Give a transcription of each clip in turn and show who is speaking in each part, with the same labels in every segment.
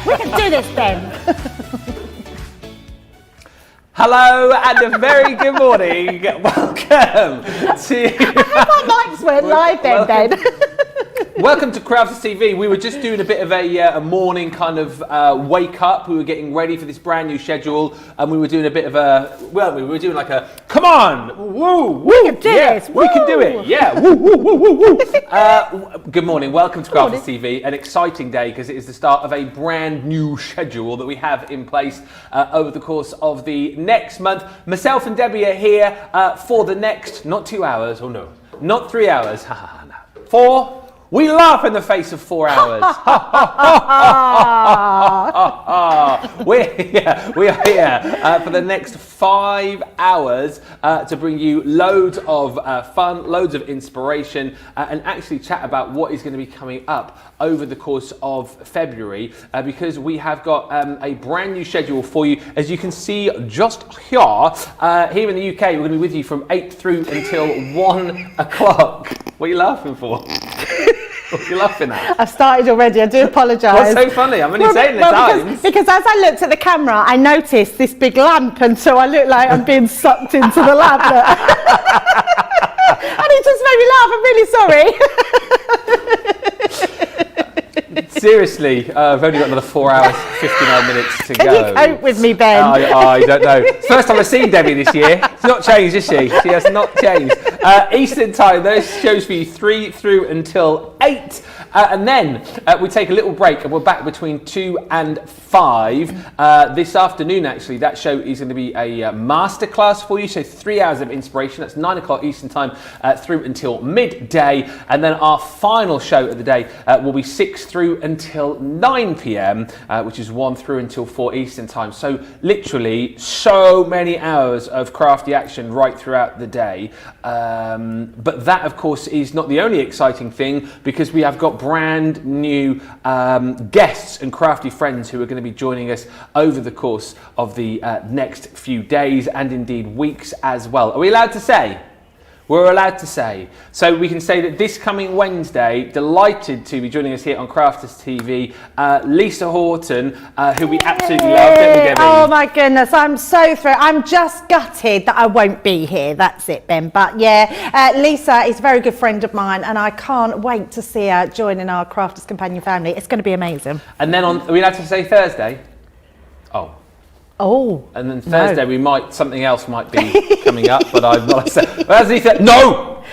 Speaker 1: We can do this, Ben.
Speaker 2: Hello and a very good morning. Welcome to...
Speaker 1: Our mics weren't live then, Ben.
Speaker 2: Welcome to Crafters TV. We were just doing a bit of a morning kind of wake up. We were getting ready for this brand new schedule, and we were doing a bit of a, well, we were doing like a, come on, woo, woo,
Speaker 1: we can do this,
Speaker 2: we can do it, yeah, woo, woo, woo, woo, woo. Good morning, welcome to Crafters TV. An exciting day because it is the start of a brand new schedule that we have in place over the course of the next month. Myself and Debbie are here for the next, not 2 hours, oh no, not 3 hours, no. We laugh in the face of 4 hours. We are here for the next 5 hours to bring you loads of fun, loads of inspiration, and actually chat about what is going to be coming up over the course of February, because we have got a brand new schedule for you. As you can see just here in the UK, we're going to be with you from 8 through until 1 o'clock. What are you laughing for? What are you laughing at?
Speaker 1: I've started already, I do apologise.
Speaker 2: What's so funny? I'm only saying the times.
Speaker 1: Because as I looked at the camera, I noticed this big lamp, and so I look like I'm being sucked into the lamp. And it just made me laugh, I'm really sorry.
Speaker 2: Seriously, I've only got another 4 hours, 59 minutes to go.
Speaker 1: Can you cope with me, Ben?
Speaker 2: I don't know. It's the first time I've seen Debbie this year. She's not changed, is she? She has not changed. Eastern time, those shows for you 3 through until 8. And then we take a little break and we're back between 2 and 5. This afternoon, actually, that show is going to be a masterclass for you. So 3 hours of inspiration. That's 9 o'clock Eastern time through until midday. And then our final show of the day will be 6 through until 9 p.m, which is 1 through until 4 Eastern time. So literally so many hours of crafty action right throughout the day. But that, of course, is not the only exciting thing, because we have got brand new guests and crafty friends who are going to be joining us over the course of the next few days and indeed weeks as well. Are we allowed to say? We're allowed to say. So we can say that this coming Wednesday, delighted to be joining us here on Crafters TV, Lisa Horton, who we absolutely love, don't we, Debbie?
Speaker 1: Oh my goodness, I'm so thrilled. I'm just gutted that I won't be here. That's it, Ben. But yeah, Lisa is a very good friend of mine, and I can't wait to see her joining our Crafters Companion family. It's going to be amazing.
Speaker 2: And then are we allowed to say Thursday?
Speaker 1: Oh.
Speaker 2: And then Thursday something else might be coming up, but I'm not saying. As he said, no!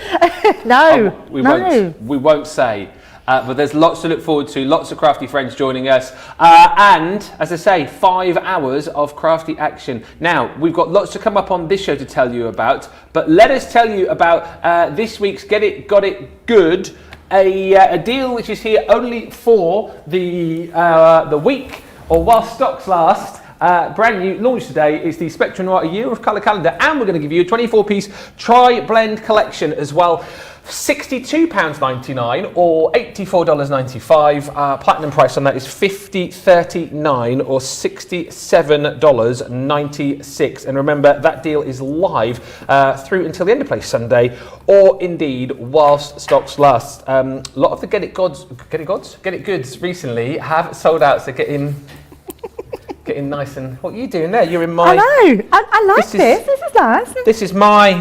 Speaker 1: No.
Speaker 2: We won't say. But there's lots to look forward to, lots of crafty friends joining us. And, as I say, 5 hours of crafty action. Now, we've got lots to come up on this show to tell you about, but let us tell you about this week's Get It, Got It Good, a deal which is here only for the week, or while stocks last. Brand new, launched today, is the Spectrum Noir Year of Colour Calendar, and we're going to give you a 24-piece tri-blend collection as well. £62.99 or $84.95. Platinum price on that is $50.39 or $67.96. And remember, that deal is live through until the end of play Sunday, or indeed whilst stocks last. A lot of the Get It Goods recently have sold out, so getting nice. And what are you doing there? You're in my...
Speaker 1: I know. I like this. This is nice.
Speaker 2: This is my...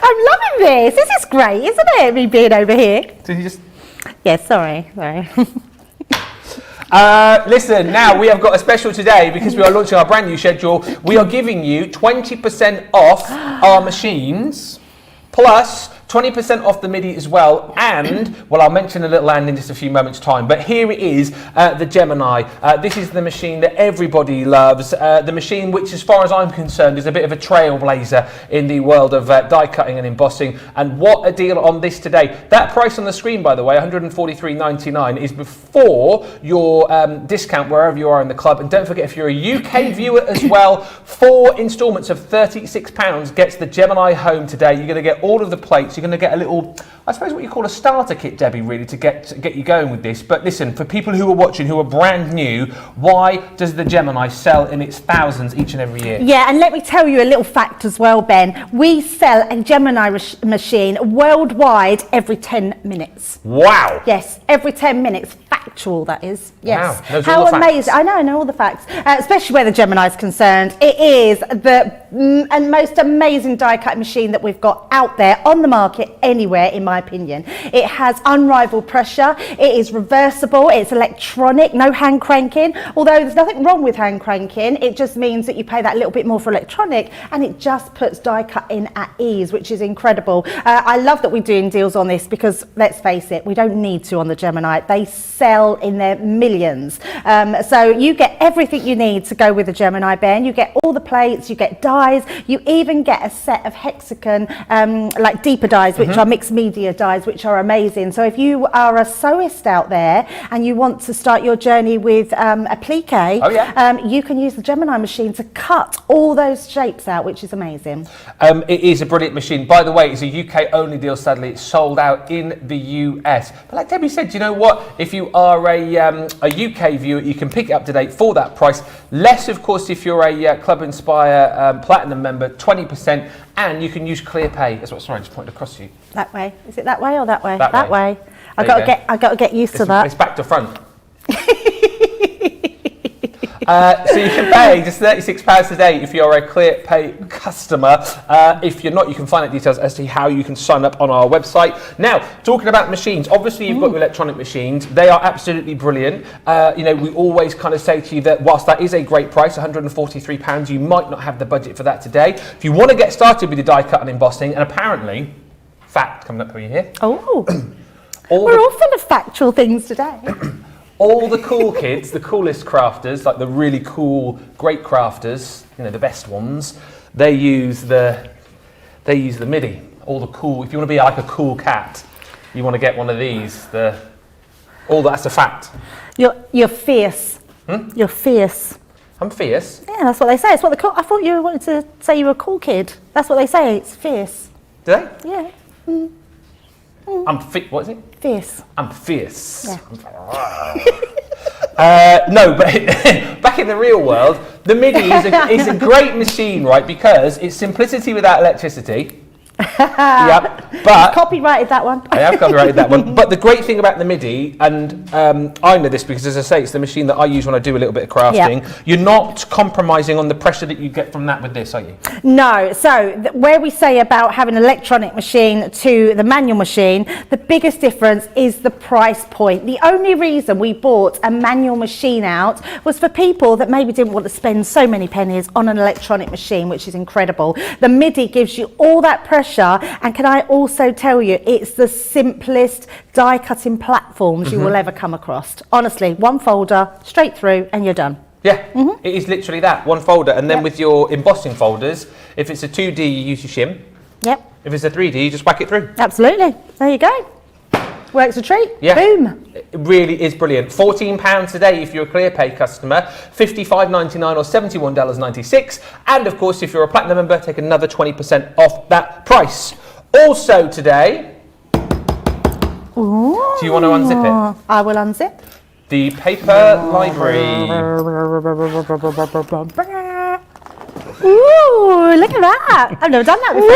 Speaker 1: I'm loving this. This is great, isn't it? Me being over here.
Speaker 2: Did you just...
Speaker 1: Yeah, sorry.
Speaker 2: Listen, now we have got a special today because we are launching our brand new schedule. We are giving you 20% off our machines, plus 20% off the Midi as well, and, well, I'll mention a little and in just a few moments' time, but here it is, the Gemini. This is the machine that everybody loves, the machine which, as far as I'm concerned, is a bit of a trailblazer in the world of die cutting and embossing, and what a deal on this today. That price on the screen, by the way, $143.99, is before your discount wherever you are in the club, and don't forget, if you're a UK viewer as well, 4 instalments of £36 gets the Gemini home today. You're going to get all of the plates. you're going to get a little, I suppose what you call a starter kit, Debbie, really, to get you going with this. But listen, for people who are watching, who are brand new, why does the Gemini sell in its thousands each and every year?
Speaker 1: Yeah, and let me tell you a little fact as well, Ben. We sell a Gemini machine worldwide every 10 minutes.
Speaker 2: Wow.
Speaker 1: Yes, every 10 minutes. Factual, that is. Yes.
Speaker 2: Wow. Those are
Speaker 1: How
Speaker 2: all the
Speaker 1: amazing.
Speaker 2: facts.
Speaker 1: I know all the facts, especially where the Gemini is concerned. It is the most amazing die cut machine that we've got out there on the market anywhere, in my opinion. It has unrivaled pressure. It is reversible. It's electronic, no hand cranking. Although there's nothing wrong with hand cranking, it just means that you pay that little bit more for electronic, and it just puts die cut in at ease, which is incredible. I love that we're doing deals on this because, let's face it, we don't need to on the Gemini. They sell in their millions. So you get everything you need to go with the Gemini, Ben. You get all the plates, you get dies, you even get a set of hexagon, like deeper dies, which are mixed media dies, which are amazing. So if you are a sewist out there and you want to start your journey with applique, you can use the Gemini machine to cut all those shapes out, which is amazing.
Speaker 2: It is a brilliant machine. By the way, it's a UK only deal, sadly. It's sold out in the US. But like Debbie said, you know what? If you are a UK viewer, you can pick it up to date for that price. Less, of course, if you're a Club Inspire Platinum member, 20%, and you can use ClearPay. That's what, sorry, I just pointed across to you.
Speaker 1: That way. Is it that way or that way?
Speaker 2: That
Speaker 1: way. I
Speaker 2: There you go.
Speaker 1: got to get used to that.
Speaker 2: It's back to front. So you can pay just £36 a day if you're a ClearPay customer. If you're not, you can find out details as to how you can sign up on our website. Now, talking about machines, obviously you've got your electronic machines. They are absolutely brilliant. You know, we always kind of say to you that whilst that is a great price, £143, you might not have the budget for that today. If you want to get started with your die cut and embossing, and apparently, fact coming up for you here.
Speaker 1: Oh, we're all full of factual things today.
Speaker 2: All the cool kids, the coolest crafters, like the really cool, great crafters, you know, the best ones, they use the Midi. All the cool. If you want to be like a cool cat, you want to get one of these. That's a fact.
Speaker 1: You're fierce. You're fierce.
Speaker 2: I'm fierce.
Speaker 1: Yeah, that's what they say. It's what I thought you wanted to say you were a cool kid. That's what they say. It's fierce.
Speaker 2: Do they?
Speaker 1: Yeah.
Speaker 2: What is it?
Speaker 1: Fierce.
Speaker 2: I'm fierce.
Speaker 1: Yeah.
Speaker 2: No, but back in the real world, the Midi is a great machine, right? Because it's simplicity without electricity. Yep, but
Speaker 1: Copyrighted that one.
Speaker 2: I have copyrighted that one. But the great thing about the Midi, and I know this because, as I say, it's the machine that I use when I do a little bit of crafting. Yep. You're not compromising on the pressure that you get from that with this, are you?
Speaker 1: No. So where we say about having an electronic machine to the manual machine, the biggest difference is the price point. The only reason we bought a manual machine out was for people that maybe didn't want to spend so many pennies on an electronic machine, which is incredible. The Midi gives you all that pressure, and can I also tell you, it's the simplest die cutting platforms you will ever come across. Honestly, one folder, straight through, and you're done.
Speaker 2: Yeah, it is literally that, one folder. And then with your embossing folders, if it's a 2D, you use your shim.
Speaker 1: Yep.
Speaker 2: If it's a 3D, you just whack it through.
Speaker 1: Absolutely. There you go. Works a treat.
Speaker 2: Yeah.
Speaker 1: Boom.
Speaker 2: It really is brilliant. £14 a day if you're a ClearPay customer, $55.99 or $71.96. And of course, if you're a Platinum member, take another 20% off that price. Also today,
Speaker 1: Ooh.
Speaker 2: Do you want to unzip it?
Speaker 1: I will unzip.
Speaker 2: The paper library.
Speaker 1: Ooh, look at that. I've never done that before.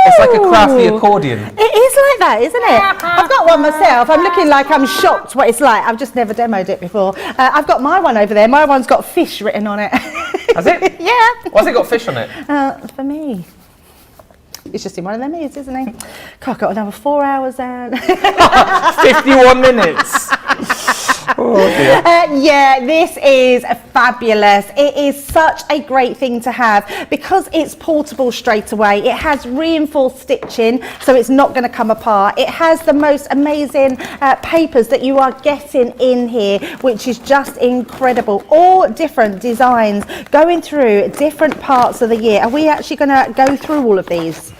Speaker 2: It's like a crafty accordion.
Speaker 1: It is like that, isn't it? I've got one myself. I'm looking like I'm shocked what it's like. I've just never demoed it before. I've got my one over there. My one's got fish written on it.
Speaker 2: Has it?
Speaker 1: Yeah.
Speaker 2: Why's it got fish on it?
Speaker 1: For me. It's just in one of them ears, isn't he? God, I've got another 4 hours and
Speaker 2: 51 minutes. Oh dear.
Speaker 1: Yeah, this is fabulous. It is such a great thing to have because it's portable straight away. It has reinforced stitching, so it's not going to come apart. It has the most amazing papers that you are getting in here, which is just incredible. All different designs going through different parts of the year. Are we actually going to go through all of these?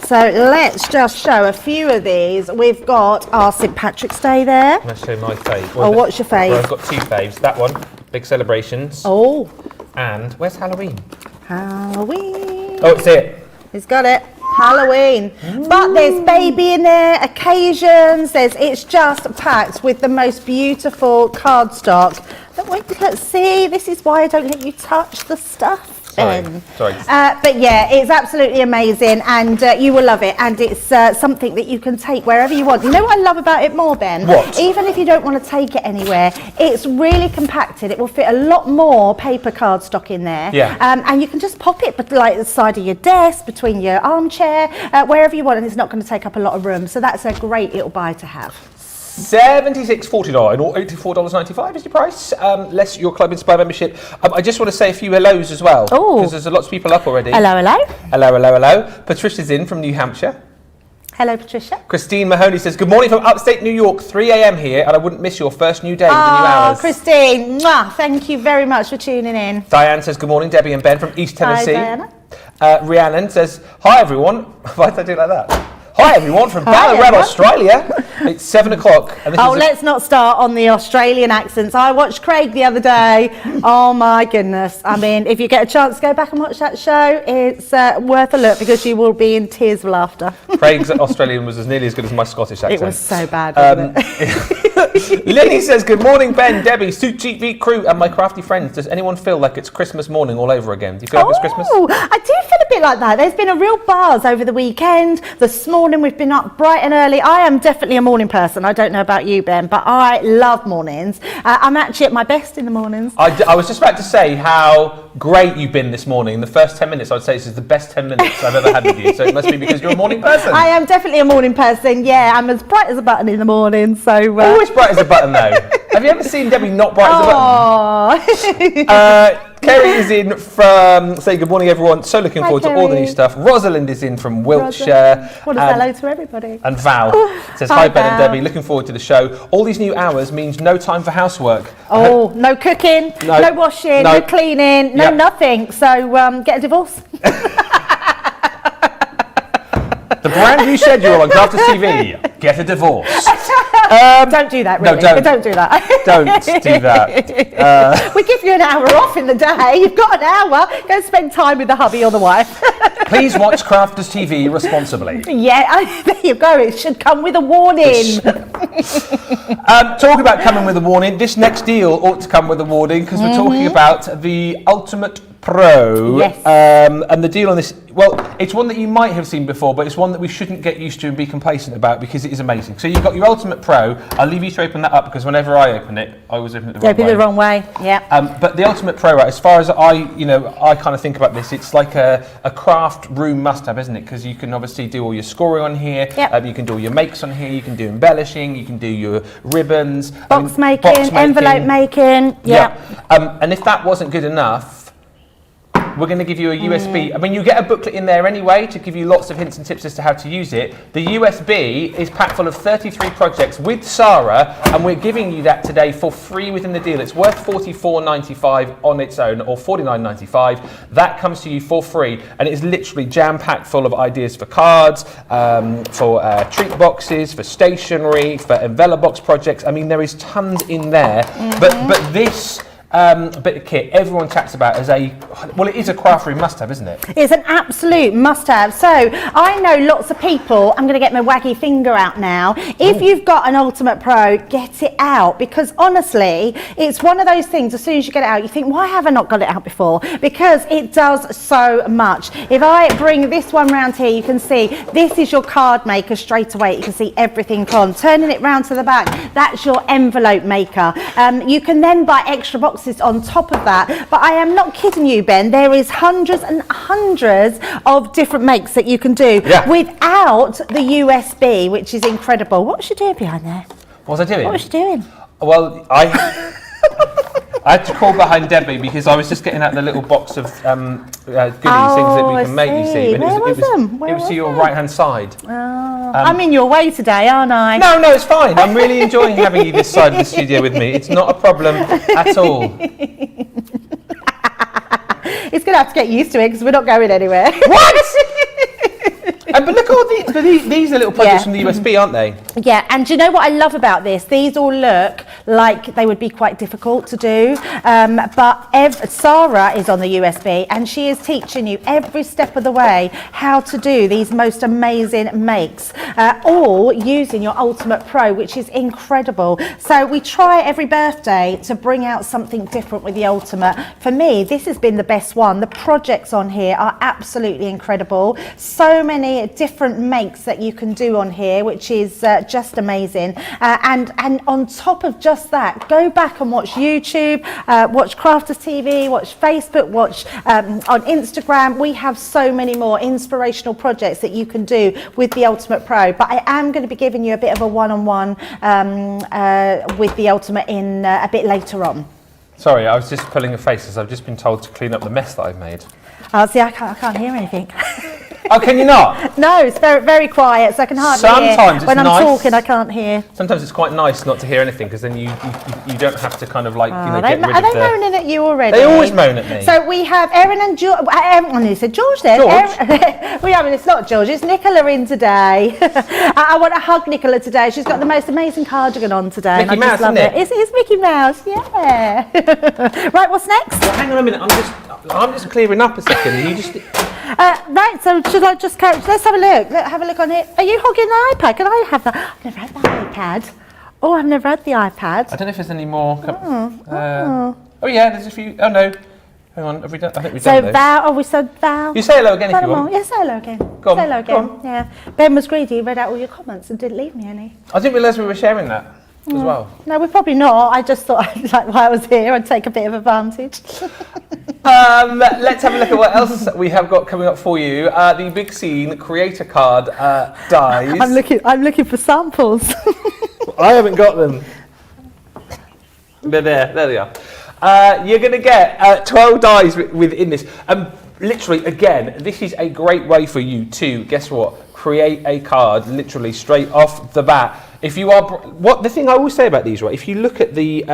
Speaker 1: So let's just show a few of these. We've got our St. Patrick's Day there.
Speaker 2: I'm going to show my fave.
Speaker 1: Oh, what's your fave?
Speaker 2: Well, I've got two faves. That one, big celebrations.
Speaker 1: Oh.
Speaker 2: And where's Halloween?
Speaker 1: Halloween.
Speaker 2: Oh, it's it.
Speaker 1: He's got it. Halloween. But there's baby in there, occasions, it's just packed with the most beautiful cardstock. Let's see, this is why I don't let you touch the stuff.
Speaker 2: Sorry.
Speaker 1: But yeah, it's absolutely amazing, and you will love it, and it's something that you can take wherever you want. You know what I love about it more, Ben?
Speaker 2: What?
Speaker 1: Even if you don't want to take it anywhere, it's really compacted. It will fit a lot more paper cardstock in there.
Speaker 2: Yeah.
Speaker 1: And you can just pop it like the side of your desk, between your armchair, wherever you want, and it's not going to take up a lot of room. So that's a great little buy to have.
Speaker 2: $76.49 or $84.95 is your price, less your Club Inspire membership. I just want to say a few hellos as well, because there's lots of people up already.
Speaker 1: Hello, hello.
Speaker 2: Hello, hello, hello. Patricia's in from New Hampshire.
Speaker 1: Hello, Patricia.
Speaker 2: Christine Mahoney says, good morning from upstate New York, 3 a.m. here, and I wouldn't miss your first new day with the new hours.
Speaker 1: Christine, mwah, thank you very much for tuning in.
Speaker 2: Diane says, good morning, Debbie and Ben from East Tennessee.
Speaker 1: Hi, Diana.
Speaker 2: Rhiannon says, hi, everyone. Why did I do it like that? Hi everyone from Ballarat, Australia. It's 7 o'clock.
Speaker 1: Let's not start on the Australian accents. I watched Craig the other day. Oh my goodness. I mean, if you get a chance to go back and watch that show, it's worth a look because you will be in tears of laughter.
Speaker 2: Craig's Australian was as nearly as good as my Scottish accent.
Speaker 1: It was so bad, wasn't
Speaker 2: it? Lily says, good morning, Ben, Debbie, Suchi V crew, and my crafty friends. Does anyone feel like it's Christmas morning all over again? Do you feel like it's Christmas?
Speaker 1: Oh, I do feel a bit like that. There's been a real buzz over the weekend. This morning we've been up bright and early. I am definitely a morning person. I don't know about you, Ben, but I love mornings. I'm actually at my best in the mornings.
Speaker 2: I was just about to say how great you've been this morning. In the first 10 minutes, I'd say this is the best 10 minutes I've ever had with you. So it must be because you're a morning person.
Speaker 1: I am definitely a morning person. Yeah, I'm as bright as a button in the morning. So
Speaker 2: always bright as a button, though. Have you ever seen Debbie not bright as a button? Kerry is in from, say good morning everyone, so looking forward to all the new stuff. Rosalind is in from Wiltshire.
Speaker 1: What does hello to everybody.
Speaker 2: And Val says, hi Ben and Debbie, looking forward to the show. All these new hours means no time for housework.
Speaker 1: No cooking, no washing, no cleaning, no nothing. So get a divorce.
Speaker 2: The brand new schedule on Crafters TV, get a divorce.
Speaker 1: Don't do that, really.
Speaker 2: No,
Speaker 1: don't do that.
Speaker 2: Don't do that.
Speaker 1: We give you an hour off in the day. You've got an hour. Go spend time with the hubby or the wife.
Speaker 2: Please watch Crafters TV responsibly.
Speaker 1: Yeah, there you go. It should come with a warning.
Speaker 2: Talking about coming with a warning, this next deal ought to come with a warning because we're talking about the Ultimate Pro.
Speaker 1: Yes.
Speaker 2: And the deal on this, well, it's one that you might have seen before, but it's one that we shouldn't get used to and be complacent about because it is amazing. So you've got your Ultimate Pro. I'll leave you to open that up because whenever I open it, I always open it the wrong way.
Speaker 1: Yeah.
Speaker 2: But the Ultimate Pro, right, as far as I kind of think about this, it's like a craft room must-have, isn't it? Because you can obviously do all your scoring on here.
Speaker 1: Yep.
Speaker 2: You can do all your makes on here. You can do embellishing. You can do your ribbons.
Speaker 1: Box making, envelope making. Yeah.
Speaker 2: And if that wasn't good enough, we're going to give you a USB. I mean, you get a booklet in there anyway to give you lots of hints and tips as to how to use it. The USB is packed full of 33 projects with Sarah, and we're giving you that today for free within the deal. It's worth $44.95 on its own, or $49.95. That comes to you for free, and it is literally jam-packed full of ideas for cards, for treat boxes, for stationery, for envelope box projects. I mean, there is tons in there, but this bit of kit everyone chats about as it is a craft room must-have, isn't it?
Speaker 1: It's an absolute must-have. So I know lots of people, I'm going to get my waggy finger out now. If you've got an Ultimate Pro, get it out, because honestly, it's one of those things, as soon as you get it out, you think, why have I not got it out before? Because it does so much. If I bring this one round here, you can see this is your card maker straight away. You can see everything on. Turning it round to the back, that's your envelope maker. You can then buy extra boxes on top of that, but I am not kidding you, Ben. There is hundreds and hundreds of different makes that you can do without the USB, which is incredible. What was you doing behind there?
Speaker 2: What was I doing?
Speaker 1: What was you doing?
Speaker 2: Well, I had to call behind Debbie because I was just getting out the little box of goodies, things that we can make, you see.
Speaker 1: Where was them?
Speaker 2: It was to your right-hand side.
Speaker 1: I'm in your way today, aren't I?
Speaker 2: No, it's fine. I'm really enjoying having you this side of the studio with me. It's not a problem at all.
Speaker 1: It's going to have to get used to it because we're not going anywhere.
Speaker 2: What? But look at all these are little projects from the USB, aren't they?
Speaker 1: Yeah, and do you know what I love about this? These all look like they would be quite difficult to do, but Sarah is on the USB and she is teaching you every step of the way how to do these most amazing makes, all using your Ultimate Pro, which is incredible. So we try every birthday to bring out something different with the Ultimate. For me, this has been the best one. The projects on here are absolutely incredible. So many different makes that you can do on here, which is just amazing. And on top of just that, go back and watch YouTube, watch Crafters TV, watch Facebook, watch on Instagram. We have so many more inspirational projects that you can do with the Ultimate Pro. But I am going to be giving you a bit of a one-on-one with the Ultimate in a bit later on.
Speaker 2: Sorry, I was just pulling a face as I've just been told to clean up the mess that I've made.
Speaker 1: See, I can't hear anything.
Speaker 2: Oh, can you not?
Speaker 1: No, it's very, very quiet, so I can hardly
Speaker 2: Sometimes
Speaker 1: hear. When I'm
Speaker 2: nice.
Speaker 1: talking, I can't hear.
Speaker 2: Sometimes it's quite nice not to hear anything because then you don't have to kind of like get rid of
Speaker 1: Are they moaning at you already?
Speaker 2: They always moan at me.
Speaker 1: So we have Erin and George. I nearly said George then. It's not George. It's Nicola in today. I want to hug Nicola today. She's got the most amazing cardigan on today.
Speaker 2: Mickey Mouse, isn't it?
Speaker 1: It's Mickey Mouse. Yeah. Right. What's next?
Speaker 2: Well, hang on a minute. I'm just clearing up a second. Are you just.
Speaker 1: Right, so should I just carry? Let's have a look. Have a look on it. Are you hogging the iPad? Can I have that? I've never had the iPad. Oh, I've never had the iPad.
Speaker 2: I don't know if there's any more. Oh yeah, there's a few. Oh no, hang on. Have we done? I think we've done those.
Speaker 1: Val. Oh, we said Val.
Speaker 2: You say hello again if you want.
Speaker 1: Yeah, say hello again.
Speaker 2: Go on,
Speaker 1: say hello again.
Speaker 2: go on.
Speaker 1: Yeah. Ben was greedy. He read out all your comments and didn't leave me any.
Speaker 2: I didn't realise we were sharing that as well.
Speaker 1: No, we're probably not. I just thought, like, while I was here, I'd take a bit of advantage.
Speaker 2: Let's have a look at what else we have got coming up for you. The Big Scene Creator Card dies.
Speaker 1: I'm looking for samples.
Speaker 2: I haven't got them. They're there. There they are. You're going to get 12 dies within this. Literally, again, this is a great way for you to, guess what, create a card literally straight off the bat. If you are, the thing I always say about these, right, if you look at the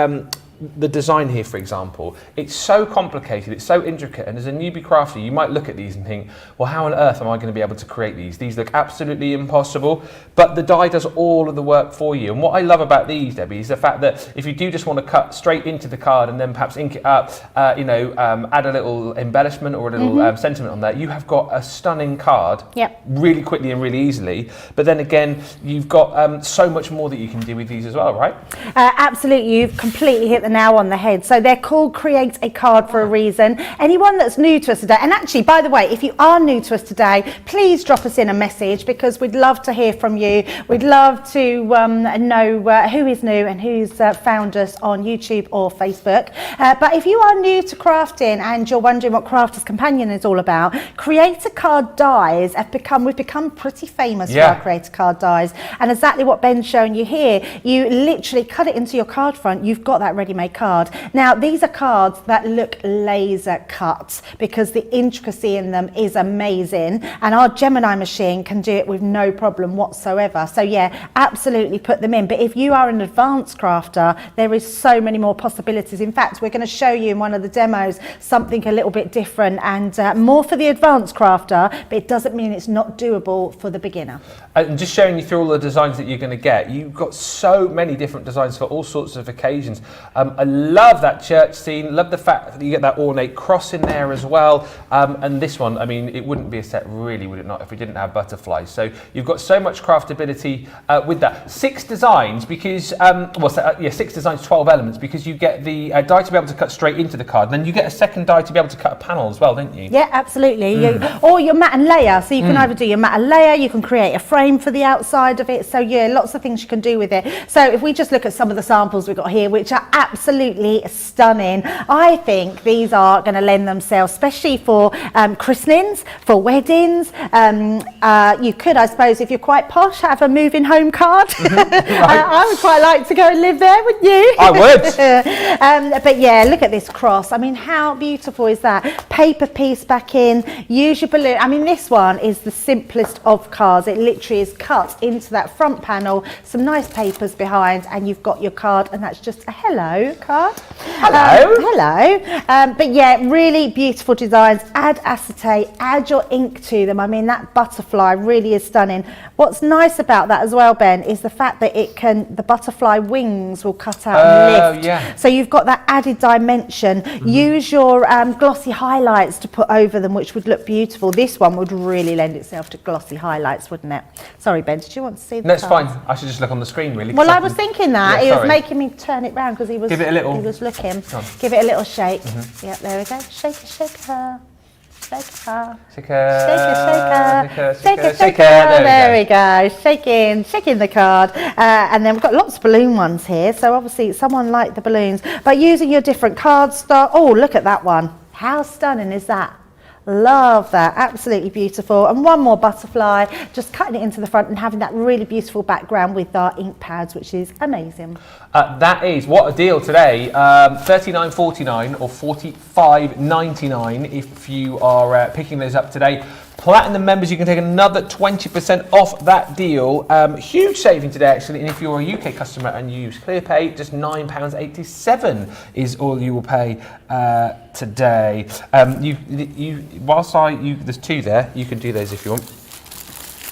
Speaker 2: design here, for example, it's so complicated, it's so intricate, and as a newbie crafter, you might look at these and think, well, how on earth am I going to be able to create these? These look absolutely impossible, but the die does all of the work for you. And what I love about these, Debbie, is the fact that if you do just want to cut straight into the card and then perhaps ink it up, add a little embellishment or a little sentiment on that, you have got a stunning card really quickly and really easily. But then again, you've got so much more that you can do with these as well, right?
Speaker 1: Absolutely, you've completely hit the nail on the head. So they're called Create a Card for a reason. Anyone that's new to us today, and actually, by the way, if you are new to us today, please drop us in a message because we'd love to hear from you. We'd love to know who is new and who's found us on YouTube or Facebook. But if you are new to crafting and you're wondering what Crafters Companion is all about, Creator Card dies we've become pretty famous for our Creator Card dies. And exactly what Ben's showing you here, you literally cut it into your card front, you've got that ready-made card. Now, these are cards that look laser cut because the intricacy in them is amazing, and our Gemini machine can do it with no problem whatsoever. So yeah, absolutely put them in. But if you are an advanced crafter, there is so many more possibilities. In fact, we're going to show you in one of the demos something a little bit different and more for the advanced crafter, but it doesn't mean it's not doable for the beginner.
Speaker 2: And just showing you through all the designs that you're going to get, you've got so many different designs for all sorts of occasions. I love that church scene, love the fact that you get that ornate cross in there as well. And this one, I mean, it wouldn't be a set really, would it not, if we didn't have butterflies. So you've got so much craftability with that. 6 designs because, 6 designs, 12 elements, because you get the die to be able to cut straight into the card. And then you get a second die to be able to cut a panel as well, don't you?
Speaker 1: Yeah, absolutely. Or your mat and layer. So you can either do your mat and layer, you can create a frame for the outside of it. So yeah, lots of things you can do with it. So if we just look at some of the samples we've got here, which are absolutely stunning, I think these are going to lend themselves, especially for christenings, for weddings. You could, I suppose, if you're quite posh, have a moving home card. I would quite like to go and live there, wouldn't you?
Speaker 2: I would.
Speaker 1: But yeah, look at this cross. I mean, how beautiful is that? Paper piece back in, use your balloon. I mean, this one is the simplest of cards. It literally is cut into that front panel, some nice papers behind, and you've got your card, and that's just a hello card.
Speaker 2: Hello.
Speaker 1: Hello. But yeah, really beautiful designs. Add acetate, add your ink to them. I mean, that butterfly really is stunning. What's nice about that as well, Ben, is the fact that the butterfly wings will cut out and lift.
Speaker 2: Yeah.
Speaker 1: So you've got that added dimension. Use your glossy highlights to put over them, which would look beautiful. This one would really lend itself to glossy highlights, wouldn't it? Sorry, Ben, did you want to see the
Speaker 2: No, it's
Speaker 1: card?
Speaker 2: fine. I should just look on the screen, really.
Speaker 1: Well, I was thinking that.
Speaker 2: Yeah,
Speaker 1: He was
Speaker 2: sorry.
Speaker 1: making me turn it round because he was,
Speaker 2: Give it a little-
Speaker 1: he was looking.
Speaker 2: Go on.
Speaker 1: Give it a little shake. Yep, there we go. Shake it, shake her. Shake her.
Speaker 2: Shake
Speaker 1: Shake her. There we go. Shaking the card. And then we've got lots of balloon ones here. So obviously someone liked the balloons. But using your different card stock. Oh, look at that one. How stunning is that? Love that, absolutely beautiful. And one more butterfly, just cutting it into the front and having that really beautiful background with our ink pads, which is amazing.
Speaker 2: That is, what a deal today. $39.49 or $45.99 if you are picking those up today. Platinum members, you can take another 20% off that deal. Huge saving today, actually. And if you're a UK customer and you use ClearPay, just £9.87 is all you will pay today. There's two there. You can do those if you want.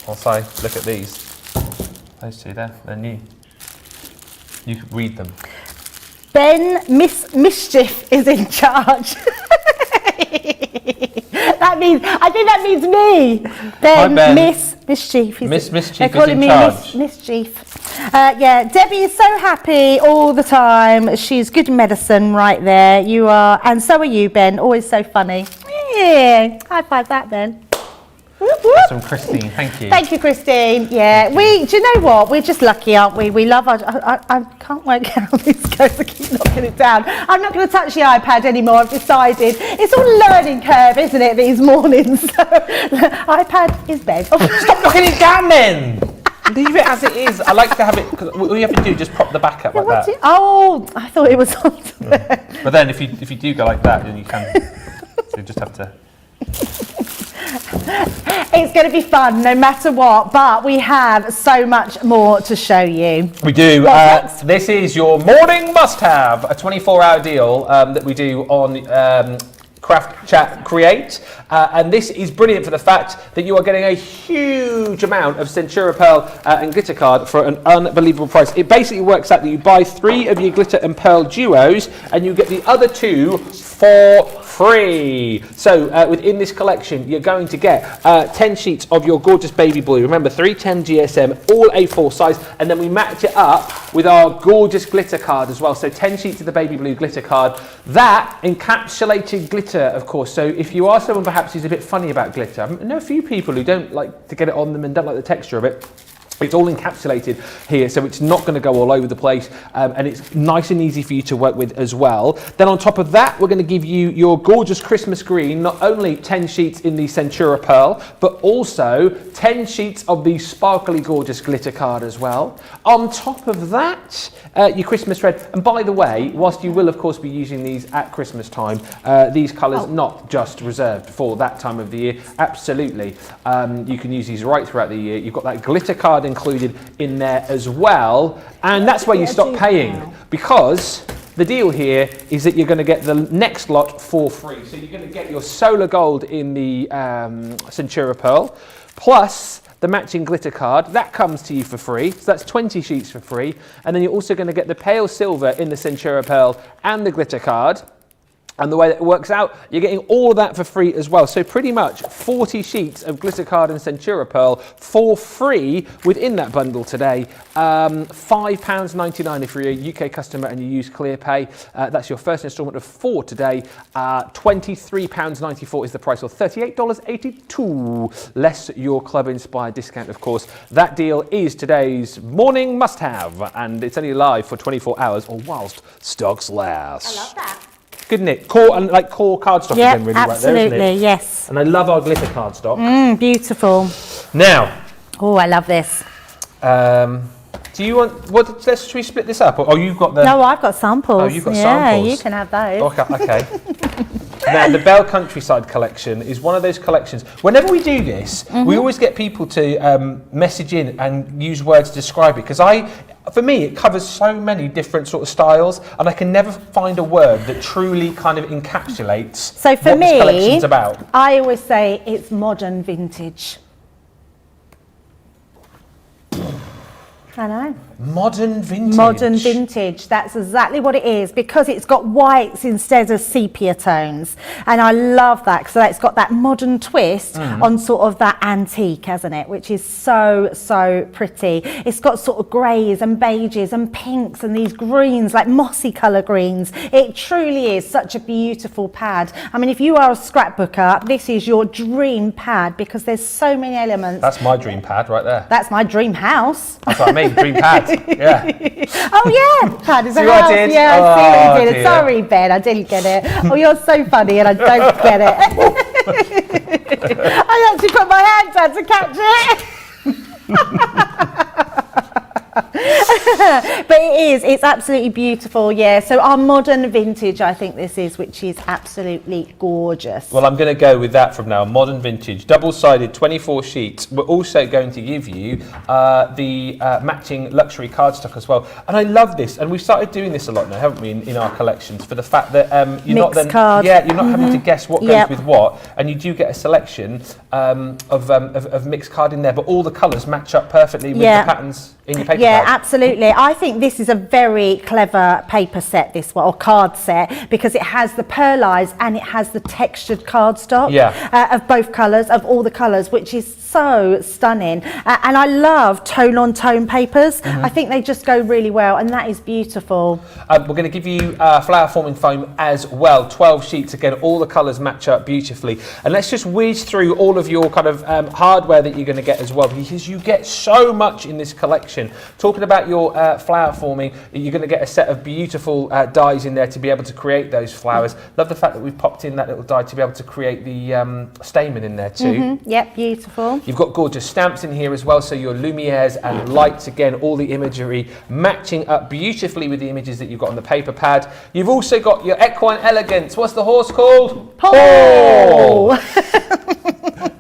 Speaker 2: Whilst I look at these. Those two there, they're new. You can read them.
Speaker 1: Ben Mischief is in charge. I think that means me.
Speaker 2: Ben.
Speaker 1: Mischief.
Speaker 2: Miss Mischief
Speaker 1: they're calling
Speaker 2: is in
Speaker 1: me
Speaker 2: charge.
Speaker 1: Mischief. Yeah, Debbie is so happy all the time. She's good medicine right there. You are, and so are you, Ben. Always so funny. Yeah, high five that, Ben. Whoop, whoop.
Speaker 2: That's from Christine, thank you.
Speaker 1: Thank you, Christine. Yeah, do you know what? We're just lucky, aren't we? We love our. I can't work how this goes. I keep knocking it down. I'm not going to touch the iPad anymore. I've decided. It's all a learning curve, isn't it? These mornings. So, iPad is bed.
Speaker 2: Stop knocking it down, then. Leave it as it is. I like to have it. Cause all you have to do is just prop the back up like that.
Speaker 1: I thought it was onto there.
Speaker 2: But then, if you do go like that, then you can. So you just have to.
Speaker 1: It's going to be fun no matter what, but we have so much more to show you.
Speaker 2: We do.
Speaker 1: What's next?
Speaker 2: This is your morning must-have, a 24-hour deal that we do on Craft Chat Create. And this is brilliant for the fact that you are getting a huge amount of Centura Pearl and glitter card for an unbelievable price. It basically works out that you buy 3 of your glitter and pearl duos and you get the other 2 for free. So within this collection, you're going to get 10 sheets of your gorgeous baby blue. Remember, 310 GSM, all A4 size, and then we match it up with our gorgeous glitter card as well. So 10 sheets of the baby blue glitter card. That encapsulated glitter, of course. So if you are someone perhaps who's a bit funny about glitter, I know a few people who don't like to get it on them and don't like the texture of it. It's all encapsulated here, so it's not going to go all over the place, and it's nice and easy for you to work with as well. Then on top of that, we're going to give you your gorgeous Christmas green, not only 10 sheets in the Centura Pearl, but also 10 sheets of the sparkly gorgeous glitter card as well. On top of that, your Christmas red. And by the way, whilst you will of course be using these at Christmas time, these colours not just reserved for that time of the year, absolutely. You can use these right throughout the year. You've got that glitter card included in there as well, and that's where you stop paying, because the deal here is that you're going to get the next lot for free. So you're going to get your solar gold in the Centura Pearl, plus the matching glitter card. That comes to you for free, so that's 20 sheets for free, and then you're also going to get the pale silver in the Centura Pearl and the glitter card. And the way that it works out, you're getting all of that for free as well. So pretty much 40 sheets of glitter card and Centura Pearl for free within that bundle today. £5.99 if you're a UK customer and you use ClearPay. That's your first instalment of 4 today. £23.94 is the price, or $38.82 less your club inspired discount, of course. That deal is today's morning must-have, and it's only live for 24 hours or whilst stocks last.
Speaker 1: I love that.
Speaker 2: Good, isn't it? Core cardstock again, really, right there, isn't
Speaker 1: absolutely,
Speaker 2: it?
Speaker 1: yes.
Speaker 2: And I love our glitter cardstock.
Speaker 1: Beautiful.
Speaker 2: Now,
Speaker 1: Oh, I love this.
Speaker 2: do you want? Should we split this up? Or you've got the?
Speaker 1: No, I've got samples.
Speaker 2: Oh, you've got
Speaker 1: yeah,
Speaker 2: samples.
Speaker 1: you can have those.
Speaker 2: Okay. Now, the Belle Countryside collection is one of those collections. Whenever we do this, we always get people to message in and use words to describe it, because for me, it covers so many different sort of styles, and I can never find a word that truly kind of encapsulates
Speaker 1: So for
Speaker 2: what
Speaker 1: me,
Speaker 2: this collection's about.
Speaker 1: I always say it's modern vintage. I know.
Speaker 2: Modern vintage.
Speaker 1: Modern vintage, that's exactly what it is, because it's got whites instead of sepia tones, and I love that, so it's got that modern twist on sort of that antique, hasn't it, which is so pretty. It's got sort of greys and beiges and pinks and these greens, like mossy colour greens. It truly is such a beautiful pad. I mean, if you are a scrapbooker, this is your dream pad, because there's so many elements.
Speaker 2: That's my dream pad right there.
Speaker 1: That's my dream house.
Speaker 2: That's what I mean, dream pad. Yeah.
Speaker 1: Oh yeah, pad is a
Speaker 2: See what I
Speaker 1: house.
Speaker 2: did?
Speaker 1: Yeah, I see what you did.
Speaker 2: Dear.
Speaker 1: Sorry, Ben, I didn't get it. Oh, you're so funny, and I don't get it. I actually put my hand down to catch it. But it's absolutely beautiful, yeah. So our modern vintage, I think this is, which is absolutely gorgeous.
Speaker 2: Well, I'm going to go with that from now. Modern vintage, double-sided 24 sheets. We're also going to give you the matching luxury cardstock as well. And I love this, and we've started doing this a lot now, haven't we, in our collections, for the fact that you're not then,
Speaker 1: card.
Speaker 2: yeah, you're not having to guess what goes with what, and you do get a selection of mixed card in there, but all the colours match up perfectly with the patterns in your paper
Speaker 1: Yeah,
Speaker 2: pad.
Speaker 1: absolutely. I think this is a very clever paper set, this one, or card set, because it has the pearlized and it has the textured cardstock of both colours, of all the colours, which is so stunning. And I love tone-on-tone papers. I think they just go really well, and that is beautiful.
Speaker 2: We're going to give you flower forming foam as well, 12 sheets. Again, all the colours match up beautifully. And let's just whiz through all of your kind of hardware that you're going to get as well, because you get so much in this collection. Talking about your flower forming, you're going to get a set of beautiful dies in there to be able to create those flowers. Love the fact that we've popped in that little die to be able to create the stamen in there too.
Speaker 1: Yep, beautiful.
Speaker 2: You've got gorgeous stamps in here as well, so your lumières and lights, again, all the imagery matching up beautifully with the images that you've got on the paper pad. You've also got your equine elegance. What's the horse called?
Speaker 1: Paul!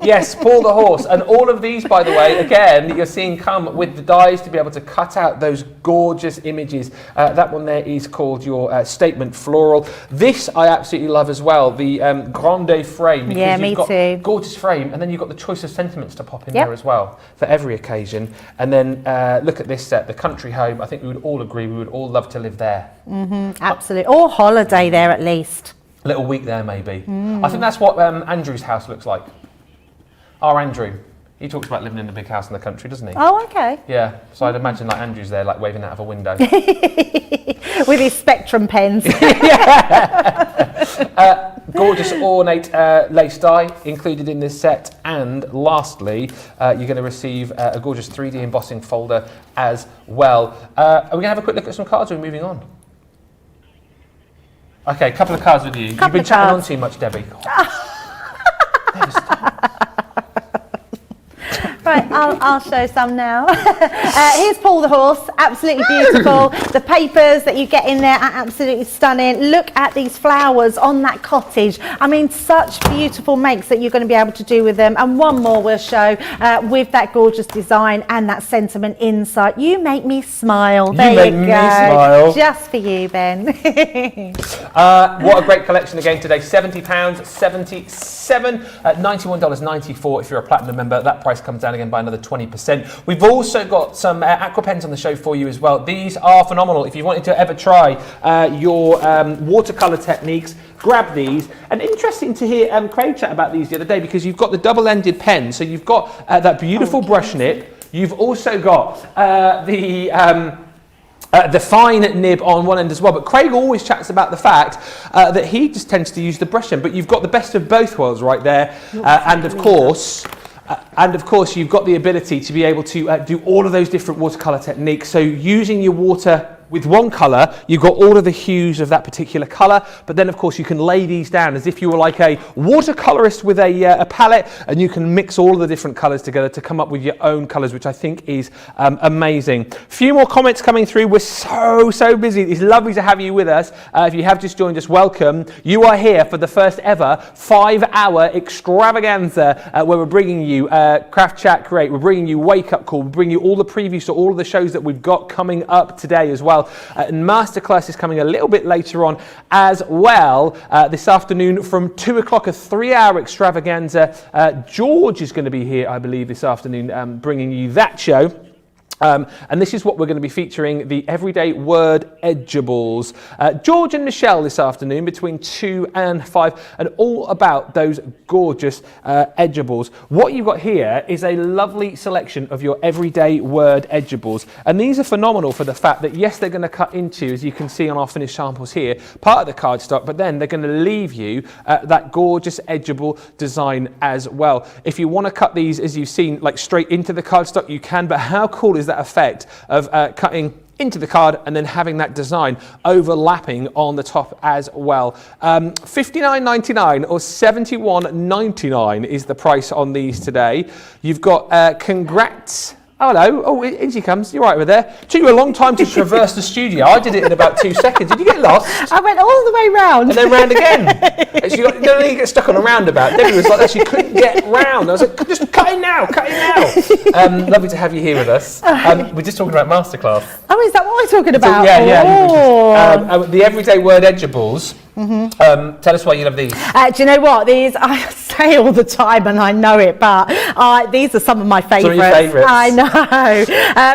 Speaker 2: Yes, Paul the horse. And all of these, by the way, again, you're seeing come with the dies to be able to cut out those gorgeous images. That one there is called your statement floral. This I absolutely love as well, the grande frame. Because you've got
Speaker 1: too.
Speaker 2: Gorgeous frame, and then you've got the choice of sentiments to pop in there as well for every occasion. And then look at this set, the country home. I think we would all agree we would all love to live there.
Speaker 1: Absolutely. Or holiday there at least.
Speaker 2: A little week there maybe. I think that's what Andrew's house looks like. Our Andrew. He talks about living in a big house in the country, doesn't he?
Speaker 1: Oh, okay.
Speaker 2: Yeah, so I'd imagine like Andrew's there, like waving out of a window.
Speaker 1: With his Spectrum pens.
Speaker 2: Gorgeous ornate lace die included in this set. And lastly, you're going to receive a gorgeous 3D embossing folder as well. Are we going to have a quick look at some cards or are we moving on? Okay, a couple of cards with you. You've been chatting on too much, Debbie.
Speaker 1: Right, I'll show some now. Here's Paul the horse, absolutely beautiful. The papers that you get in there are absolutely stunning. Look at these flowers on that cottage. I mean, such beautiful makes that you're going to be able to do with them. And one more we'll show with that gorgeous design and that sentiment inside. You make me smile. There you go.
Speaker 2: Me smile.
Speaker 1: Just for you, Ben.
Speaker 2: What a great collection again today. £70.77, $91.94 if you're a platinum member. That price comes down again by another 20%. We've also got some Aqua pens on the show for you as well. These are phenomenal. If you wanted to ever try your watercolour techniques, grab these. And interesting to hear Craig chat about these the other day, because you've got the double-ended pen. So you've got that beautiful brush nib. You've also got the fine nib on one end as well. But Craig always chats about the fact that he just tends to use the brush end. But you've got the best of both worlds right there. And of course, you've got the ability to be able to do all of those different watercolour techniques. So using your water with one colour, you've got all of the hues of that particular colour, but then of course you can lay these down as if you were like a watercolourist with a palette, and you can mix all of the different colours together to come up with your own colours, which I think is amazing. Few more comments coming through. We're so busy. It's lovely to have you with us. If you have just joined us, welcome. You are here for the first ever 5-hour extravaganza where we're bringing you Craft Chat Create, we're bringing you Wake Up Call, we're bringing you all the previews to all of the shows that we've got coming up today as well. And Masterclass is coming a little bit later on as well this afternoon from 2 o'clock, a 3-hour extravaganza. George is going to be here, I believe, this afternoon, bringing you that show. And this is what we're going to be featuring, the everyday word edgeables. George and Michelle this afternoon between 2 and 5, and all about those gorgeous edgeables. What you've got here is a lovely selection of your everyday word edgeables, and these are phenomenal for the fact that yes, they're going to cut into, as you can see on our finished samples here, part of the cardstock, but then they're going to leave you that gorgeous edgeable design as well. If you want to cut these, as you've seen, like straight into the cardstock, you can, but how cool is that effect of cutting into the card and then having that design overlapping on the top as well. $59.99 or $71.99 is the price on these today. You've got congrats. Oh, hello. Oh, in she comes. You're right over there. Took you a long time to traverse the studio. I did it in about 2 seconds. Did you get lost?
Speaker 1: I went all the way round.
Speaker 2: And then round again. You don't need to get stuck on a roundabout. Debbie was like that. She couldn't get round. I was like, just cut in now. Cut in now. Lovely to have you here with us. We're just talking about Masterclass.
Speaker 1: Oh, is that what we're talking about?
Speaker 2: So, yeah. The everyday word edgeables. Mm-hmm. Tell us why you love these.
Speaker 1: Do you know what? These, I say all the time and I know it, but these are some of my favourites.
Speaker 2: Some of your favourites.
Speaker 1: I know.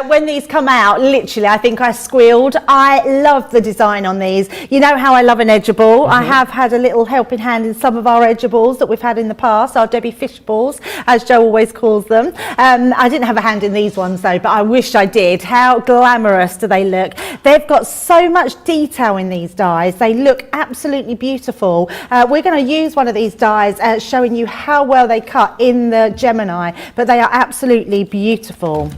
Speaker 1: When these come out, literally, I think I squealed. I love the design on these. You know how I love an edgeable. Mm-hmm. I have had a little helping hand in some of our edgeables that we've had in the past, our Debbie Fisher balls, as Jo always calls them. I didn't have a hand in these ones though, but I wish I did. How glamorous do they look? They've got so much detail in these dies. They look absolutely beautiful. We're going to use one of these dies showing you how well they cut in the Gemini, but they are absolutely beautiful.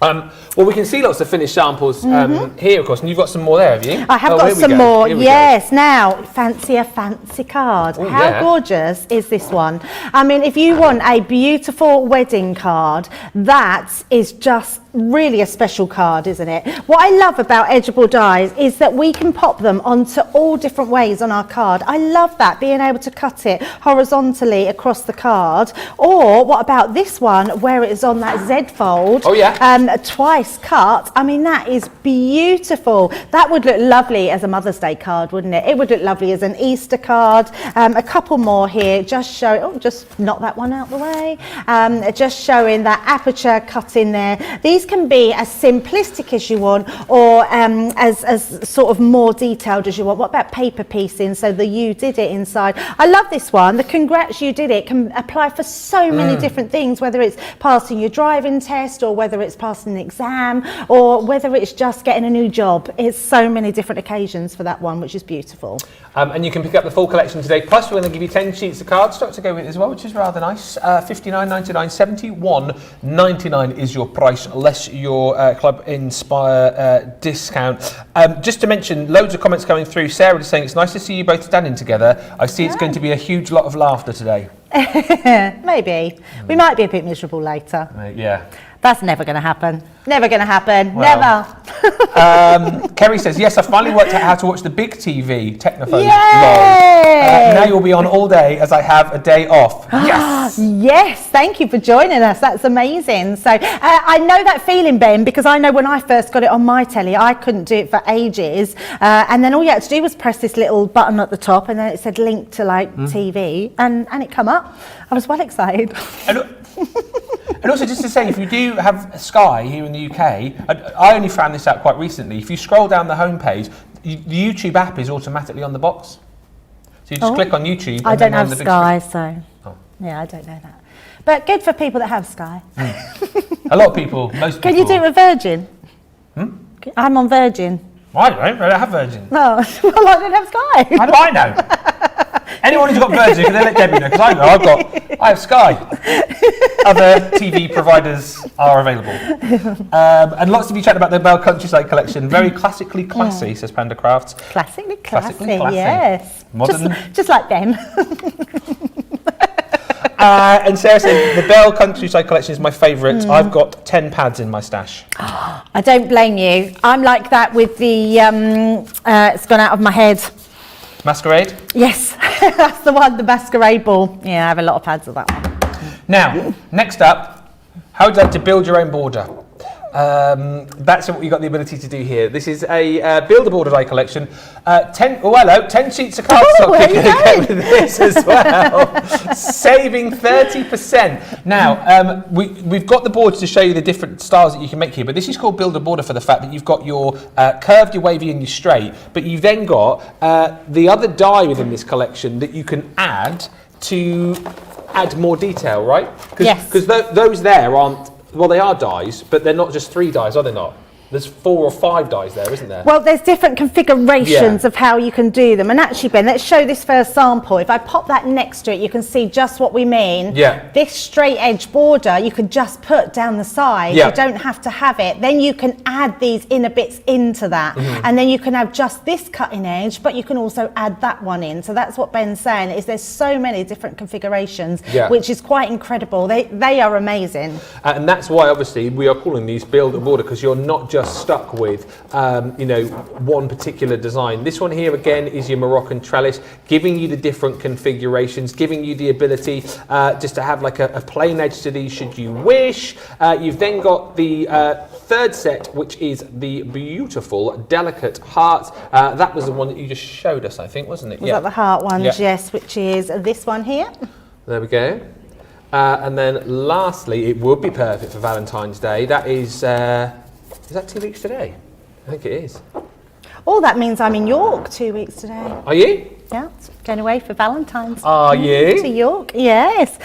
Speaker 2: Well, we can see lots of finished samples here, of course, and you've got some more there, have you?
Speaker 1: I have got some more, yes. Now, fancy a fancy card.
Speaker 2: Ooh,
Speaker 1: how gorgeous is this one? I mean, if you want a beautiful wedding card, that is just really a special card, isn't it? What I love about edgeable dies is that we can pop them onto all different ways on our card. I love that, being able to cut it horizontally across the card. Or what about this one where it is on that Z fold?
Speaker 2: Oh yeah.
Speaker 1: Twice cut. I mean, that is beautiful. That would look lovely as a Mother's Day card, wouldn't it? It would look lovely as an Easter card. A couple more here, just showing, just knock that one out the way. Just showing that aperture cut in there. These can be as simplistic as you want, or as sort of more detailed as you want. What about paper piecing, so the you did it inside? I love this one. The congrats you did it can apply for so many different things, whether it's passing your driving test, or whether it's passing an exam, or whether it's just getting a new job. It's so many different occasions for that one, which is beautiful.
Speaker 2: And you can pick up the full collection today, plus we're going to give you 10 sheets of cardstock to go with it as well, which is rather nice. $59.99, $71.99 is your price, less your Club Inspire discount. Just to mention, loads of comments coming through. Sarah is saying it's nice to see you both standing together. I see it's going to be a huge lot of laughter today.
Speaker 1: Maybe. We might be a bit miserable later.
Speaker 2: Yeah.
Speaker 1: That's never going to happen. Never going to happen. Well,
Speaker 2: never. Kerry says, yes, I finally worked out how to watch the big TV, Technophone. Now you'll be on all day as I have a day off. Yes.
Speaker 1: Yes, thank you for joining us. That's amazing. So I know that feeling, Ben, because I know when I first got it on my telly, I couldn't do it for ages. And then all you had to do was press this little button at the top, and then it said link to like TV, and it come up. I was well excited.
Speaker 2: And also, just to say, if you do have Sky here in the UK, I only found this out quite recently. If you scroll down the homepage, the YouTube app is automatically on the box. So you just click on YouTube.
Speaker 1: I don't have Sky, so yeah, I don't know that. But good for people that have Sky.
Speaker 2: A lot of people, most people.
Speaker 1: Can you do it with Virgin? I'm on Virgin.
Speaker 2: I don't have Virgin.
Speaker 1: No, well, I don't have Sky.
Speaker 2: How do I know? Anyone who's got Virgin, can they let Debbie know? Because I know I have Sky. Other TV providers are available. And lots of you chatting about the Belle Countryside collection. Very classically classy, says Panda Crafts.
Speaker 1: Classically
Speaker 2: Classy.
Speaker 1: yes.
Speaker 2: Modern.
Speaker 1: Just like them.
Speaker 2: And Sarah said the Belle Countryside collection is my favourite. I've got 10 pads in my stash.
Speaker 1: I don't blame you. I'm like that with the, it's gone out of my head.
Speaker 2: Masquerade?
Speaker 1: Yes, that's the one, the masquerade ball. Yeah, I have a lot of pads of that one.
Speaker 2: Now, next up, how would you like to build your own border? That's what you've got the ability to do here. This is a build a border die collection. 10 sheets of cardstock you're going to get with this as well. Saving 30%. Now, we've got the boards to show you the different styles that you can make here, but this is called build a border for the fact that you've got your curved, your wavy and your straight, but you've then got the other die within this collection that you can add to add more detail, right?
Speaker 1: Yes.
Speaker 2: Because those there aren't, well, they are dies, but they're not just 3 dies, are they not? There's 4 or 5 dies there, isn't there?
Speaker 1: Well, there's different configurations of how you can do them. And actually, Ben, let's show this first sample. If I pop that next to it, you can see just what we mean.
Speaker 2: Yeah.
Speaker 1: This straight edge border, you can just put down the side.
Speaker 2: Yeah.
Speaker 1: You don't have to have it. Then you can add these inner bits into that. And then you can have just this cutting edge, but you can also add that one in. So that's what Ben's saying, is there's so many different configurations, which is quite incredible. They are amazing.
Speaker 2: And that's why, obviously, we are calling these build a border, because you're not just stuck with one particular design. This one here again is your Moroccan trellis, giving you the different configurations, giving you the ability just to have like a plain edge to these should you wish. You've then got the third set, which is the beautiful delicate heart. That was the one that you just showed us, I think, wasn't it?
Speaker 1: Was that the heart ones? Yes, which is this one here.
Speaker 2: There we go. And then lastly, it would be perfect for Valentine's Day. That is that 2 weeks today? I think it is.
Speaker 1: Oh, that means I'm in York 2 weeks today.
Speaker 2: Are you?
Speaker 1: Yeah, going away for Valentine's.
Speaker 2: Are you?
Speaker 1: To York, yes.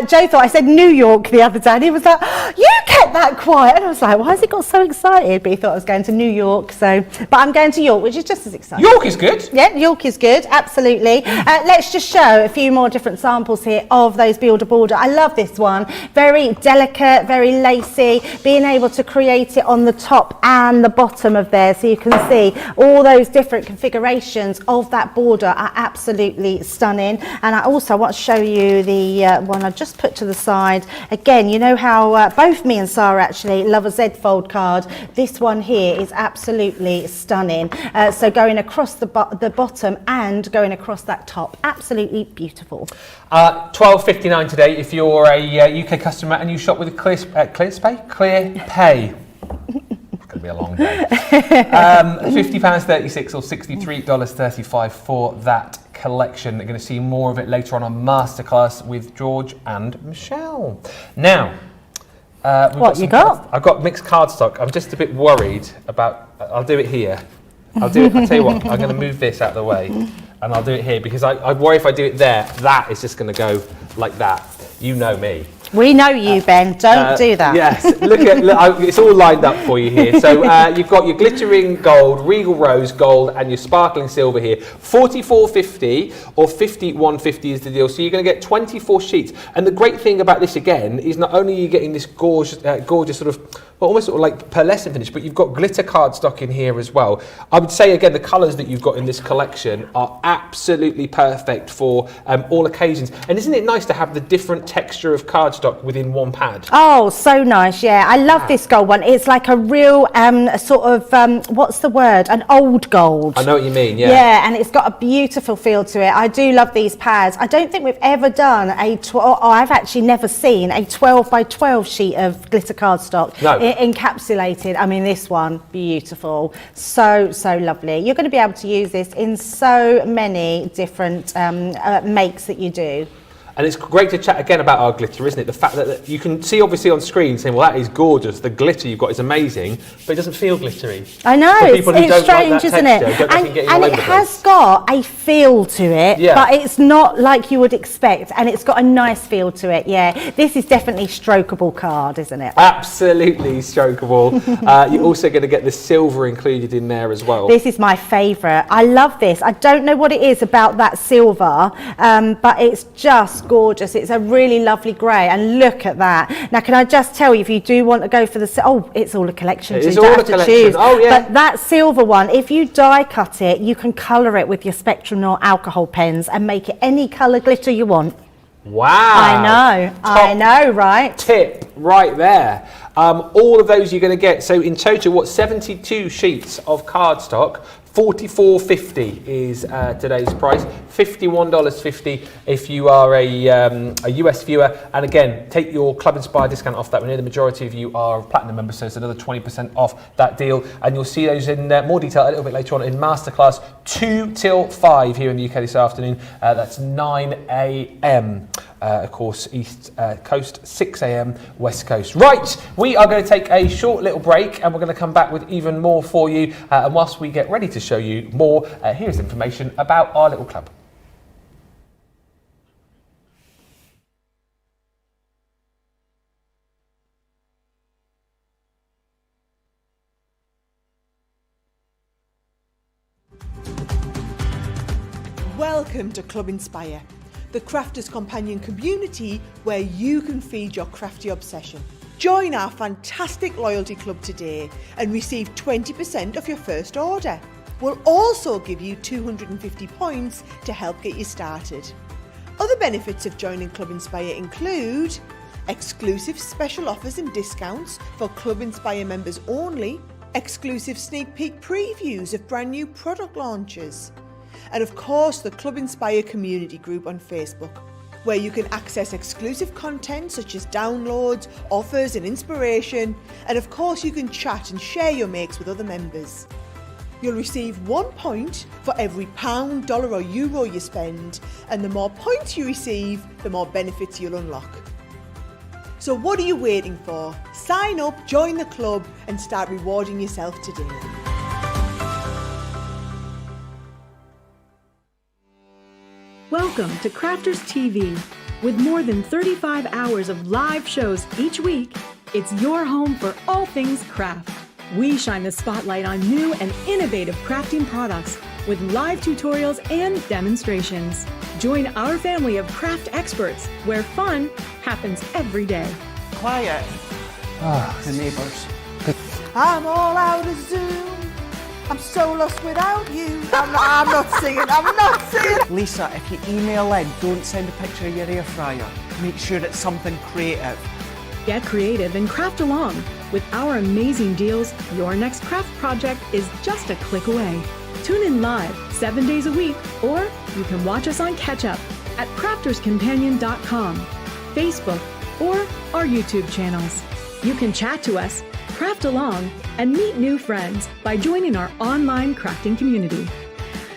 Speaker 1: Joe thought I said New York the other day, and he was like, you kept that quiet. And I was like, why has he got so excited? But he thought I was going to New York, but I'm going to York, which is just as exciting.
Speaker 2: York is good.
Speaker 1: Yeah, York is good, absolutely. Let's just show a few more different samples here of those builder border. I love this one. Very delicate, very lacy, being able to create it on the top and the bottom of there, so you can see all those different configurations of that border are absolutely stunning. And I also want to show you the one I just put to the side. Again, you know how both me and Sarah actually love a Z-fold card. This one here is absolutely stunning. So going across the bottom and going across that top, absolutely beautiful.
Speaker 2: $12.59 today if you're a UK customer and you shop with a ClearPay. It's going to be a long day. £50.36 or $63.35 for that collection. They're going to see more of it later on Masterclass with George and Michelle. Now,
Speaker 1: what you got?
Speaker 2: I've got mixed cardstock. I'm just a bit worried about. I'll do it here. I'll tell you what. I'm going to move this out of the way, and I'll do it here because I worry if I do it there, that is just going to go like that. You know me.
Speaker 1: We know you, Ben. Don't do that.
Speaker 2: Yes, look, it's all lined up for you here. So you've got your glittering gold, regal rose gold, and your sparkling silver here. $44.50 or $51.50 is the deal. So you're going to get 24 sheets. And the great thing about this again is not only are you getting this gorgeous sort of, well, almost sort of like pearlescent finish, but you've got glitter cardstock in here as well. I would say again, the colours that you've got in this collection are absolutely perfect for all occasions. And isn't it nice to have the different texture of cardstock within one pad?
Speaker 1: Oh, so nice. Yeah, I love this gold one. It's like a real sort of what's the word, an old gold.
Speaker 2: I know what you mean.
Speaker 1: Yeah, and it's got a beautiful feel to it. I do love these pads. I don't think we've ever done I've actually never seen a 12 by 12 sheet of glitter cardstock.
Speaker 2: No.
Speaker 1: Encapsulated. I mean, this one, beautiful. So lovely. You're going to be able to use this in so many different makes that you do.
Speaker 2: And it's great to chat again about our glitter, isn't it? The fact that you can see obviously on screen saying, well, that is gorgeous. The glitter you've got is amazing, but it doesn't feel glittery.
Speaker 1: I know,
Speaker 2: it's
Speaker 1: strange, isn't it? And it has got a feel to it, but it's not like you would expect. And it's got a nice feel to it, yeah. This is definitely strokeable card, isn't it?
Speaker 2: Absolutely strokeable. You're also going to get the silver included in there as well.
Speaker 1: This is my favourite. I love this. I don't know what it is about that silver, but it's just gorgeous. It's a really lovely grey, and look at that. Now, can I just tell you, if you do want to go for the it's all a collection, so you don't have to choose.
Speaker 2: Oh, yeah.
Speaker 1: But that silver one, if you die cut it, you can colour it with your Spectrum Noir alcohol pens and make it any colour glitter you want.
Speaker 2: Wow.
Speaker 1: I know, right?
Speaker 2: Tip right there. All of those you're going to get. So in total, 72 sheets of cardstock. $44.50 is today's price. $51.50 if you are a US viewer. And again, take your Club Inspire discount off that. We know the majority of you are platinum members, so it's another 20% off that deal. And you'll see those in more detail a little bit later on in Masterclass 2 till 5 here in the UK this afternoon. That's 9 a.m. Of course, East Coast, 6 a.m. West Coast. Right, we are going to take a short little break and we're going to come back with even more for you. And whilst we get ready to show you more, here's information about our little club.
Speaker 3: Welcome to Club Inspire, the crafters companion community where you can feed your crafty obsession. Join our fantastic loyalty club today and receive 20% of your first order. We'll also give you 250 points to help get you started. Other benefits of joining Club Inspire include exclusive special offers and discounts for Club Inspire members only, exclusive sneak peek previews of brand new product launches, and of course the Club Inspire community group on Facebook, where you can access exclusive content such as downloads, offers and inspiration, and of course you can chat and share your makes with other members. You'll receive 1 point for every pound, dollar or euro you spend, and the more points you receive, the more benefits you'll unlock. So what are you waiting for? Sign up, join the club and start rewarding yourself today.
Speaker 4: Welcome to Crafters TV. With more than 35 hours of live shows each week, it's your home for all things craft. We shine the spotlight on new and innovative crafting products with live tutorials and demonstrations. Join our family of craft experts where fun happens every day.
Speaker 5: Quiet. The neighbours.
Speaker 3: I'm all out of Zoom. I'm so lost without you. I'm not singing.
Speaker 5: Lisa, if you email in, don't send a picture of your air fryer. Make sure it's something creative.
Speaker 4: Get creative and craft along. With our amazing deals, your next craft project is just a click away. Tune in live 7 days a week, or you can watch us on Catch Up at crafterscompanion.com, Facebook, or our YouTube channels. You can chat to us, craft along, and meet new friends by joining our online crafting community.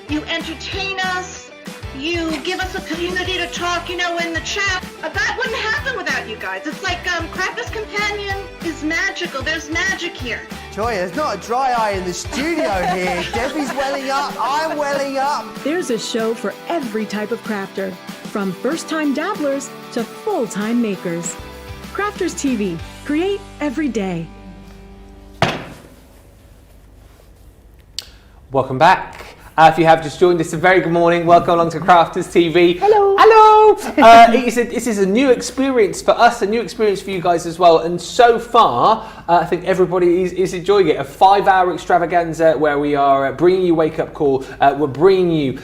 Speaker 6: You entertain us, you give us a community to talk, in the chat. That wouldn't happen without you guys. It's like Crafters Companion is magical. There's magic here.
Speaker 5: Joy, there's not a dry eye in the studio here. Debbie's welling up, I'm welling up.
Speaker 4: There's a show for every type of crafter, from first-time dabblers to full-time makers. Crafters TV, create every day.
Speaker 2: Welcome back. If you have just joined us, a very good morning. Welcome along to Crafters TV.
Speaker 1: Hello.
Speaker 2: Hello. This is a new experience for us, a new experience for you guys as well. And so far, I think everybody is enjoying it. A 5-hour extravaganza where we are bringing you Wake Up Call. We're bringing you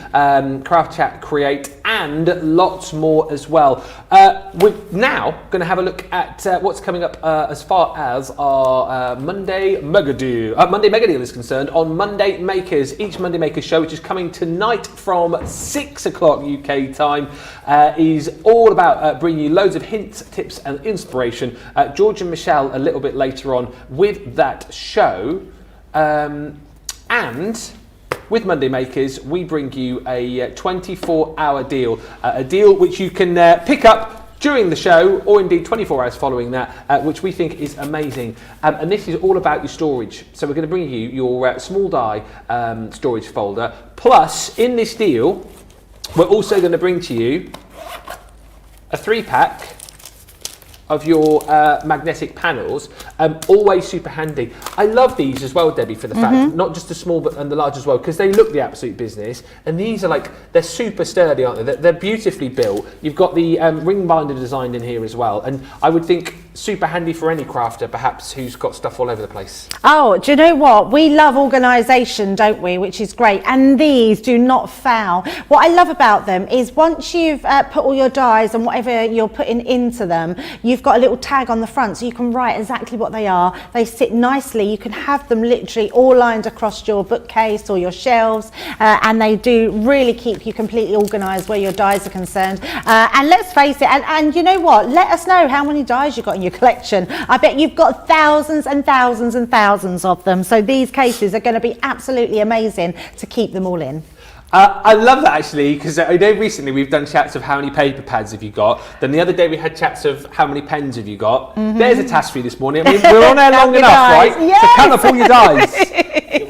Speaker 2: Craft Chat, Create, and lots more as well. We're now going to have a look at what's coming up as far as our Monday Mega Deal. Monday Mega Deal is concerned on Monday Makers. Each Monday Makers show, which is coming tonight from 6 o'clock UK time, is all about bringing you loads of hints, tips and inspiration. George and Michelle a little bit later on with that show. And with Monday Makers, we bring you a 24-hour deal, a deal which you can pick up during the show, or indeed 24 hours following that, which we think is amazing. And this is all about your storage. So we're going to bring you your small die storage folder. Plus, in this deal, we're also going to bring to you a 3-pack of your magnetic panels, always super handy. I love these as well, Debbie, for the fact, not just the small but and the large as well, because they look the absolute business, and these are like, they're super sturdy, aren't they? They're beautifully built. You've got the ring binder designed in here as well, and I would think super handy for any crafter perhaps who's got stuff all over the place.
Speaker 1: Oh, do you know what? We love organisation, don't we? Which is great. And these do not fail. What I love about them is once you've put all your dies and whatever you're putting into them, you've got a little tag on the front so you can write exactly what they are. They sit nicely. You can have them literally all lined across your bookcase or your shelves, and they do really keep you completely organised where your dies are concerned. And let's face it, and you know what? Let us know how many dies you've got in your collection. I bet you've got thousands and thousands and thousands of them. So these cases are going to be absolutely amazing to keep them all in.
Speaker 2: I love that actually, because I know recently we've done chats of how many paper pads have you got. Then the other day we had chats of how many pens have you got. There's a task for you this morning. I mean, we're on air long enough, right?
Speaker 1: Yes.
Speaker 2: So count up all your dies.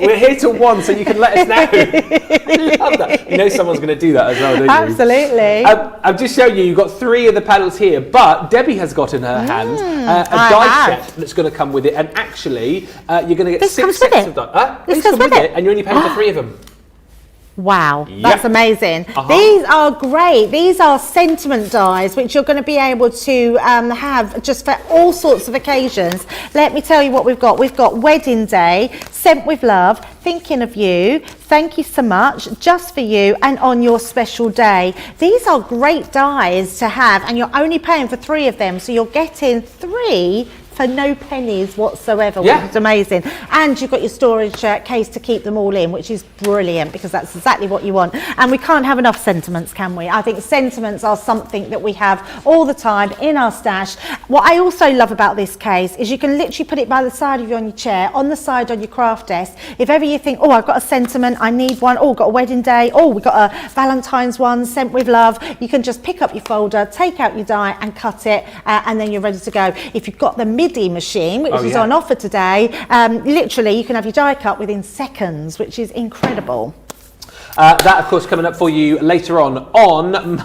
Speaker 2: We're here till 1, so you can let us know. I love that. You know someone's going to do that as well, don't you?
Speaker 1: Absolutely.
Speaker 2: I've just shown you, you've got 3 of the panels here, but Debbie has got in her hand a die set that's going to come with it. And actually, you're going to get
Speaker 1: This
Speaker 2: 6
Speaker 1: comes with
Speaker 2: sets
Speaker 1: it.
Speaker 2: of dies.
Speaker 1: This
Speaker 2: These
Speaker 1: comes
Speaker 2: come
Speaker 1: with it.
Speaker 2: and you're only paying for 3 of them.
Speaker 1: Wow,
Speaker 2: Yep.
Speaker 1: that's amazing. These are great. These are sentiment dies, which you're going to be able to have just for all sorts of occasions. Let me tell you what we've got. We've got Wedding Day, Sent with Love, Thinking of You, Thank You So Much, Just for You, and On Your Special Day. These are great dies to have, and you're only paying for 3 of them, so you're getting 3 for no pennies whatsoever, which is amazing. And you've got your storage case to keep them all in, which is brilliant, because that's exactly what you want. And we can't have enough sentiments, can we? I think sentiments are something that we have all the time in our stash. What I also love about this case is you can literally put it by the side of you on your chair, on the side on your craft desk. If ever you think, oh, I've got a sentiment, I need one, oh, got a wedding day, oh, we've got a Valentine's one, Sent with Love, you can just pick up your folder, take out your die and cut it, and then you're ready to go. If you've got the Midi machine, which is on offer today, literally you can have your die cut within seconds, which is incredible.
Speaker 2: That, of course, coming up for you later on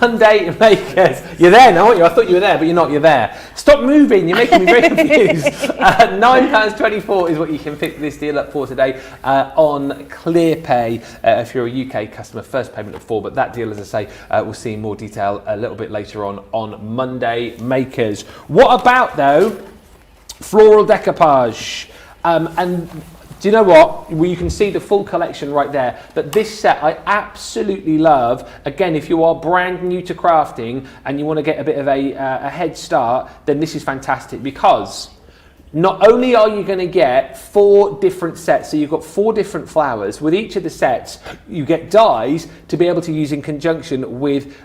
Speaker 2: Monday Makers. You're there now, aren't you? I thought you were there, but you're not. You're there. Stop moving. You're making me very confused. £9.24 is what you can pick this deal up for today on ClearPay if you're a UK customer. First payment of 4, but that deal, as I say, we'll see in more detail a little bit later on Monday Makers. What about, though, Floral Decoupage? And do you know what? Well, you can see the full collection right there. But this set I absolutely love. Again, if you are brand new to crafting and you want to get a bit of a head start, then this is fantastic, because not only are you going to get 4 different sets, so you've got 4 different flowers. With each of the sets, you get dies to be able to use in conjunction with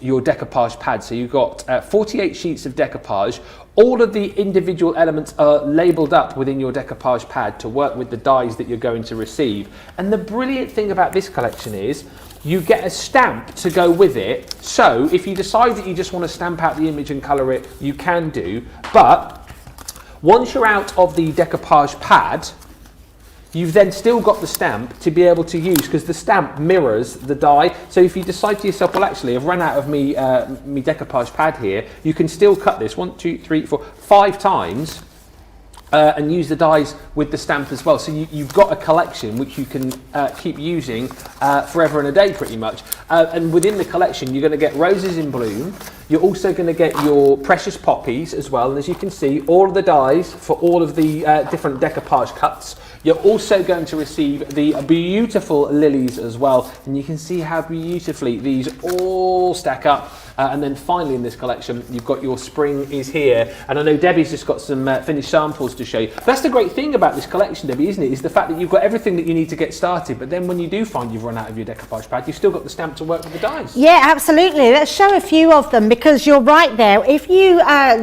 Speaker 2: your decoupage pad. So you've got 48 sheets of decoupage. All of the individual elements are labelled up within your decoupage pad to work with the dies that you're going to receive. And the brilliant thing about this collection is you get a stamp to go with it. So if you decide that you just want to stamp out the image and colour it, you can do. But once you're out of the decoupage pad, you've then still got the stamp to be able to use, because the stamp mirrors the die. So if you decide to yourself, well, actually, I've run out of me decoupage pad here, you can still cut this 1, 2, 3, 4, 5 times and use the dies with the stamp as well. So you've got a collection which you can keep using forever and a day, pretty much. And within the collection, you're going to get roses in bloom. You're also going to get your precious poppies as well. And as you can see, all of the dies for all of the different decoupage cuts. You're also going to receive the beautiful lilies as well. And you can see how beautifully these all stack up. And then finally in this collection, you've got your spring is here. And I know Debbie's just got some finished samples to show you. That's the great thing about this collection, Debbie, isn't it? Is the fact that you've got everything that you need to get started. But then when you do find you've run out of your decoupage pad, you've still got the stamp to work with the dies.
Speaker 1: Yeah, absolutely. Let's show a few of them, because you're right there. If you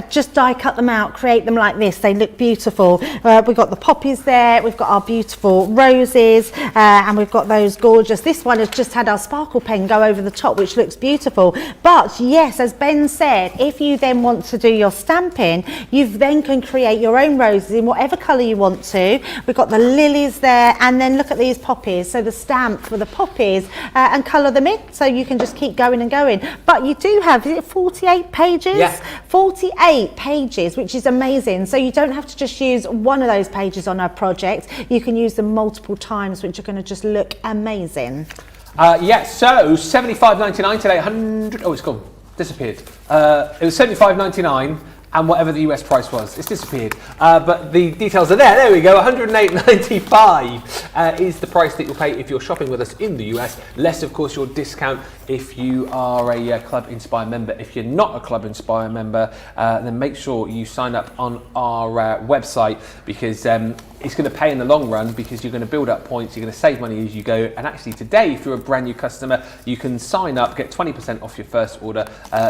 Speaker 1: just die cut them out, create them like this, they look beautiful. We've got the poppies there, we've got our beautiful roses, and we've got those gorgeous. This one has just had our sparkle pen go over the top, which looks beautiful. But yes, as Ben said, if you then want to do your stamping, you then can create your own roses in whatever colour you want to. We've got the lilies there, and then look at these poppies. So the stamp for the poppies, and colour them in, so you can just keep going and going. But you do have, is it 48 pages?
Speaker 2: Yeah.
Speaker 1: 48 pages, which is amazing. So you don't have to just use one of those pages on a project. You can use them multiple times, which are going to just look amazing.
Speaker 2: Yeah, so $75.99 today, 100. Oh, it's gone, disappeared. It was $75.99. And whatever the US price was, it's disappeared. But the details are there. There we go. $108.95 is the price that you'll pay if you're shopping with us in the US. Less, of course, your discount if you are a Club Inspire member. If you're not a Club Inspire member, then make sure you sign up on our website, because it's going to pay in the long run, because you're going to build up points, you're going to save money as you go. And actually today, if you're a brand new customer, you can sign up, get 20% off your first order.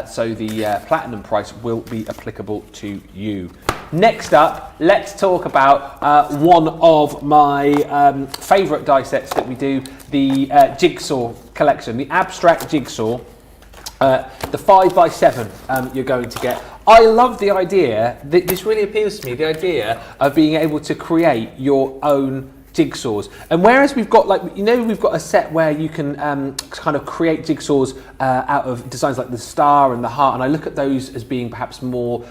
Speaker 2: So the platinum price will be applicable to you. Next up, let's talk about one of my favourite die sets that we do, the Jigsaw collection, the abstract Jigsaw, the 5x7 you're going to get. I love the idea, this really appeals to me, the idea of being able to create your own jigsaws. And whereas we've got, like, you know, we've got a set where you can kind of create jigsaws out of designs like the star and the heart, and I look at those as being perhaps more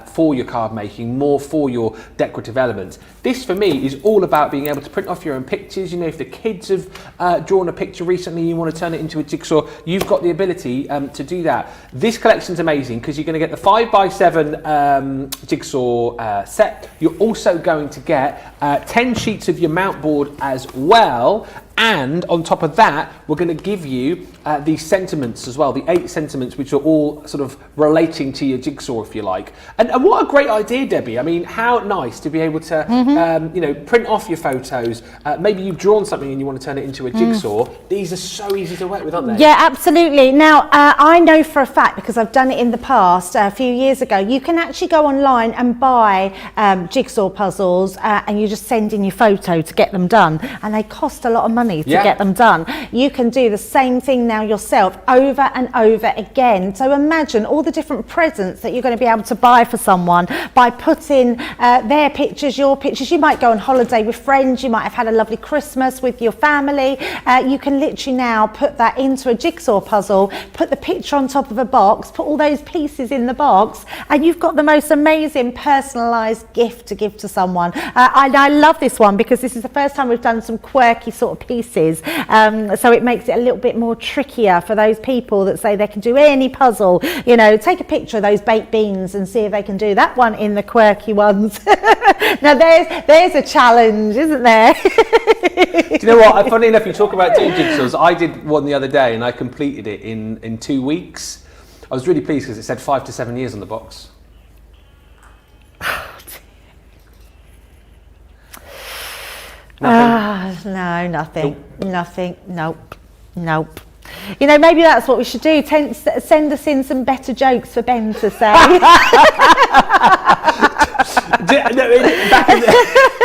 Speaker 2: for your card making, more for your decorative elements. This for me is all about being able to print off your own pictures. You know, if the kids have drawn a picture recently, you want to turn it into a jigsaw, you've got the ability to do that. This collection's amazing because you're going to get the 5x7 jigsaw set. You're also going to get 10 sheets of your mount board as well, and on top of that we're going to give you these sentiments as well, the 8 sentiments, which are all sort of relating to your jigsaw, if you like. And what a great idea, Debbie. I mean, how nice to be able to you know, print off your photos. Maybe you've drawn something and you want to turn it into a jigsaw. These are so easy to work with, aren't they?
Speaker 1: Yeah, absolutely. Now I know for a fact, because I've done it in the past a few years ago, you can actually go online and buy jigsaw puzzles, and you just send in your photo to get them done, and they cost a lot of money to get them done. You can do the same thing now yourself over and over again. So imagine all the different presents that you're going to be able to buy for someone by putting their pictures, your pictures. You might go on holiday with friends, you might have had a lovely Christmas with your family. You can literally now put that into a jigsaw puzzle, put the picture on top of a box, put all those pieces in the box, and you've got the most amazing personalised gift to give to someone. I love this one because this is the first time we've done some quirky sort of pieces, so it makes it a little bit more trickier for those people that say they can do any puzzle. You know, take a picture of those baked beans and see if they can do that one in the quirky ones. Now there's a challenge, isn't there?
Speaker 2: Do you know what? Funny enough, you talk about doing jigsaws. I did one the other day and I completed it in 2 weeks. I was really pleased because it said 5 to 7 years on the box.
Speaker 1: No, nothing. Nope. Nothing. Nope. Nope. You know, maybe that's what we should do. Send us in some better jokes for Ben to say.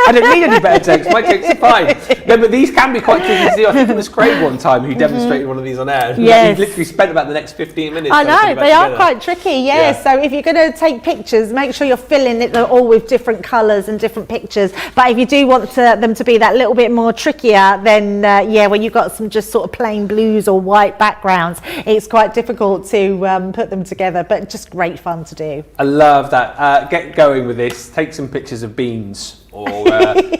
Speaker 2: I don't need any better jokes. My jokes are fine. No, but these can be quite tricky to do. I think it was Craig one time who demonstrated one of these on air.
Speaker 1: Yes.
Speaker 2: He literally spent about the next 15 minutes.
Speaker 1: I know, they are quite tricky, yeah. So if you're going to take pictures, make sure you're filling it all with different colours and different pictures. But if you do want them to be that little bit more trickier, then yeah, when you've got some just sort of plain blues or white backgrounds, it's quite difficult to put them together, but just great fun to do.
Speaker 2: I love that. Get going with this. Take some pictures of beans or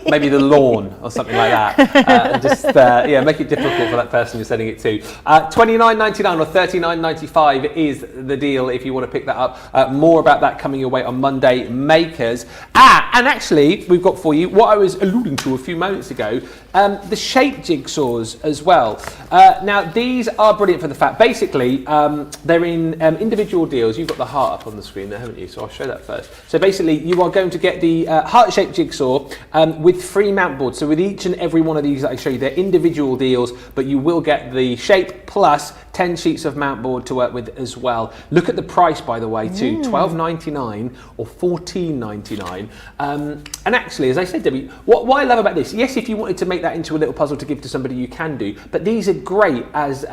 Speaker 2: maybe the lawn or something like that, and just yeah, make it difficult for that person you're sending it to. $29.99 or $39.95 is the deal if you want to pick that up. More about that coming your way on Monday, makers. And actually we've got for you what I was alluding to a few moments ago, the shape jigsaws as well. Now these are brilliant for the fact, basically they're in individual deals. You've got the heart up on the screen there, haven't you? So I'll show that first. So basically you are going to get the heart-shaped jigsaw Jigsaw with free mount boards. So with each and every one of these that I show you, they're individual deals, but you will get the shape plus 10 sheets of mount board to work with as well. Look at the price, by the way, too, $12.99 or $14.99. And actually, as I said, Debbie, what I love about this, yes, if you wanted to make that into a little puzzle to give to somebody, you can do, but these are great as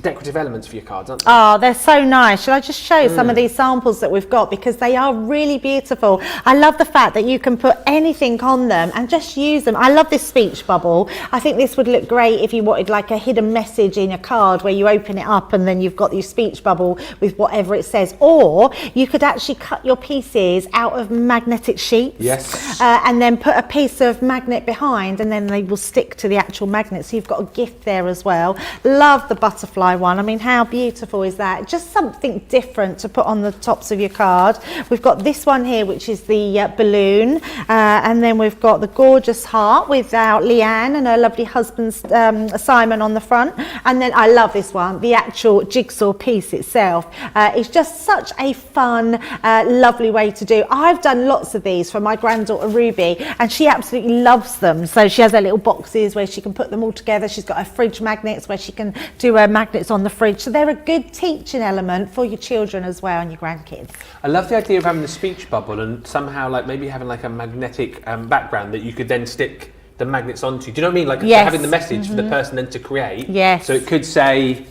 Speaker 2: decorative elements for your cards, aren't they?
Speaker 1: Oh, they're so nice. Shall I just show some of these samples that we've got, because they are really beautiful. I love the fact that you can put anything on them and just use them. I love this speech bubble. I think this would look great if you wanted like a hidden message in a card where you open it up and then you've got your speech bubble with whatever it says, or you could actually cut your pieces out of magnetic sheets.
Speaker 2: Yes.
Speaker 1: And then put a piece of magnet behind, and then they will stick to the actual magnet, so you've got a gift there as well. Love the butterfly one. I mean, how beautiful is that? Just something different to put on the tops of your card. We've got this one here, which is the balloon, and then we've got the gorgeous heart with Leanne and her lovely husband Simon on the front, and then I love this one, the actual jigsaw piece itself. It's just such a fun, lovely way to do. I've done lots of these for my granddaughter Ruby, and she absolutely loves them. So she has her little boxes where she can put them all together. She's got her fridge magnets where she can do her magnets on the fridge. So they're a good teaching element for your children as well and your grandkids.
Speaker 2: I love the idea of having the speech bubble and somehow like maybe having like a magnetic background that you could then stick the magnets onto. Do you know what I mean? Like having the message for the person then to create.
Speaker 1: Yes.
Speaker 2: So it could say,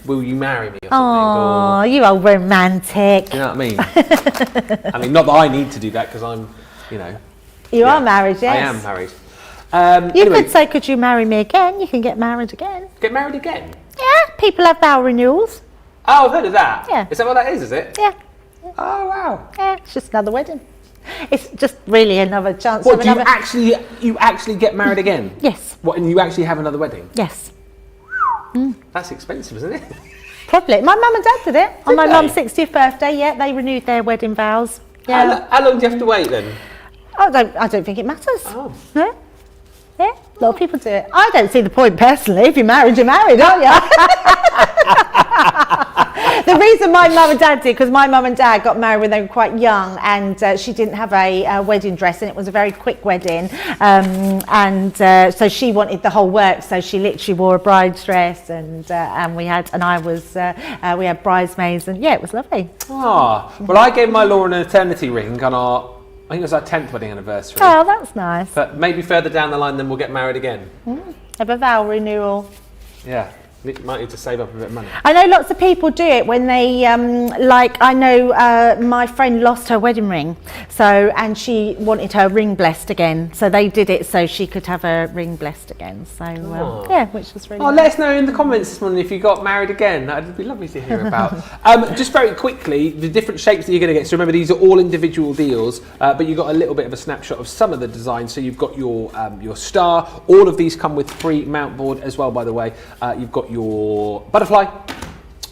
Speaker 2: will you marry me or something?
Speaker 1: Oh, you are romantic.
Speaker 2: You know what I mean? I mean, not that I need to do that because I'm, you know.
Speaker 1: You are married, yes.
Speaker 2: I am married.
Speaker 1: You
Speaker 2: Anyway,
Speaker 1: could say, could you marry me again? You can get married again.
Speaker 2: get married again?
Speaker 1: Yeah, people have vow renewals.
Speaker 2: Oh, I've heard of that.
Speaker 1: Yeah.
Speaker 2: Is that what that is it?
Speaker 1: Yeah,
Speaker 2: Oh, wow.
Speaker 1: yeah, it's just another wedding. It's just really another chance
Speaker 2: What,
Speaker 1: of
Speaker 2: do
Speaker 1: another...
Speaker 2: you actually get married again?
Speaker 1: Yes,
Speaker 2: What, and you actually have another wedding?
Speaker 1: yes.
Speaker 2: That's expensive, isn't it?
Speaker 1: Probably. My mum and dad did it. On
Speaker 2: Did
Speaker 1: my
Speaker 2: they?
Speaker 1: mum's 60th birthday, yeah, they renewed their wedding vows. Yeah.
Speaker 2: How long do you have to wait then?
Speaker 1: I don't think it matters.
Speaker 2: Oh.
Speaker 1: No? Yeah, a lot of people do it. I don't see the point personally. If you're married, aren't you? The reason my mum and dad did, because my mum and dad got married when they were quite young, and she didn't have a wedding dress, and it was a very quick wedding, so she wanted the whole work, so she literally wore a bride's dress, and we had bridesmaids, and yeah, it was lovely.
Speaker 2: Ah, well, I gave my Laura an eternity ring on I think it was our 10th wedding anniversary.
Speaker 1: Oh, that's nice.
Speaker 2: But maybe further down the line, then we'll get married again.
Speaker 1: Have a vow renewal.
Speaker 2: Yeah, might need to save up a bit of money.
Speaker 1: I know lots of people do it when they, I know my friend lost her wedding ring, and she wanted her ring blessed again. So they did it so she could have her ring blessed again. So, yeah, which was really nice.
Speaker 2: Let us know in the comments this morning if you got married again. That'd be lovely to hear about. Just very quickly, the different shapes that you're going to get. So remember, these are all individual deals, but you've got a little bit of a snapshot of some of the designs. So you've got your star. All of these come with free mount board as well, by the way. You've got your butterfly,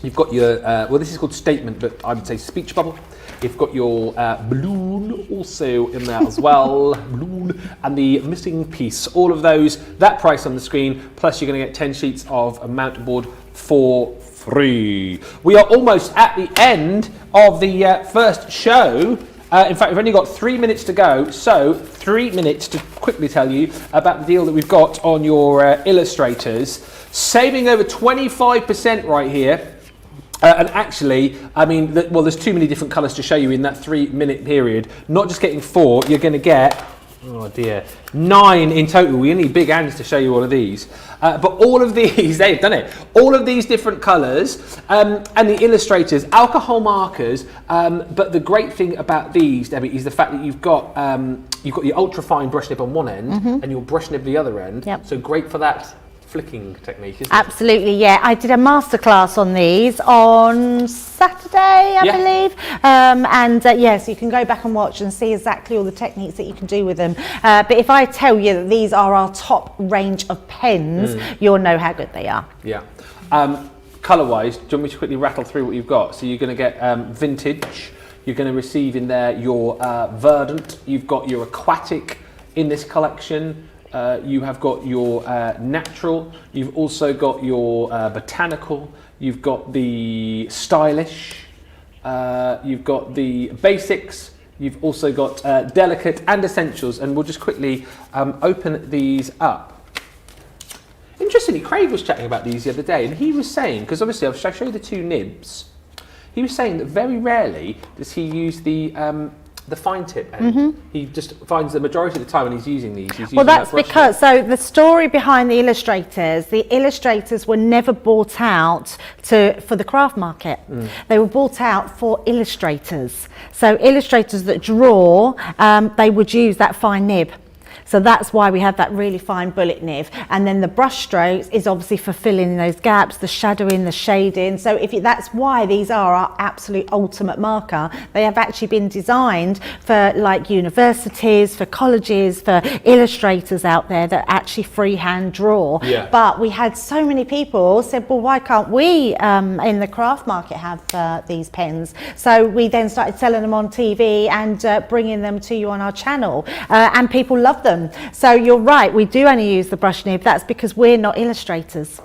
Speaker 2: you've got your this is called statement, but I would say speech bubble. You've got your balloon also in there as well, balloon, and the missing piece. All of those, that price on the screen, plus you're going to get 10 sheets of a mount board for free. We are almost at the end of the first show. In fact, we've only got 3 minutes to go, so 3 minutes to quickly tell you about the deal that we've got on your illustrators. Saving over 25% right here. And actually, I mean, there's too many different colours to show you in that 3 minute period. Not just getting 4, you're going to get, oh dear, 9 in total. We need big hands to show you all of these. But all of these, they've done it. All of these different colours and the illustrators, alcohol markers. But the great thing about these, Debbie, is the fact that you've got your ultra fine brush nib on one end and your brush nib the other end.
Speaker 1: Yep.
Speaker 2: So great for that flicking technique, isn't it?
Speaker 1: Absolutely, yeah. I did a masterclass on these on Saturday, I believe. So you can go back and watch and see exactly all the techniques that you can do with them. But if I tell you that these are our top range of pens, you'll know how good they are.
Speaker 2: Yeah. Colour-wise, do you want me to quickly rattle through what you've got? So you're going to get vintage. You're going to receive in there your verdant. You've got your aquatic in this collection. You have got your natural, you've also got your botanical, you've got the stylish, you've got the basics, You've also got Delicate and Essentials, and we'll just quickly open these up. Interestingly, Craig was chatting about these the other day, and he was saying, because obviously I'll show you the two nibs, he was saying that very rarely does he use the fine tip end. He just finds the majority of the time when he's using these, he's using
Speaker 1: Well, that's
Speaker 2: that brush
Speaker 1: because, so the story behind the illustrators were never bought out for the craft market. They were bought out for illustrators. So illustrators that draw, they would use that fine nib. So that's why we have that really fine bullet nib. And then the brush strokes is obviously for filling in those gaps, the shadowing, the shading. So that's why these are our absolute ultimate marker. They have actually been designed for like universities, for colleges, for illustrators out there that actually freehand draw.
Speaker 2: Yeah.
Speaker 1: But we had so many people said, well, why can't we in the craft market have these pens? So we then started selling them on TV and bringing them to you on our channel. And people love them. So you're right, we do only use the brush nib. That's because we're not illustrators.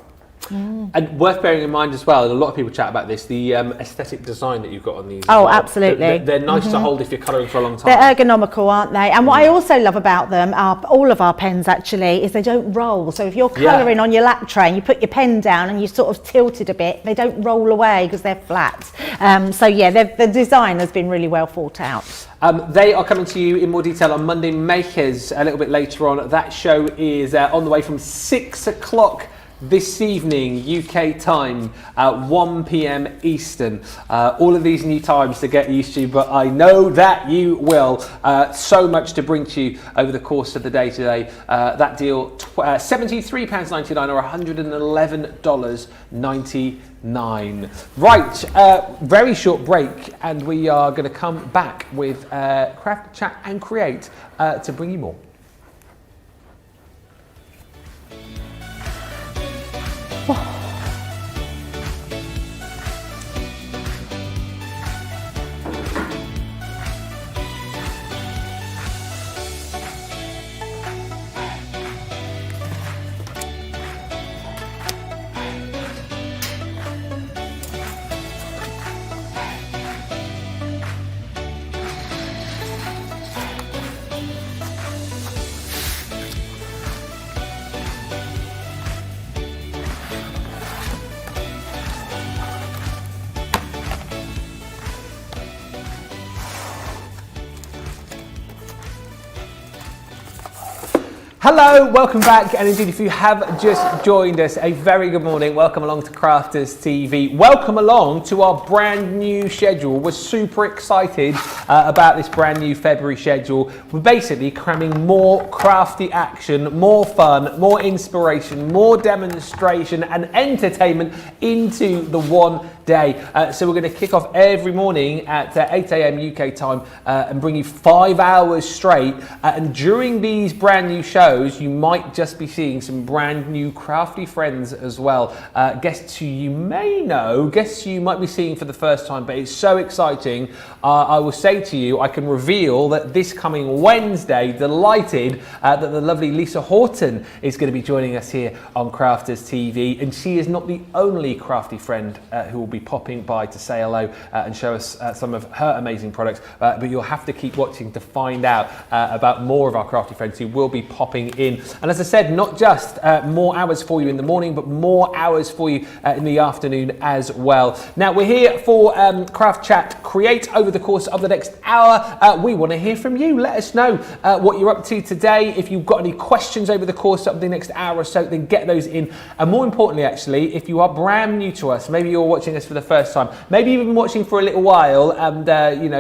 Speaker 2: And worth bearing in mind as well, and a lot of people chat about this, the aesthetic design that you've got on these.
Speaker 1: Oh,
Speaker 2: as well.
Speaker 1: absolutely.
Speaker 2: They're nice to hold if you're colouring for a long time.
Speaker 1: They're ergonomical, aren't they? And what I also love about them, all of our pens actually, is they don't roll. So if you're colouring on your lap tray and you put your pen down and you sort of tilt it a bit, they don't roll away because they're flat. So yeah, the design has been really well thought out.
Speaker 2: They are coming to you in more detail on Monday Makers a little bit later on. That show is on the way from 6 o'clock this evening, UK time, 1 p.m. Eastern. All of these new times to get used to, but I know that you will. So much to bring to you over the course of the day today. That deal, £73.99 or $111.99. Right, very short break, and we are going to come back with Craft, Chat and Create to bring you more. Hello, welcome back, and indeed if you have just joined us, a very good morning. Welcome along to Crafters TV. Welcome along to our brand new schedule. We're super excited about this brand new February schedule. We're basically cramming more crafty action, more fun, more inspiration, more demonstration and entertainment into the one day. So we're going to kick off every morning at 8 a.m. UK time and bring you 5 hours straight. And during these brand new shows, you might just be seeing some brand new crafty friends as well. Guests who you may know, guests who you might be seeing for the first time, but it's so exciting. I will say to you, I can reveal that this coming Wednesday, delighted that the lovely Lisa Horton is going to be joining us here on Crafters TV. And she is not the only crafty friend who will be popping by to say hello and show us some of her amazing products. But you'll have to keep watching to find out about more of our crafty friends who will be popping in. And as I said, not just more hours for you in the morning, but more hours for you in the afternoon as well. Now we're here for Craft Chat Create over the course of the next hour. We want to hear from you. Let us know what you're up to today. If you've got any questions over the course of the next hour or so, then get those in. And more importantly, actually, if you are brand new to us, maybe you're watching us for the first time, maybe you've been watching for a little while and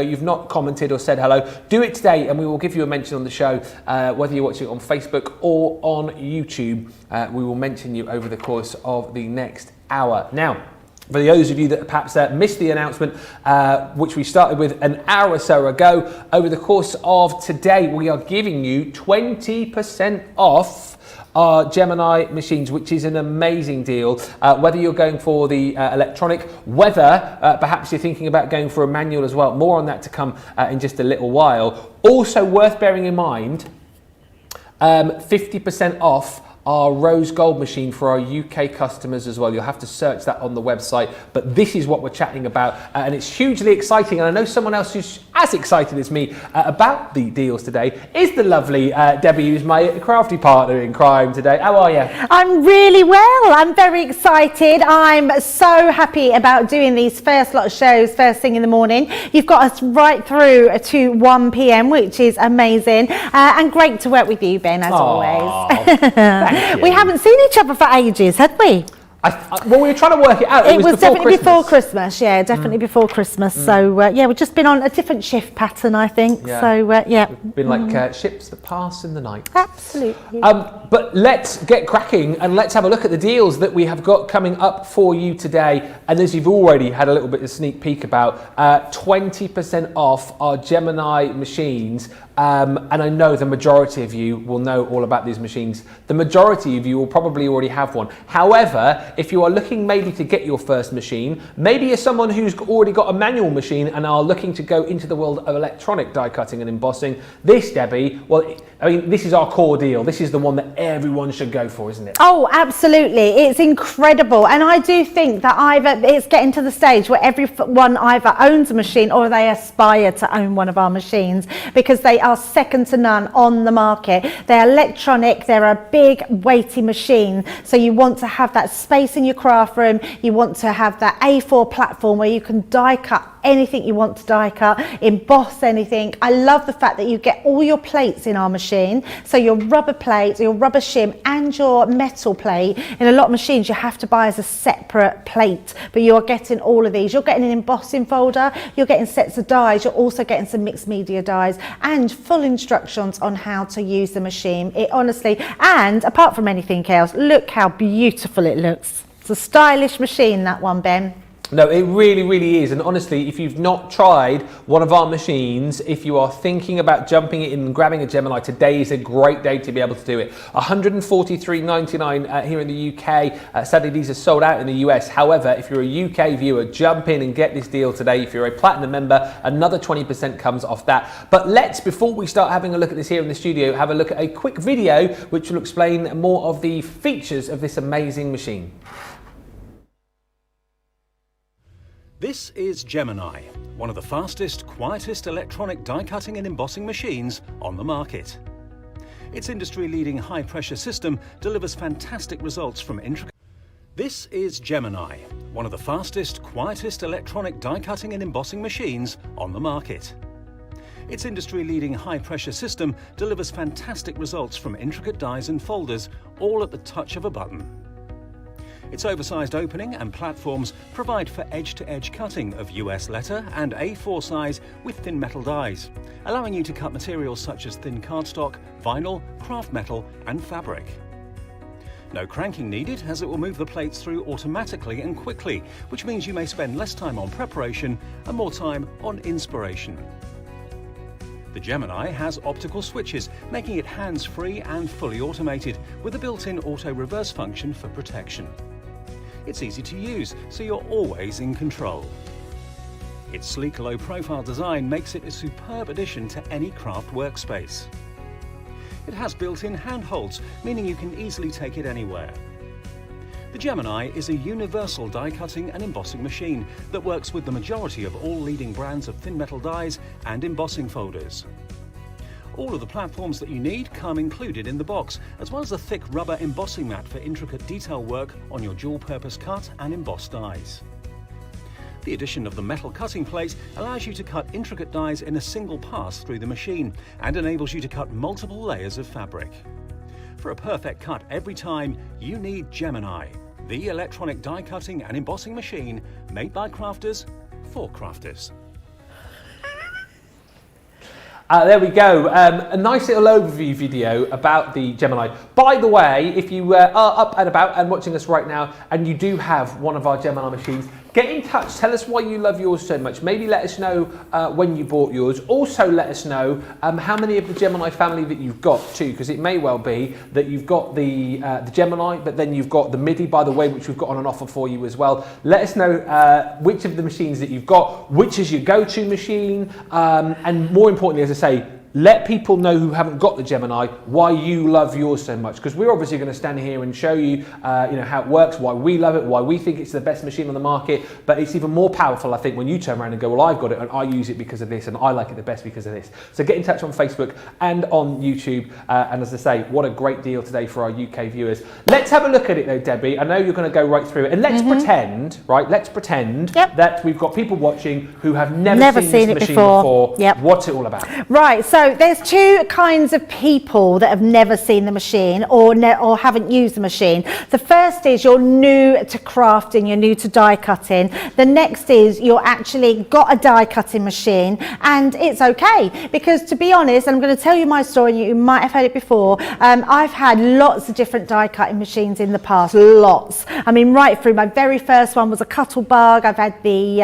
Speaker 2: you've not commented or said hello, do it today and we will give you a mention on the show, whether you're watching on Facebook or on YouTube. We will mention you over the course of the next hour. Now, for those of you that perhaps missed the announcement, which we started with an hour or so ago, over the course of today, we are giving you 20% off our Gemini machines, which is an amazing deal. Whether you're going for the electronic, whether perhaps you're thinking about going for a manual as well. More on that to come in just a little while. Also worth bearing in mind, 50% off our rose gold machine for our UK customers as well. You'll have to search that on the website, but this is what we're chatting about, and it's hugely exciting. And I know someone else who's as excited as me about the deals today is the lovely Debbie, who's my crafty partner in crime today. How are you?
Speaker 1: I'm really well. I'm very excited. I'm so happy about doing these first lot of shows first thing in the morning. You've got us right through to 1 p.m, which is amazing, and great to work with you, Ben, as always.
Speaker 2: Thank you.
Speaker 1: We haven't seen each other for ages, have we?
Speaker 2: Well, we were trying to work it out.
Speaker 1: It was definitely before Christmas, yeah, definitely before Christmas. So, yeah, we've just been on a different shift pattern, I think.
Speaker 2: Yeah.
Speaker 1: So, yeah.
Speaker 2: Been like ships that pass in the night.
Speaker 1: Absolutely.
Speaker 2: But let's get cracking and let's have a look at the deals that we have got coming up for you today. And as you've already had a little bit of sneak peek about, 20% off our Gemini machines. And I know the majority of you will know all about these machines. The majority of you will probably already have one. However, if you are looking maybe to get your first machine, maybe you're someone who's already got a manual machine and are looking to go into the world of electronic die cutting and embossing, this, Debbie, well, I mean, this is our core deal. This is the one that everyone should go for, isn't it?
Speaker 1: Oh, absolutely. It's incredible. And I do think that it's getting to the stage where everyone either owns a machine or they aspire to own one of our machines, because they are second to none on the market. They're electronic, they're a big weighty machine, so you want to have that space in your craft room, you want to have that A4 platform where you can die cut anything you want to die cut, emboss anything. I love the fact that you get all your plates in our machine, so your rubber plates, your rubber shim and your metal plate. In a lot of machines you have to buy as a separate plate, but you're getting all of these. You're getting an embossing folder, you're getting sets of dies, you're also getting some mixed media dies and full instructions on how to use the machine. It honestly, and apart from anything else, look how beautiful it looks. It's a stylish machine, that one, Ben.
Speaker 2: No, it really, really is. And honestly, if you've not tried one of our machines, if you are thinking about jumping in and grabbing a Gemini, today is a great day to be able to do it. $143.99 here in the UK. Sadly, these are sold out in the US. However, if you're a UK viewer, jump in and get this deal today. If you're a Platinum member, another 20% comes off that. But let's, before we start having a look at this here in the studio, have a look at a quick video which will explain more of the features of this amazing machine.
Speaker 7: This is Gemini, one of the fastest, quietest electronic die cutting and embossing machines on the market. Its industry-leading high-pressure system delivers fantastic results from intricate... This is Gemini, one of the fastest, quietest electronic die cutting and embossing machines on the market. Its industry-leading high-pressure system delivers fantastic results from intricate dies and folders, all at the touch of a button. Its oversized opening and platforms provide for edge-to-edge cutting of US letter and A4 size with thin metal dies, allowing you to cut materials such as thin cardstock, vinyl, craft metal and fabric. No cranking needed, as it will move the plates through automatically and quickly, which means you may spend less time on preparation and more time on inspiration. The Gemini has optical switches, making it hands-free and fully automated, with a built-in auto-reverse function for protection. It's easy to use, so you're always in control. Its sleek low-profile design makes it a superb addition to any craft workspace. It has built-in handholds, meaning you can easily take it anywhere. The Gemini is a universal die-cutting and embossing machine that works with the majority of all leading brands of thin metal dies and embossing folders. All of the platforms that you need come included in the box, as well as a thick rubber embossing mat for intricate detail work on your dual-purpose cut and embossed dies. The addition of the metal cutting plate allows you to cut intricate dies in a single pass through the machine and enables you to cut multiple layers of fabric. For a perfect cut every time, you need Gemini, the electronic die cutting and embossing machine made by crafters for crafters.
Speaker 2: There we go, a nice little overview video about the Gemini. By the way, if you are up and about and watching us right now and you do have one of our Gemini machines, get in touch, tell us why you love yours so much. Maybe let us know when you bought yours. Also let us know how many of the Gemini family that you've got too, because it may well be that you've got the Gemini, but then you've got the Midi, by the way, which we've got on an offer for you as well. Let us know which of the machines that you've got, which is your go-to machine, and more importantly, as I say, let people know who haven't got the Gemini why you love yours so much, because we're obviously going to stand here and show you, how it works, why we love it, why we think it's the best machine on the market. But it's even more powerful, I think, when you turn around and go, well, I've got it and I use it because of this and I like it the best because of this. So get in touch on Facebook and on YouTube. And as I say, what a great deal today for our UK viewers. Let's have a look at it though, Debbie. I know you're going to go right through it, and let's pretend, right? Let's pretend that we've got people watching who have never seen this machine before. What's it all about?
Speaker 1: Right, so there's two kinds of people that have never seen the machine or haven't used the machine. The first is you're new to crafting, you're new to die cutting. The next is you're actually got a die cutting machine, and it's okay, because to be honest, and I'm going to tell you my story, you might have heard it before, I've had lots of different die cutting machines in the past, lots. I mean, right through, my very first one was a Cuttlebug. I've had the,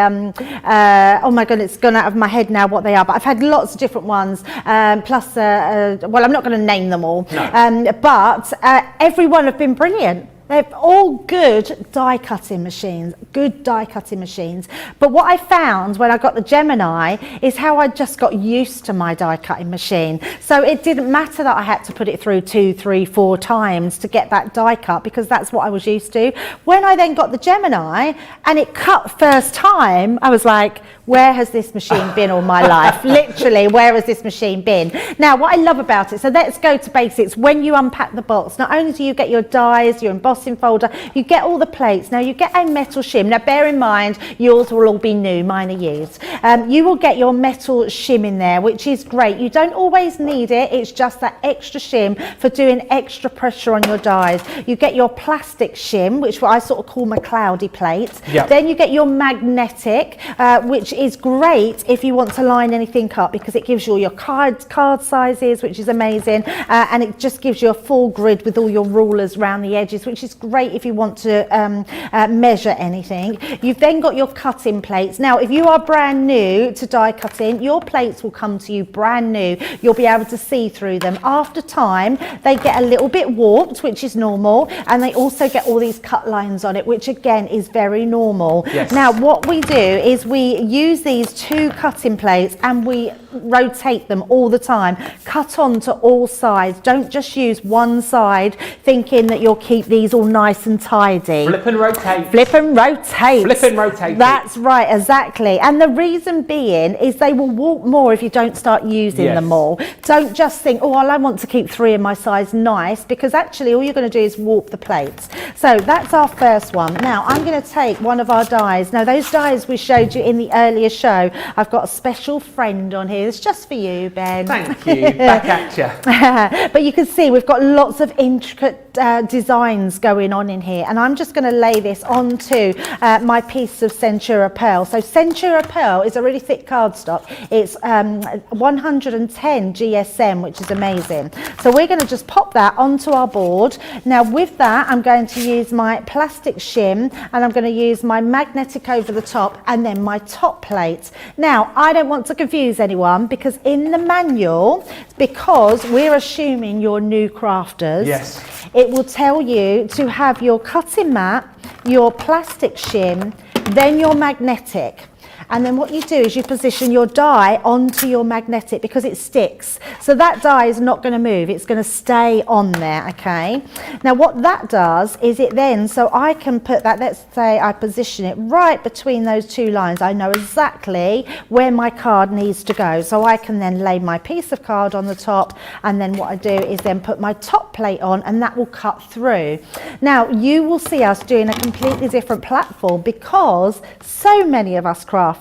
Speaker 1: oh my God, it's gone out of my head now what they are, but I've had lots of different ones, plus, well, I'm not going to name them all, but every one have been brilliant. They're all good die cutting machines, But what I found when I got the Gemini is how I just got used to my die cutting machine. So it didn't matter that I had to put it through 2, 3, 4 times to get that die cut, because that's what I was used to. When I then got the Gemini and it cut first time, I was like, where has this machine been all my life? Literally, where has this machine been? Now, what I love about it, so let's go to basics. When you unpack the box, not only do you get your dies, your embossing folder, you get all the plates. Now, you get a metal shim. Now, bear in mind, yours will all be new, mine are used. You will get your metal shim in there, which is great. You don't always need it. It's just that extra shim for doing extra pressure on your dies. You get your plastic shim, which I sort of call my cloudy plates. Then you get your magnetic, which is great if you want to line anything up, because it gives you all your card sizes, which is amazing, and it just gives you a full grid with all your rulers around the edges, which is great if you want to measure anything. You've then got your cutting plates. Now, if you are brand new to die cutting, your plates will come to you brand new. You'll be able to see through them. After time, they get a little bit warped, which is normal, and they also get all these cut lines on it, which again is very normal. Now, what we do is we use these 2 cutting plates and we rotate them all the time. Cut on to all sides. Don't just use one side thinking that you'll keep these all nice and tidy.
Speaker 2: Flip and rotate.
Speaker 1: Flip and rotate.
Speaker 2: Flip and rotate.
Speaker 1: That's right, exactly. And the reason being is they will warp more if you don't start using them all. Don't just think, oh, well, I want to keep 3 of my size nice, because actually all you're going to do is warp the plates. So that's our first one. Now I'm going to take one of our dies. Now those dies we showed you in the earlier show, I've got a special friend on here. It's just for you, Ben.
Speaker 2: Thank you. Back at you.
Speaker 1: But you can see we've got lots of intricate designs going on in here, and I'm just going to lay this onto my piece of Centura Pearl. So Centura Pearl is a really thick cardstock. It's 110 GSM, which is amazing. So we're going to just pop that onto our board. Now with that, I'm going to use my plastic shim, and I'm going to use my magnetic over the top, and then my top plate. Now, I don't want to confuse anyone, because in the manual, because we're assuming you're new crafters, it will tell you to have your cutting mat, your plastic shim, then your magnetic. And then what you do is you position your die onto your magnetic, because it sticks. So that die is not going to move. It's going to stay on there, okay? Now what that does is it then, so I can put that, let's say I position it right between those 2 lines. I know exactly where my card needs to go. So I can then lay my piece of card on the top, and then what I do is then put my top plate on, and that will cut through. Now you will see us doing a completely different platform, because so many of us crafters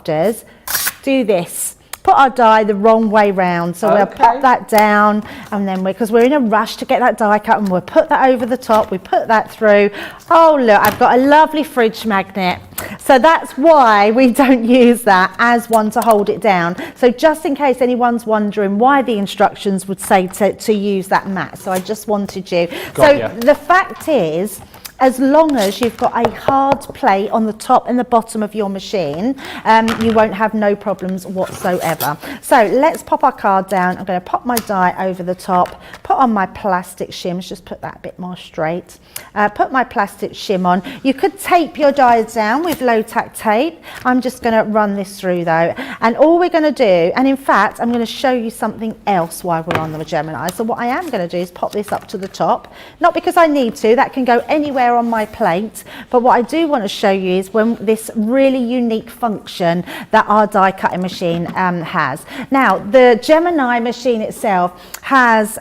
Speaker 1: do this, put our die the wrong way round. So we'll pop that down, and then because we're in a rush to get that die cut, and we'll put that over the top, we put that through. Oh look, I've got a lovely fridge magnet. So that's why we don't use that as one to hold it down. So just in case anyone's wondering why the instructions would say to use that mat. So I just wanted you. The fact is, as long as you've got a hard plate on the top and the bottom of your machine, you won't have no problems whatsoever. So let's pop our card down. I'm going to pop my die over the top, put on my plastic shims, just put that a bit more straight. Put my plastic shim on. You could tape your die down with low tack tape. I'm just going to run this through though, and all we're going to do, and in fact I'm going to show you something else while we're on the Gemini. So what I am going to do is pop this up to the top, not because I need to, that can go anywhere on my plate, but what I do want to show you is when this really unique function that our die cutting machine has. Now the Gemini machine itself has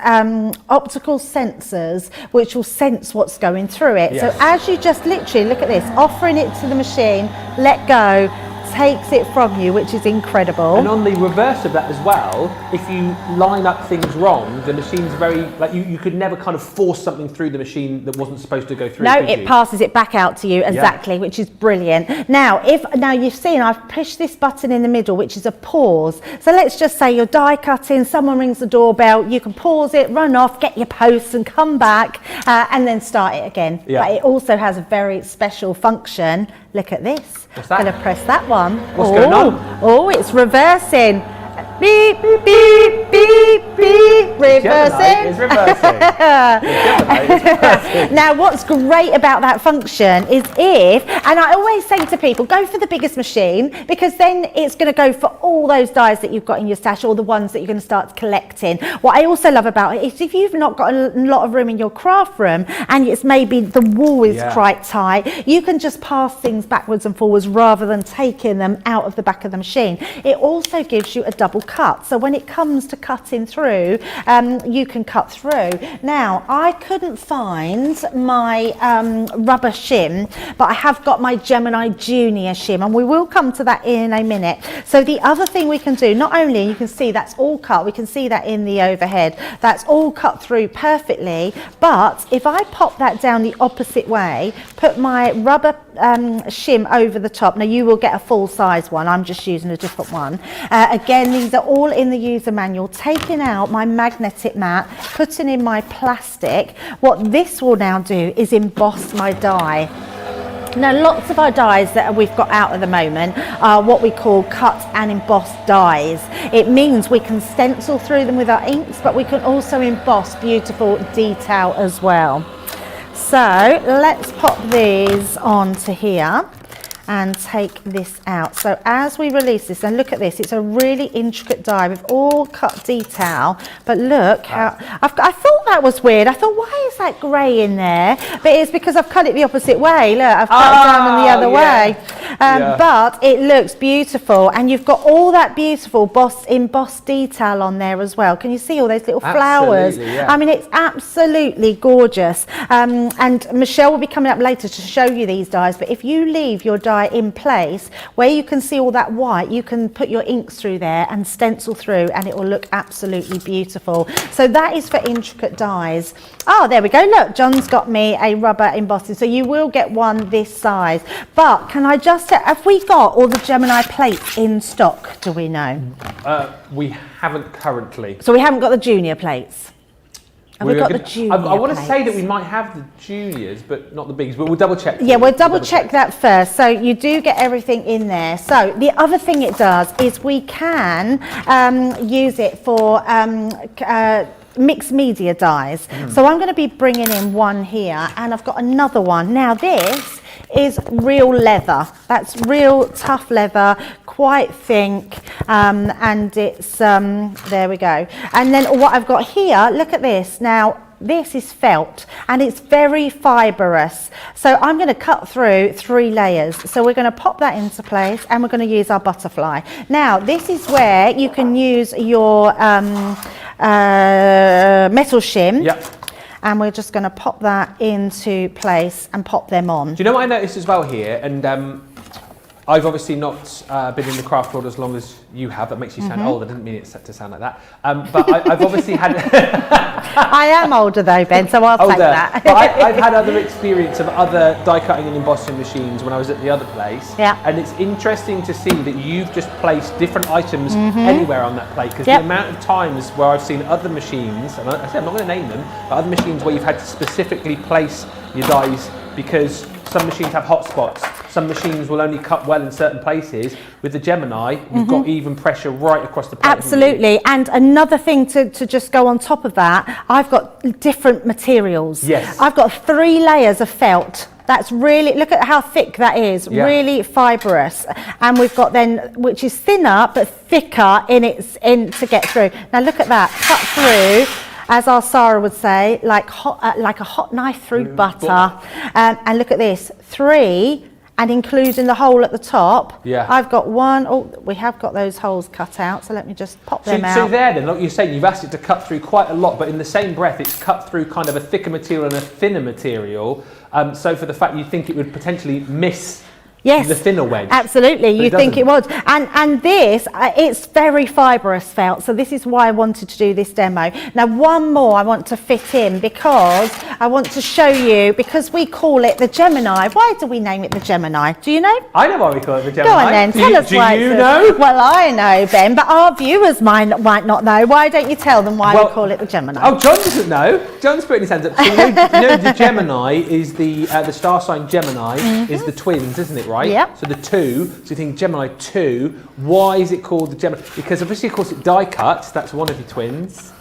Speaker 1: optical sensors which will sense what's going through it. So as you just literally look at this, offering it to the machine, let go, takes it from you, which is incredible.
Speaker 2: And on the reverse of that as well, if you line up things wrong, the machine's very, like you could never kind of force something through the machine that wasn't supposed to go through.
Speaker 1: No, it passes it back out to you, exactly, which is brilliant. Now you've seen I've pushed this button in the middle, which is a pause. So let's just say you're die cutting, someone rings the doorbell, you can pause it, run off, get your posts and come back and then start it again. But it also has a very special function. Look at this.
Speaker 2: What's that?
Speaker 1: I'm going to press that one.
Speaker 2: What's going on?
Speaker 1: Oh, it's reversing. Beep, beep, beep, beep, reversing.
Speaker 2: It's reversing.
Speaker 1: Now, what's great about that function is and I always say to people, go for the biggest machine, because then it's going to go for all those dies that you've got in your stash, or the ones that you're going to start collecting. What I also love about it is if you've not got a lot of room in your craft room and it's maybe the wall is quite tight, you can just pass things backwards and forwards rather than taking them out of the back of the machine. It also gives you a double cut, so when it comes to cutting through, you can cut through. Now I couldn't find my rubber shim, but I have got my Gemini Junior shim, and we will come to that in a minute. So the other thing we can do, not only you can see that's all cut, we can see that in the overhead, that's all cut through perfectly, but if I pop that down the opposite way, put my rubber shim over the top, now you will get a full size one, I'm just using a different one. Again, these are all in the user manual. Taking out my magnetic mat, putting in my plastic, what this will now do is emboss my die. Now lots of our dies that we've got out at the moment are what we call cut and embossed dies. It means we can stencil through them with our inks, but we can also emboss beautiful detail as well. So let's pop these onto here and take this out. So as we release this, and look at this, it's a really intricate die with all cut detail, but look how I thought that was weird. I thought, why is that grey in there? But it's because I've cut it the opposite way. Look, I've cut it down in the other way. But it looks beautiful, and you've got all that beautiful embossed detail on there as well. Can you see all those little flowers? I mean, it's absolutely gorgeous. And Michelle will be coming up later to show you these dies, but if you leave your die in place where you can see all that white, you can put your inks through there and stencil through, and it will look absolutely beautiful. So that is for intricate dies. Oh, there we go. Look, John's got me a rubber embossing, so you will get one this size. But can I just say, have we got all the Gemini plates in stock? Do we know?
Speaker 2: We haven't currently.
Speaker 1: So we haven't got the junior plates. Have we got the junior
Speaker 2: I want to
Speaker 1: plates?
Speaker 2: say that we might have the juniors, but not the bigs, but we'll double check.
Speaker 1: Yeah, we'll double check that first. So you do get everything in there. So the other thing it does is we can use it for mixed media dies. So I'm going to be bringing in one here, and I've got another one. Now this is real leather. That's real tough leather, quite thick, and it's there we go. And then what I've got here, look at this. Now this is felt, and it's very fibrous, so I'm going to cut through 3 layers. So we're going to pop that into place, and we're going to use our butterfly. Now this is where you can use your metal shim.
Speaker 2: Yep.
Speaker 1: And we're just going to pop that into place and pop them on.
Speaker 2: Do you know what I noticed as well here? And I've obviously not been in the craft world as long as you have. That makes you sound old. I didn't mean it to sound like that. But I've obviously had...
Speaker 1: I am older though, Ben, so I'll take that.
Speaker 2: But I've had other experience of other die cutting and embossing machines when I was at the other place.
Speaker 1: Yeah.
Speaker 2: And it's interesting to see that you've just placed different items anywhere on that plate. Because the amount of times where I've seen other machines, and I say I'm not going to name them, but other machines where you've had to specifically place your dies because some machines have hot spots. Some machines will only cut well in certain places. With the Gemini, you've got even pressure right across the plate.
Speaker 1: Absolutely. And another thing to just go on top of that, I've got different materials.
Speaker 2: Yes.
Speaker 1: I've got 3 layers of felt. That's really, look at how thick that is, really fibrous. And we've got then, which is thinner but thicker in to get through. Now look at that, cut through, as our Sarah would say, like a hot knife through butter. And look at this, 3, and including the hole at the top.
Speaker 2: Yeah.
Speaker 1: I've got 1, oh, we have got those holes cut out, so let me just pop them out.
Speaker 2: So there then, like you're saying, you've asked it to cut through quite a lot, but in the same breath, it's cut through kind of a thicker material and a thinner material. So for the fact you think it would potentially miss the thinner wedge.
Speaker 1: Absolutely, you think it would. And this, it's very fibrous felt, so this is why I wanted to do this demo. Now one more I want to fit in because I want to show you, because we call it the Gemini. Why do we name it the Gemini? Do you know?
Speaker 2: I know why we call it the Gemini.
Speaker 1: Go on then, tell us why.
Speaker 2: Do you know?
Speaker 1: Well, I know, Ben, but our viewers might not know. Why don't you tell them why we call it the Gemini?
Speaker 2: Oh, John doesn't know. John's putting his hands up. So you know the Gemini is the star sign Gemini is the twins, isn't it, right?
Speaker 1: Yeah.
Speaker 2: So the 2, so you think Gemini 2, why is it called the Gemini? Because obviously, of course, it die cuts, that's one of your twins.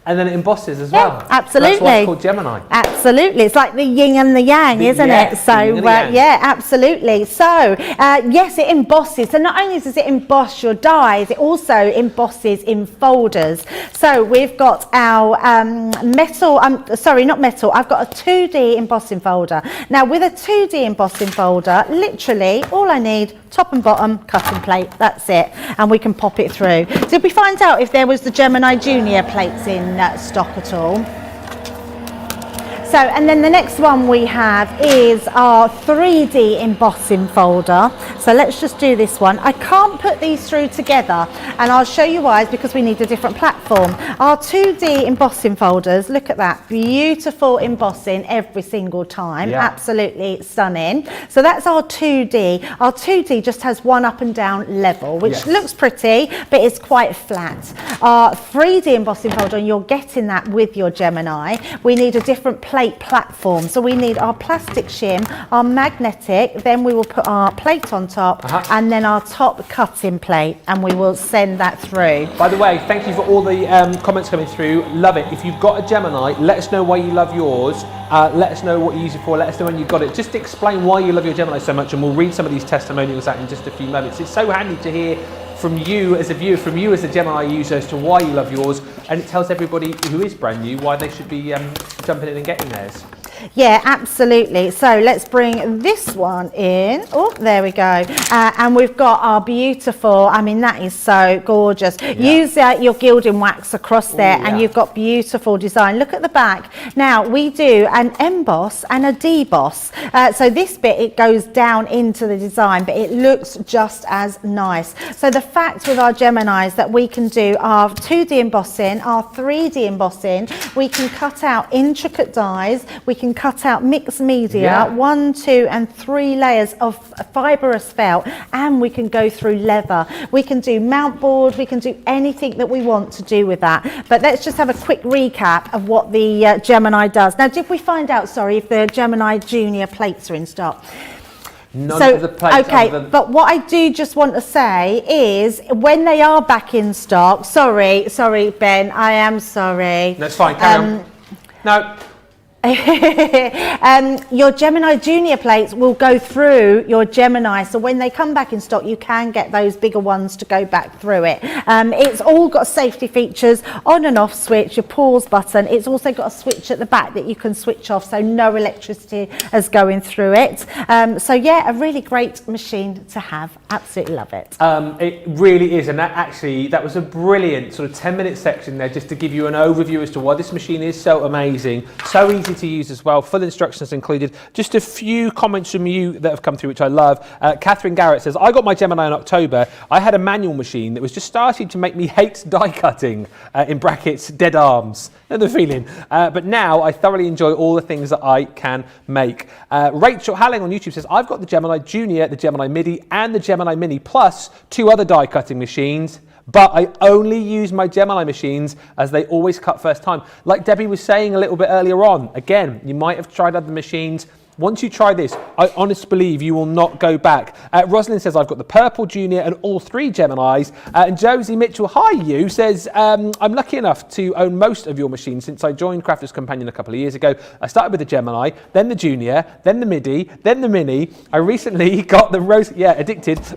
Speaker 2: And then it embosses as well.
Speaker 1: Absolutely.
Speaker 2: So that's why it's called Gemini.
Speaker 1: Absolutely. It's like the yin and the yang, isn't it? So, yeah, absolutely. So, yes, it embosses. So not only does it emboss your dies, it also embosses in folders. So we've got our metal, sorry, not metal, I've got a 2D embossing folder. Now with a 2D embossing folder, literally all I need, top and bottom, cutting plate, that's it. And we can pop it through. Did we find out if there was the Gemini Junior plates in stock at all? So, and then the next one we have is our 3D embossing folder. So let's just do this one. I can't put these through together, and I'll show you why. It's because we need a different platform. Our 2D embossing folders, look at that, beautiful embossing every single time, absolutely stunning. So that's our 2D. Our 2D just has one up and down level, which looks pretty, but it's quite flat. Our 3D embossing folder, and you're getting that with your Gemini, we need a different plate platform. So we need our plastic shim, our magnetic, then we will put our plate on top, and then our top cutting plate, and we will send that through.
Speaker 2: By the way, thank you for all the comments coming through. Love it. If you've got a Gemini, let us know why you love yours. Let us know what you use it for. Let us know when you got it. Just explain why you love your Gemini so much, and we'll read some of these testimonials out in just a few moments. It's so handy to hear from you as a viewer, from you as a Gemini user, as to why you love yours, and it tells everybody who is brand new why they should be jumping in and getting theirs.
Speaker 1: Yeah, absolutely. So let's bring this one in. Oh, there we go. And we've got our beautiful, I mean, that is so gorgeous. Use your gilding wax across there, and you've got beautiful design. Look at the back. Now, we do an emboss and a deboss. So this bit, it goes down into the design, but it looks just as nice. So the fact with our Geminis that we can do our 2D embossing, our 3D embossing, we can cut out intricate dies, we can cut out mixed media, 1, 2 and 3 layers of fibrous felt, and we can go through leather. We can do mount board, we can do anything that we want to do with that. But let's just have a quick recap of what the Gemini does. Now, did we find out, sorry, if the Gemini Junior plates are in stock?
Speaker 2: None of the plates.
Speaker 1: Okay, but what I do just want to say is when they are back in stock, sorry, Ben, I am sorry.
Speaker 2: That's fine, carry on. No.
Speaker 1: Your Gemini Junior plates will go through your Gemini, so when they come back in stock you can get those bigger ones to go back through it. It's all got safety features, on and off switch, your pause button. It's also got a switch at the back that you can switch off, so no electricity is going through it. So yeah, a really great machine to have. Absolutely love it.
Speaker 2: It really is, and that was a brilliant sort of 10-minute section there just to give you an overview as to why this machine is so amazing, so easy to use as well, full instructions included. Just a few comments from you that have come through, which I love. Catherine Garrett says, I got my Gemini in October. I had a manual machine that was just starting to make me hate die cutting, in brackets, dead arms. Know the feeling. But now I thoroughly enjoy all the things that I can make. Rachel Halling on YouTube says, I've got the Gemini Junior, the Gemini Midi and the Gemini Mini, plus 2 other die cutting machines. But I only use my Gemini machines as they always cut first time. Like Debbie was saying a little bit earlier on, again, you might have tried other machines, Once you try this, I honestly believe you will not go back. Rosalind says, I've got the purple Junior and all 3 Geminis. And Josie Mitchell, hi you, says, I'm lucky enough to own most of your machines since I joined Crafters Companion a couple of years ago. I started with the Gemini, then the Junior, then the Midi, then the Mini. I recently got the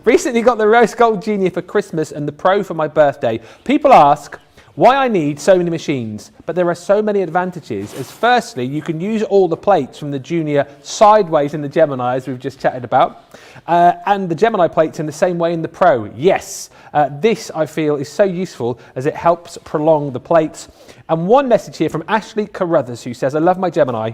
Speaker 2: recently got the Rose Gold Junior for Christmas and the Pro for my birthday. People ask, why I need so many machines, but there are so many advantages. As firstly, you can use all the plates from the Junior sideways in the Gemini, as we've just chatted about, and the Gemini plates in the same way in the Pro. Yes, this I feel is so useful as it helps prolong the plates. And one message here from Ashley Carruthers, who says, I love my Gemini.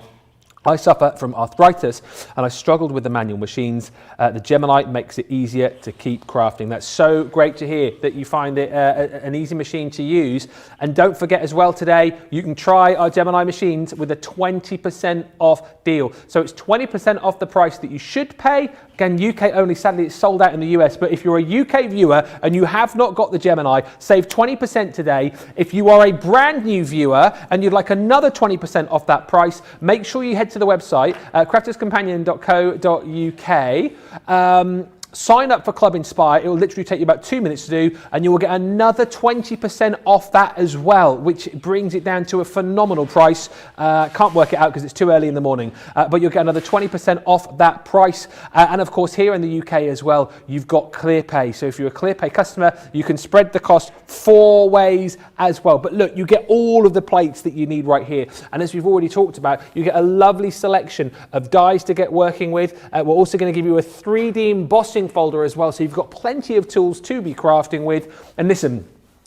Speaker 2: I suffer from arthritis and I struggled with the manual machines. The Gemini makes it easier to keep crafting. That's so great to hear that you find it an easy machine to use. And don't forget as well today, you can try our Gemini machines with a 20% off deal. So it's 20% off the price that you should pay. Again, UK only, sadly it's sold out in the US, but if you're a UK viewer and you have not got the Gemini, save 20% today. If you are a brand new viewer and you'd like another 20% off that price, make sure you head to the website, crafterscompanion.co.uk. Sign up for Club Inspire. It will literally take you about 2 minutes to do, and you will get another 20% off that as well, which brings it down to a phenomenal price. Can't work it out because it's too early in the morning, but you'll get another 20% off that price. And of course, here in the UK as well, you've got ClearPay. So if you're a ClearPay customer, you can spread the cost 4 ways as well. But look, you get all of the plates that you need right here. And as we've already talked about, you get a lovely selection of dies to get working with. We're also going to give you a 3D embossing folder as well, so you've got plenty of tools to be crafting with. And listen,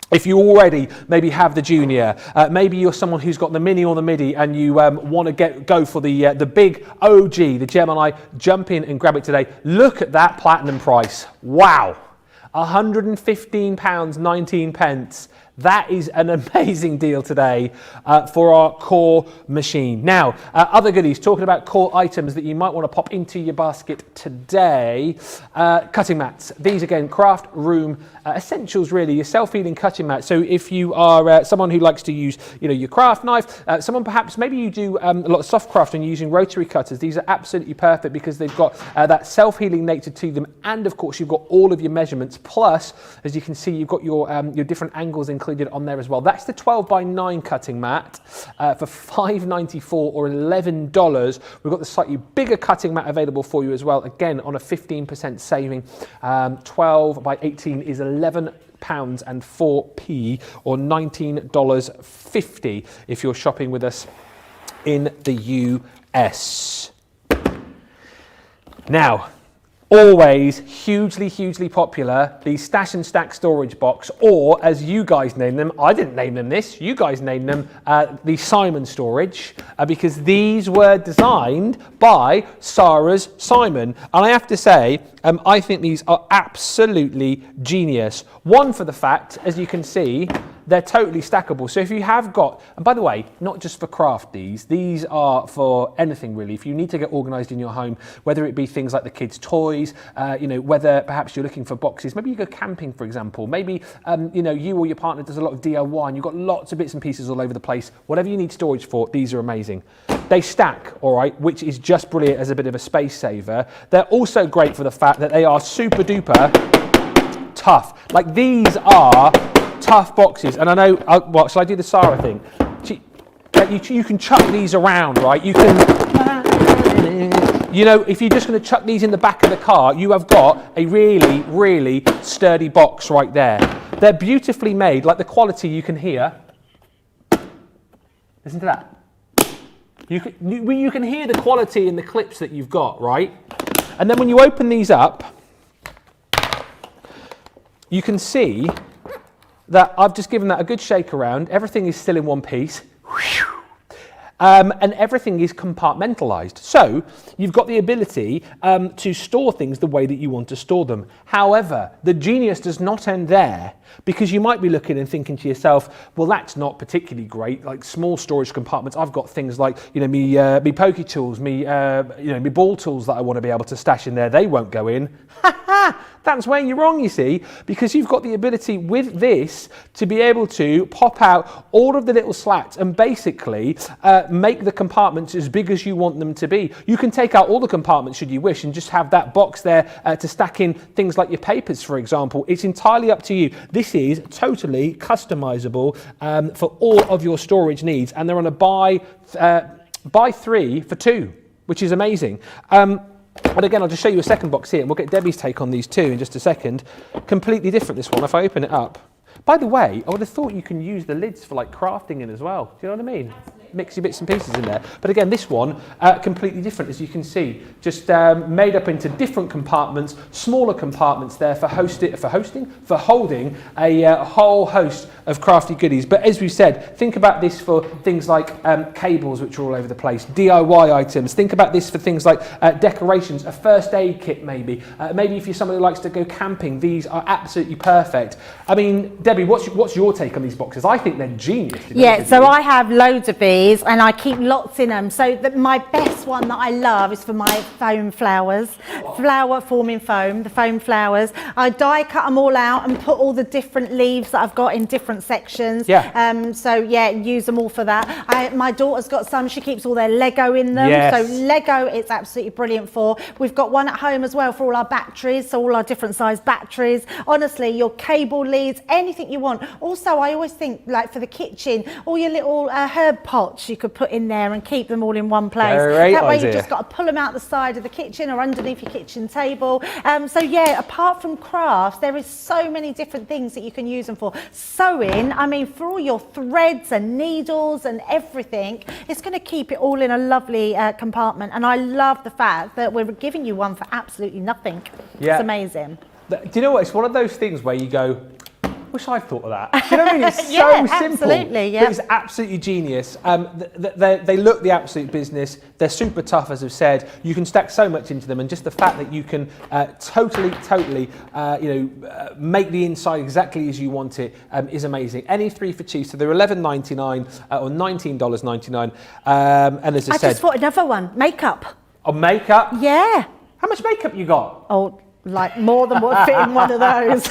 Speaker 2: if you already maybe have the Junior, maybe you're someone who's got the Mini or the Midi and you want to go for the big OG, the Gemini, jump in and grab it today. Look at that platinum price. Wow, £115.19. That is an amazing deal today for our core machine. Now, other goodies, talking about core items that you might want to pop into your basket today. Cutting mats. These, again, craft room essentials, really. Your self-healing cutting mat. So if you are someone who likes to use, your craft knife, someone perhaps, maybe you do a lot of soft crafting using rotary cutters. These are absolutely perfect because they've got that self-healing nature to them. And, of course, you've got all of your measurements. Plus, as you can see, you've got your different angles included on there as well. That's the 12x9 cutting mat for $5.94 or $11. We've got the slightly bigger cutting mat available for you as well, again on a 15% saving. 12x18 is £11.04 or $19.50 if you're shopping with us in the US. Now, always hugely popular, the Stash and Stack storage box, or as you guys name them, I didn't name them this, you guys named them the Simon storage, because these were designed by Sarah's Simon. And I have to say, I think these are absolutely genius. One, for the fact, as you can see, they're totally stackable. So if you have got, and by the way, not just for craft these are for anything really. If you need to get organised in your home, whether it be things like the kids' toys, whether perhaps you're looking for boxes, maybe you go camping, for example, maybe, you or your partner does a lot of DIY and you've got lots of bits and pieces all over the place. Whatever you need storage for, these are amazing. They stack, all right, which is just brilliant as a bit of a space saver. They're also great for the fact that they are super duper tough. Like, these are tough boxes, and I know, shall I do the Sarah thing? You can chuck these around, right? You can, if you're just going to chuck these in the back of the car, you have got a really sturdy box right there. They're beautifully made, like the quality you can hear. Listen to that. You can hear the quality in the clips that you've got, right? And then when you open these up, you can see that I've just given that a good shake around. Everything is still in one piece. And everything is compartmentalized. So you've got the ability to store things the way that you want to store them. However, the genius does not end there, because you might be looking and thinking to yourself, well, that's not particularly great. Like small storage compartments, I've got things like, me pokey tools, me ball tools that I want to be able to stash in there. They won't go in. That's where you're wrong, you see, because you've got the ability with this to be able to pop out all of the little slats and basically make the compartments as big as you want them to be. You can take out all the compartments should you wish and just have that box there to stack in things like your papers, for example. It's entirely up to you. This is totally customizable for all of your storage needs, and they're on a buy 3 for 2, which is amazing. And again, I'll just show you a second box here, and we'll get Debbie's take on these too in just a second. Completely different, this one, if I open it up. By the way, I would have thought you can use the lids for like crafting in as well. Do you know what I mean? Absolutely. Mix your bits and pieces in there. But again, this one, completely different, as you can see. Just made up into different compartments, smaller compartments there for holding a whole host of crafty goodies. But as we said, think about this for things like cables, which are all over the place, DIY items. Think about this for things like decorations, a first aid kit maybe. Maybe if you're somebody who likes to go camping, these are absolutely perfect. I mean, Debbie, what's your take on these boxes? I think they're genius.
Speaker 1: Yeah, so I have loads of these and I keep lots in them. So my best one that I love is for my foam flowers, flower forming foam, the foam flowers. I die cut them all out and put all the different leaves that I've got in different sections.
Speaker 2: Yeah.
Speaker 1: So yeah, use them all for that. My daughter's got some, she keeps all their Lego in them.
Speaker 2: Yes.
Speaker 1: So Lego, it's absolutely brilliant for. We've got one at home as well for all our batteries, so all our different size batteries. Honestly, your cable leads, anything you want. Also, I always think like for the kitchen, all your little herb pots you could put in there and keep them all in one place.
Speaker 2: Great
Speaker 1: that way
Speaker 2: idea.
Speaker 1: You've just got to pull them out the side of the kitchen or underneath your kitchen table. So yeah, apart from crafts, there is so many different things that you can use them for. Sewing, I mean, for all your threads and needles and everything, it's going to keep it all in a lovely compartment. And I love the fact that we're giving you one for absolutely nothing.
Speaker 2: Yeah.
Speaker 1: It's amazing.
Speaker 2: Do you know what? It's one of those things where you go, wish I'd thought of that. Do you know what I mean? It's
Speaker 1: Yeah,
Speaker 2: so simple.
Speaker 1: absolutely, yeah.
Speaker 2: But it's absolutely genius. They look the absolute business. They're super tough, as I've said. You can stack so much into them, and just the fact that you can totally, make the inside exactly as you want it is amazing. Any 3 for 2, so they're $11.99 or $19.99. And as I said,
Speaker 1: just bought another one, makeup.
Speaker 2: Oh, makeup.
Speaker 1: Yeah.
Speaker 2: How much makeup you got?
Speaker 1: Oh, like more than what fit in one of those.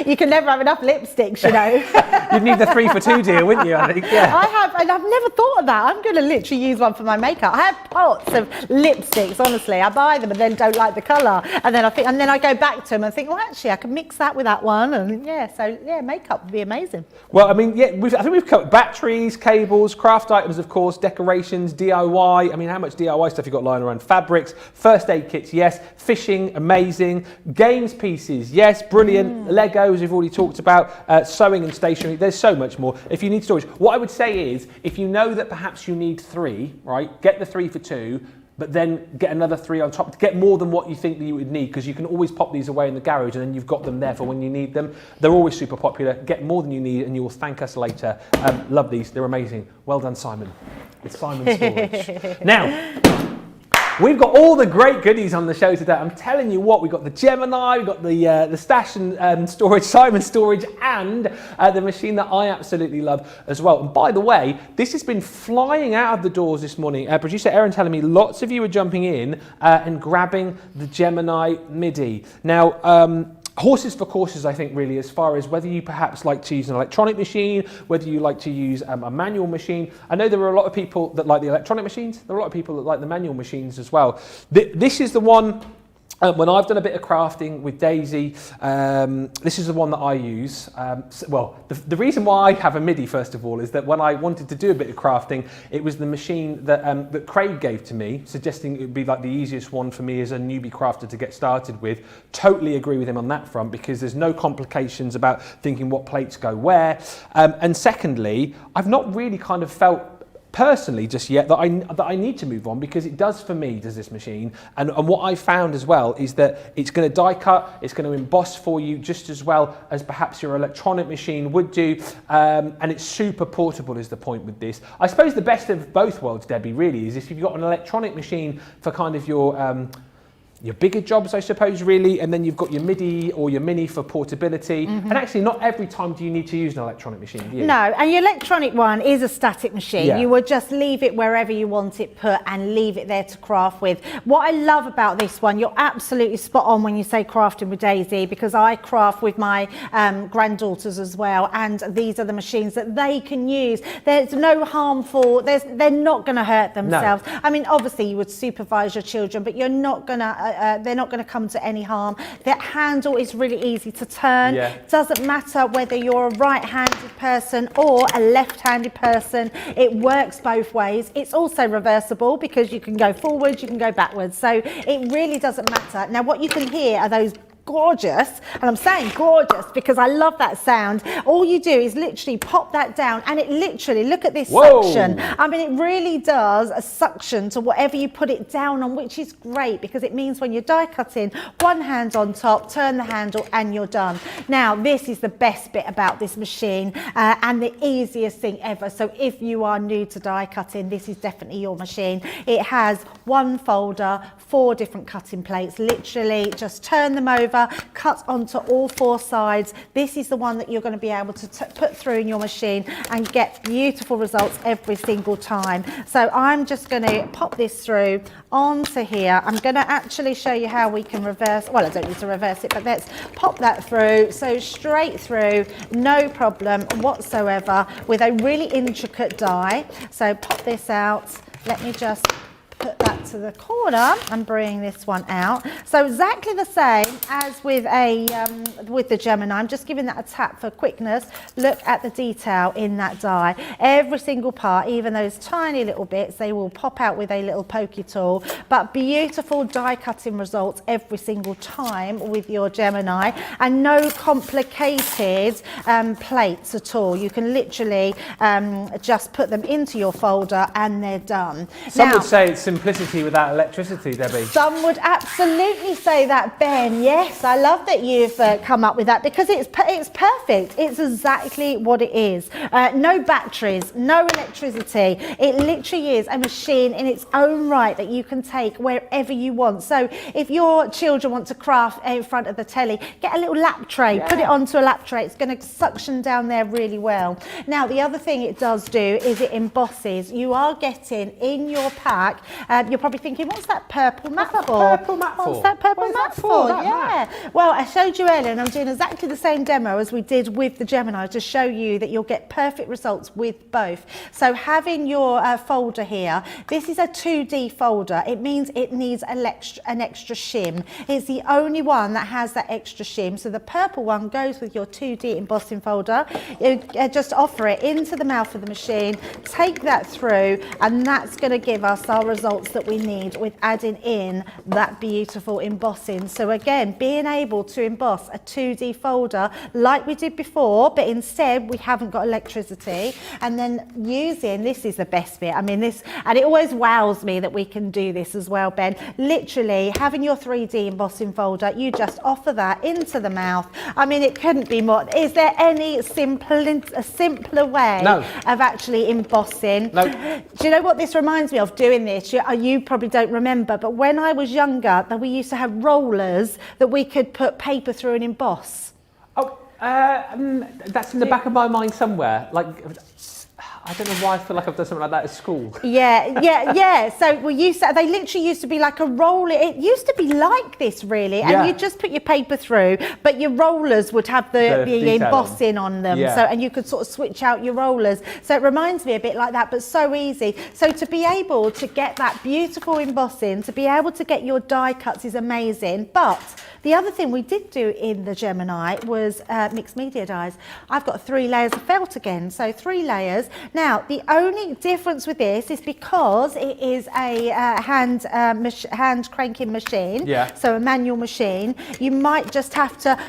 Speaker 1: You can never have enough lipsticks, you know.
Speaker 2: You'd need the 3 for 2 deal, wouldn't you? I think, yeah.
Speaker 1: I have, and I've never thought of that. I'm going to literally use one for my makeup. I have pots of lipsticks, honestly. I buy them and then don't like the colour. And then I go back to them and think, well, actually, I can mix that with that one. And yeah, so yeah, makeup would be amazing.
Speaker 2: Well, I mean, yeah, I think we've covered batteries, cables, craft items, of course, decorations, DIY. I mean, how much DIY stuff you got lying around? Fabrics, first aid kits, yes. Fishing, amazing. Games pieces, yes, brilliant. Legos, we've already talked about. Sewing and stationery, there's so much more. If you need storage, what I would say is, if you know that perhaps you need 3, right, get the 3 for 2, but then get another 3 on top, get more than what you think that you would need, because you can always pop these away in the garage and then you've got them there for when you need them. They're always super popular. Get more than you need and you will thank us later. Love these, they're amazing. Well done, Simon. It's Simon's Storage. Now, we've got all the great goodies on the show today. I'm telling you what, we've got the Gemini, we've got the Stash and Storage, Simon Storage, and the machine that I absolutely love as well. And by the way, this has been flying out of the doors this morning. Producer Erin telling me lots of you are jumping in and grabbing the Gemini Midi. Now, horses for courses, I think, really, as far as whether you perhaps like to use an electronic machine, whether you like to use a manual machine. I know there are a lot of people that like the electronic machines. There are a lot of people that like the manual machines as well. This is the one. When I've done a bit of crafting with Daisy, this is the one that I use. The reason why I have a Midi, first of all, is that when I wanted to do a bit of crafting, it was the machine that Craig gave to me, suggesting it would be like the easiest one for me as a newbie crafter to get started with. Totally agree with him on that front, because there's no complications about thinking what plates go where. And secondly, I've not really kind of felt personally just yet that I need to move on, because it does for me, does this machine. And what I found as well is that it's going to die cut, it's going to emboss for you just as well as perhaps your electronic machine would do, and it's super portable is the point with this. I suppose the best of both worlds, Debbie, really is if you've got an electronic machine for kind of your your bigger jobs, I suppose, really, and then you've got your Midi or your Mini for portability. And actually, not every time do you need to use an electronic machine, do you?
Speaker 1: No, and your electronic one is a static machine.
Speaker 2: Yeah.
Speaker 1: You would just leave it wherever you want it put and leave it there to craft with. What I love about this one, you're absolutely spot on when you say crafting with Daisy, because I craft with my granddaughters as well, and these are the machines that they can use. There's no harmful, they're not going to hurt themselves. No. I mean, obviously you would supervise your children, but you're not going to they're not going to come to any harm. The handle is really easy to turn. Doesn't matter whether you're a right-handed person or a left-handed person. It works both ways. It's also reversible because you can go forwards, you can go backwards. So it really doesn't matter. Now what you can hear are those gorgeous, and I'm saying gorgeous because I love that sound. All you do is literally pop that down and it literally, look at this suction. I mean, it really does a suction to whatever you put it down on, which is great because it means when you're die cutting, one hand on top, turn the handle and you're done. Now, this is the best bit about this machine and the easiest thing ever. So if you are new to die cutting, this is definitely your machine. It has one folder, 4 different cutting plates, literally just turn them over, cut onto all 4 sides. This is the one that you're going to be able to put through in your machine and get beautiful results every single time. So I'm just going to pop this through onto here. I'm going to actually show you how we can reverse, well, I don't need to reverse it, but let's pop that through. So straight through, no problem whatsoever, with a really intricate die. So pop this out. Let me just put that to the corner and bring this one out. So exactly the same as with the Gemini. I'm just giving that a tap for quickness. Look at the detail in that die. Every single part, even those tiny little bits, they will pop out with a little pokey tool. But beautiful die cutting results every single time with your Gemini, and no complicated plates at all. You can literally just put them into your folder and they're done.
Speaker 2: Some would say it's simplicity without electricity, Debbie.
Speaker 1: Some would absolutely say that, Ben. Yes, I love that you've come up with that because it's perfect. It's exactly what it is. No batteries, no electricity. It literally is a machine in its own right that you can take wherever you want. So if your children want to craft in front of the telly, get a little lap tray, put it onto a lap tray. It's going to suction down there really well. Now, the other thing it does do is it embosses. You are getting in your pack, you're probably thinking, what's that purple mat for? What's that purple mat for? Yeah. Well, I showed you earlier and I'm doing exactly the same demo as we did with the Gemini to show you that you'll get perfect results with both. So having your folder here, this is a 2D folder. It means it needs an extra shim. It's the only one that has that extra shim. So the purple one goes with your 2D embossing folder. You just offer it into the mouth of the machine, take that through, and that's going to give us our results that we need with adding in that beautiful embossing. So again, being able to emboss a 2D folder like we did before, but instead we haven't got electricity, and then using, this is the best bit, I mean this, and it always wows me that we can do this as well, Ben. Literally having your 3D embossing folder, you just offer that into the mouth. I mean, it couldn't be more. Is there any simpler way of actually embossing?
Speaker 2: No.
Speaker 1: Do you know what this reminds me of doing this? You probably don't remember, but when I was younger, we used to have rollers that we could put paper through and emboss.
Speaker 2: Oh, that's in the back of my mind somewhere. Like, I don't know why I feel like I've done something like that at school. Yeah. So they literally used to be like a roller. It used to be like this, really, and you just put your paper through, but your rollers would have the embossing on them. So, and you could sort of switch out your rollers. So it reminds me a bit like that, but so easy. So to be able to get that beautiful embossing, to be able to get your die cuts is amazing. But the other thing we did do in the Gemini was mixed media dies. I've got 3 layers of felt again, so 3 layers. Now, the only difference with this is because it is a hand cranking machine, so a manual machine, you might just have to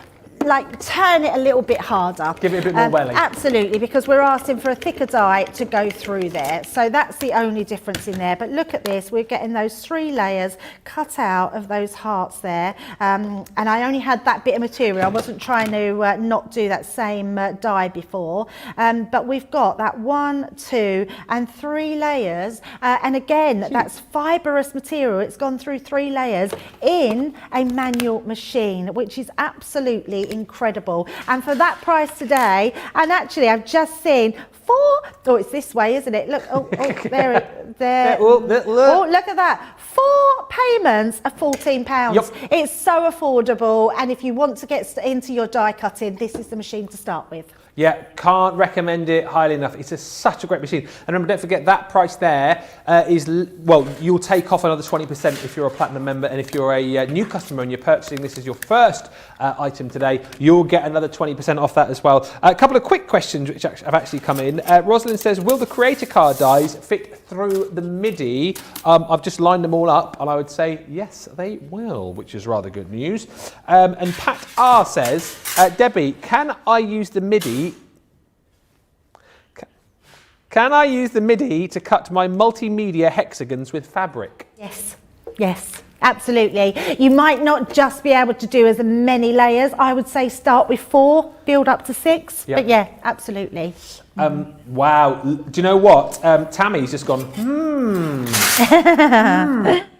Speaker 1: like turn it a little bit harder.
Speaker 2: Give it a bit more welly.
Speaker 1: Absolutely, because we're asking for a thicker dye to go through there. So that's the only difference in there. But look at this, we're getting those 3 layers cut out of those hearts there. And I only had that bit of material. I wasn't trying to not do that same dye before. But we've got that 1, 2 and 3 layers. And again, that's fibrous material. It's gone through 3 layers in a manual machine, which is absolutely incredible. And for that price today, and actually I've just seen 4, oh, it's this way, isn't it? Look, oh there.
Speaker 2: Oh,
Speaker 1: look at that. 4 payments of £14.
Speaker 2: Yep.
Speaker 1: It's so affordable, and if you want to get into your die cutting, this is the machine to start with.
Speaker 2: Yeah, can't recommend it highly enough. It's such a great machine. And remember, don't forget that price there is, well, you'll take off another 20% if you're a Platinum member, and if you're a new customer and you're purchasing this as your first item today, you'll get another 20% off that as well. A couple of quick questions which have actually come in. Rosalind says, will the creator card dies fit through the Midi? I've just lined them all up, and I would say yes, they will, which is rather good news. And Pat R says, Debbie, can I use the Midi to cut my multimedia hexagons with fabric?
Speaker 1: Yes, yes, absolutely. You might not just be able to do as many layers. I would say start with 4, build up to 6.
Speaker 2: Yep.
Speaker 1: But yeah, absolutely.
Speaker 2: Wow. Do you know what? Tammy's just gone,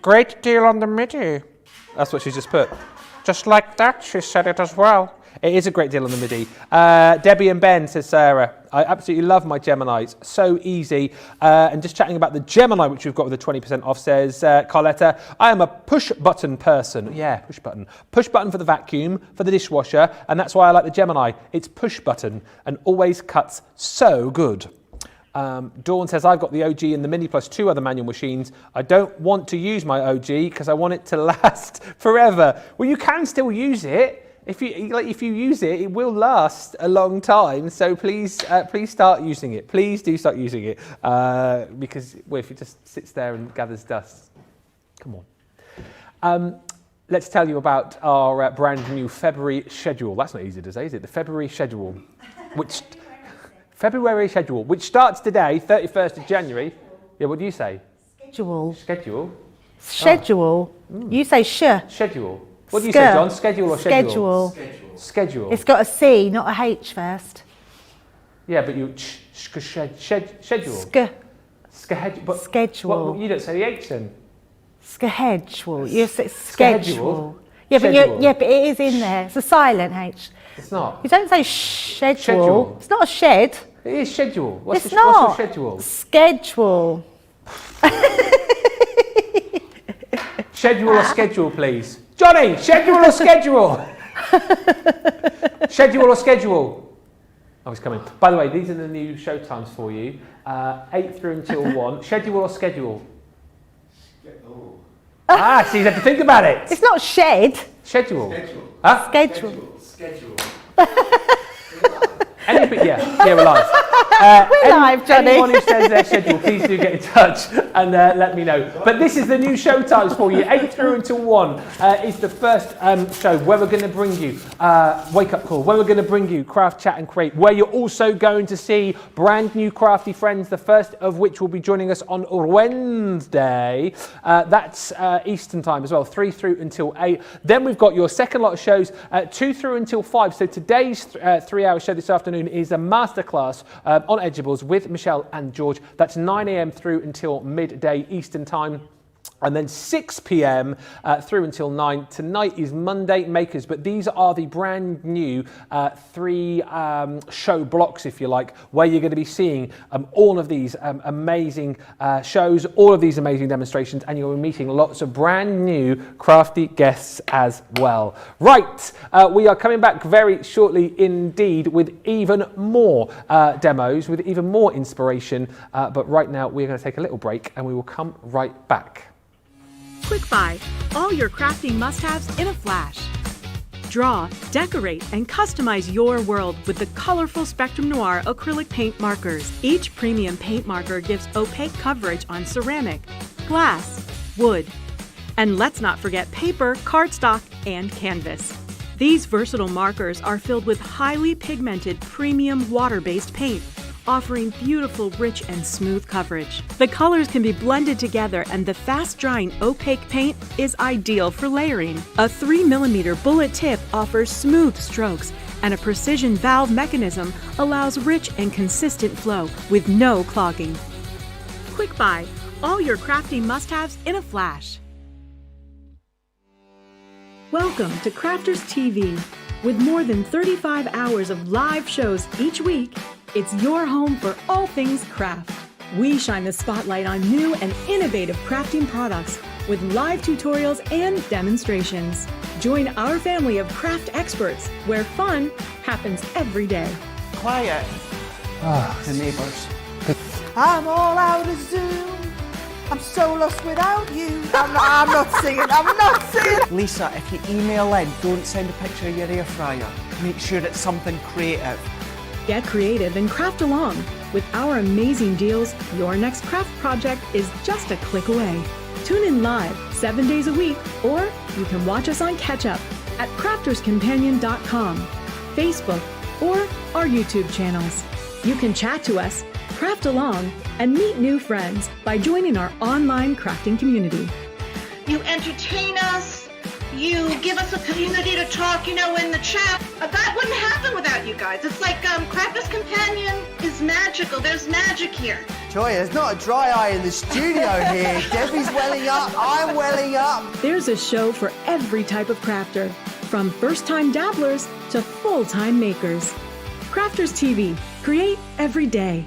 Speaker 2: Great deal on the Midi. That's what she's just put. Just like that, she said it as well. It is a great deal on the Midi. Debbie and Ben, says Sarah, I absolutely love my Geminis. So easy. And just chatting about the Gemini, which we've got with the 20% off, says Carletta, I am a push button person. Yeah, push button. Push button for the vacuum, for the dishwasher, and that's why I like the Gemini. It's push button and always cuts so good. Dawn says, I've got the OG and the Mini plus 2 other manual machines. I don't want to use my OG because I want it to last forever. Well, you can still use it. If you use it, it will last a long time. So please start using it. Please do start using it because well, if it just sits there and gathers dust, come on. Let's tell you about our brand new February schedule. That's not easy to say, is it? The February schedule, which starts today, 31st of January. Yeah, what do you say?
Speaker 1: Schedule.
Speaker 2: Schedule.
Speaker 1: Schedule. You say
Speaker 2: Schedule. What do you say, John? Schedule or schedule? Schedule.
Speaker 1: It's got a C, not a H first.
Speaker 2: Yeah, but you schedule.
Speaker 1: Schedule.
Speaker 2: You don't say the H then.
Speaker 1: Schedule. You say schedule. Yeah, but but it is in there. It's a silent H.
Speaker 2: It's not.
Speaker 1: You don't say schedule. It's not a shed.
Speaker 2: It is schedule.
Speaker 1: It's not.
Speaker 2: What's your schedule?
Speaker 1: Schedule.
Speaker 2: Schedule or schedule, please. Johnny, schedule or schedule? Schedule or schedule? Oh, he's coming. By the way, these are the new show times for you. 8 through until 1. Schedule or schedule? So you have to think about it.
Speaker 1: It's not shed.
Speaker 2: Schedule.
Speaker 1: Huh? Schedule.
Speaker 2: Yeah, we're live.
Speaker 1: We're live, Johnny.
Speaker 2: Anyone who says their schedule, please do get in touch and let me know. But this is the new show times for you. 8 through until 1 is the first show where we're going to bring you Wake Up Call, where we're going to bring you Craft, Chat and Create, where you're also going to see brand new crafty friends, the first of which will be joining us on Wednesday. That's Eastern time as well, 3 through until 8. Then we've got your second lot of shows, 2 through until 5. So today's 3-hour show this afternoon is a masterclass on Edgeables with Michelle and George. That's 9 a.m. through until midday Eastern time. And then 6 p.m. Through until 9. Tonight is Monday Makers, but these are the brand new 3 show blocks, if you like, where you're going to be seeing all of these amazing shows, all of these amazing demonstrations, and you'll be meeting lots of brand new crafty guests as well. Right, we are coming back very shortly indeed with even more demos, with even more inspiration, but right now we're going to take a little break and we will come right back.
Speaker 4: Quick Buy, all your crafting must-haves in a flash. Draw, decorate, and customize your world with the colorful Spectrum Noir acrylic paint markers. Each premium paint marker gives opaque coverage on ceramic, glass, wood, and let's not forget paper, cardstock, and canvas. These versatile markers are filled with highly pigmented premium water-based paint, offering beautiful, rich, and smooth coverage. The colors can be blended together, and the fast-drying opaque paint is ideal for layering. A 3mm bullet tip offers smooth strokes, and a precision valve mechanism allows rich and consistent flow with no clogging. Quick buy, all your crafting must-haves in a flash. Welcome to Crafters TV. With more than 35 hours of live shows each week, it's your home for all things craft. We shine the spotlight on new and innovative crafting products with live tutorials and demonstrations. Join our family of craft experts where fun happens every day.
Speaker 5: Quiet. The neighbours.
Speaker 3: I'm all out of Zoom. I'm so lost without you. I'm not singing.
Speaker 5: Lisa, if you email in, don't send a picture of your air fryer. Make sure it's something creative.
Speaker 4: Get creative and craft along. With our amazing deals, your next craft project is just a click away. Tune in live 7 days a week, or you can watch us on Catch Up at crafterscompanion.com, Facebook, or our YouTube channels. You can chat to us, craft along, and meet new friends by joining our online crafting community.
Speaker 6: You entertain us. You give us a community to talk, in the chat. That wouldn't happen without you guys. It's like Crafters Companion is magical. There's magic here.
Speaker 8: Joy, there's not a dry eye in the studio here. Debbie's welling up, I'm welling up.
Speaker 4: There's a show for every type of crafter, from first-time dabblers to full-time makers. Crafters TV. Create every day.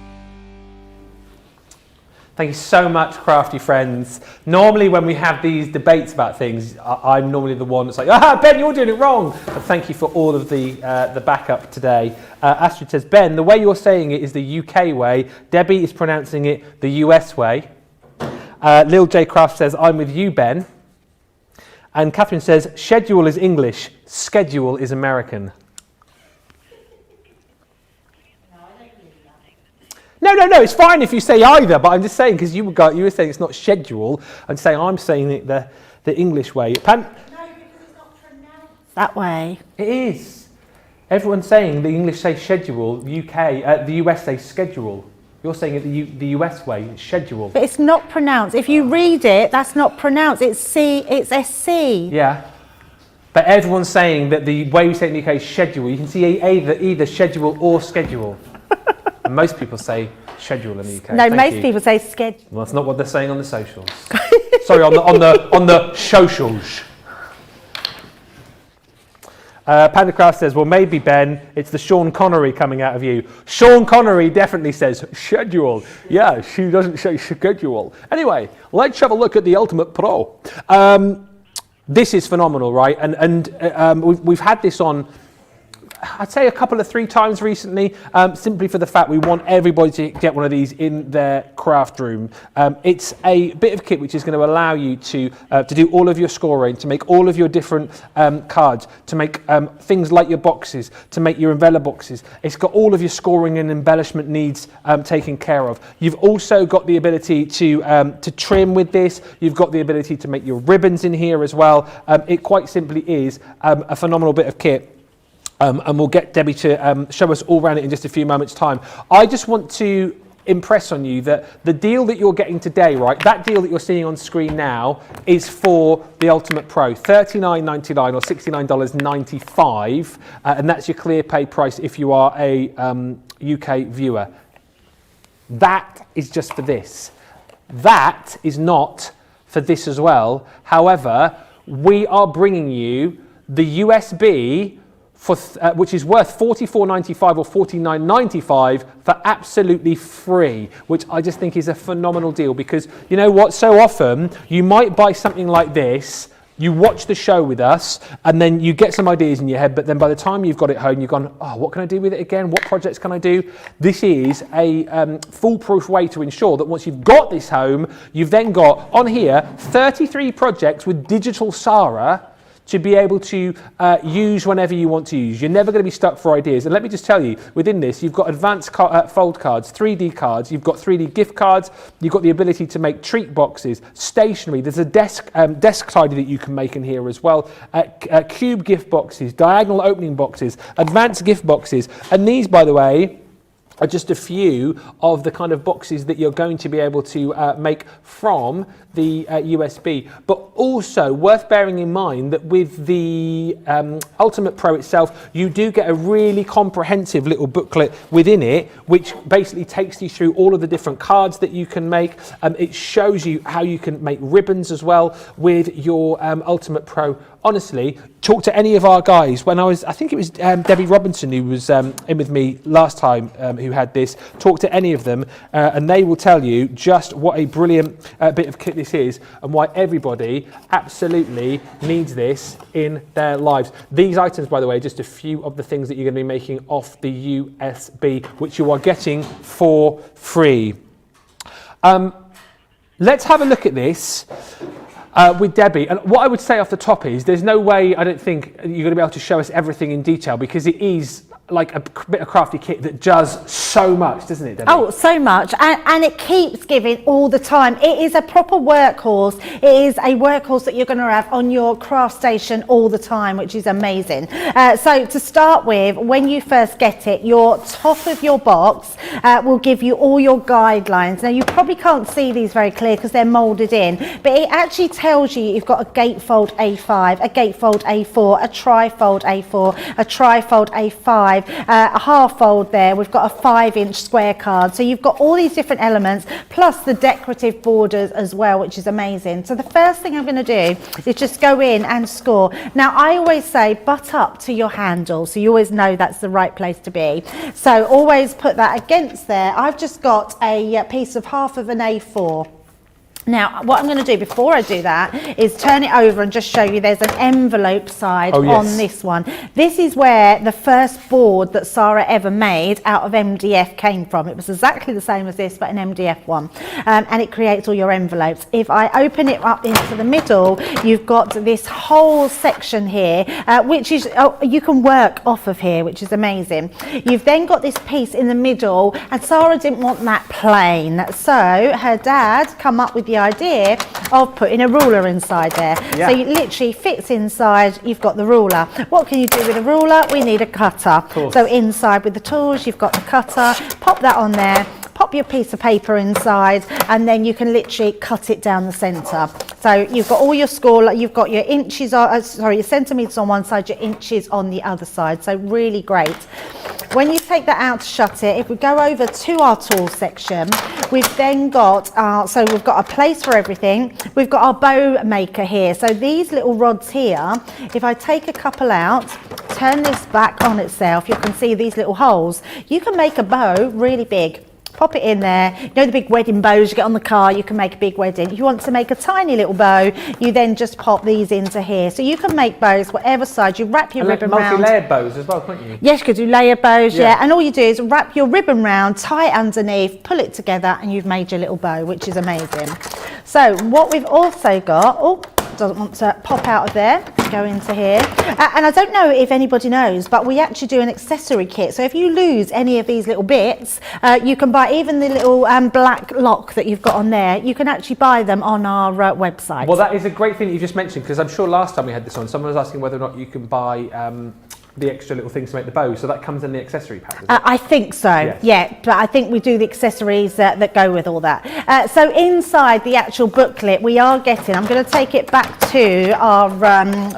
Speaker 2: Thank you so much, crafty friends. Normally when we have these debates about things, I'm normally the one that's like, Ben, you're doing it wrong. But thank you for all of the backup today. Astrid says, Ben, the way you're saying it is the UK way. Debbie is pronouncing it the US way. Lil J Craft says, I'm with you, Ben. And Catherine says, schedule is English, schedule is American. No, it's fine if you say either, but I'm just saying, because you were saying it's not schedule, I'm saying it the English way.
Speaker 1: No, because it's not pronounced that way.
Speaker 2: It is. Everyone's saying the English say schedule, the US say schedule. You're saying it the US way, it's schedule.
Speaker 1: But it's not pronounced. If you read it, that's not pronounced. It's SC.
Speaker 2: Yeah. But everyone's saying that the way we say it in the UK is schedule. You can see either schedule or schedule. And most people say schedule in the UK.
Speaker 1: No, most people say schedule.
Speaker 2: Well, that's not what they're saying on the socials. Sorry, on the socials. Pandacraft says, well, maybe, Ben, it's the Sean Connery coming out of you. Sean Connery definitely says schedule. Yeah, she doesn't say schedule. Anyway, let's have a look at the Ultimate Pro. This is phenomenal, right? And we've had this on, I'd say three times recently, simply for the fact we want everybody to get one of these in their craft room. It's a bit of kit which is going to allow you to do all of your scoring, to make all of your different cards, to make things like your boxes, to make your umbrella boxes. It's got all of your scoring and embellishment needs taken care of. You've also got the ability to trim with this. You've got the ability to make your ribbons in here as well. It quite simply is a phenomenal bit of kit. And we'll get Debbie to show us all around it in just a few moments' time. I just want to impress on you that the deal that you're getting today, right, that deal that you're seeing on screen now is for the Ultimate Pro, $39.99 or $69.95, and that's your clear pay price if you are a UK viewer. That is just for this. That is not for this as well. However, we are bringing you the USB which is worth $44.95 or $49.95 for absolutely free, which I just think is a phenomenal deal, because you know what, so often you might buy something like this, you watch the show with us, and then you get some ideas in your head, but then by the time you've got it home, you've gone, oh, what can I do with it again? What projects can I do? This is a foolproof way to ensure that once you've got this home, you've then got on here 33 projects with digital Sarah to be able to use whenever you want to use. You're never going to be stuck for ideas. And let me just tell you, within this, you've got advanced fold cards, 3D cards, you've got 3D gift cards, you've got the ability to make treat boxes, stationery. There's a desk tidy that you can make in here as well, cube gift boxes, diagonal opening boxes, advanced gift boxes. And these, by the way, are just a few of the kind of boxes that you're going to be able to make from the USB. But also worth bearing in mind that with the Ultimate Pro itself, you do get a really comprehensive little booklet within it, which basically takes you through all of the different cards that you can make. It shows you how you can make ribbons as well with your Ultimate Pro. Honestly, talk to any of our guys. I think it was Debbie Robinson who was in with me last time who had this. Talk to any of them and they will tell you just what a brilliant bit of kit this is and why everybody absolutely needs this in their lives. These items, by the way, are just a few of the things that you're going to be making off the USB, which you are getting for free. Let's have a look at this. With Debbie, and what I would say off the top is there's no way, I don't think, you're going to be able to show us everything in detail because it is like a bit of crafty kit that does so much, doesn't it, Debbie?
Speaker 1: Oh, so much, and it keeps giving all the time. It is a proper workhorse. It is a workhorse that you're going to have on your craft station all the time, which is amazing. So to start with, when you first get it, your top of your box will give you all your guidelines. Now you probably can't see these very clear because they're molded in, but it actually tells you you've got a gatefold A5, a gatefold A4, a trifold A4, a trifold A5, a half fold there. We've got a 5-inch square card. So you've got all these different elements plus the decorative borders as well, which is amazing. So the first thing I'm going to do is just go in and score. Now I always say butt up to your handle, so you always know that's the right place to be. So always put that against there. I've just got a piece of half of an A4. Now, what I'm going to do before I do that is turn it over and just show you there's an envelope side on this one. This is where the first board that Sarah ever made out of MDF came from. It was exactly the same as this, but an MDF one. And it creates all your envelopes. If I open it up into the middle, you've got this whole section here, which is, you can work off of here, which is amazing. You've then got this piece in the middle, and Sarah didn't want that plain. So her dad come up with the idea of putting a ruler inside there. So it literally fits inside. You've got the ruler. What can you do with a ruler? We need a cutter. So inside with the tools, you've got the cutter. Pop that on there. Pop your piece of paper inside, and then you can literally cut it down the centre. So you've got all your score, you've got your inches, your centimetres on one side, your inches on the other side. So really great. When you take that out to shut it, if we go over to our tool section, we've then got so we've got a place for everything. We've got our bow maker here. So these little rods here, if I take a couple out, turn this back on itself, you can see these little holes. You can make a bow really big. Pop it in there. You know the big wedding bows you get on the car, you can make a big wedding. If you want to make a tiny little bow, you then just pop these into here. So you can make bows whatever size. You wrap your ribbon round.
Speaker 2: Multi-layered bows as well, can't you?
Speaker 1: Yes, you could do layered bows, and all you do is wrap your ribbon round, tie it underneath, pull it together, and you've made your little bow, which is amazing. So what we've also got, doesn't want to pop out of there, go into here, and I don't know if anybody knows, but we actually do an accessory kit. So if you lose any of these little bits, you can buy even the little black lock that you've got on there. You can actually buy them on our website.
Speaker 2: Well, that is a great thing that you just mentioned, because I'm sure last time we had this on, someone was asking whether or not you can buy the extra little things to make the bow. So that comes in the accessory pack, does it?
Speaker 1: I think so, but I think we do the accessories that go with all that. So inside the actual booklet we are getting, I'm going to take it back to our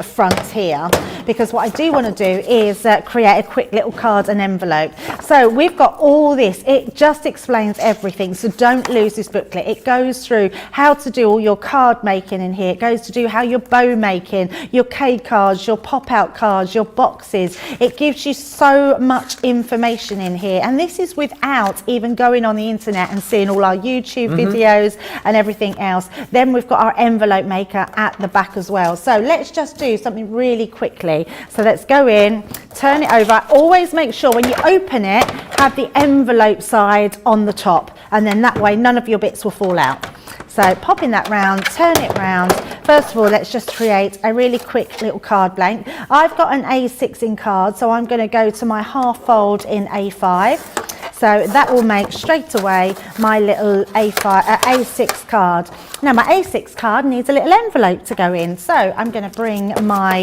Speaker 1: front here, because what I do want to do is create a quick little card and envelope. So we've got all this. It just explains everything, so don't lose this booklet. It goes through how to do all your card making in here. It goes to do how your bow making, your K cards, your pop-out cards, your boxes. It gives you so much information in here, and this is without even going on the internet and seeing all our YouTube videos and everything else. Then we've got our envelope maker at the back as well. So let's just do something really quickly. So let's go in, turn it over. Always make sure when you open it, have the envelope side on the top, and then that way none of your bits will fall out. So popping that round, turn it round. First of all, let's just create a really quick little card blank. I've got an A6 in card, so I'm going to go to my half fold in A5. So that will make straight away my little A6 card. Now my A6 card needs a little envelope to go in. So I'm going to bring my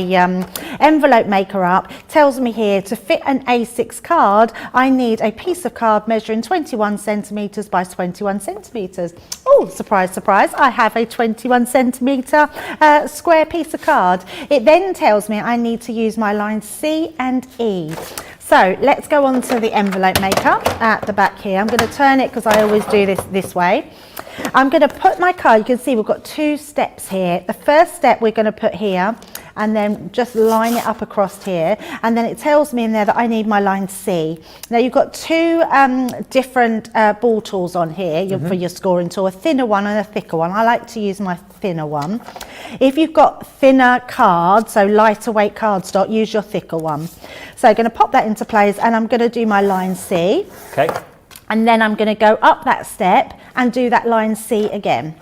Speaker 1: envelope maker up. Tells me here to fit an A6 card, I need a piece of card measuring 21 centimetres by 21 centimetres. Oh, surprise, surprise, I have a 21 centimetre square piece of card. It then tells me I need to use my lines C and E. So let's go on to the envelope maker at the back here. I'm going to turn it because I always do this way. I'm going to put my card, you can see we've got 2 steps here. The first step we're going to put here and then just line it up across here, and then it tells me in there that I need my line C. Now you've got 2 different ball tools on here for your scoring tool, a thinner one and a thicker one. I like to use my thinner one. If you've got thinner cards, so lighter weight cardstock, use your thicker one. So I'm going to pop that into place and I'm going to do my line C.
Speaker 2: Okay.
Speaker 1: And then I'm going to go up that step and do that line C again.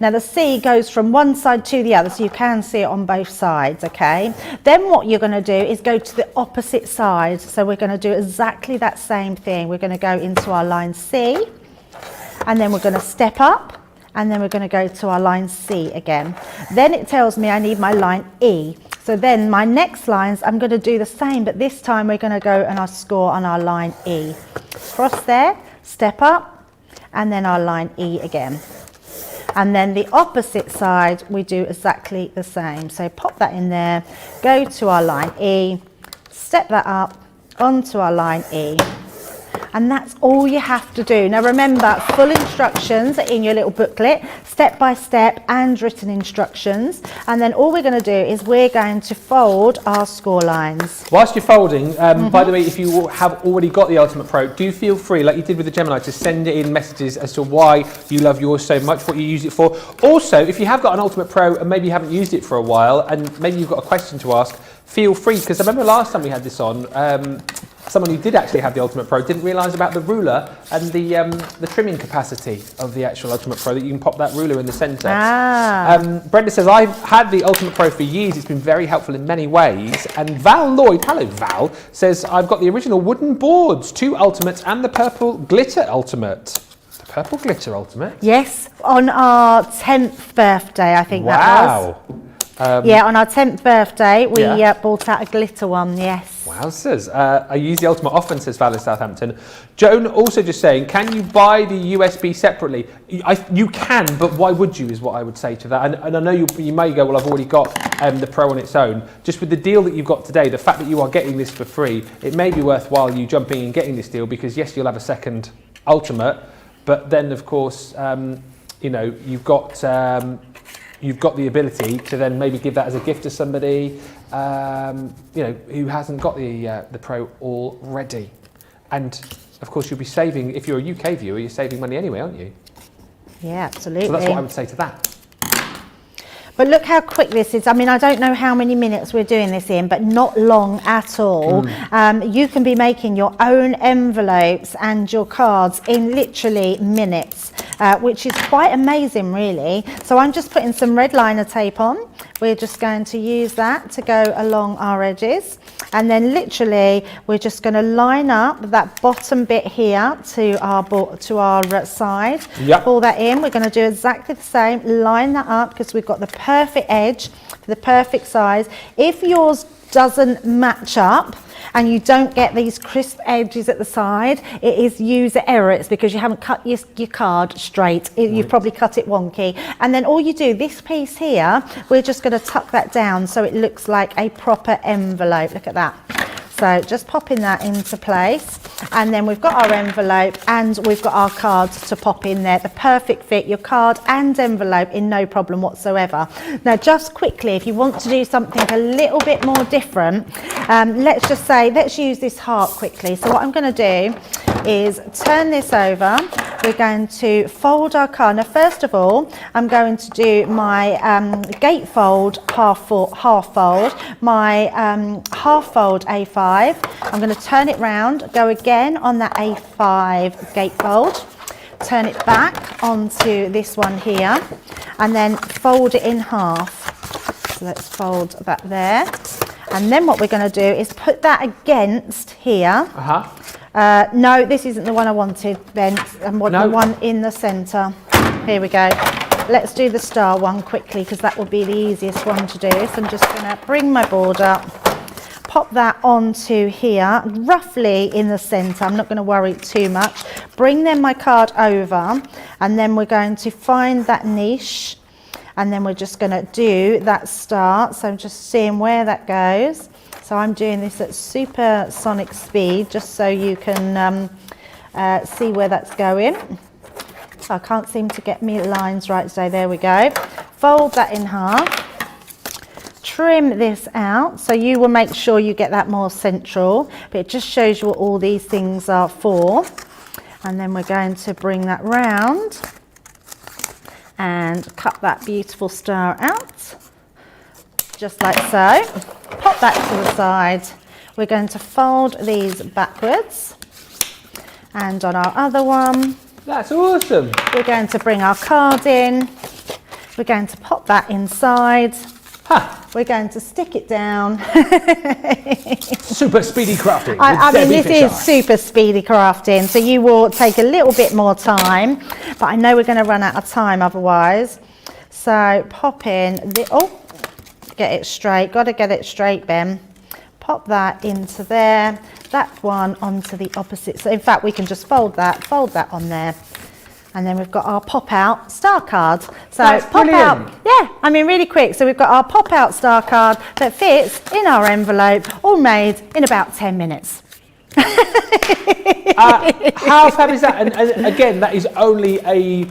Speaker 1: Now the C goes from one side to the other, so you can see it on both sides, okay? Then what you're going to do is go to the opposite side. So we're going to do exactly that same thing. We're going to go into our line C, and then we're going to step up, and then we're going to go to our line C again. Then it tells me I need my line E. So then my next lines, I'm going to do the same, but this time we're going to go and I'll score on our line E. Cross there, step up, and then our line E again. And then the opposite side, we do exactly the same. So pop that in there, go to our line E, step that up onto our line E. And that's all you have to do. Now remember, full instructions are in your little booklet, step by step and written instructions. And then all we're going to do is we're going to fold our score lines.
Speaker 2: Whilst you're folding, by the way, if you have already got the Ultimate Pro, do feel free, like you did with the Gemini, to send it in messages as to why you love yours so much, what you use it for. Also, if you have got an Ultimate Pro and maybe you haven't used it for a while and maybe you've got a question to ask, feel free, because I remember last time we had this on, someone who did actually have the Ultimate Pro didn't realise about the ruler and the trimming capacity of the actual Ultimate Pro, that you can pop that ruler in the centre. Brenda says, I've had the Ultimate Pro for years, it's been very helpful in many ways. And Val Lloyd, hello Val, says, I've got the original wooden boards, 2 Ultimates and the purple glitter Ultimate. The purple glitter Ultimate?
Speaker 1: Yes, on our 10th birthday, I think that was. Yeah, on our 10th birthday, we bought out a glitter one, yes.
Speaker 2: Wowzers. I use the Ultimate often, says Val in Southampton. Joan also just saying, can you buy the USB separately? You can, but why would you, is what I would say to that. And I know you may go, well, I've already got the Pro on its own. Just with the deal that you've got today, the fact that you are getting this for free, it may be worthwhile you jumping and getting this deal, because yes, you'll have a second Ultimate, but then of course, you know, you've got the ability to then maybe give that as a gift to somebody, you know, who hasn't got the Pro already. And of course, you'll be saving, if you're a UK viewer, you're saving money anyway, aren't you?
Speaker 1: Yeah, absolutely.
Speaker 2: So that's what I would say to that.
Speaker 1: But look how quick this is. I mean, I don't know how many minutes we're doing this in, but not long at all. You can be making your own envelopes and your cards in literally minutes, which is quite amazing, really. So I'm just putting some red liner tape on. We're just going to use that to go along our edges. And then literally, we're just going to line up that bottom bit here to our side.
Speaker 2: Yep.
Speaker 1: Pull that in. We're going to do exactly the same. Line that up, because we've got the perfect edge for the perfect size. If yours doesn't match up and you don't get these crisp edges at the side, it is user error. It's because you haven't cut your card straight. You've probably cut it wonky. And then all you do, this piece here, we're just going to tuck that down so it looks like a proper envelope. Look at that. So just popping that into place, and then we've got our envelope and we've got our cards to pop in there. The perfect fit, your card and envelope in no problem whatsoever. Now just quickly, if you want to do something a little bit more different, let's just say, let's use this heart quickly. So what I'm going to do is turn this over. We're going to fold our card. Now first of all, I'm going to do my gatefold half fold, my half fold A5. I'm going to turn it round, go again on that A5 gatefold, turn it back onto this one here, and then fold it in half. So let's fold that there. And then what we're going to do is put that against here. No, this isn't the one I wanted, Ben. I want the one in the centre. Here we go. Let's do the star one quickly because that will be the easiest one to do. So I'm just going to bring my board up, pop that onto here, roughly in the centre. I'm not going to worry too much. Bring then my card over, and then we're going to find that niche, and then we're just going to do that star. So I'm just seeing where that goes. So I'm doing this at supersonic speed just so you can see where that's going. I can't seem to get me lines right, so there we go. Fold that in half. Trim this out, so you will make sure you get that more central, but it just shows you what all these things are for. And then we're going to bring that round and cut that beautiful star out, just like so. Pop that to the side. We're going to fold these backwards, and on our other one,
Speaker 2: that's awesome.
Speaker 1: We're going to bring our card in. We're going to pop that inside. We're going to stick it down.
Speaker 2: Super speedy crafting.
Speaker 1: I mean, this is super speedy crafting, so you will take a little bit more time, but I know we're going to run out of time otherwise. So pop in the, get it straight. Got to get it straight, Ben. Pop that into there. That one onto the opposite. So in fact, we can just fold that on there. And then we've got our pop-out star card. So pop out, yeah, I mean really quick. So we've got our pop-out star card that fits in our envelope, all made in about 10 minutes.
Speaker 2: How fab is that? And again, that is only a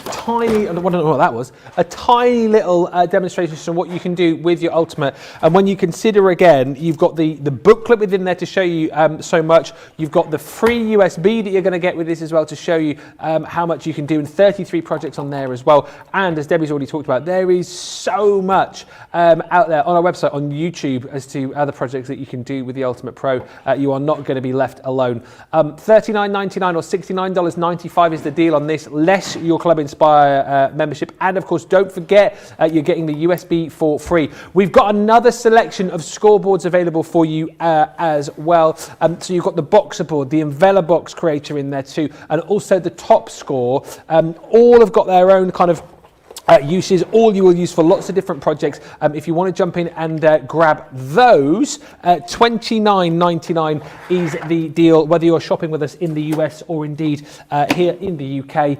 Speaker 2: tiny, I don't know what that was, a tiny little demonstration of what you can do with your Ultimate. And when you consider again, you've got the booklet within there to show you so much. You've got the free USB that you're going to get with this as well to show you how much you can do, and 33 projects on there as well. And as Debbie's already talked about, there is so much out there on our website, on YouTube, as to other projects that you can do with the Ultimate Pro. You are not going to be left alone. $39.99 or $69.95 is the deal on this, less your Club Inspire membership. And of course, don't forget you're getting the USB for free. We've got another selection of scoreboards available for you as well. So you've got the Boxer board, the Envela Box Creator in there too, and also the Top Score. All have got their own kind of uses, all you will use for lots of different projects. If you want to jump in and grab those, $29.99 is the deal, whether you're shopping with us in the US or indeed here in the UK.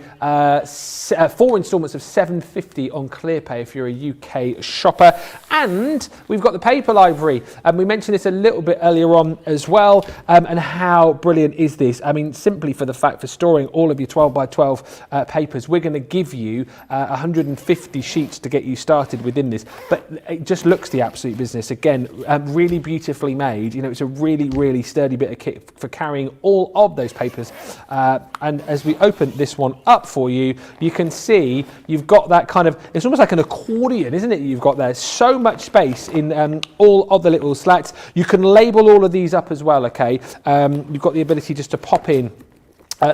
Speaker 2: 4 installments of $7.50 on ClearPay if you're a UK shopper. And we've got the paper library, and we mentioned this a little bit earlier on as well. And how brilliant is this? I mean, simply for the fact for storing all of your 12 by 12 papers, we're going to give you 150 sheets to get you started within this, but it just looks the absolute business. Again, really beautifully made. You know, it's a really sturdy bit of kit for carrying all of those papers. And as we open this one up for you, you can see you've got that kind of, it's almost like an accordion, isn't it? You've got there so much space in all of the little slats. You can label all of these up as well, okay? You've got the ability just to pop in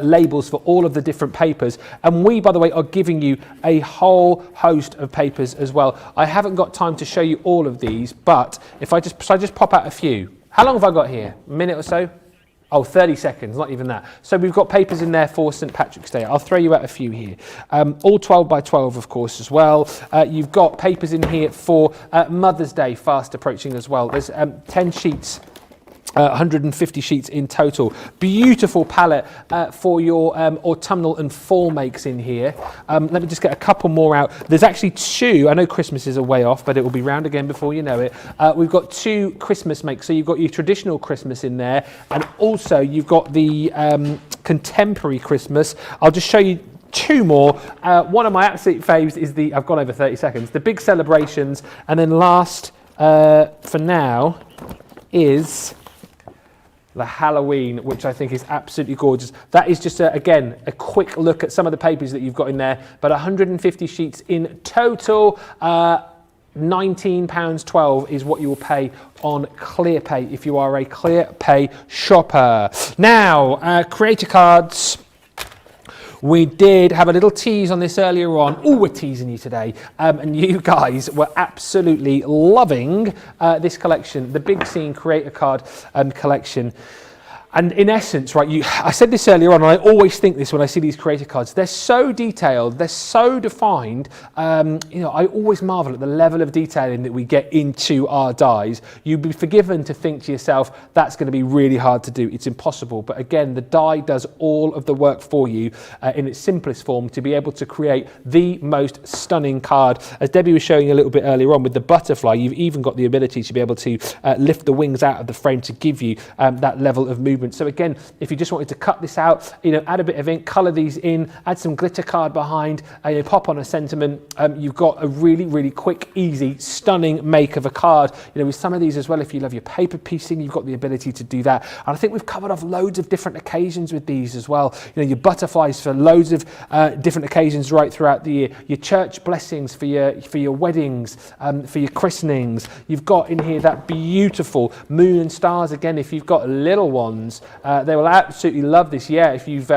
Speaker 2: labels for all of the different papers, and we, by the way, are giving you a whole host of papers as well. I haven't got time to show you all of these, but if I just pop out a few. How long have I got here? A minute or so? Oh, 30 seconds, not even that. So we've got papers in there for St. Patrick's Day. I'll throw you out a few here. All 12 by 12, of course, as well. You've got papers in here for Mother's Day, fast approaching as well. There's 10 sheets. 150 sheets in total. Beautiful palette for your autumnal and fall makes in here. Let me just get a couple more out. There's actually 2. I know Christmas is a way off, but it will be round again before you know it. We've got 2 Christmas makes. So you've got your traditional Christmas in there, and also you've got the contemporary Christmas. I'll just show you 2 more. One of my absolute faves is the, I've gone over 30 seconds, the big celebrations. And then last for now is the Halloween, which I think is absolutely gorgeous. That is just, again, a quick look at some of the papers that you've got in there, but 150 sheets in total. £19.12 is what you will pay on ClearPay if you are a ClearPay shopper. Now, creator cards. We did have a little tease on this earlier on. Oh, we're teasing you today. And you guys were absolutely loving this collection, the Big Scene Creator Card collection. And in essence, right, I said this earlier on, and I always think this when I see these creator cards, they're so detailed, they're so defined. You know, I always marvel at the level of detailing that we get into our dies. You'd be forgiven to think to yourself, that's going to be really hard to do. It's impossible. But again, the die does all of the work for you in its simplest form to be able to create the most stunning card. As Debbie was showing you a little bit earlier on with the butterfly, you've even got the ability to be able to lift the wings out of the frame to give you that level of movement. So again, if you just wanted to cut this out, you know, add a bit of ink, colour these in, add some glitter card behind, you know, pop on a sentiment, you've got a really, really quick, easy, stunning make of a card. You know, with some of these as well, if you love your paper piecing, you've got the ability to do that. And I think we've covered off loads of different occasions with these as well. You know, your butterflies for loads of different occasions right throughout the year. Your church blessings for your weddings, for your christenings. You've got in here that beautiful moon and stars again. If you've got little ones, they will absolutely love this. Yeah, if you've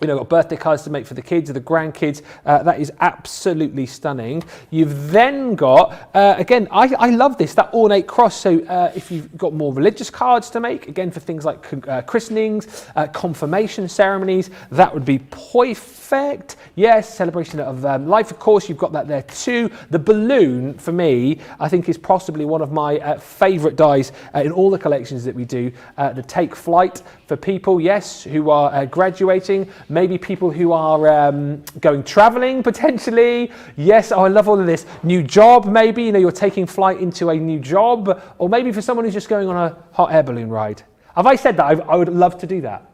Speaker 2: you know, got birthday cards to make for the kids or the grandkids, that is absolutely stunning. You've then got, again, I love this, that ornate cross. So if you've got more religious cards to make, again, for things like christenings, confirmation ceremonies, that would be perfect. Yes, celebration of life, of course, you've got that there too. The balloon, for me, I think is possibly one of my favourite dies in all the collections that we do. The Take Flight for people, yes, who are graduating, maybe people who are going travelling potentially. Yes, oh, I love all of this. New job, maybe, you know, you're taking flight into a new job, or maybe for someone who's just going on a hot air balloon ride. Have I said that? I would love to do that.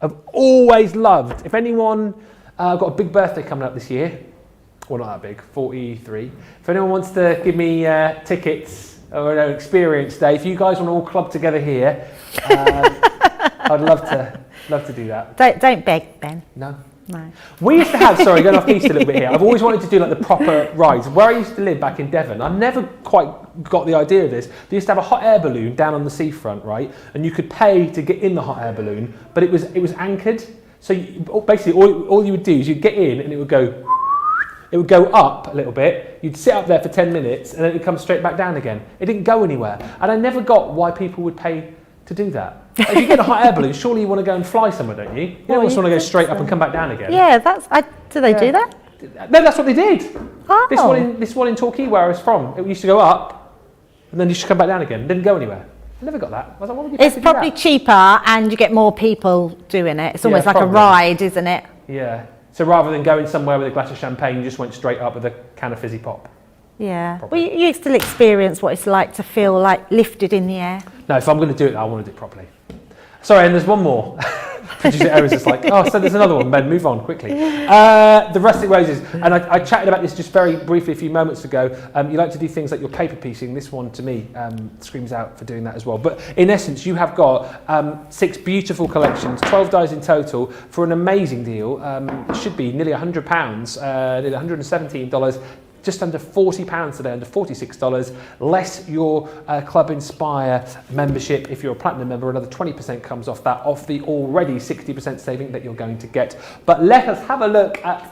Speaker 2: I've always loved, if anyone, I've got a big birthday coming up this year. Well, not that big, 43. If anyone wants to give me tickets or an experience day, if you guys want to all club together here, I'd love to do that.
Speaker 1: Don't beg, Ben.
Speaker 2: No.
Speaker 1: No.
Speaker 2: We used to have, sorry, going off piste a little bit here, I've always wanted to do like the proper rides. Where I used to live back in Devon, I never quite got the idea of this. They used to have a hot air balloon down on the seafront, right? And you could pay to get in the hot air balloon, but it was anchored. So basically all you would do is you'd get in and it would go up a little bit, you'd sit up there for 10 minutes and then it would come straight back down again. It didn't go anywhere. And I never got why people would pay to do that. If you get a hot air balloon, surely you want to go and fly somewhere, don't you? You don't just want to go straight up and come back down again.
Speaker 1: Yeah, do they do that?
Speaker 2: No, that's what they did.
Speaker 1: Oh.
Speaker 2: This one in Torquay, where I was from, it used to go up and then you should come back down again. It didn't go anywhere. I never got that. I was like, what would you pay to do
Speaker 1: probably
Speaker 2: that?
Speaker 1: cheaper and you get more people doing it. It's almost like
Speaker 2: probably.
Speaker 1: a ride, isn't it?
Speaker 2: Yeah. So rather than going somewhere with a glass of champagne, you just went straight up with a can of fizzy pop.
Speaker 1: Yeah.
Speaker 2: Probably.
Speaker 1: Well, you still experience what it's like to feel like lifted in the air.
Speaker 2: No, if I'm going to do it, I want to do it properly. Sorry, and there's one more. Producer Erin's just like, oh, so there's another one, Ben, move on quickly. The Rustic Roses, and I chatted about this just very briefly a few moments ago. You like to do things like your paper piecing. This one, to me, screams out for doing that as well. But in essence, you have got 6 beautiful collections, 12 dies in total, for an amazing deal. It should be nearly £100, nearly $117. Just under £40 today, under $46, less your Club Inspire membership. If you're a platinum member, another 20% comes off that, off the already 60% saving that you're going to get. But let us have a look at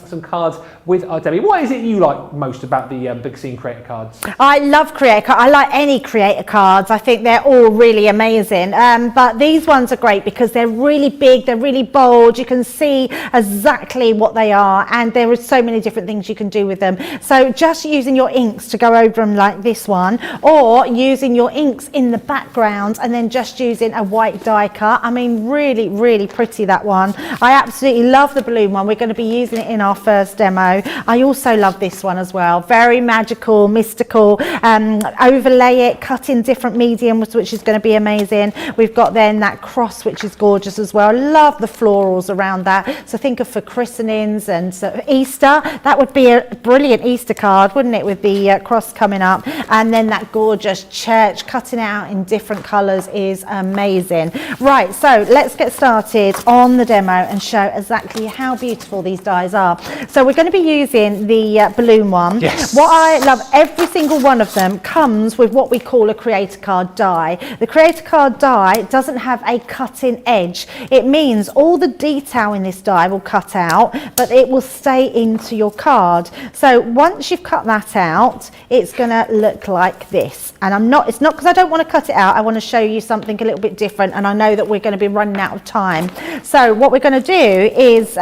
Speaker 2: some cards with our Debbie. What is it you like most about the Big Scene Creator cards?
Speaker 1: I love creator cards. I like any creator cards. I think they're all really amazing. But these ones are great because they're really big, they're really bold. You can see exactly what they are, and there are so many different things you can do with them. So just using your inks to go over them like this one, or using your inks in the background and then just using a white die cut. I mean, really, really pretty, that one. I absolutely love the balloon one. We're going to be using it in our first demo. I also love this one as well. Very magical, mystical. Overlay it, cut in different mediums, which is going to be amazing. We've got then that cross, which is gorgeous as well. Love the florals around that. So think of for christenings and so Easter, that would be a brilliant Easter card, wouldn't it, with the cross coming up, and then that gorgeous church cutting out in different colours is amazing. Right, so let's get started on the demo and show exactly how beautiful these dies are. So we're going to be using the balloon one.
Speaker 2: Yes.
Speaker 1: What I love, every single one of them comes with what we call a creator card die. The creator card die doesn't have a cutting edge. It means all the detail in this die will cut out, but it will stay into your card. So once you've cut that out, it's going to look like this. And it's not because I don't want to cut it out. I want to show you something a little bit different, and I know that we're going to be running out of time. So what we're going to do is,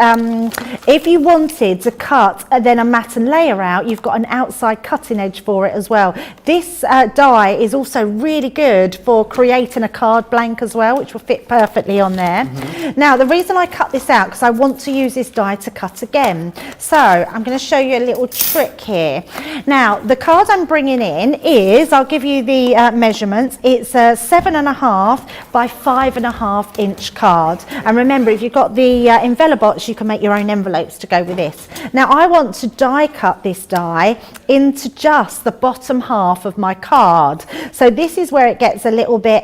Speaker 1: if you wanted to cut then a matte and layer out, you've got an outside cutting edge for it as well. This die is also really good for creating a card blank as well, which will fit perfectly on there. Now, the reason I cut this out, because I want to use this die to cut again. So I'm going to show you a little trick here. Now, the card I'm bringing in is, I'll give you the measurements. It's a 7.5 by 5.5 inch card. And remember, if you've got the envelope box, you can make your own envelopes to go with this. Now, I want to die cut this die into just the bottom half of my card. So this is where it gets a little bit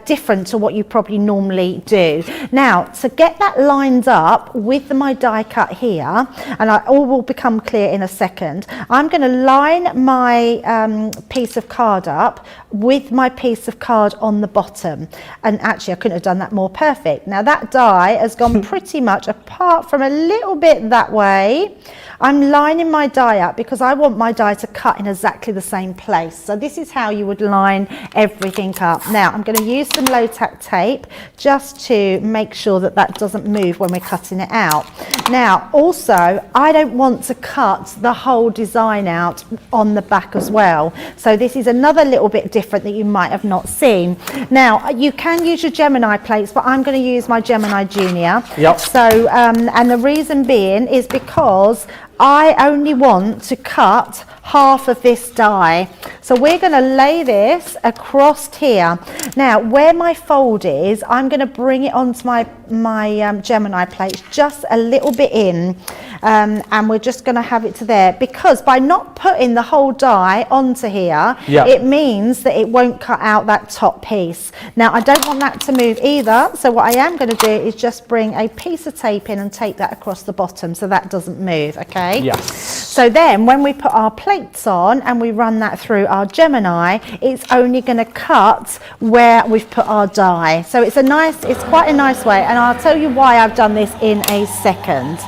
Speaker 1: different to what you probably normally do. Now, to get that lined up with my die cut here, and all will become clear in a second, I'm going to line my piece of card up with my piece of card on the bottom. And actually, I couldn't have done that more perfect. Now, that die has gone pretty much, apart from a little bit that way, I'm lining my die up because I want my die to cut in exactly the same place. So this is how you would line everything up. Now, I'm going to use some low tack tape just to make sure that that doesn't move when we're cutting it out. Now, also, I don't want to cut the whole design out on the back as well. So this is another little bit different that you might have not seen. Now, you can use your Gemini plates, but I'm going to use my Gemini Junior.
Speaker 2: Yep.
Speaker 1: So, and the reason being is because I only want to cut half of this die. So we're going to lay this across here. Now, where my fold is, I'm going to bring it onto my Gemini plate just a little bit in. And we're just going to have it to there, because by not putting the whole die onto here, it means that it won't cut out that top piece. Now, I don't want that to move either, so what I am going to do is just bring a piece of tape in and tape that across the bottom so that doesn't move, okay?
Speaker 2: Yes.
Speaker 1: So then when we put our plates on and we run that through our Gemini, it's only going to cut where we've put our die. So it's quite a nice way, and I'll tell you why I've done this in a second.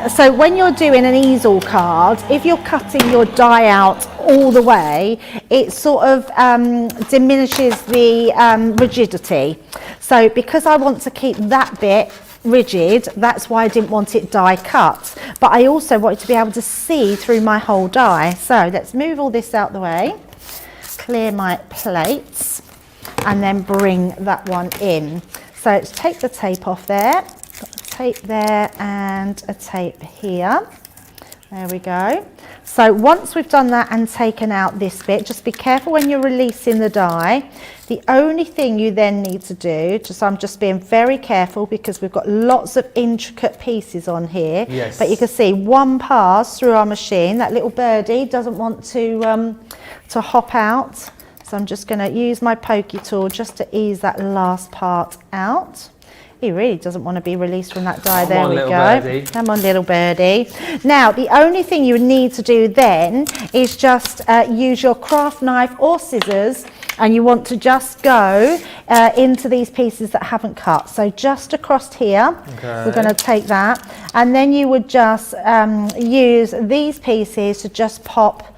Speaker 1: So when you're doing an easel card, if you're cutting your die out all the way, it sort of diminishes the rigidity. So because I want to keep that bit rigid, that's why I didn't want it die cut. But I also wanted to be able to see through my whole die. So let's move all this out the way, clear my plates, and then bring that one in. So let's take the tape off there. Tape there and a tape here. There we go. So once we've done that and taken out this bit, just be careful when you're releasing the die. The only thing you then need to do, I'm just being very careful because we've got lots of intricate pieces on here.
Speaker 2: Yes.
Speaker 1: But you can see one pass through our machine. That little birdie doesn't want to hop out. So I'm just going to use my pokey tool just to ease that last part out. He really doesn't want to be released from that die. There we go.
Speaker 2: Birdie.
Speaker 1: Come on, little birdie. Now, the only thing you would need to do then is just use your craft knife or scissors, and you want to just go into these pieces that haven't cut. So just across here, we're going to take that, and then you would just use these pieces to just pop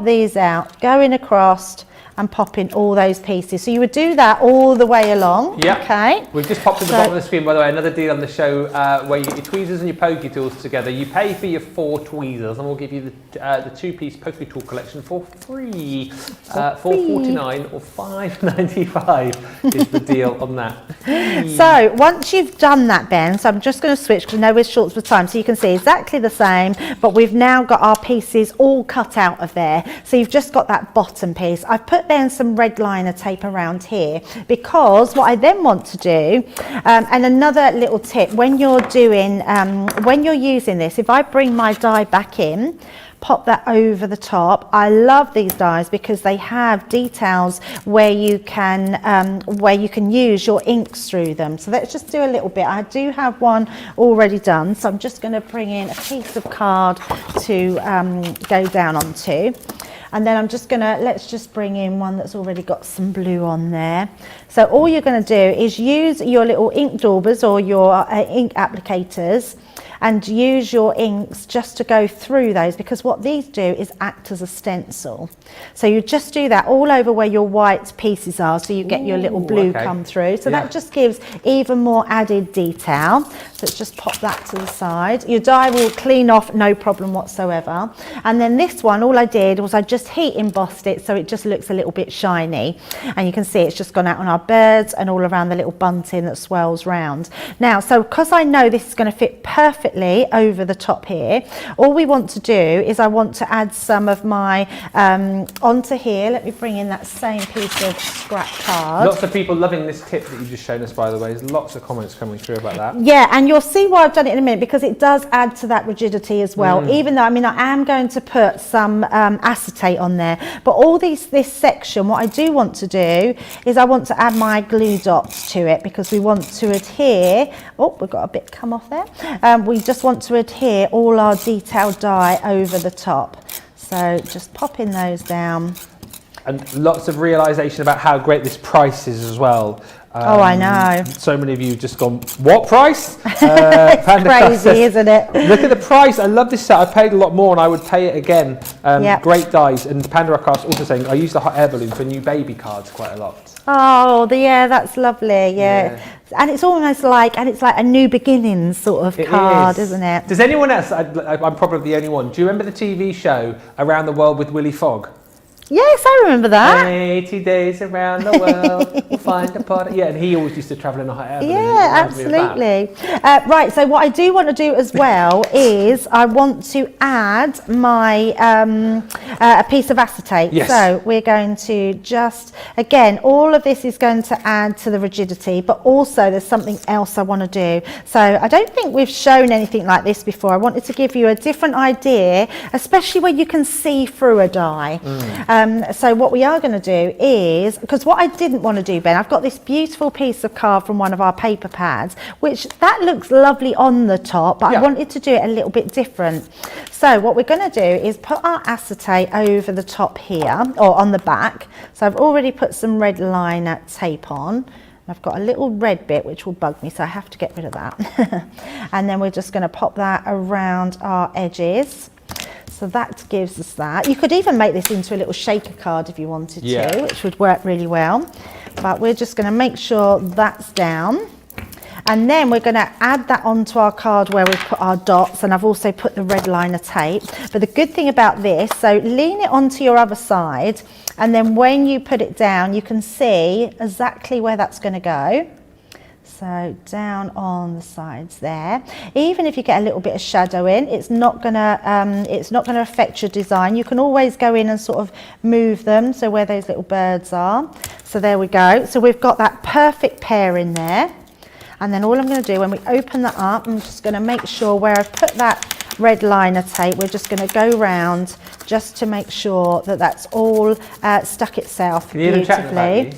Speaker 1: these out, going across and popping all those pieces. So you would do that all the way along.
Speaker 2: Yeah.
Speaker 1: Okay.
Speaker 2: We've just popped to the bottom of the screen, by the way, another deal on the show where you get your tweezers and your pokey tools together. You pay for your 4 tweezers, and we'll give you the 2-piece pokey tool collection for free. $4.49 or $5.95 is the deal on that.
Speaker 1: So once you've done that, Ben, so I'm just going to switch because I know we're short for time, so you can see exactly the same, but we've now got our pieces all cut out of there. So you've just got that bottom piece. I've put put then some red liner tape around here, because what I then want to do, and another little tip, when you're doing, when you're using this, if I bring my die back in, pop that over the top. I love these dies because they have details where you can use your inks through them. So let's just do a little bit. I do have one already done, so I'm just going to bring in a piece of card to go down onto. And then I'm just gonna, let's just bring in one that's already got some blue on there. So all you're gonna do is use your little ink daubers or your ink applicators, and use your inks just to go through those, because what these do is act as a stencil. So you just do that all over where your white pieces are, so you get your little blue come through. So that just gives even more added detail. So let's just pop that to the side. Your die will clean off, no problem whatsoever. And then this one, all I did was I just heat embossed it so it just looks a little bit shiny. And you can see it's just gone out on our birds and all around the little bunting that swirls round. Now, so because I know this is going to fit perfectly over the top here, all we want to do is I want to add some of my onto here. Let me bring in that same piece of scrap card.
Speaker 2: Lots of people loving this tip that you've just shown us, by the way. There's lots of comments coming through about that.
Speaker 1: Yeah, and you'll see why I've done it in a minute, because it does add to that rigidity as well. Even though, I mean, I am going to put some acetate on there, but all this section, what I do want to do is I want to add my glue dots to it, because we want to adhere. Oh, we've got a bit come off there. We just want to adhere all our detailed die over the top. So just popping those down.
Speaker 2: And lots of realisation about how great this price is as well.
Speaker 1: Oh, I know.
Speaker 2: So many of you have just gone, what price?
Speaker 1: It's crazy, isn't it?
Speaker 2: Look at the price. I love this set. I paid a lot more and I would pay it again. Great dies. And Panda Rockcast also saying, I use the hot air balloon for new baby cards quite a lot.
Speaker 1: Oh, yeah, that's lovely. Yeah. And it's almost like, a new beginnings sort of card, isn't it?
Speaker 2: Does anyone else, I'm probably the only one, do you remember the TV show Around the World with Willy Fogg?
Speaker 1: Yes, I remember that.
Speaker 2: 80 days around the world, we'll find a pot. Yeah, and he always used to travel in a hot air balloon.
Speaker 1: Yeah, absolutely. Right, so what I do want to do as well is I want to add my a piece of acetate.
Speaker 2: Yes.
Speaker 1: So we're going to just, again, all of this is going to add to the rigidity, but also there's something else I want to do. So I don't think we've shown anything like this before. I wanted to give you a different idea, especially when you can see through a die. So what we are going to do is, because what I didn't want to do, Ben, I've got this beautiful piece of card from one of our paper pads, which that looks lovely on the top, but I wanted to do it a little bit different. So what we're going to do is put our acetate over the top here, or on the back. So I've already put some red liner tape on. I've got a little red bit which will bug me, so I have to get rid of that. And then we're just going to pop that around our edges. So that gives us that. You could even make this into a little shaker card if you wanted to, which would work really well. But we're just going to make sure that's down. And then we're going to add that onto our card where we've put our dots, and I've also put the red liner tape. But the good thing about this, so lean it onto your other side, and then when you put it down, you can see exactly where that's going to go. So down on the sides there. Even if you get a little bit of shadow in, it's not gonna affect your design. You can always go in and sort of move them, so where those little birds are. So there we go. So we've got that perfect pair in there. And then all I'm going to do when we open that up, I'm just going to make sure where I've put that red liner tape, we're just going to go round just to make sure that that's all stuck itself beautifully.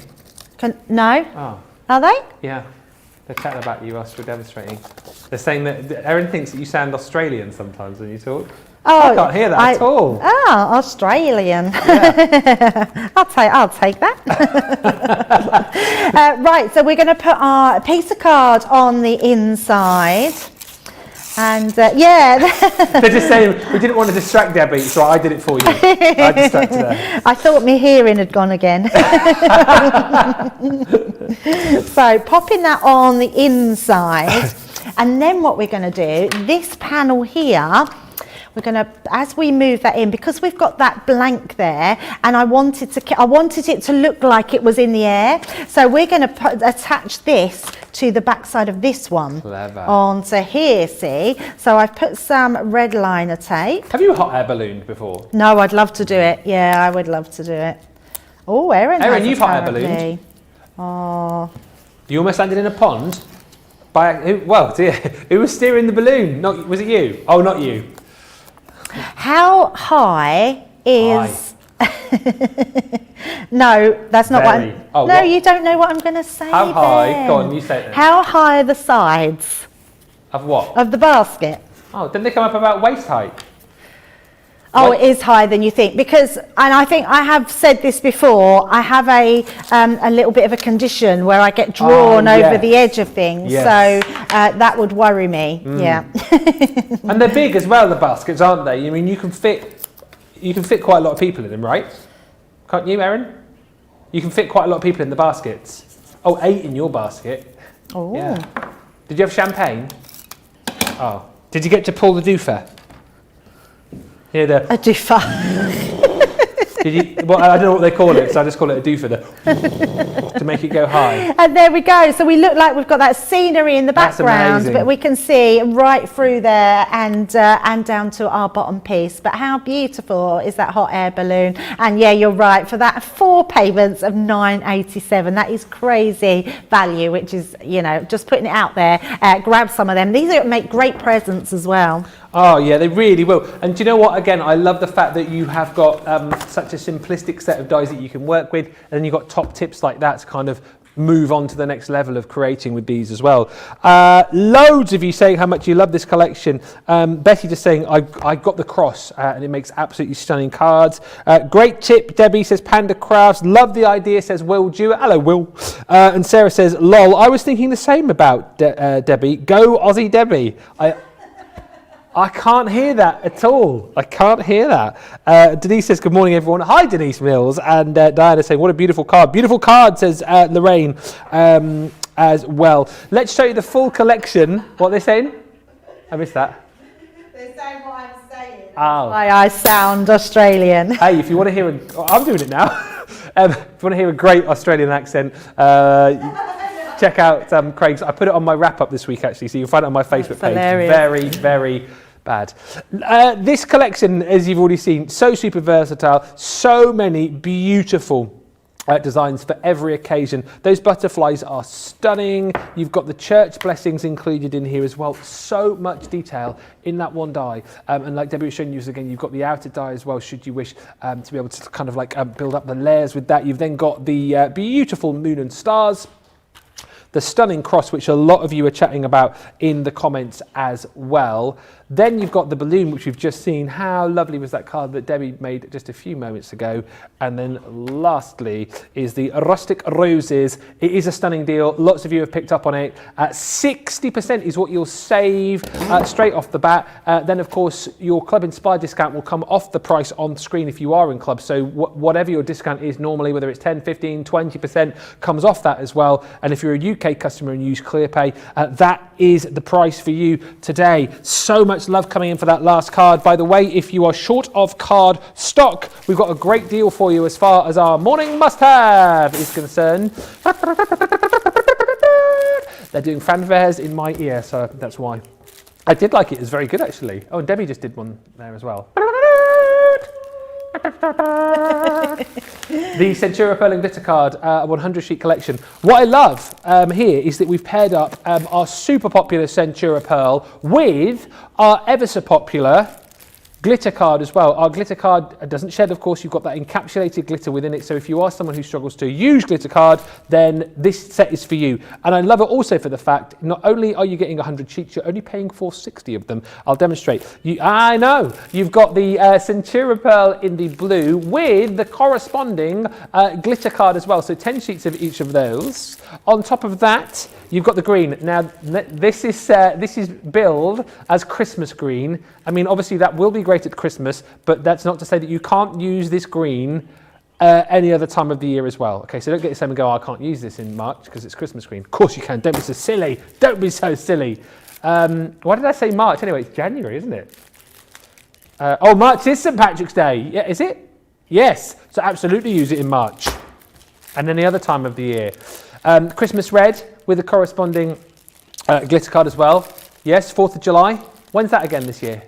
Speaker 1: No?
Speaker 2: Oh.
Speaker 1: Are they?
Speaker 2: Yeah. They're chatting about you whilst we're demonstrating. They're saying that Erin thinks that you sound Australian sometimes when you talk.
Speaker 1: Oh,
Speaker 2: I can't hear that at all.
Speaker 1: Oh, Australian.
Speaker 2: Yeah.
Speaker 1: I'll take that. Right, so we're going to put our piece of card on the inside. And they're
Speaker 2: just saying we didn't want to distract Debbie, so I did it for you. I distracted her.
Speaker 1: I thought my hearing had gone again. So popping that on the inside, and then what we're going to do, this panel here, we're going to, as we move that in, because we've got that blank there, and I wanted it to look like it was in the air. So we're going to attach this to the back side of this one.
Speaker 2: Clever.
Speaker 1: Onto here, see? So I've put some red liner tape.
Speaker 2: Have you hot air ballooned before?
Speaker 1: No, I'd love to do it. Yeah, I would love to do it. Oh, Erin,
Speaker 2: you've hot air ballooned.
Speaker 1: Oh.
Speaker 2: You almost landed in a pond. Who was steering the balloon? Was it you? Oh, not you.
Speaker 1: How high is... No, that's not
Speaker 2: Very.
Speaker 1: what I'm...
Speaker 2: Oh,
Speaker 1: no,
Speaker 2: what?
Speaker 1: you don't know what I'm going to say.
Speaker 2: How high?
Speaker 1: Ben.
Speaker 2: Go on, you say it then.
Speaker 1: How high are the sides
Speaker 2: Of what?
Speaker 1: of the basket?
Speaker 2: Oh, didn't they come up about waist height?
Speaker 1: Oh,
Speaker 2: Like-
Speaker 1: it is higher than you think, because, and I think I have said this before, I have a little bit of a condition where I get drawn over
Speaker 2: yes.
Speaker 1: the edge of things,
Speaker 2: Yes.
Speaker 1: so that would worry me. Yeah.
Speaker 2: And they're big as well, the baskets, aren't they? I mean, you can fit quite a lot of people in them, right? Can't you, Erin? You can fit quite a lot of people in the baskets. Oh, 8 in your basket.
Speaker 1: Oh.
Speaker 2: Yeah. Did you have champagne? Oh. Did you get to pull the doofer? Hear the...
Speaker 1: A doofer.
Speaker 2: Did you? Well, I don't know what they call it, so I just call it a doofer to make it go high.
Speaker 1: And there we go. So we look like we've got that scenery in the
Speaker 2: That's
Speaker 1: background,
Speaker 2: amazing.
Speaker 1: but we can see right through there and down to our bottom piece. But how beautiful is that hot air balloon? And yeah, you're right. For that 4 payments of $9.87, that is crazy value. Which is, you know, just putting it out there. Grab some of them. These make great presents as well.
Speaker 2: Oh yeah, they really will. And do you know what? Again, I love the fact that you have got such a simplistic set of dies that you can work with, and then you've got top tips like that to kind of move on to the next level of creating with these as well. Loads of you saying how much you love this collection. Betty just saying, I got the cross and it makes absolutely stunning cards. Great tip, Debbie says Panda Crafts. Love the idea, says Will Jewett. Hello, Will. And Sarah says, lol, I was thinking the same about Debbie. Go Aussie Debbie. I can't hear that at all. I can't hear that. Denise says, good morning, everyone. Hi, Denise Mills. And Diana saying, what a beautiful card. Beautiful card, says Lorraine as well. Let's show you the full collection. What are they saying? I missed that.
Speaker 1: They're saying what I'm saying.
Speaker 2: Oh.
Speaker 1: Why I sound Australian.
Speaker 2: Hey, if you want to hear I'm doing it now. If you want to hear a great Australian accent, check out Craig's. I put it on my wrap-up this week, actually, so you'll find it on my Facebook page.
Speaker 1: Hilarious.
Speaker 2: Very, very bad. This collection, as you've already seen, so super versatile, so many beautiful designs for every occasion. Those butterflies are stunning. You've got the church blessings included in here as well. So much detail in that one die. And like Debbie was showing you again, you've got the outer die as well, should you wish to be able to kind of like build up the layers with that. You've then got the beautiful moon and stars. The stunning cross, which a lot of you are chatting about in the comments as well. Then you've got the balloon, which we've just seen. How lovely was that card that Debbie made just a few moments ago. And then lastly is the rustic roses. It is a stunning deal. Lots of you have picked up on it. 60% is what you'll save straight off the bat. Then, of course, your Club Inspired discount will come off the price on screen if you are in Club. So whatever your discount is normally, whether it's 10, 15, 20%, comes off that as well. And if you're a UK customer and use ClearPay, that is the price for you today. So much love coming in for that last card. By the way, if you are short of card stock, we've got a great deal for you as far as our morning must-have is concerned. They're doing fanfares in my ear, so that's why. I did like it. It was very good, actually. Oh, and Debbie just did one there as well. The Centura Pearl and Glitter card, 100 sheet collection. What I love here is that we've paired up our super popular Centura Pearl with our ever so popular glitter card as well. Our glitter card doesn't shed, of course. You've got that encapsulated glitter within it. So if you are someone who struggles to use glitter card, then this set is for you. And I love it also for the fact, not only are you getting 100 sheets, you're only paying for 60 of them. I'll demonstrate. I know. You've got the Centura Pearl in the blue with the corresponding glitter card as well. So 10 sheets of each of those. On top of that, you've got the green. Now, this is billed as Christmas green. I mean, obviously that will be great at Christmas, but that's not to say that you can't use this green any other time of the year as well. Okay, so don't get yourself and go, I can't use this in March because it's Christmas green. Of course you can. Don't be so silly. Don't be so silly. Why did I say March? Anyway, it's January, isn't it? Oh, March is St. Patrick's Day. Yeah, is it? Yes. So absolutely use it in March and any other time of the year. Christmas red with the corresponding glitter card as well. Yes, 4th of July. When's that again this year?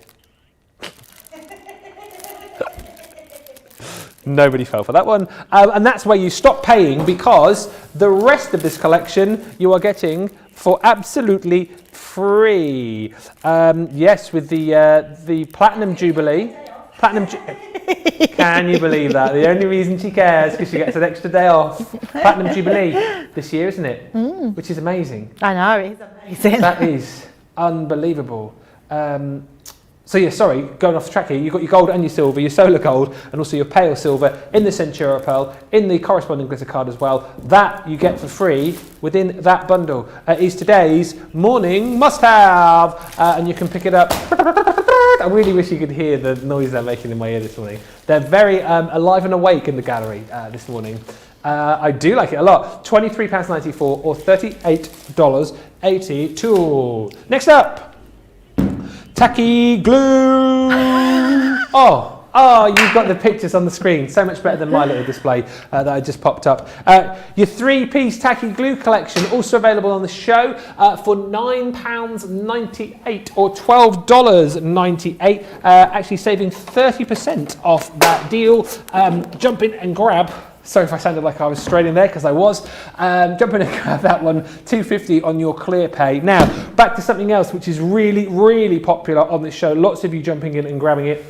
Speaker 2: Nobody fell for that one. And that's where you stop paying, because the rest of this collection you are getting for absolutely free. Yes, with the Platinum Jubilee. Can you believe that? The only reason she cares because she gets an extra day off. Platinum Jubilee this year, isn't it? Which is amazing.
Speaker 1: I know, it's amazing.
Speaker 2: That is unbelievable. So yeah, sorry, going off track here, you've got your gold and your silver, your solar gold, and also your pale silver in the Centura Pearl, in the corresponding glitter card as well. That you get for free within that bundle. Is today's morning must-have, and you can pick it up. I really wish you could hear the noise they're making in my ear this morning. They're very alive and awake in the gallery this morning. I do like it a lot. £23.94 or $38.82. Next up. Tacky glue. Oh, you've got the pictures on the screen. So much better than my little display that I just popped up. Your 3-piece tacky glue collection, also available on the show for £9.98 or $12.98. Actually saving 30% off that deal. Jump in and grab. Sorry if I sounded like I was Australian there, because I was. Jump in and grab that one, $2.50 on your clear pay. Now, back to something else which is really, really popular on this show. Lots of you jumping in and grabbing it.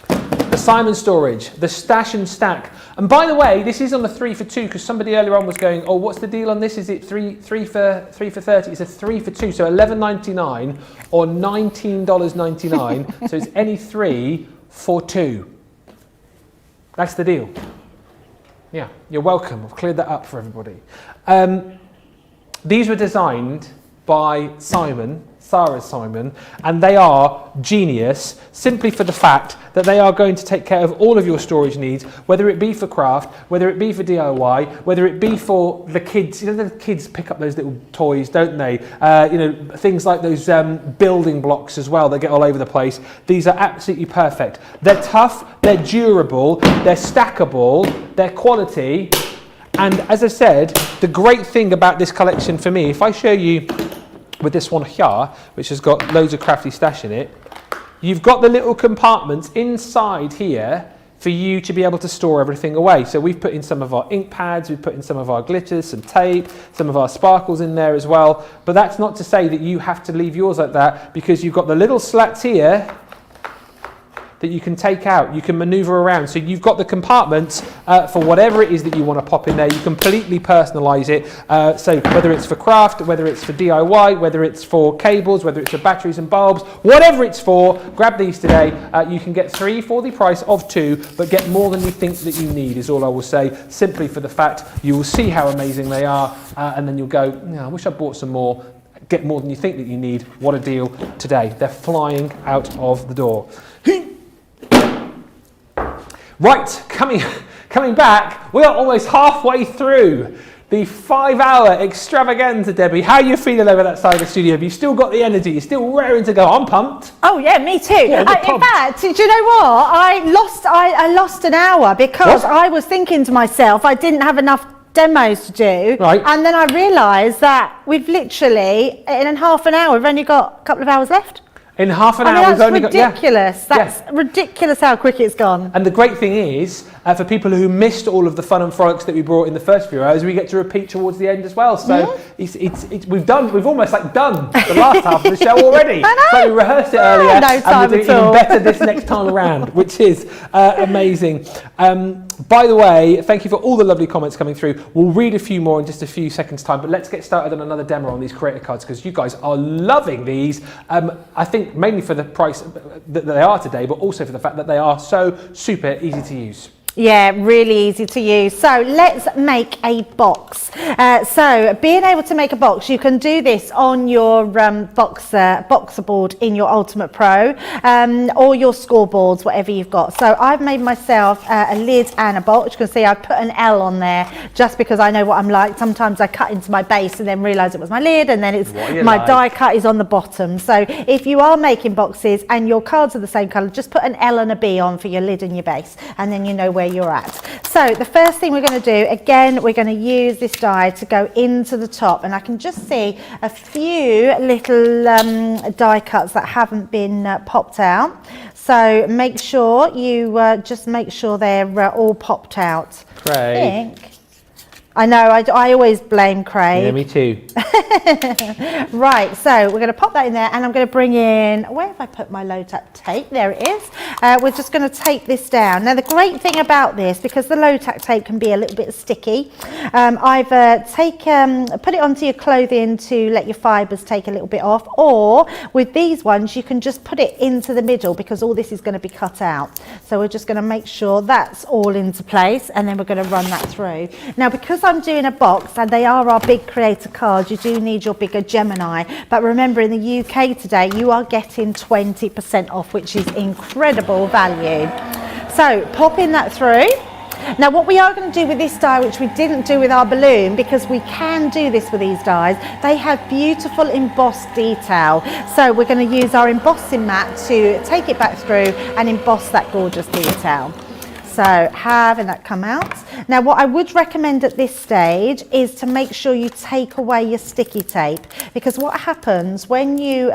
Speaker 2: The Simon Storage, the Stash and Stack. And by the way, this is on the 3 for 2, because somebody earlier on was going, oh, what's the deal on this? Is it three for 30? It's a 3 for 2, so $11.99 or $19.99. So it's any 3 for 2. That's the deal. Yeah, you're welcome. I've cleared that up for everybody. These were designed by Sarah Simon, and they are genius simply for the fact that they are going to take care of all of your storage needs, whether it be for craft, whether it be for DIY, whether it be for the kids. You know, the kids pick up those little toys, don't they? You know, things like those building blocks as well that get all over the place. These are absolutely perfect. They're tough, they're durable, they're stackable, they're quality. And as I said, the great thing about this collection for me, if I show you with this one here, which has got loads of crafty stash in it, you've got the little compartments inside here for you to be able to store everything away. So we've put in some of our ink pads, we've put in some of our glitters, some tape, some of our sparkles in there as well. But that's not to say that you have to leave yours like that, because you've got the little slats here that you can take out, you can maneuver around. So you've got the compartments for whatever it is that you want to pop in there. You completely personalise it. So whether it's for craft, whether it's for DIY, whether it's for cables, whether it's for batteries and bulbs, whatever it's for, grab these today. You can get 3 for the price of 2, but get more than you think that you need, is all I will say, simply for the fact you will see how amazing they are, and then you'll go, I wish I bought some more. Get more than you think that you need. What a deal today. They're flying out of the door. Right, coming back, we are almost halfway through the 5-hour extravaganza, Debbie. How are you feeling over that side of the studio? Have you still got the energy? You're still raring to go? I'm pumped.
Speaker 1: Oh yeah, me too.
Speaker 2: Yeah,
Speaker 1: in fact, do you know what? I lost an hour because I was thinking to myself, I didn't have enough demos to do.
Speaker 2: Right.
Speaker 1: And then I realised that we've literally, in half an hour, we've only got a couple of hours left.
Speaker 2: In half an hour,
Speaker 1: that's
Speaker 2: we've only
Speaker 1: ridiculous. That's ridiculous how quick it's gone.
Speaker 2: And the great thing is, for people who missed all of the fun and frolics that we brought in the first few hours, we get to repeat towards the end as well. So we've almost done the last half of the show already.
Speaker 1: I know.
Speaker 2: So we rehearsed it earlier,
Speaker 1: No
Speaker 2: and
Speaker 1: time
Speaker 2: we'll do it
Speaker 1: at all.
Speaker 2: even better this next time around, which is amazing. By the way, thank you for all the lovely comments coming through. We'll read a few more in just a few seconds' time, but let's get started on another demo on these creator cards, because you guys are loving these. I think mainly for the price that they are today, but also for the fact that they are so super easy to use.
Speaker 1: Yeah, really easy to use. So let's make a box. So being able to make a box, you can do this on your boxer board in your Ultimate Pro, or your scoreboards, whatever you've got. So I've made myself a lid and a box. You can see I've put an L on there just because I know what I'm like. Sometimes I cut into my base and then realise it was my lid, and then it's my die cut is on the bottom. So if you are making boxes and your cards are the same colour, just put an L and a B on for your lid and your base, and then you know where you're at. So the first thing we're going to do, again, we're going to use this die to go into the top, and I can just see a few little die cuts that haven't been popped out. So make sure you just make sure they're all popped out.
Speaker 2: Craig.
Speaker 1: I know, I always blame Craig.
Speaker 2: Yeah, me too.
Speaker 1: Right, so we're going to pop that in there, and I'm going to bring in, where have I put my low tack tape? There it is. We're just going to tape this down. Now the great thing about this, because the low tack tape can be a little bit sticky, I've put it onto your clothing to let your fibres take a little bit off, or with these ones you can just put it into the middle because all this is going to be cut out. So we're just going to make sure that's all into place, and then we're going to run that through. Now because I'm doing a box and they are our big creator cards, you do need your bigger Gemini, but remember in the UK today you are getting 20% off, which is incredible value. So popping that through. Now what we are going to do with this die, which we didn't do with our balloon, because we can do this with these dies, they have beautiful embossed detail. So we're going to use our embossing mat to take it back through and emboss that gorgeous detail. So having that come out. Now what I would recommend at this stage is to make sure you take away your sticky tape, because what happens when you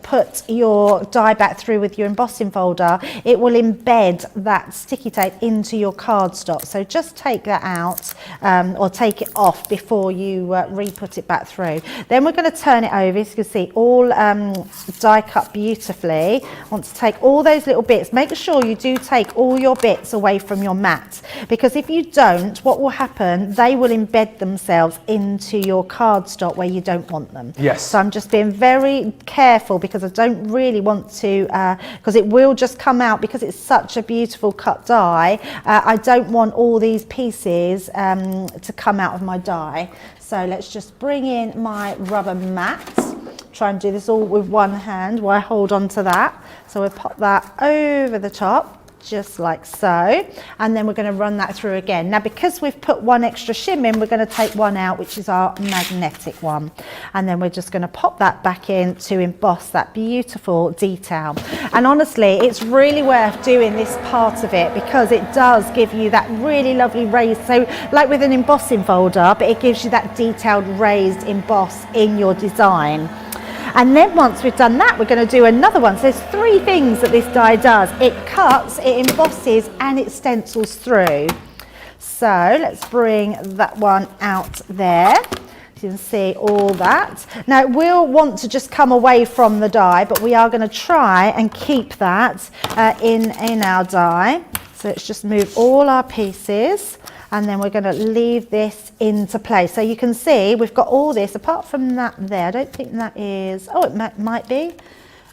Speaker 1: put your die back through with your embossing folder, it will embed that sticky tape into your cardstock. So just take that out or take it off before you re-put it back through. Then we're going to turn it over. As you can see, all die cut beautifully. I want to take all those little bits. Make sure you do take all your bits away from your mat, because if you don't, what will happen, they will embed themselves into your cardstock where you don't want them.
Speaker 2: Yes.
Speaker 1: So I'm just being very careful, because I don't really want to, because it will just come out, because it's such a beautiful cut die. I don't want all these pieces to come out of my die. So let's just bring in my rubber mat. Try and do this all with one hand while I hold on to that. So we'll pop that over the top, just like so, and then we're going to run that through again. Now because we've put one extra shim in, we're going to take one out, which is our magnetic one, and then we're just going to pop that back in to emboss that beautiful detail. And honestly, it's really worth doing this part of it, because it does give you that really lovely raised, so like with an embossing folder, but it gives you that detailed raised emboss in your design. And then once we've done that, we're going to do another one. So there's three things that this die does. It cuts, it embosses, and it stencils through. So let's bring that one out there. You can see all that. Now we'll want to just come away from the die, but we are going to try and keep that in our die. So let's just move all our pieces, and then we're going to leave this into place. So you can see we've got all this, apart from that there. I don't think that is, oh, it might be.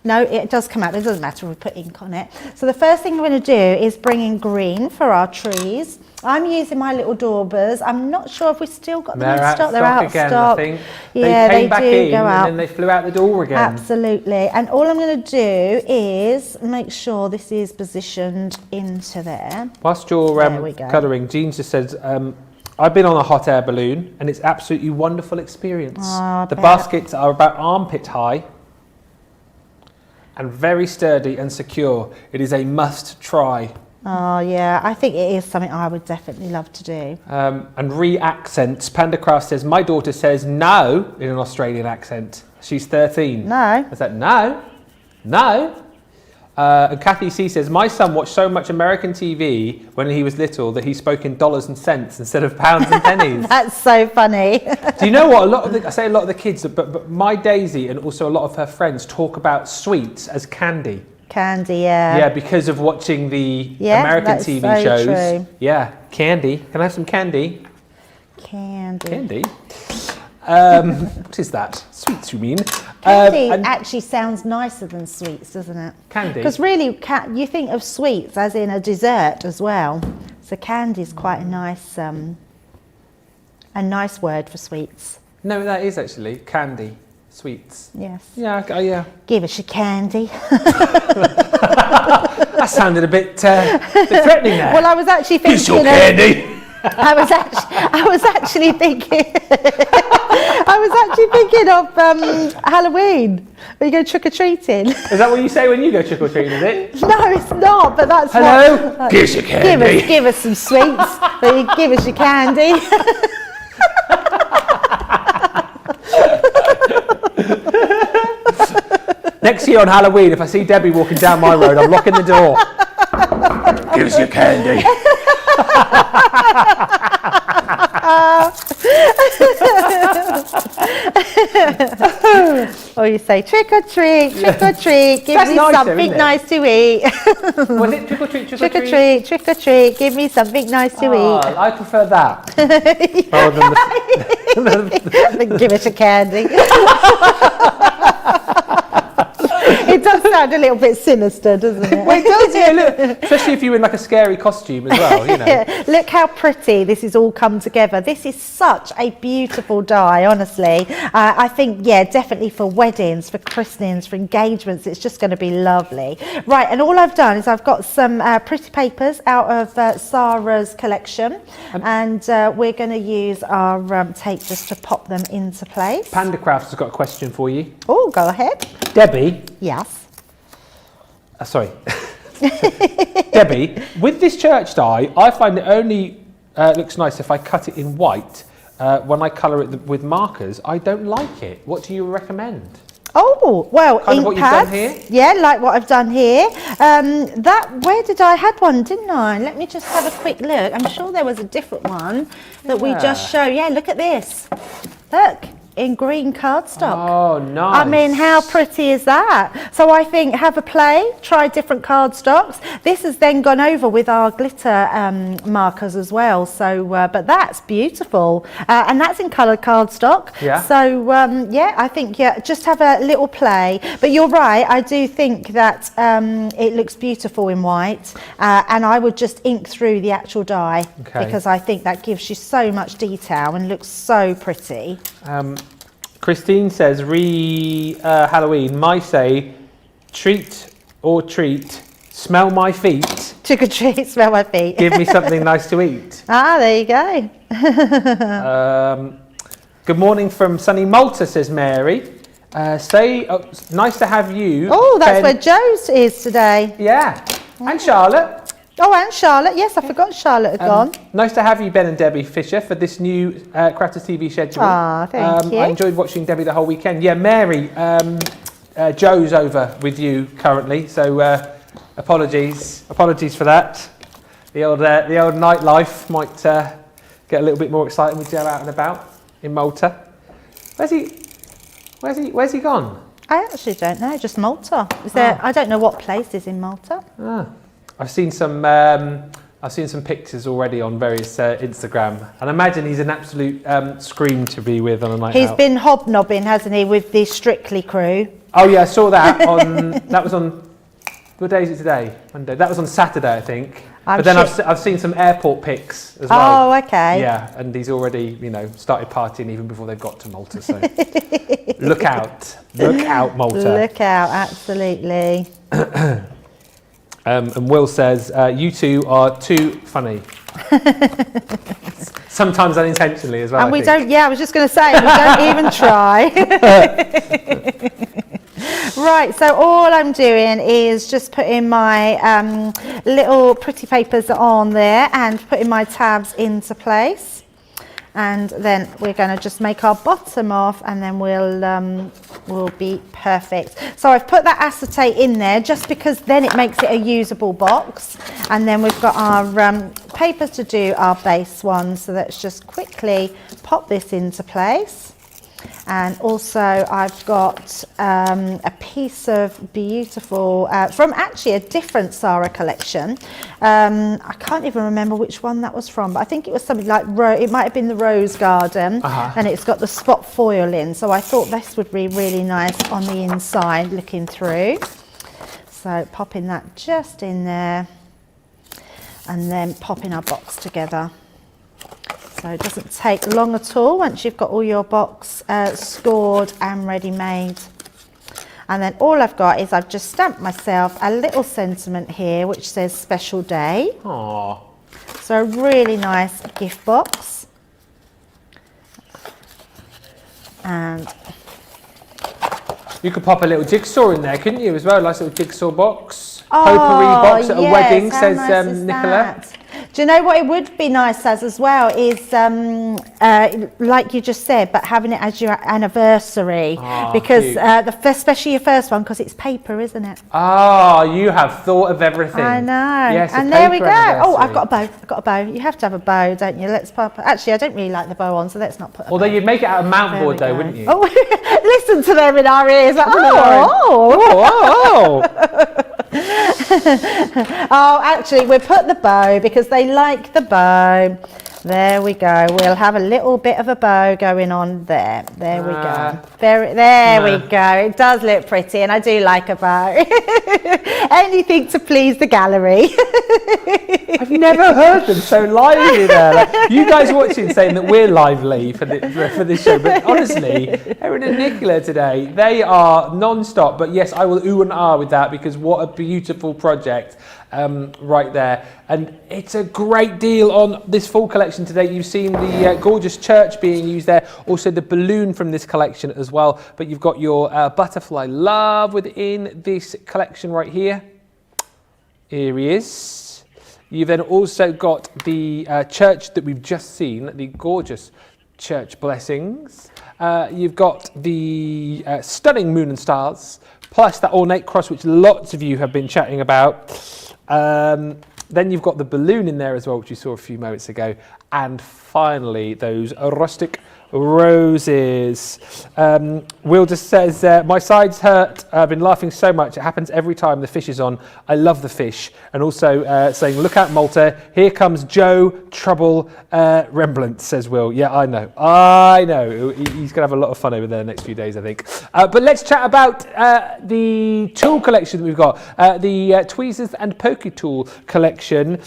Speaker 1: No, it does come out. It doesn't matter if we put ink on it. So the first thing we're going to do is bring in green for our trees. I'm using my little Daubers. I'm not sure if we've still got them in stock. They're out of stock.
Speaker 2: I think.
Speaker 1: Yeah,
Speaker 2: they came back in
Speaker 1: go out.
Speaker 2: and then they flew out the door again.
Speaker 1: Absolutely. And all I'm going to do is make sure this is positioned into there.
Speaker 2: Whilst you're colouring, Jean just says, I've been on a hot air balloon and it's absolutely wonderful experience.
Speaker 1: Oh,
Speaker 2: the baskets are about armpit high and very sturdy and secure. It is a must try.
Speaker 1: Oh yeah, I think it is something I would definitely love to do.
Speaker 2: And re-accents, Pandacraft says, my daughter says no in an Australian accent. She's 13.
Speaker 1: No.
Speaker 2: I said, no, no. And Kathy C says, my son watched so much American TV when he was little that he spoke in dollars and cents instead of pounds and pennies.
Speaker 1: That's so funny.
Speaker 2: Do you know what? I say a lot of the kids, but my Daisy and also a lot of her friends talk about sweets as candy.
Speaker 1: Candy, yeah.
Speaker 2: Yeah, because of watching the American TV shows.
Speaker 1: True.
Speaker 2: Yeah, candy. Can I have some candy?
Speaker 1: Candy.
Speaker 2: Candy. What is that? Sweets, you mean?
Speaker 1: Candy actually sounds nicer than sweets, doesn't it?
Speaker 2: Candy.
Speaker 1: Because really, you think of sweets as in a dessert as well. So candy is quite a nice word for sweets.
Speaker 2: No, that is actually candy. Sweets.
Speaker 1: Yes.
Speaker 2: Yeah, yeah.
Speaker 1: Give us your candy.
Speaker 2: That sounded a bit threatening there.
Speaker 1: Well, I was actually thinking.
Speaker 2: Here's your candy.
Speaker 1: I was actually thinking. I was actually thinking of Halloween. When you go trick or treating.
Speaker 2: Is that what you say when you go trick or treating? Is it?
Speaker 1: No, it's not. But that's
Speaker 2: hello.
Speaker 1: What,
Speaker 2: give us your candy.
Speaker 1: Give us some sweets. But you give us your candy.
Speaker 2: Next year on Halloween, if I see Debbie walking down my road, I'm locking the door. Give us your candy.
Speaker 1: Or you say trick or treat, give
Speaker 2: That's
Speaker 1: me
Speaker 2: nicer,
Speaker 1: something
Speaker 2: isn't it?
Speaker 1: nice to eat.
Speaker 2: Was it trick or treat, trick or treat?
Speaker 1: Trick or treat, give me something nice to
Speaker 2: Oh, I prefer that. Rather than
Speaker 1: eat. Give us a candy. It does sound a little bit sinister, doesn't it?
Speaker 2: Well, it does, yeah, look. Especially if you're in like a scary costume as well, you know.
Speaker 1: Yeah, look how pretty this has all come together. This is such a beautiful die, honestly. I think, yeah, definitely for weddings, for christenings, for engagements, it's just going to be lovely. Right, and all I've done is I've got some pretty papers out of Sarah's collection, and we're going to use our tape just to pop them into place.
Speaker 2: Panda Crafts has got a question for you.
Speaker 1: Oh, go ahead.
Speaker 2: Debbie.
Speaker 1: Yes.
Speaker 2: Sorry. Debbie, with this church die, I find it only looks nice if I cut it in white. When I colour it with markers, I don't like it. What do you recommend?
Speaker 1: Oh, well,
Speaker 2: Kind of
Speaker 1: ink
Speaker 2: what you've
Speaker 1: pads.
Speaker 2: done here?
Speaker 1: Yeah, like what I've done here. Where did I had one, didn't I? Let me just have a quick look. I'm sure there was a different one that we just showed. Yeah, look at this. Look. In green cardstock.
Speaker 2: Oh, nice.
Speaker 1: I mean, how pretty is that? So I think have a play, try different cardstocks. This has then gone over with our glitter markers as well. So, but that's beautiful. And that's in coloured cardstock.
Speaker 2: Yeah.
Speaker 1: So, yeah, I think, yeah, just have a little play. But you're right, I do think that it looks beautiful in white. And I would just ink through the actual die.
Speaker 2: Okay.
Speaker 1: Because I think that gives you so much detail and looks so pretty.
Speaker 2: Christine says, Halloween, my say, treat or treat, smell my feet,
Speaker 1: Trick or treat, smell my feet.
Speaker 2: give me something nice to eat.
Speaker 1: Ah, there you go.
Speaker 2: Good morning from sunny Malta, says Mary. Nice to have you.
Speaker 1: Oh, that's
Speaker 2: Ben.
Speaker 1: where Joe's is today.
Speaker 2: Yeah, and Charlotte.
Speaker 1: Oh, and Charlotte. Yes, I forgot Charlotte had gone.
Speaker 2: Nice to have you, Ben and Debbie Fisher, for this new Crafters TV schedule.
Speaker 1: Ah, thank you.
Speaker 2: I enjoyed watching Debbie the whole weekend. Yeah, Mary, Joe's over with you currently, so apologies for that. The old nightlife might get a little bit more exciting with Joe out and about in Malta. Where's he gone?
Speaker 1: I actually don't know. Just Malta. Is there? I don't know what place is in Malta.
Speaker 2: I've seen some pictures already on various Instagram, and I imagine he's an absolute scream to be with on a night out.
Speaker 1: He's been hobnobbing, hasn't he, with the Strictly crew?
Speaker 2: Oh yeah, I saw that on. That was on. What day is it today? Monday. That was on Saturday, I think. But then I've seen some airport pics as well.
Speaker 1: Oh, okay.
Speaker 2: Yeah, and he's already started partying even before they've got to Malta. So look out, Malta.
Speaker 1: Look out, absolutely.
Speaker 2: And Will says, you two are too funny. Sometimes unintentionally as well.
Speaker 1: And we don't, yeah, I was just going to say, we don't even try. Right, so all I'm doing is just putting my little pretty papers on there and putting my tabs into place. And then we're going to just make our bottom off, and then we'll be perfect. So I've put that acetate in there just because then it makes it a usable box. And then we've got our paper to do our base one. So let's just quickly pop this into place. And also I've got a piece of beautiful, from actually a different Sarah collection. I can't even remember which one that was from, but I think it was something like, it might have been the Rose Garden, and it's got the spot foil in. So I thought this would be really nice on the inside looking through. So popping that just in there, and then popping our box together. So it doesn't take long at all once you've got all your box scored and ready made. And then all I've got is I've just stamped myself a little sentiment here which says special day.
Speaker 2: Aww.
Speaker 1: So a really nice gift box. And
Speaker 2: you could pop a little jigsaw in there, couldn't you, as well? Nice little jigsaw box. Potpourri box at a wedding, says
Speaker 1: nice
Speaker 2: Nicola.
Speaker 1: Do you know what it would be nice as well is, like you just said, but having it as your anniversary, because
Speaker 2: cute.
Speaker 1: especially your first one, because it's paper, isn't it?
Speaker 2: Ah, you have thought of everything.
Speaker 1: I know.
Speaker 2: Yes,
Speaker 1: and
Speaker 2: a
Speaker 1: there we
Speaker 2: paper
Speaker 1: go. Oh,
Speaker 2: anniversary.
Speaker 1: I've got a bow. I've got a bow. You have to have a bow, don't you? Let's pop. Actually, I don't really like the bow on, so let's not put.
Speaker 2: Although you'd make it out of mount
Speaker 1: There
Speaker 2: board
Speaker 1: we
Speaker 2: though,
Speaker 1: go.
Speaker 2: wouldn't you?
Speaker 1: Oh, listen to them in our ears. Like,
Speaker 2: Oh.
Speaker 1: Oh, actually, we'll put the bow because they like the bow. There we go. We'll have a little bit of a bow going on there. There we go. There we go. It does look pretty, and I do like a bow. Anything to please the gallery.
Speaker 2: I've never heard them so lively there. Like, you guys watching saying that we're lively for this show, but honestly, Erin and Nicola today, they are non-stop. But yes, I will ooh and ah with that because what a beautiful project right there. And it's a great deal on this full collection today. You've seen the gorgeous church being used there, also the balloon from this collection as well. But you've got your butterfly love within this collection right here. Here he is. You've then also got the church that we've just seen, the gorgeous church blessings. You've got the stunning moon and stars, plus that ornate cross, which lots of you have been chatting about. Then you've got the balloon in there as well, which you saw a few moments ago. And finally, those rustic roses. Will just says, my sides hurt. I've been laughing so much. It happens every time the fish is on. I love the fish. And also saying, look out, Malta. Here comes Joe Trouble Rembrandt, says Will. Yeah, I know. He's going to have a lot of fun over there the next few days, I think. But let's chat about the tool collection that we've got. The tweezers and poke tool collection.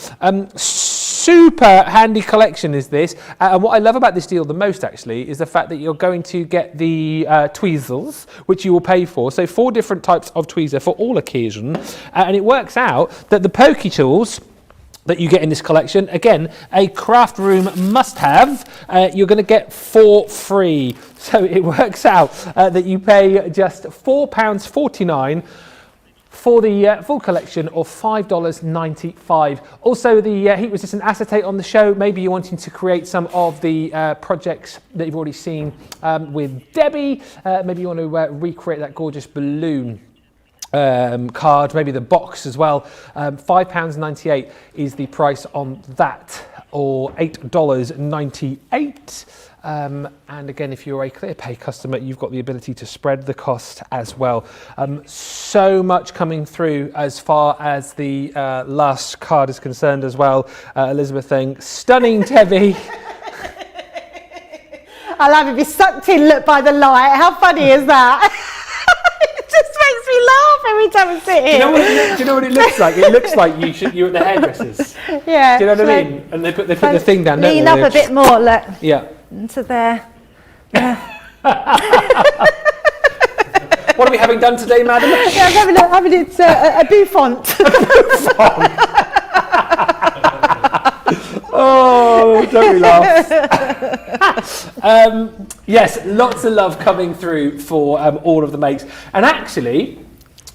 Speaker 2: Super handy collection is this, and what I love about this deal the most actually is the fact that you're going to get the tweezers, which you will pay for, so 4 different types of tweezer for all occasions, and it works out that the pokey tools that you get in this collection, again, a craft room must-have, you're going to get for free, so it works out that you pay just £4.49 for the full collection of $5.95. Also, the heat-resistant acetate on the show. Maybe you're wanting to create some of the projects that you've already seen with Debbie. Maybe you want to recreate that gorgeous balloon card, maybe the box as well. £5.98 is the price on that, or $8.98. And again, if you're a ClearPay customer, you've got the ability to spread the cost as well. So much coming through as far as the last card is concerned as well. Elizabeth saying, stunning Debbie.
Speaker 1: I'll have to be sucked in, look, by the light. How funny is that? It just makes me laugh every time I sit here.
Speaker 2: Do you know what it looks like? It looks like you're at the hairdressers.
Speaker 1: Yeah.
Speaker 2: Do you know what I mean? And they put the thing down.
Speaker 1: Lean up a bit more, look.
Speaker 2: Yeah.
Speaker 1: Into there.
Speaker 2: What are we having done today, madam?
Speaker 1: Yeah, I'm having it a bouffant.
Speaker 2: Oh, don't we laugh? Yes, lots of love coming through for all of the makes. And actually,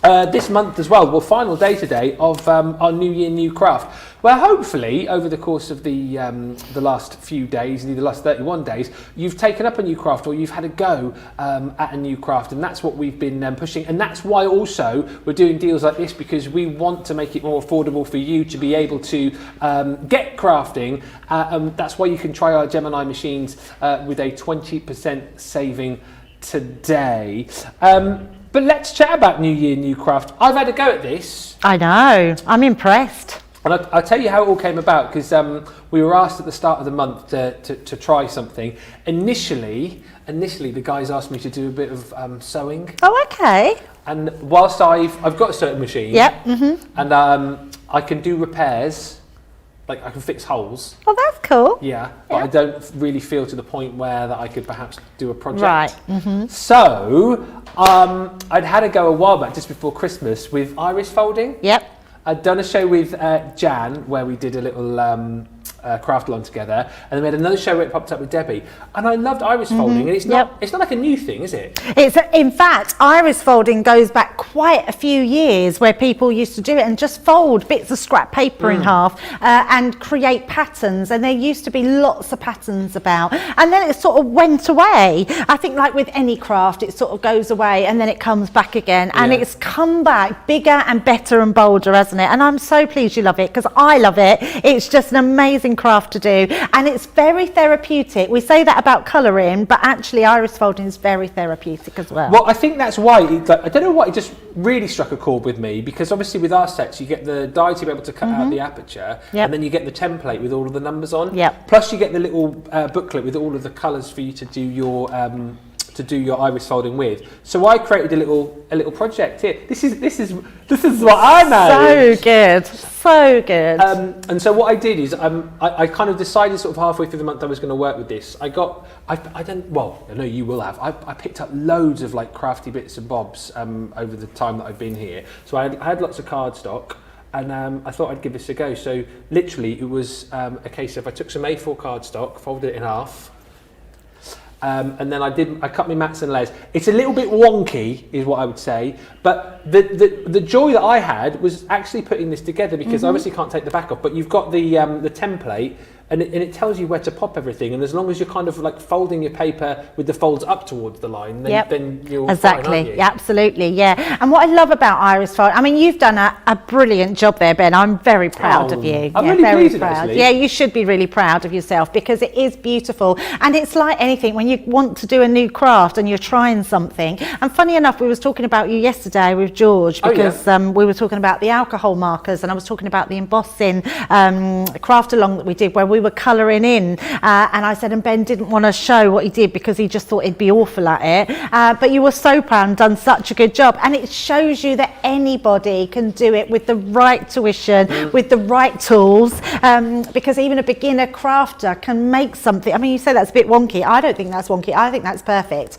Speaker 2: this month as well, final day today of our New Year New Craft. Well, hopefully, over the course of the last few days, the last 31 days, you've taken up a new craft or you've had a go at a new craft, and that's what we've been pushing. And that's why also we're doing deals like this, because we want to make it more affordable for you to be able to get crafting. That's why you can try our Gemini machines with a 20% saving today. But let's chat about New Year, New Craft. I've had a go at this.
Speaker 1: I know. I'm impressed.
Speaker 2: And I'll tell you how it all came about, because we were asked at the start of the month to try something. Initially, the guys asked me to do a bit of sewing.
Speaker 1: Oh, okay.
Speaker 2: And whilst I've got a sewing machine,
Speaker 1: Yep. Mm-hmm.
Speaker 2: and I can do repairs, like I can fix holes.
Speaker 1: Oh, that's cool.
Speaker 2: Yeah, but I don't really feel to the point where that I could perhaps do a project.
Speaker 1: Right. Mm-hmm.
Speaker 2: So I'd had a go a while back, just before Christmas, with iris folding.
Speaker 1: Yep.
Speaker 2: I'd done a show with Jan where we did a little craft along together, and then we had another show where it popped up with Debbie, and I loved iris folding, and it's not like a new thing, is it?
Speaker 1: It's in fact, iris folding goes back quite a few years, where people used to do it and just fold bits of scrap paper in half and create patterns, and there used to be lots of patterns about, and then it sort of went away. I think like with any craft, it sort of goes away and then it comes back again, and it's come back bigger and better and bolder, hasn't it? And I'm so pleased you love it, because I love it. It's just an amazing craft to do, and it's very therapeutic. We say that about colouring, but actually iris folding is very therapeutic as well.
Speaker 2: Well, I think that's why, I don't know what, it just really struck a chord with me, because obviously with our sets you get the die to be able to cut out the aperture, and then you get the template with all of the numbers on, plus you get the little booklet with all of the colours for you to do your iris folding with. So I created a little project here. This is what I know.
Speaker 1: So good.
Speaker 2: And so what I did is I kind of decided sort of halfway through the month I was going to work with this. I know you will have. I picked up loads of like crafty bits and bobs over the time that I've been here. So I had lots of cardstock. And I thought I'd give this a go. So literally it was a case of I took some A4 cardstock, folded it in half, and then I cut my mats and layers. It's a little bit wonky, is what I would say, but the joy that I had was actually putting this together, because I obviously can't take the back off, but you've got the template, and it tells you where to pop everything, and as long as you're kind of like folding your paper with the folds up towards the line, then you're fine, aren't you?
Speaker 1: Absolutely, yeah. And what I love about iris fold, I mean, you've done a brilliant job there, Ben. I'm very proud of you.
Speaker 2: I'm really
Speaker 1: very
Speaker 2: pleased,
Speaker 1: proud.
Speaker 2: actually.
Speaker 1: Yeah, you should be really proud of yourself, because it is beautiful, and it's like anything when you want to do a new craft and you're trying something. And funny enough, we was talking about you yesterday with George, because we were talking about the alcohol markers, and I was talking about the embossing craft along that we did, where we were colouring in, and I said, and Ben didn't want to show what he did because he just thought he'd be awful at it, but you were so proud and done such a good job, and it shows you that anybody can do it with the right tuition, with the right tools, because even a beginner crafter can make something. I mean, you say that's a bit wonky. I don't think that's wonky. I think that's perfect.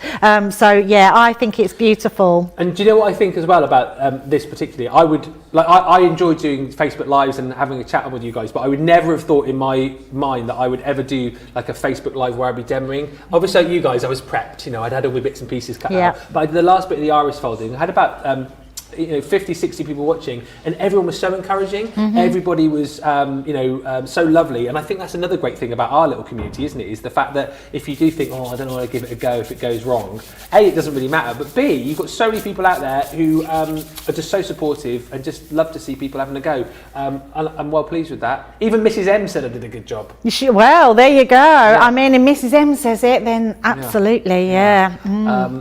Speaker 1: So yeah, I think it's beautiful.
Speaker 2: And do you know what I think as well about this particularly? I enjoy doing Facebook Lives and having a chat with you guys, but I would never have thought in my mind that I would ever do like a Facebook Live where I'd be demoing. Obviously, like you guys, I was prepped, I'd had all my bits and pieces cut out. But I did the last bit of the iris folding. I had about 50, 60 people watching, and everyone was so encouraging. Everybody was, so lovely. And I think that's another great thing about our little community, isn't it? Is the fact that if you do think, I don't know, want to give it a go if it goes wrong, A, it doesn't really matter, but B, you've got so many people out there who are just so supportive and just love to see people having a go. And I'm well pleased with that. Even Mrs. M said I did a good job.
Speaker 1: Well, there you go. I mean, if Mrs. M says it, then absolutely,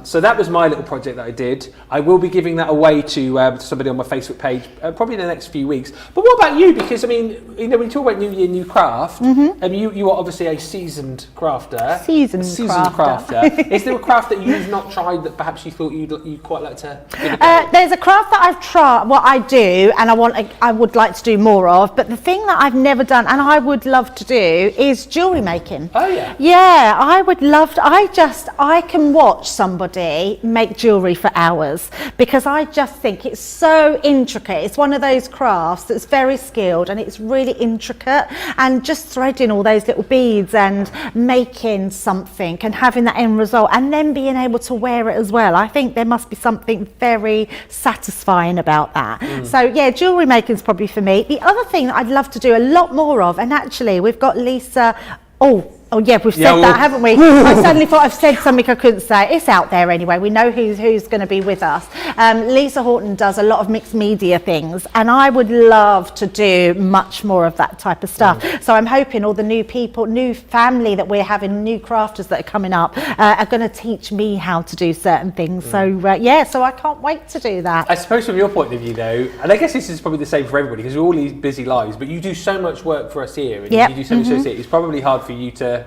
Speaker 2: So that was my little project that I did. I will be giving that away to somebody on my Facebook page probably in the next few weeks. But what about you? Because I mean, when you talk about New Year, New Craft, you are obviously a seasoned crafter.
Speaker 1: Seasoned
Speaker 2: crafter. Is there a craft that you've not tried that perhaps you thought you'd quite like to give a go?
Speaker 1: There's a craft that I've tried, what I do, and I would like to do more of, but the thing that I've never done and I would love to do is jewellery making.
Speaker 2: Oh yeah.
Speaker 1: Yeah, I would love to. I can watch somebody make jewellery for hours, because I just think it's so intricate. It's one of those crafts that's very skilled, and it's really intricate, and just threading all those little beads and making something and having that end result and then being able to wear it as well. I think there must be something very satisfying about that. So yeah, jewellery making is probably for me. The other thing that I'd love to do a lot more of, and actually we've got Lisa, Oh yeah, we've said that, haven't we? I suddenly thought I've said something I couldn't say. It's out there anyway. We know who's going to be with us. Lisa Horton does a lot of mixed media things, and I would love to do much more of that type of stuff. So I'm hoping all the new people, new family that we're having, new crafters that are coming up, are going to teach me how to do certain things. So so I can't wait to do that.
Speaker 2: I suppose from your point of view though, and I guess this is probably the same for everybody because we're all these busy lives, but you do so much work for us here, and you do so much it's probably hard for you to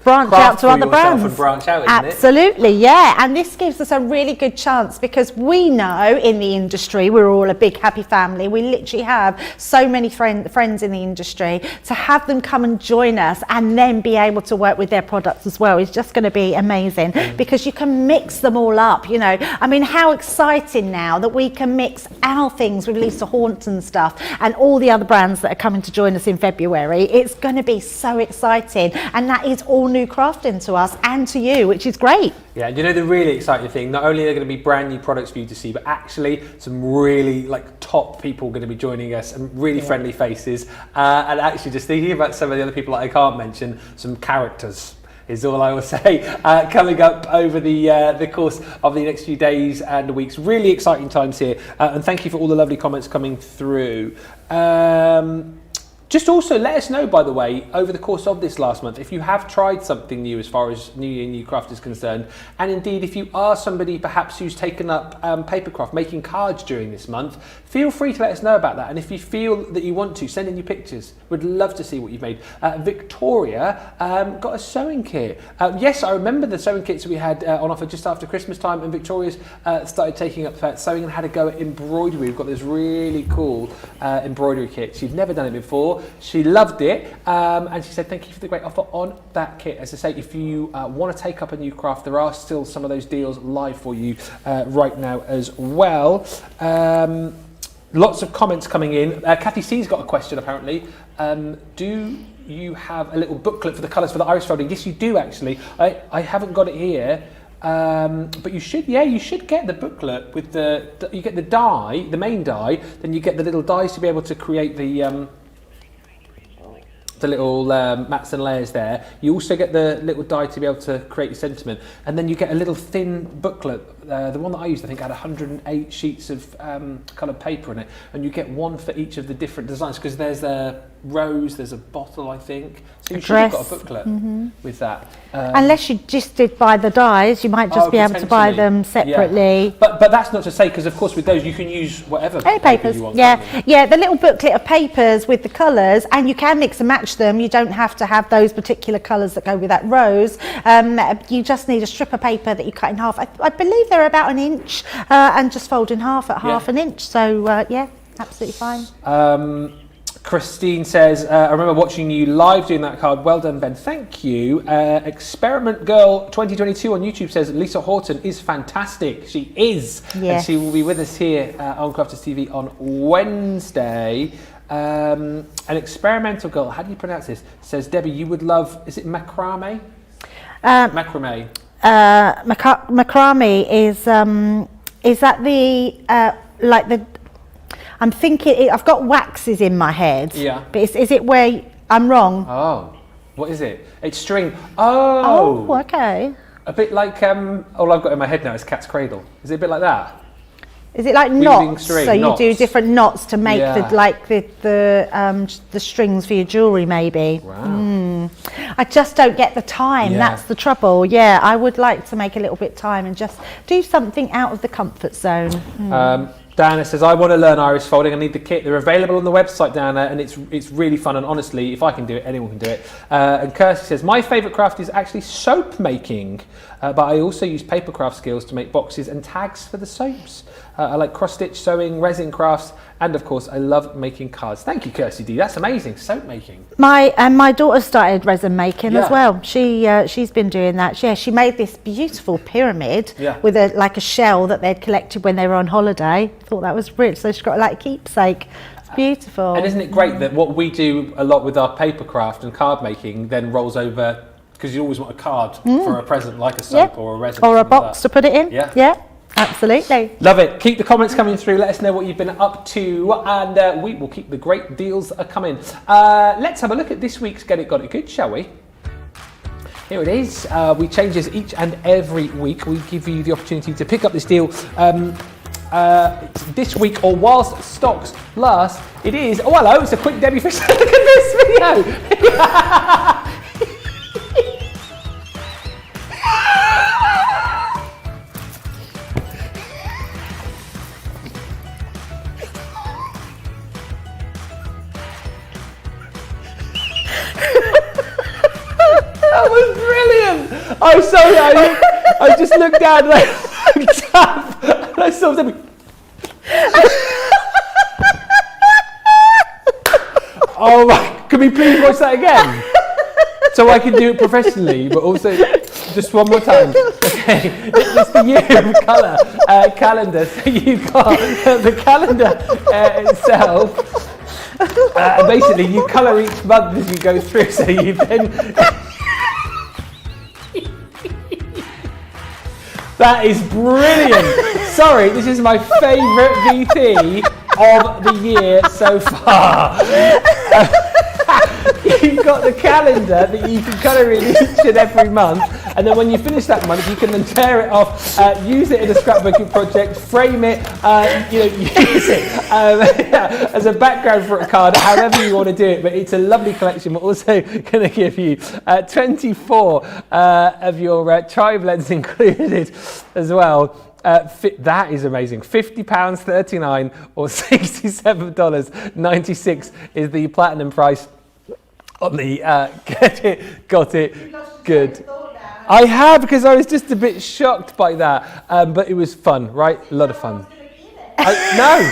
Speaker 1: branch
Speaker 2: Craft
Speaker 1: out to
Speaker 2: for
Speaker 1: other
Speaker 2: yourself
Speaker 1: brands.
Speaker 2: and branch out, isn't it?
Speaker 1: Absolutely, yeah. And this gives us a really good chance because we know in the industry we're all a big happy family. We literally have so many friends in the industry. To have them come and join us and then be able to work with their products as well is just going to be amazing because you can mix them all up. You know, I mean, how exciting now that we can mix our things with Lisa Horton stuff and all the other brands that are coming to join us in February. It's going to be so exciting, and that is all new crafting to us and to you, which is great.
Speaker 2: Yeah, you know the really exciting thing, not only are there going to be brand new products for you to see, but actually some really like top people going to be joining us and really friendly faces. And actually just thinking about some of the other people that I can't mention, some characters is all I will say, coming up over the course of the next few days and weeks. Really exciting times here. And thank you for all the lovely comments coming through. Just also let us know, by the way, over the course of this last month, if you have tried something new as far as New Year, New Craft is concerned. And indeed, if you are somebody perhaps who's taken up papercraft, making cards during this month, feel free to let us know about that. And if you feel that you want to, send in your pictures. We'd love to see what you've made. Victoria got a sewing kit. Yes, I remember the sewing kits we had on offer just after Christmas time, and Victoria's started taking up sewing and had a go at embroidery. We've got this really cool embroidery kit. She'd never done it before. She loved it, and she said thank you for the great offer on that kit. As I say, if you want to take up a new craft, there are still some of those deals live for you right now as well. Lots of comments coming in. Kathy C's got a question apparently. Do you have a little booklet for the colours for the iris folding? Yes, you do actually. I haven't got it here. But you should, you should get the booklet with you get the die, the main die, then you get the little dies to be able to create the little mats and layers there. You also get the little die to be able to create your sentiment, and then you get a little thin booklet. The one that I used, I think, had 108 sheets of coloured paper in it, and you get one for each of the different designs, because there's a rose, there's a bottle, I think. So you should have got a booklet with that.
Speaker 1: Unless you just did buy the dies, you might just be able to buy them separately.
Speaker 2: Yeah. But that's not to say, because of course with those you can use whatever
Speaker 1: papers
Speaker 2: you want.
Speaker 1: Yeah, the little booklet of papers with the colours, and you can mix and match them. You don't have to have those particular colours that go with that rose. You just need a strip of paper that you cut in half. I believe they're about an inch, and just fold in half at half an inch. So yeah, absolutely fine.
Speaker 2: Christine says, I remember watching you live doing that card. Well done, Ben. Thank you. Experiment Girl 2022 on YouTube says Lisa Horton is fantastic. She is.
Speaker 1: Yes.
Speaker 2: And she will be with us here on Crafters TV on Wednesday. An Experimental Girl, how do you pronounce this? Says, Debbie, you would love, is it macrame? Macrame.
Speaker 1: Macrame is that the like the? I'm thinking I've got waxes in my head.
Speaker 2: Yeah.
Speaker 1: But is it where I'm wrong?
Speaker 2: Oh, what is it? It's string. Oh.
Speaker 1: Oh, okay.
Speaker 2: A bit like all I've got in my head now is Cat's Cradle. Is it a bit like that?
Speaker 1: Is it like
Speaker 2: Weaving
Speaker 1: knots?
Speaker 2: string,
Speaker 1: So
Speaker 2: knots.
Speaker 1: you do different knots to make
Speaker 2: Yeah.
Speaker 1: the strings for your jewellery, maybe.
Speaker 2: Wow.
Speaker 1: I just don't get the time.
Speaker 2: Yeah.
Speaker 1: That's the trouble. Yeah, I would like to make a little bit of time and just do something out of the comfort zone.
Speaker 2: Diana says, I want to learn iris folding. I need the kit. They're available on the website, Diana, and it's really fun. And honestly, if I can do it, anyone can do it. And Kirsty says, my favourite craft is actually soap making, but I also use paper craft skills to make boxes and tags for the soaps. I like cross-stitch, sewing, resin crafts, and of course, I love making cards. Thank you, Kirsty D. That's amazing, soap making.
Speaker 1: My daughter started resin making as
Speaker 2: Yeah.
Speaker 1: well. She's been doing that. Yeah, she made this beautiful pyramid
Speaker 2: Yeah.
Speaker 1: with a shell that they'd collected when they were on holiday. Thought that was rich. So she's got like a keepsake. It's beautiful.
Speaker 2: And isn't it great that what we do a lot with our paper craft and card making then rolls over, because you always want a card for a present like a soap or a resin.
Speaker 1: Or a
Speaker 2: something like
Speaker 1: box
Speaker 2: that.
Speaker 1: to put it in.
Speaker 2: Yeah.
Speaker 1: Absolutely.
Speaker 2: Love it. Keep the comments coming through. Let us know what you've been up to, and we will keep the great deals coming. Let's have a look at this week's Get It Got It Good, shall we? Here it is. We change this each and every week. We give you the opportunity to pick up this deal this week or whilst stocks last. It is, oh hello, it's a quick Debbie Fisher. Look at this video. That was Oh, sorry. I just looked down and I looked up and I saw Debbie. Oh my! Can we please watch that again? So I can do it professionally, but also just one more time. Okay, it's the year of colour calendar. So you've got the calendar itself. Basically, you colour each month as you go through. So you then. That is brilliant. Sorry, this is my favourite VT of the year so far. You've got the calendar that you can colour in each and every month, and then when you finish that month, you can then tear it off, use it in a scrapbooking project, frame it, use it as a background for a card, however you want to do it. But it's a lovely collection. We're also going to give you 24 of your tri-blends included as well. That is amazing. £50.39 or $67.96 is the platinum price on the Get It, Got It, Good. I have, because I was just a bit shocked by that, but it was fun, right? A lot of fun. No.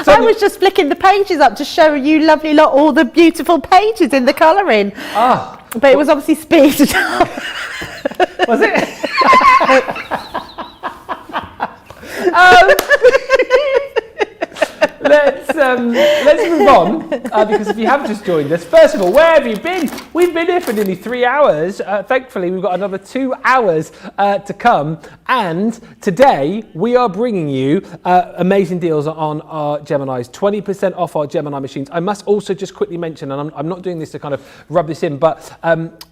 Speaker 1: I was just flicking the pages up to show you lovely lot all the beautiful pages in the colouring. But it was obviously speeded up.
Speaker 2: Was it? Let's move on, because if you have just joined us, first of all, where have you been? We've been here for nearly 3 hours. Thankfully, we've got another 2 hours to come. And today, we are bringing you amazing deals on our Geminis, 20% off our Gemini machines. I must also just quickly mention, and I'm not doing this to kind of rub this in, but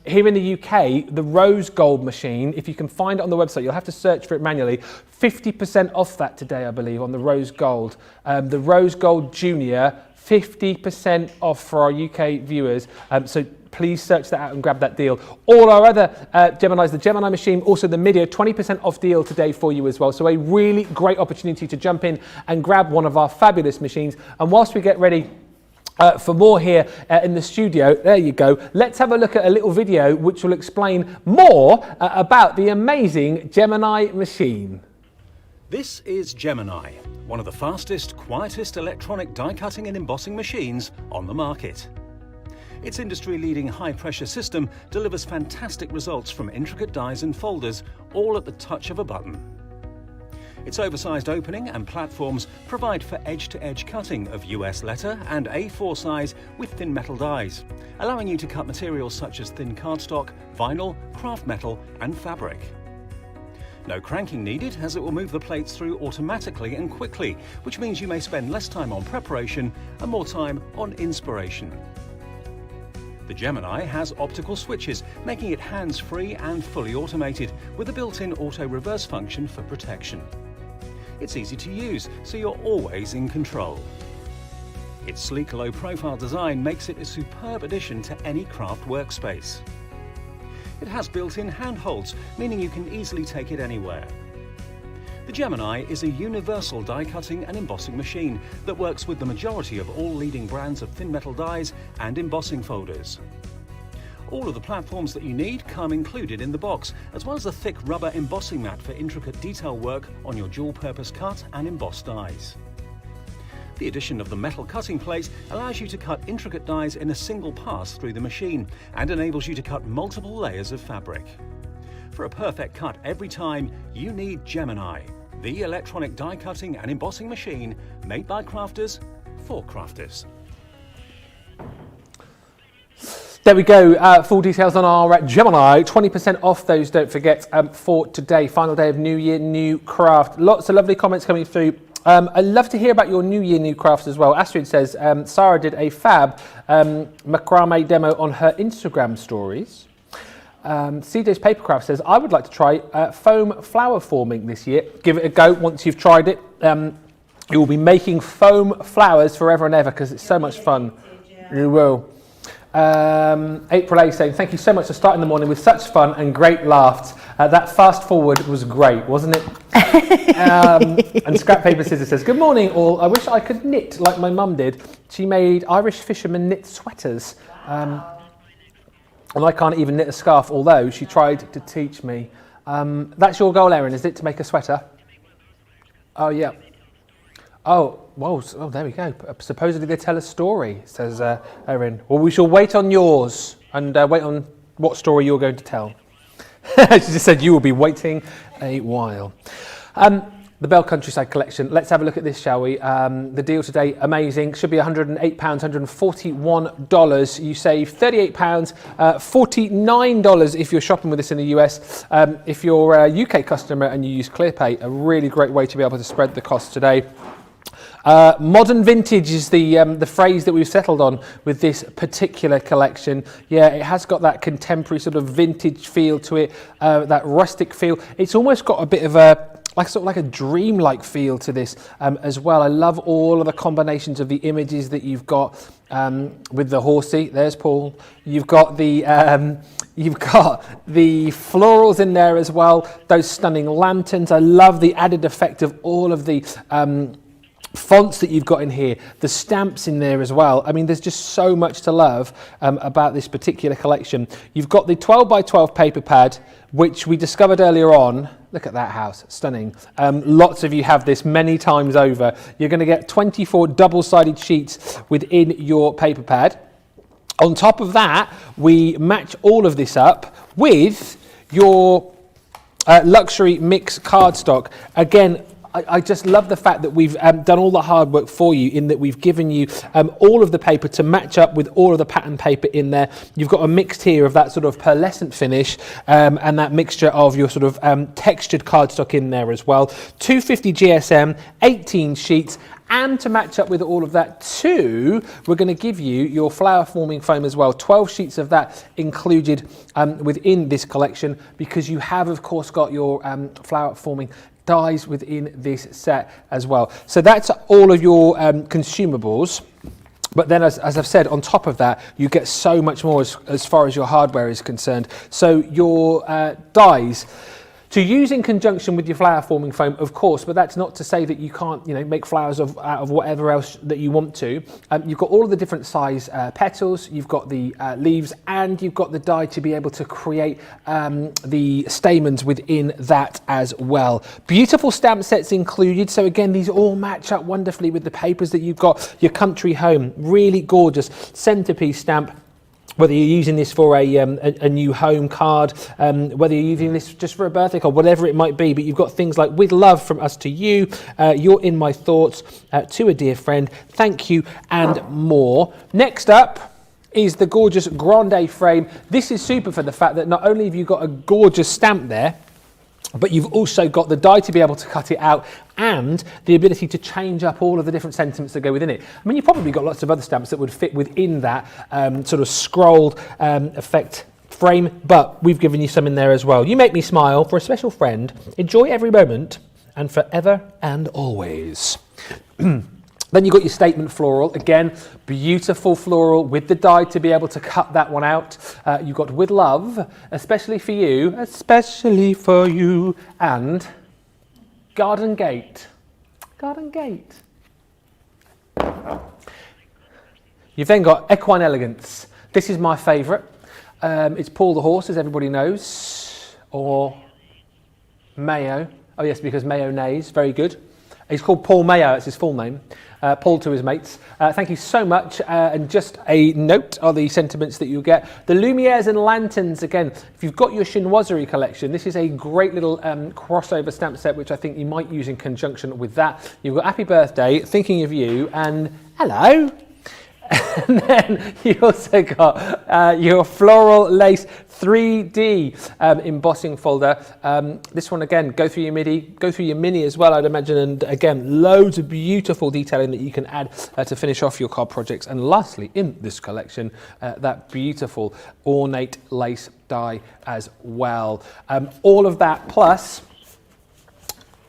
Speaker 2: here in the UK, the rose gold machine, if you can find it on the website, you'll have to search for it manually, 50% off that today, I believe, on the rose gold. The rose gold junior, 50% off for our UK viewers. So please search that out and grab that deal. All our other Geminis, the Gemini machine, also the Midi, 20% off deal today for you as well. So a really great opportunity to jump in and grab one of our fabulous machines. And whilst we get ready for more here in the studio, there you go, let's have a look at a little video which will explain more about the amazing Gemini machine.
Speaker 7: This is Gemini, one of the fastest, quietest electronic die-cutting and embossing machines on the market. Its industry-leading high-pressure system delivers fantastic results from intricate dies and folders, all at the touch of a button. Its oversized opening and platforms provide for edge-to-edge cutting of US letter and A4 size with thin metal dies, allowing you to cut materials such as thin cardstock, vinyl, craft metal and fabric. No cranking needed, as it will move the plates through automatically and quickly, which means you may spend less time on preparation and more time on inspiration. The Gemini has optical switches, making it hands-free and fully automated, with a built-in auto-reverse function for protection. It's easy to use, so you're always in control. Its sleek low-profile design makes it a superb addition to any craft workspace. It has built-in handholds, meaning you can easily take it anywhere. The Gemini is a universal die-cutting and embossing machine that works with the majority of all leading brands of thin metal dies and embossing folders. All of the platforms that you need come included in the box, as well as a thick rubber embossing mat for intricate detail work on your dual-purpose cut and embossed dies. The addition of the metal cutting plate allows you to cut intricate dies in a single pass through the machine and enables you to cut multiple layers of fabric. For a perfect cut every time, you need Gemini, the electronic die cutting and embossing machine made by crafters for crafters.
Speaker 2: There we go, full details on our Gemini, 20% off those, don't forget, for today, final day of New Year, New Craft. Lots of lovely comments coming through. I'd love to hear about your New Year, New Crafts as well. Astrid says, Sarah did a fab macrame demo on her Instagram stories. CJ's Papercraft says, I would like to try foam flower forming this year. Give it a go once you've tried it. You will be making foam flowers forever and ever because it's so much fun. You will. April A saying, thank you so much for starting the morning with such fun and great laughs. That fast forward was great, wasn't it? And Scrap Paper Scissors says, good morning all. I wish I could knit like my mum did. She made Irish fisherman knit sweaters. And I can't even knit a scarf, although she tried to teach me. That's your goal, Erin, is it, to make a sweater? Oh, yeah. Oh, well, oh, there we go. Supposedly they tell a story, says Erin. Well, we shall wait on yours and wait on what story you're going to tell. She just said you will be waiting a while. The Belle Countryside collection. Let's have a look at this, shall we? The deal today, amazing. Should be £108, $141. You save £38, $49 if you're shopping with us in the US. If you're a UK customer and you use ClearPay, a really great way to be able to spread the cost today. Modern vintage is the phrase that we've settled on with this particular collection. Yeah, it has got that contemporary sort of vintage feel to it, that rustic feel. It's almost got a bit of a like a dreamlike feel to this as well. I love all of the combinations of the images that you've got with the horsey. There's Paul. You've got the florals in there as well. Those stunning lanterns. I love the added effect of all of the fonts that you've got in here, the stamps in there as well. I mean, there's just so much to love about this particular collection. You've got the 12 by 12 paper pad, which we discovered earlier on. Look at that house, stunning. Lots of you have this many times over. You're going to get 24 double-sided sheets within your paper pad. On top of that, we match all of this up with your luxury mix cardstock. Again, I just love the fact that we've done all the hard work for you, in that we've given you all of the paper to match up with all of the pattern paper in there. You've got a mix here of that sort of pearlescent finish and that mixture of your sort of textured cardstock in there as well. 250 GSM, 18 sheets. And to match up with all of that too, we're going to give you your flower forming foam as well. 12 sheets of that included within this collection, because you have, of course, got your flower forming dies within this set as well. So that's all of your consumables. But then, as I've said, on top of that, you get so much more as far as your hardware is concerned. So your dies, to use in conjunction with your flower forming foam, of course, but that's not to say that you can't, make flowers out of whatever else that you want to. You've got all of the different size petals, you've got the leaves, and you've got the die to be able to create the stamens within that as well. Beautiful stamp sets included. So again, these all match up wonderfully with the papers that you've got. Your country home, really gorgeous centerpiece stamp. Whether you're using this for a new home card, whether you're using this just for a birthday card, whatever it might be, but you've got things like with love from us to you, you're in my thoughts, to a dear friend, thank you, and more. Next up is the gorgeous grande frame. This is super for the fact that not only have you got a gorgeous stamp there, but you've also got the die to be able to cut it out and the ability to change up all of the different sentiments that go within it. I mean, you've probably got lots of other stamps that would fit within that sort of scrolled effect frame, but we've given you some in there as well. You make me smile, for a special friend. Enjoy every moment and forever and always. Then you've got your statement floral. Again, beautiful floral with the die to be able to cut that one out. You've got with love, especially for you, and garden gate. Garden gate. You've then got equine elegance. This is my favourite. It's Paul the horse, as everybody knows, or Mayo. Oh yes, because mayonnaise, very good. He's called Paul Mayo, that's his full name. Paul to his mates. Thank you so much. And just a note of the sentiments that you get. The Lumieres and Lanterns, again, if you've got your chinoiserie collection, this is a great little crossover stamp set, which I think you might use in conjunction with that. You've got Happy Birthday, Thinking of You, and Hello. And then you also got your floral lace 3D embossing folder. This one again, go through your Midi, go through your Mini as well, I'd imagine, and again, loads of beautiful detailing that you can add to finish off your card projects. And lastly, in this collection, that beautiful ornate lace die as well. All of that plus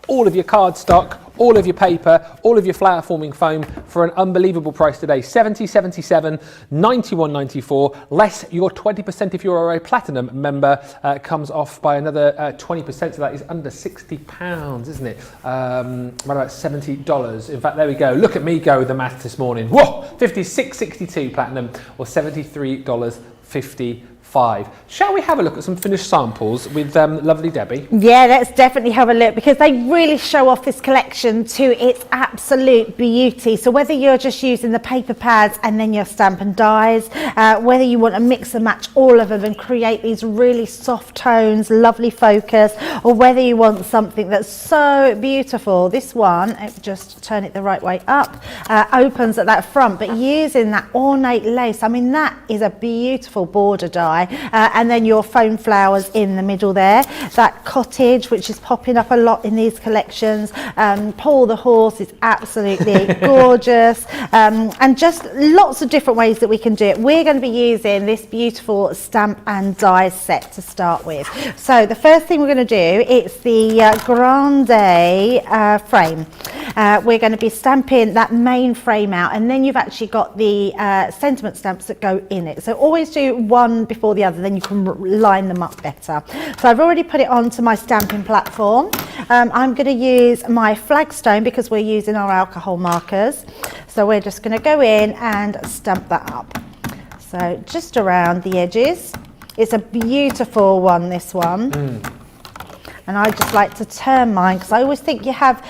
Speaker 2: all of your cardstock, all of your paper, all of your flower forming foam for an unbelievable price today. $70.77, $91.94, less your 20% if you're a platinum member, comes off by another 20%, so that is under £60, isn't it? Right about $70. In fact, there we go. Look at me go with the math this morning. Whoa, $56.62 platinum, or $73.55. 5. Shall we have a look at some finished samples with lovely Debbie?
Speaker 1: Yeah, let's definitely have a look, because they really show off this collection to its absolute beauty. So whether you're just using the paper pads and then your stamp and dies, whether you want to mix and match all of them and create these really soft tones, lovely focus, or whether you want something that's so beautiful. This one, just turn it the right way up, opens at that front, but using that ornate lace, I mean, that is a beautiful border die. And then your foam flowers in the middle there, that cottage, which is popping up a lot in these collections. Paul the horse is absolutely gorgeous, and just lots of different ways that we can do it. We're going to be using this beautiful stamp and die set to start with. So the first thing we're going to do, it's the Grande frame. We're going to be stamping that main frame out, and then you've actually got the sentiment stamps that go in it. So always do one before the other, then you can line them up better. So I've already put it onto my stamping platform. I'm going to use my flagstone because we're using our alcohol markers. So we're just going to go in and stamp that up. So just around the edges. It's a beautiful one, this one. And I just like to turn mine because I always think you have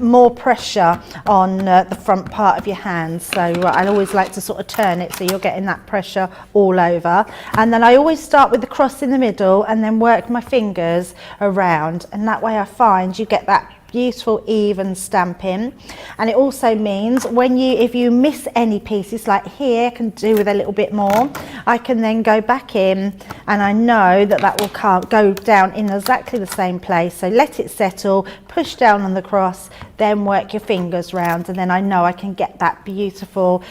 Speaker 1: more pressure on the front part of your hand. So I always like to sort of turn it so you're getting that pressure all over. And then I always start with the cross in the middle and then work my fingers around. And that way I find you get that beautiful even stamping. And it also means when if you miss any pieces, like here, I can do with a little bit more, I can then go back in and I know that that will go down in exactly the same place. So let it settle, push down on the cross, then work your fingers round, and then I know I can get that beautiful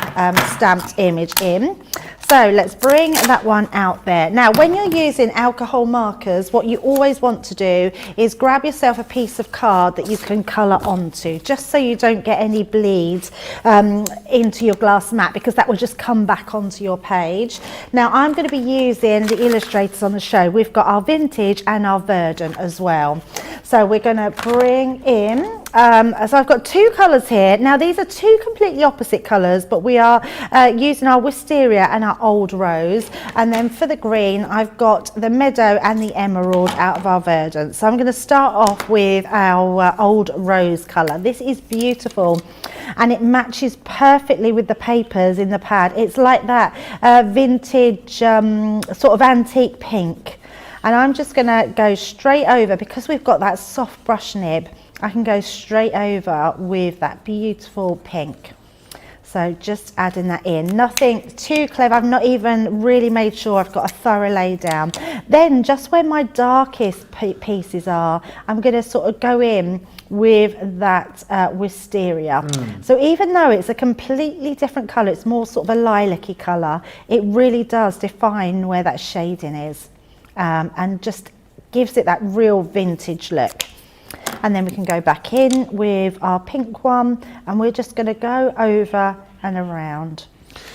Speaker 1: stamped image in. So let's bring that one out there. Now, when you're using alcohol markers, what you always want to do is grab yourself a piece of card that you can colour onto, just so you don't get any bleed into your glass mat, because that will just come back onto your page. Now, I'm going to be using the illustrators on the show. We've got our vintage and our verdant as well. So we're going to bring in, so I've got two colours here. Now, these are two completely opposite colours, but we are using our wisteria and our old rose. And then for the green, I've got the meadow and the emerald out of our verdant. So I'm going to start off with our old rose colour. This is beautiful, and it matches perfectly with the papers in the pad. It's like that vintage sort of antique pink. And I'm just going to go straight over, because we've got that soft brush nib, I can go straight over with that beautiful pink. So just adding that in, nothing too clever. I've not even really made sure I've got a thorough lay down. Then just where my darkest pieces are, I'm going to sort of go in with that wisteria. So even though it's a completely different colour, it's more sort of a lilac-y colour, it really does define where that shading is. And just gives it that real vintage look. And then we can go back in with our pink one, and we're just going to go over and around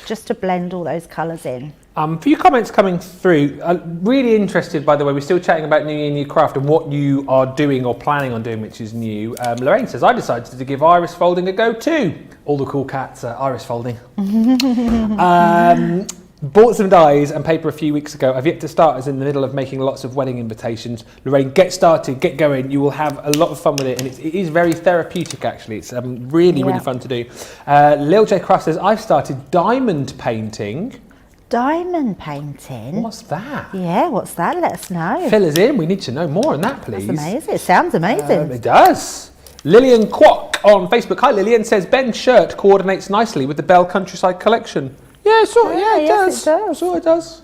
Speaker 1: just to blend all those colours in.
Speaker 2: A few comments coming through. Really interested, by the way, we're still chatting about New Year, New Craft and what you are doing or planning on doing, which is new. Lorraine says, I decided to give iris folding a go too. All the cool cats are iris folding. Bought some dies and paper a few weeks ago. I've yet to start, as in the middle of making lots of wedding invitations. Lorraine, get started, get going. You will have a lot of fun with it, and it is very therapeutic, actually. It's really fun to do. Lil J Craft says, I've started diamond painting.
Speaker 1: Diamond painting?
Speaker 2: What's that?
Speaker 1: Yeah, what's that? Let us know.
Speaker 2: Fill us in. We need to know more on that, please.
Speaker 1: That's amazing. It sounds amazing.
Speaker 2: It does. Lillian Kwok on Facebook. Hi, Lillian, says, Ben's shirt coordinates nicely with the Belle Countryside collection. Yeah, sort of, it does. It does.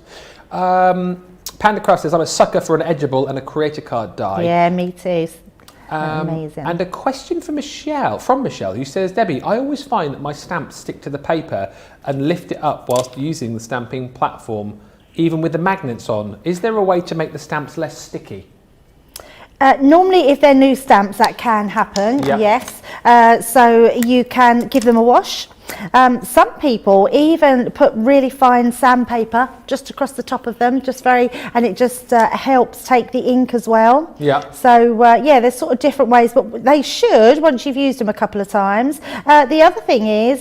Speaker 2: Panda Craft says, I'm a sucker for an edgeable and a creator card die.
Speaker 1: Yeah, me too. Amazing.
Speaker 2: And a question from Michelle, who says, Debbie, I always find that my stamps stick to the paper and lift it up whilst using the stamping platform, even with the magnets on. Is there a way to make the stamps less sticky?
Speaker 1: Normally, if they're new stamps, that can happen, yes. So you can give them a wash. Some people even put really fine sandpaper just across the top of them, and it just helps take the ink as well.
Speaker 2: Yeah.
Speaker 1: So yeah, there's sort of different ways, but they should, once you've used them a couple of times. The other thing is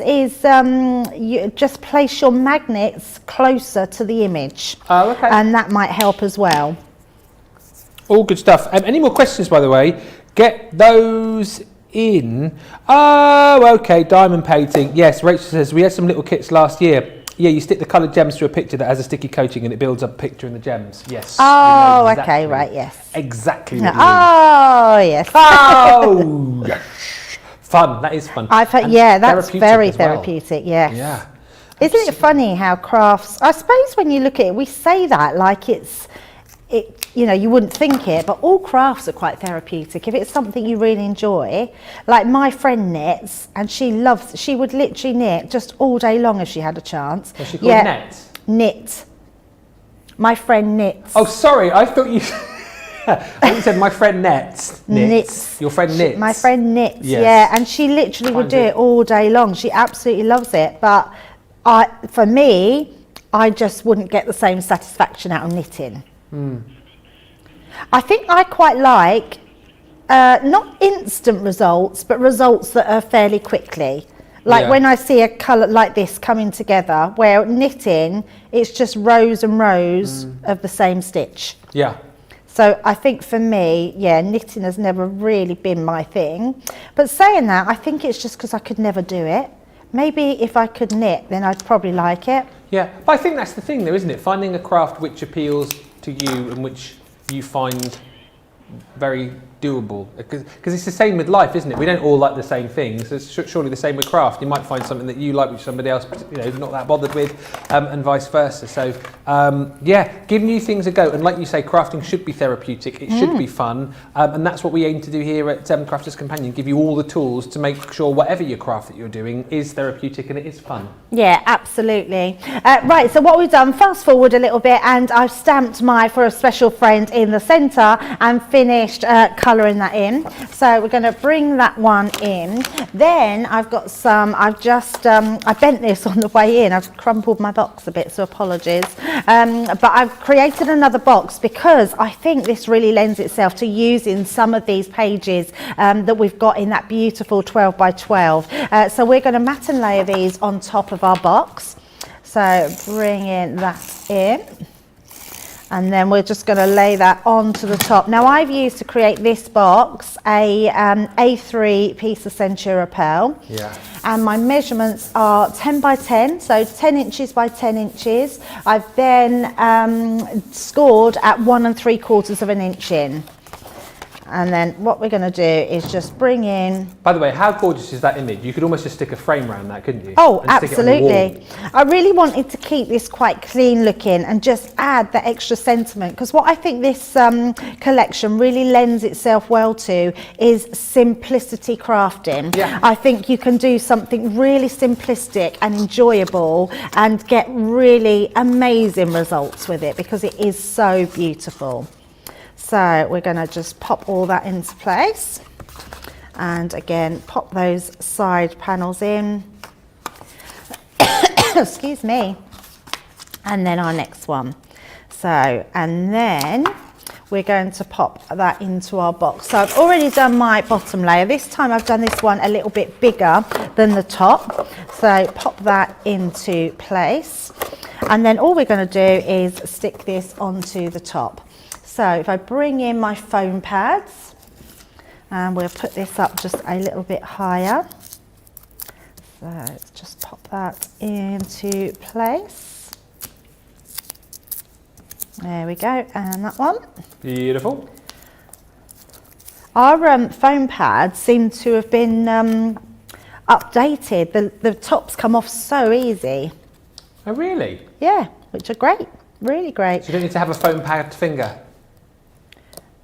Speaker 1: you just place your magnets closer to the image.
Speaker 2: Oh, okay.
Speaker 1: And that might help as well.
Speaker 2: All good stuff. Any more questions, by the way? Get those in. Oh, okay. Diamond painting. Yes, Rachel says we had some little kits last year. Yeah, you stick the coloured gems to a picture that has a sticky coating and it builds up a picture in the gems. Yes.
Speaker 1: Oh, okay, right, yes.
Speaker 2: Exactly what you mean.
Speaker 1: Oh, yes.
Speaker 2: Oh, yes. Fun. That is fun.
Speaker 1: Yeah, that's very
Speaker 2: as well.
Speaker 1: therapeutic, yes.
Speaker 2: Yeah.
Speaker 1: Isn't it funny how crafts, I suppose when you look at it, we say that like you know, you wouldn't think it, but all crafts are quite therapeutic. If it's something you really enjoy, like my friend knits, and she would literally knit just all day long if she had a chance.
Speaker 2: What's she called?
Speaker 1: Knit. My friend knits.
Speaker 2: Oh, sorry, I thought you... I thought you said my friend knits. Your friend knits.
Speaker 1: My friend knits,
Speaker 2: yes.
Speaker 1: Yeah, and she literally would do it all day long. She absolutely loves it, but for me, I just wouldn't get the same satisfaction out of knitting. I think I quite like not instant results, but results that are fairly quickly. Like when I see a colour like this coming together, where knitting, it's just rows and rows of the same stitch.
Speaker 2: Yeah.
Speaker 1: So I think for me, yeah, knitting has never really been my thing. But saying that, I think it's just because I could never do it. Maybe if I could knit, then I'd probably like it.
Speaker 2: Yeah, but I think that's the thing though, isn't it? Finding a craft which appeals to you and which you find very doable, because it's the same with life, isn't it? We don't all like the same things. It's surely the same with craft. You might find something that you like which somebody else, you know, not that bothered with, and vice versa. So yeah, give new things a go, and like you say, crafting should be therapeutic. It should be fun, and that's what we aim to do here at Crafters Companion. Give you all the tools to make sure whatever your craft that you're doing is therapeutic and it is fun.
Speaker 1: Yeah, absolutely. Right, so what we've done, fast forward a little bit, and I've stamped my For a Special Friend in the centre and finished colouring that in. So we're going to bring that one in. Then I've got some, I bent this on the way in. I've crumpled my box a bit, so apologies. But I've created another box because I think this really lends itself to using some of these pages that we've got in that beautiful 12 by 12. So we're going to mat and layer these on top of our box. So bringing that in. And then we're just going to lay that onto the top. Now I've used to create this box a A3 piece of Centura pearl. Yeah. And my measurements are 10 by 10, so 10 inches by 10 inches. I've then scored at 1 3/4 inch in. And then what we're going to do is just bring in...
Speaker 2: By the way, how gorgeous is that image? You could almost just stick a frame around that, couldn't you?
Speaker 1: Oh,
Speaker 2: and
Speaker 1: absolutely. I really wanted to keep this quite clean looking and just add the extra sentiment, because what I think this collection really lends itself well to is simplicity crafting. Yeah. I think you can do something really simplistic and enjoyable and get really amazing results with it because it is so beautiful. So we're going to just pop all that into place, and again pop those side panels in. Excuse me. And then our next one. So, and then we're going to pop that into our box. So I've already done my bottom layer. This time I've done this one a little bit bigger than the top. So pop that into place, and then all we're going to do is stick this onto the top. So if I bring in my foam pads, and we'll put this up just a little bit higher. So let's just pop that into place. There we go, and that one.
Speaker 2: Beautiful.
Speaker 1: Our foam pads seem to have been updated. The tops come off so easy.
Speaker 2: Oh really?
Speaker 1: Yeah, which are great, really great.
Speaker 2: So you don't need to have a foam pad finger?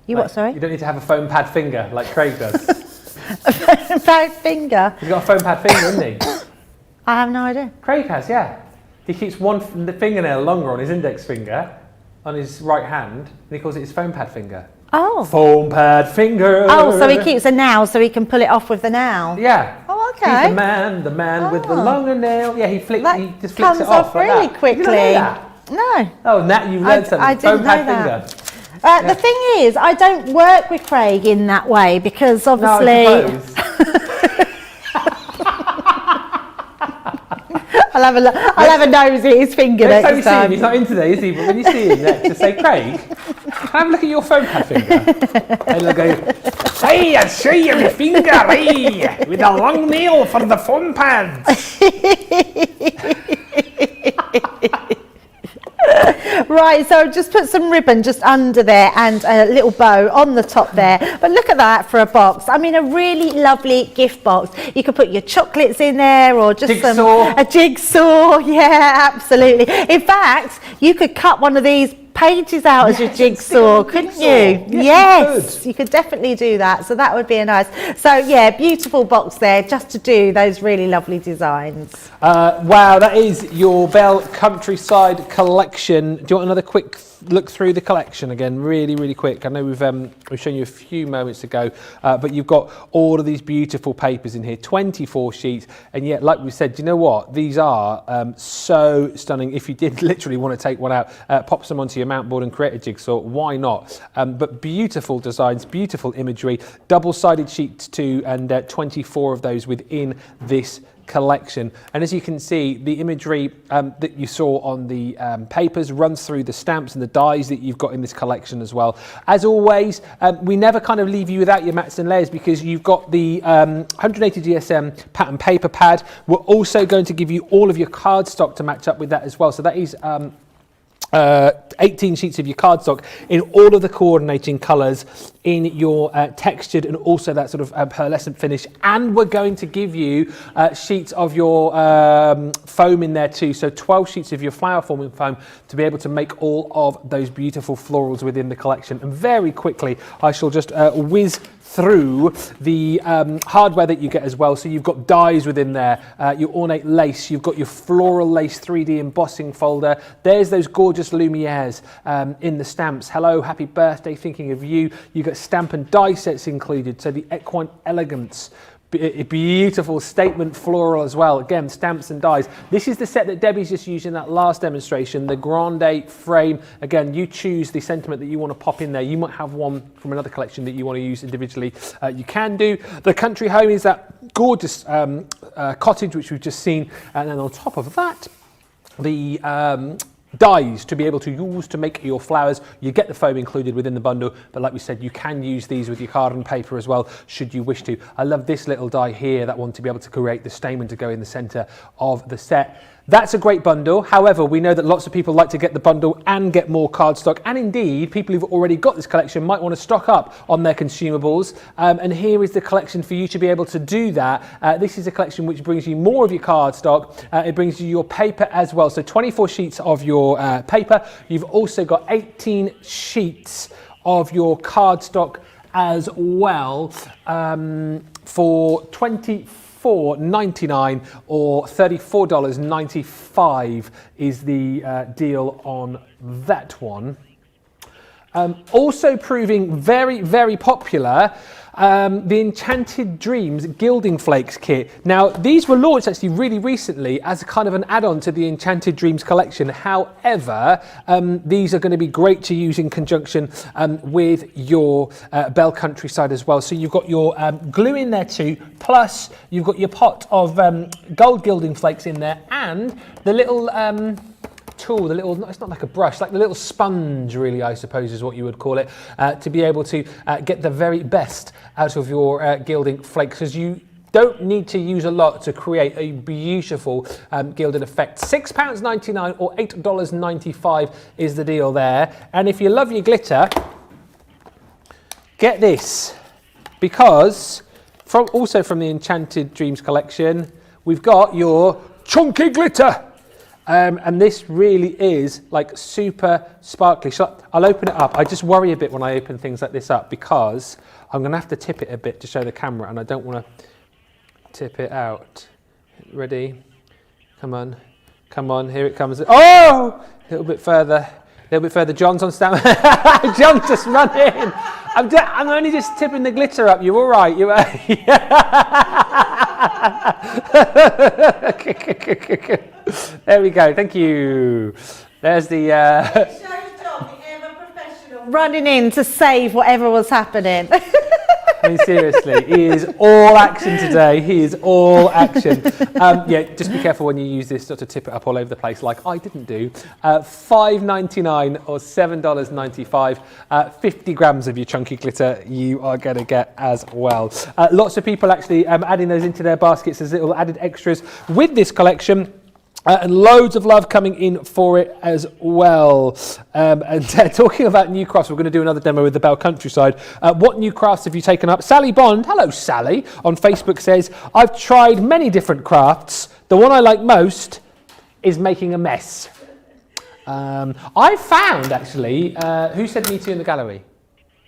Speaker 1: What, sorry?
Speaker 2: You don't need to have a foam pad finger like Craig does.
Speaker 1: A foam pad finger?
Speaker 2: He's got a foam pad finger, hasn't he?
Speaker 1: I have no idea.
Speaker 2: Craig has, yeah. He keeps one fingernail longer on his index finger, on his right hand, and he calls it his foam pad finger.
Speaker 1: Oh.
Speaker 2: Foam pad finger.
Speaker 1: Oh, so he keeps a nail so he can pull it off with the nail.
Speaker 2: Yeah.
Speaker 1: Oh, Okay.
Speaker 2: He's the man with the longer nail. Yeah, he just flicks it
Speaker 1: comes
Speaker 2: off like
Speaker 1: really
Speaker 2: that.
Speaker 1: quickly.
Speaker 2: You didn't know that?
Speaker 1: No.
Speaker 2: Oh, Nat, you learned something.
Speaker 1: I didn't know
Speaker 2: Finger.
Speaker 1: that. The thing is, I don't work with Craig in that way because obviously.
Speaker 2: No, I suppose.
Speaker 1: I'll have a nose at his finger
Speaker 2: Next time
Speaker 1: next
Speaker 2: you see him, he's not in today, is he? But when you see him next, just say, Craig, can I have a look at your phone pad finger? And he'll go, hey, I'll show you my finger, hey, with a long nail for the phone pad.
Speaker 1: Right, so just put some ribbon just under there and a little bow on the top there. But look at that for a box. I mean, a really lovely gift box. You could put your chocolates in there or just a jigsaw. Yeah, absolutely. In fact, you could cut one of these pages out as your jigsaw, couldn't you? Yes, you could definitely do that. So that would be a nice. So yeah, beautiful box there just to do those really lovely designs.
Speaker 2: Wow, that is your Belle Countryside collection. Do you want another quick look through the collection again, really quick? I know we've shown you a few moments ago, but you've got all of these beautiful papers in here, 24 sheets, and yet, like we said, do you know what? These are so stunning. If you did literally want to take one out, pop some onto your mount board and create a jigsaw, why not? But beautiful designs, beautiful imagery, double-sided sheets too, and 24 of those within this collection. And as you can see, the imagery that you saw on the papers runs through the stamps and the dies that you've got in this collection as well. As always, we never kind of leave you without your mats and layers because you've got the 180 GSM pattern paper pad. We're also going to give you all of your cardstock to match up with that as well. So that is 18 sheets of your cardstock in all of the coordinating colours in your textured and also that sort of pearlescent finish, and we're going to give you sheets of your foam in there too, so 12 sheets of your flower forming foam to be able to make all of those beautiful florals within the collection. And very quickly I shall just whiz through the hardware that you get as well. So you've got dies within there, your ornate lace, you've got your floral lace 3D embossing folder. There's those gorgeous Lumieres in the stamps. Hello, happy birthday, thinking of you. You've got stamp and die sets included. So the Equine Elegance, a beautiful statement floral as well. Again, stamps and dies. This is the set that Debbie's just used in that last demonstration, the Grande frame. Again, you choose the sentiment that you want to pop in there. You might have one from another collection that you want to use individually. You can do. The Country Home is that gorgeous cottage which we've just seen, and then on top of that, the dies to be able to use to make your flowers. You get the foam included within the bundle, but like we said, you can use these with your card and paper as well, should you wish to. I love this little die here, that one to be able to create the stamen to go in the center of the set. That's a great bundle. However, we know that lots of people like to get the bundle and get more cardstock, and indeed, people who've already got this collection might want to stock up on their consumables, and here is the collection for you to be able to do that. This is a collection which brings you more of your cardstock. It brings you your paper as well, so 24 sheets of your paper. You've also got 18 sheets of your cardstock as well, for $24.99 or $34.95 is the deal on that one. Also proving very popular, the Enchanted Dreams Gilding Flakes kit. Now, these were launched actually really recently as a kind of an add-on to the Enchanted Dreams collection. However, these are going to be great to use in conjunction with your Belle Countryside as well. So you've got your glue in there too, plus you've got your pot of gold gilding flakes in there, and the little tool, the little, it's not like a brush, like the little sponge really, I suppose is what you would call it, to be able to get the very best out of your gilding flakes, because you don't need to use a lot to create a beautiful gilded effect. £6.99 or $8.95 is the deal there. And if you love your glitter, get this, because also from the Enchanted Dreams collection, we've got your chunky glitter. And this really is like super sparkly. I'll open it up. I just worry a bit when I open things like this up because I'm going to have to tip it a bit to show the camera, and I don't want to tip it out. Ready? Come on. Come on. Here it comes. Oh! A little bit further. John's on stand. John's just run in. I'm only just tipping the glitter up. You all right? You There we go. Thank you. There's the.
Speaker 1: Running in to save whatever was happening.
Speaker 2: I mean, seriously, he is all action today. He is all action. Yeah, just be careful when you use this not to tip it up all over the place like I didn't do. $5.99 or $7.95. 50 grams of your chunky glitter you are going to get as well. Lots of people actually adding those into their baskets as little added extras with this collection. And loads of love coming in for it as well. And talking about new crafts, we're going to do another demo with the Belle Countryside. What new crafts have you taken up? Sally Bond, hello Sally, on Facebook says, I've tried many different crafts. The one I like most is making a mess. I found actually, who said me too in the gallery?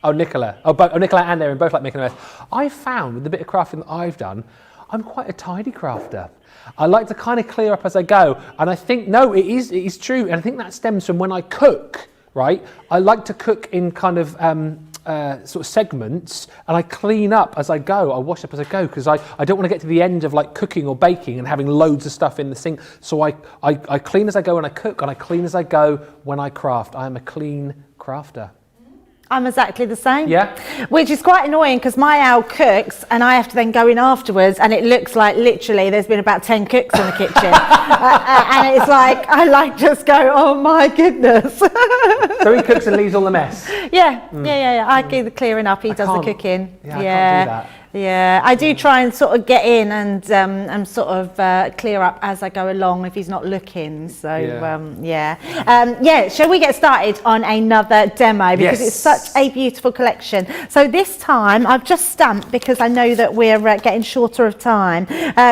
Speaker 2: Oh, Nicola. Nicola and Erin both like making a mess. I found with the bit of crafting that I've done, I'm quite a tidy crafter. I like to kind of clear up as I go, and I think, no, it is true, and I think that stems from when I cook, right? I like to cook in kind of sort of segments, and I clean up as I go, I wash up as I go, because I don't want to get to the end of like cooking or baking and having loads of stuff in the sink, so I clean as I go when I cook, and I clean as I go when I craft. I am a clean crafter.
Speaker 1: I'm exactly the same.
Speaker 2: Yeah.
Speaker 1: Which is quite annoying because my owl cooks and I have to then go in afterwards and it looks like literally there's been about 10 cooks in the kitchen. And it's like, I like just go, oh my goodness.
Speaker 2: So he cooks and leaves all the mess?
Speaker 1: Yeah. I do the clearing up, he does the cooking.
Speaker 2: Yeah, I can't do that.
Speaker 1: Yeah, I do try and sort of get in and sort of clear up as I go along if he's not looking. So yeah. Shall we get started on another demo because it's such a beautiful collection. So this time I've just stamped because I know that we're getting shorter of time.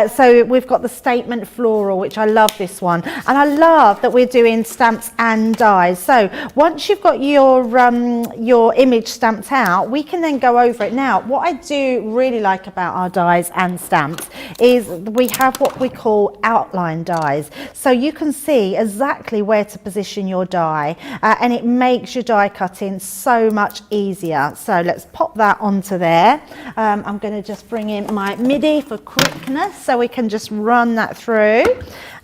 Speaker 1: So we've got the Statement Floral, which I love this one, and I love that we're doing stamps and dies. So once you've got your image stamped out, we can then go over it. Now, what I do really like about our dies and stamps is we have what we call outline dies, so you can see exactly where to position your die, and it makes your die cutting so much easier. So let's pop that onto there. I'm going to just bring in my Midi for quickness so we can just run that through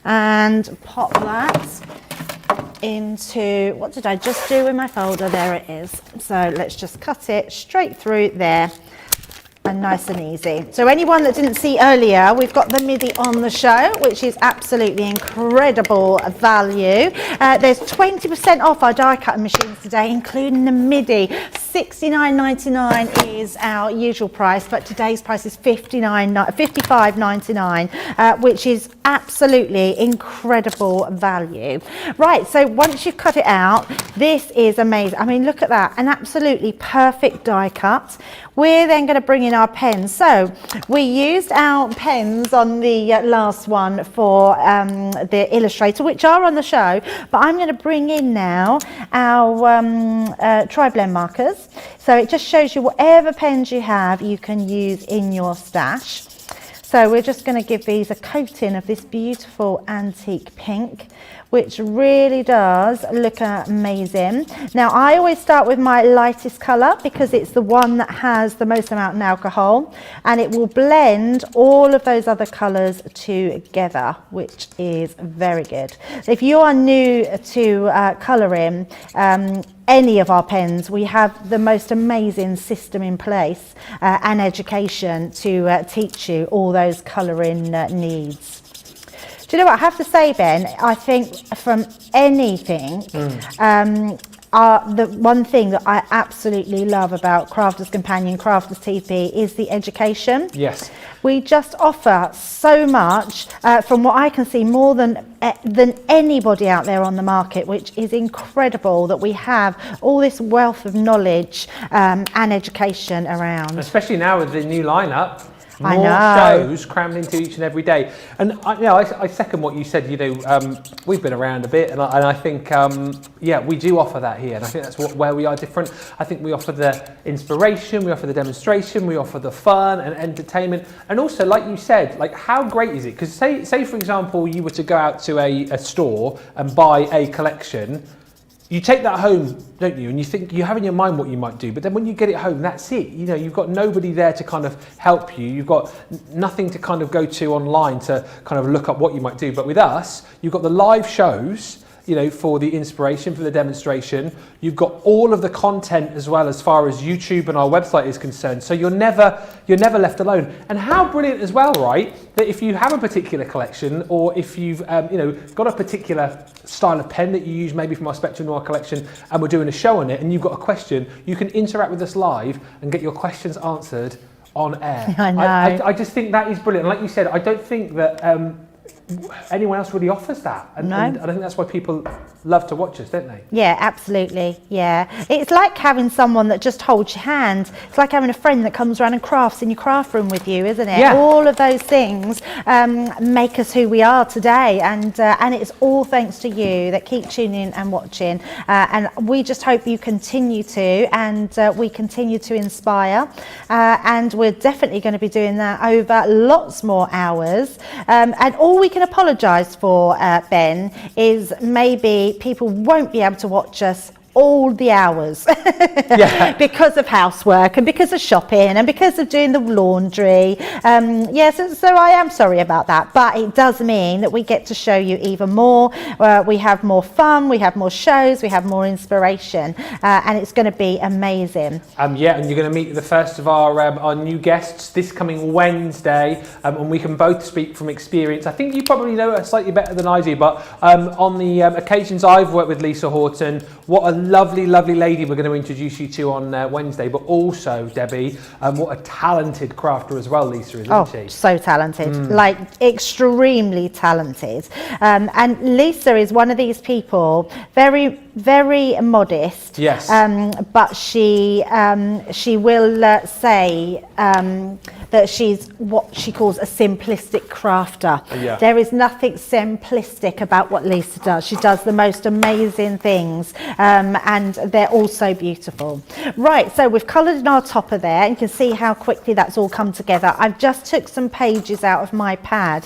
Speaker 1: and pop that into, what did I just do with my folder? There it is. So let's just cut it straight through there. And nice and easy. So anyone that didn't see earlier, we've got the Midi on the show, which is absolutely incredible value. There's 20% off our die cutting machines today, including the Midi. $69.99 is our usual price, but today's price is $55.99, which is absolutely incredible value. Right, so once you've cut it out, this is amazing. I mean, look at that, an absolutely perfect die cut. We're then going to bring in our pens. So we used our pens on the last one for the Illustrator, which are on the show, but I'm going to bring in now our tri-blend markers. So it just shows you whatever pens you have, you can use in your stash. So we're just going to give these a coating of this beautiful antique pink, which really does look amazing. Now I always start with my lightest colour because it's the one that has the most amount in alcohol, and it will blend all of those other colours together, which is very good. If you are new to colouring, any of our pens, we have the most amazing system in place and education to teach you all those colouring needs. Do you know what I have to say, Ben? I think from anything, the one thing that I absolutely love about Crafters Companion, Crafters TP is the education.
Speaker 2: Yes.
Speaker 1: We just offer so much, from what I can see, more than anybody out there on the market, which is incredible that we have all this wealth of knowledge and education around.
Speaker 2: Especially now with the new lineup.
Speaker 1: More
Speaker 2: shows crammed into each and every day, and I second what you said. We've been around a bit, and I think we do offer that here, and I think that's where we are different. I think we offer the inspiration, we offer the demonstration, we offer the fun and entertainment, and also, like you said, like how great is it? Because say for example, you were to go out to a store and buy a collection. you take that home, don't you? And you think, you have in your mind what you might do, but then when you get it home, that's it. You know, you've got nobody there to kind of help you. You've got nothing to kind of go to online to kind of look up what you might do. But with us, you've got the live shows, you know, for the inspiration, for the demonstration. You've got all of the content as well as far as YouTube and our website is concerned. So you're never left alone. And how brilliant as well, right? That if you have a particular collection, or if you've you know, got a particular style of pen that you use, maybe from our Spectrum Noir collection, and we're doing a show on it, and you've got a question, you can interact with us live and get your questions answered on air.
Speaker 1: I know.
Speaker 2: I just think that is brilliant. Like you said, I don't think that anyone else really offers that, and I think that's why people love to watch us, don't they?
Speaker 1: Yeah, absolutely. Yeah, it's like having someone that just holds your hand. It's like having a friend that comes around and crafts in your craft room with you, isn't it?
Speaker 2: Yeah.
Speaker 1: All of those things make us who we are today, and it's all thanks to you that keep tuning in and watching, and we just hope you continue to, and we continue to inspire, and we're definitely going to be doing that over lots more hours, and all we can apologise for, Ben, is maybe people won't be able to watch us all the hours because of housework and because of shopping and because of doing the laundry. So I am sorry about that, but it does mean that we get to show you even more. We have more fun, we have more shows, we have more inspiration, and it's going to be amazing.
Speaker 2: And you're going to meet the first of our new guests this coming Wednesday, and we can both speak from experience. I think you probably know her slightly better than I do, but on the occasions I've worked with Lisa Horton, what a lovely lady we're going to introduce you to on Wednesday, but also, Debbie, what a talented crafter as well Lisa is, isn't she?
Speaker 1: So talented, like extremely talented, and Lisa is one of these people, very modest,
Speaker 2: yes,
Speaker 1: but she will say that she's what she calls a simplistic crafter.
Speaker 2: Yeah.
Speaker 1: There is nothing simplistic about what Lisa does. She does the most amazing things, and they're all so beautiful. Right, so we've coloured in our topper there, and you can see how quickly that's all come together. I've just took some pages out of my pad.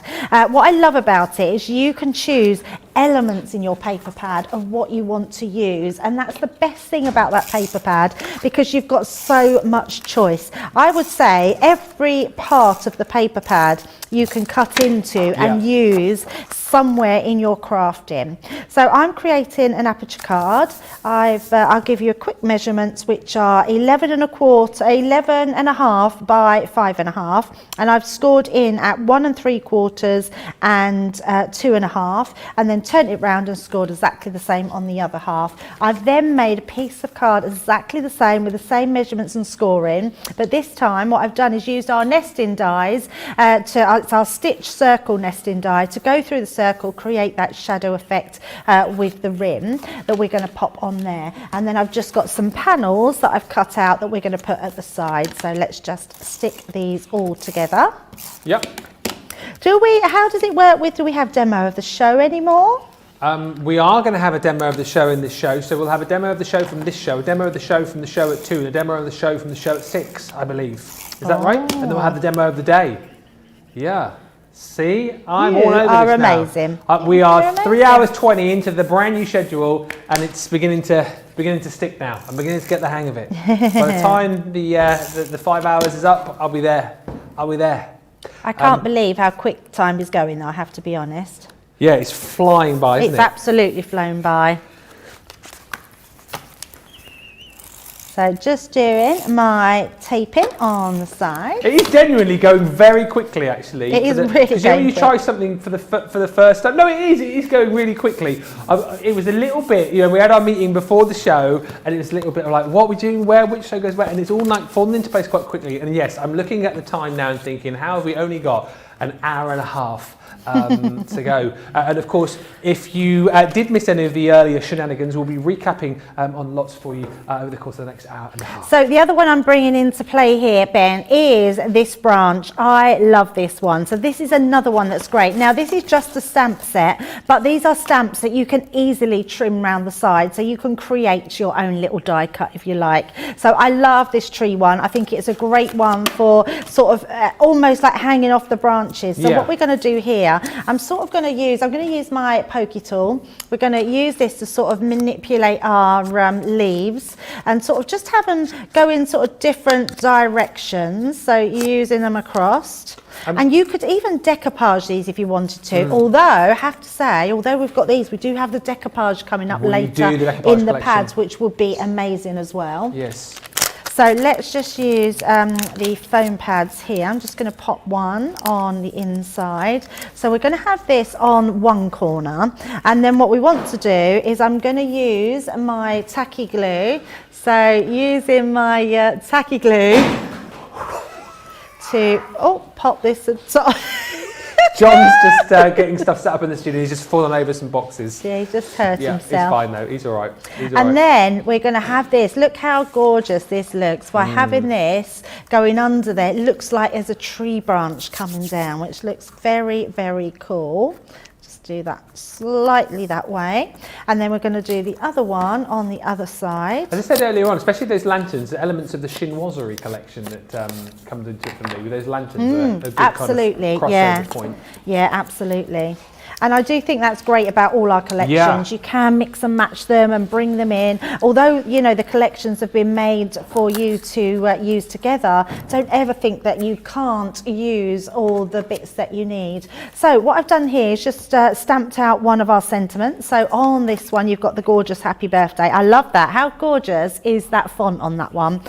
Speaker 1: What I love about it is you can choose elements in your paper pad of what you want to use, and that's the best thing about that paper pad, because you've got so much choice. I would say every part of the paper pad you can cut into and use somewhere in your crafting. So I'm creating an aperture card. I'll give you a quick measurements, which are 11 and a half by 5.5, and I've scored in at 1 3/4 and 2.5, and then turned it round and scored exactly the same on the other half. I've then made a piece of card exactly the same with the same measurements and scoring, but this time what I've done is used our nesting dies it's our stitch circle nesting die to go through the circle, create that shadow effect with the rim that we're going to pop on there. And then I've just got some panels that I've cut out that we're going to put at the side. So let's just stick these all together.
Speaker 2: Yep.
Speaker 1: How does it work do we have demo of the show anymore?
Speaker 2: We are going to have a demo of the show in this show, so we'll have a demo of the show from this show, a demo of the show from the show at 2, and a demo of the show from the show at 6, I believe. Is that right? And then we'll have the demo of the day. Yeah. See, I'm all over
Speaker 1: are
Speaker 2: this
Speaker 1: amazing.
Speaker 2: Now. We are 3 hours 20 into the brand new schedule, and it's beginning to stick now. I'm beginning to get the hang of it. By the time the 5 hours is up, I'll be there.
Speaker 1: I can't believe how quick time is going, though, I have to be honest.
Speaker 2: Yeah, it's flying by, isn't it?
Speaker 1: It's absolutely flown by. So just doing my taping on the side.
Speaker 2: It is genuinely going very quickly, actually.
Speaker 1: It is really
Speaker 2: because when you
Speaker 1: quick.
Speaker 2: try something for the first time, no, it is going really quickly. It was a little bit, we had our meeting before the show, and it was a little bit of like, what are we doing, which show goes where, and it's all like falling into place quite quickly. And yes, I'm looking at the time now and thinking, how have we only got an hour and a half to go? And of course, if you did miss any of the earlier shenanigans, we'll be recapping on lots for you over the course of the next hour and a half.
Speaker 1: So the other one I'm bringing into play here, Ben, is this branch. I love this one. So this is another one that's great. Now this is just a stamp set, but these are stamps that you can easily trim around the side, so you can create your own little die cut if you like. So I love this tree one. I think it's a great one for sort of almost like hanging off the branch branches. So what we're going to do here, I'm going to use my pokey tool. We're going to use this to sort of manipulate our leaves and sort of just have them go in sort of different directions. So using them across. And you could even decoupage these if you wanted to. Although, I have to say, although we've got these, we do have the decoupage coming up later in the pads, which will be amazing as well.
Speaker 2: Yes.
Speaker 1: So let's just use the foam pads here. I'm just going to pop one on the inside. So we're going to have this on one corner. And then what we want to do is I'm going to use my tacky glue. So using my tacky glue to pop this at the top.
Speaker 2: John's just getting stuff set up in the studio. He's just fallen over some boxes.
Speaker 1: Yeah, he just hurt himself.
Speaker 2: He's fine though. He's all right.
Speaker 1: And then we're going to have this. Look how gorgeous this looks. By having this going under there, it looks like there's a tree branch coming down, which looks very, very cool. Just do that slightly that way. And then we're going to do the other one on the other side.
Speaker 2: As I said earlier on, especially those lanterns, the elements of the chinoiserie collection that comes into it for me, with those lanterns are a good
Speaker 1: absolutely,
Speaker 2: kind of crossover point.
Speaker 1: Yeah, absolutely. And I do think that's great about all our collections.
Speaker 2: Yeah.
Speaker 1: You can mix and match them and bring them in. Although, you know, the collections have been made for you to use together, don't ever think that you can't use all the bits that you need. So what I've done here is just stamped out one of our sentiments. So on this one, you've got the gorgeous happy birthday. I love that. How gorgeous is that font on that one?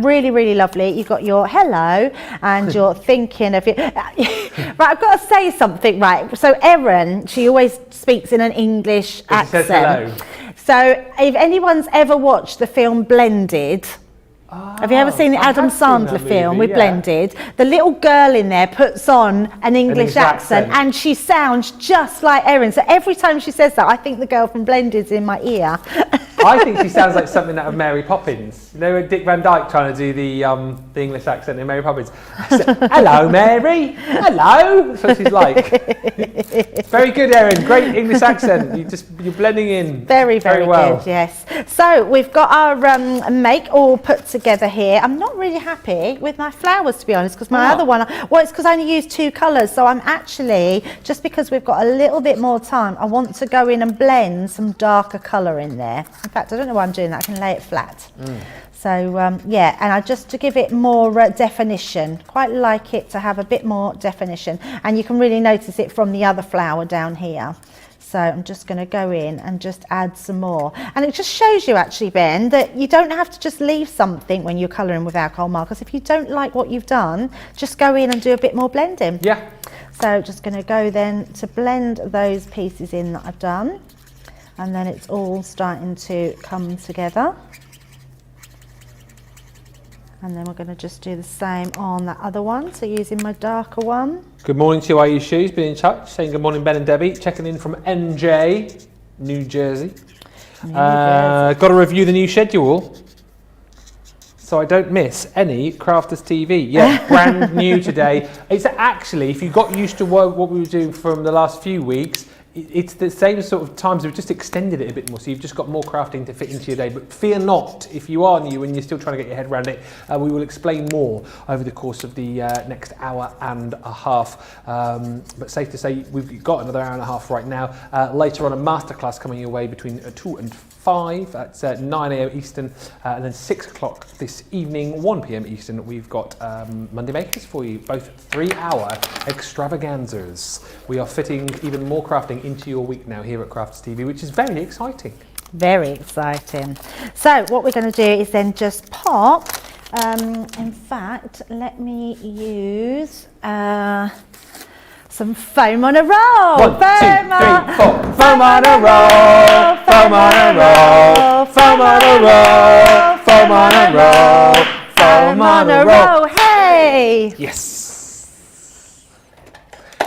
Speaker 1: Really, really lovely. You've got your hello and you're thinking of it. Right, I've got to say something, right? So Erin, she always speaks in an English accent.
Speaker 2: She says hello.
Speaker 1: So if anyone's ever watched the film Blended, have you ever seen the Adam Sandler film with Blended? The little girl in there puts on an English accent and she sounds just like Erin. So every time she says that, I think the girl from Blended's in my ear.
Speaker 2: I think she sounds like something out of Mary Poppins. You know, Dick Van Dyke trying to do the English accent in Mary Poppins. Hello, Mary. Hello. That's what she's like. Very good, Erin. Great English accent. You're blending in.
Speaker 1: Very, very
Speaker 2: well.
Speaker 1: good. Yes. So we've got our make all put together here. I'm not really happy with my flowers, to be honest, because my other one. Well, it's because I only used 2 colours. So I'm actually, just because we've got a little bit more time, I want to go in and blend some darker colour in there. In fact, I don't know why I'm doing that. I can lay it flat. So yeah, and just to give it more definition, quite like it to have a bit more definition. And you can really notice it from the other flower down here. So I'm just going to go in and just add some more. And it just shows you actually, Ben, that you don't have to just leave something when you're colouring with alcohol markers. If you don't like what you've done, just go in and do a bit more blending.
Speaker 2: Yeah.
Speaker 1: So just going to go then to blend those pieces in that I've done. And then it's all starting to come together. And then we're going to just do the same on that other one, so using my darker one. Good
Speaker 2: morning to IU Shoes, been in touch, saying good morning Ben and Debbie, checking in from NJ, New Jersey. Got to review the new schedule, so I don't miss any Crafters TV. Yeah, brand new today. It's actually, if you got used to what we were doing from the last few weeks, it's the same sort of times, we've just extended it a bit more, so you've just got more crafting to fit into your day. But fear not, if you are new and you're still trying to get your head around it, we will explain more over the course of the next hour and a half. But safe to say, we've got another hour and a half right now. Later on, a masterclass coming your way between 2 and 5 at 9 a.m. Eastern, and then 6 o'clock this evening, 1 p.m. Eastern, we've got Monday Makers for you, both 3-hour extravaganzas. We are fitting even more crafting into your week now here at Crafters TV, which is very exciting.
Speaker 1: Very exciting. So what we're going to do is then just pop, in fact, let me use some foam on a roll.
Speaker 2: 1, 2, 3, 4. Foam on a roll, foam on a roll, foam on a roll, foam on a roll, foam on a roll.
Speaker 1: Hey!
Speaker 2: Yes.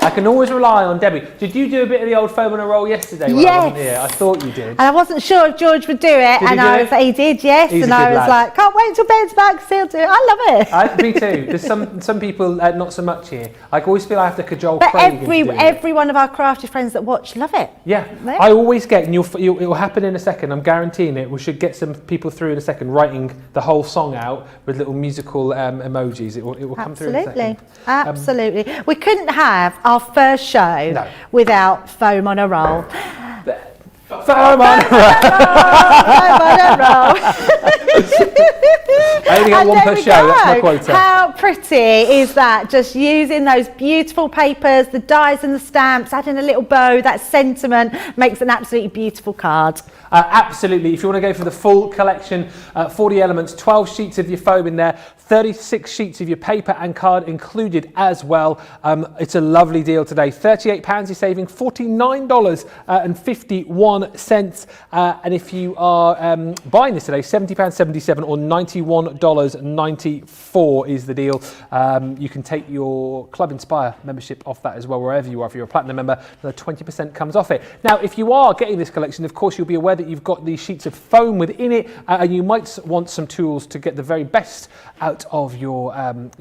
Speaker 2: I can always rely on Debbie. Did you do a bit of the old foam on a roll yesterday when I wasn't here? I thought you did.
Speaker 1: And I wasn't sure if George would do it. He did, yes.
Speaker 2: He's
Speaker 1: and I was like, can't wait till Ben's back, still do it. I love it.
Speaker 2: Me too. There's some people not so much here. I always feel I have to cajole
Speaker 1: But
Speaker 2: Craig
Speaker 1: every one of our crafty friends that watch love it.
Speaker 2: Yeah, I always get, and it will happen in a second, I'm guaranteeing it, we should get some people through in a second writing the whole song out with little musical emojis. It will come through in a second.
Speaker 1: Absolutely. We couldn't have our first show without foam on a roll.
Speaker 2: Foam on a roll. I only get one per show, that's my quota.
Speaker 1: How pretty is that? Just using those beautiful papers, the dies and the stamps, adding a little bow, that sentiment makes an absolutely beautiful card.
Speaker 2: Absolutely. If you want to go for the full collection, 40 elements, 12 sheets of your foam in there, 36 sheets of your paper and card included as well. It's a lovely deal today. £38, you're saving $49.51. And if you are buying this today, £70.77 or $91.94 is the deal. You can take your Club Inspire membership off that as well, wherever you are. If you're a platinum member, the 20% comes off it. Now, if you are getting this collection, of course, you'll be aware that you've got these sheets of foam within it, and you might want some tools to get the very best out of your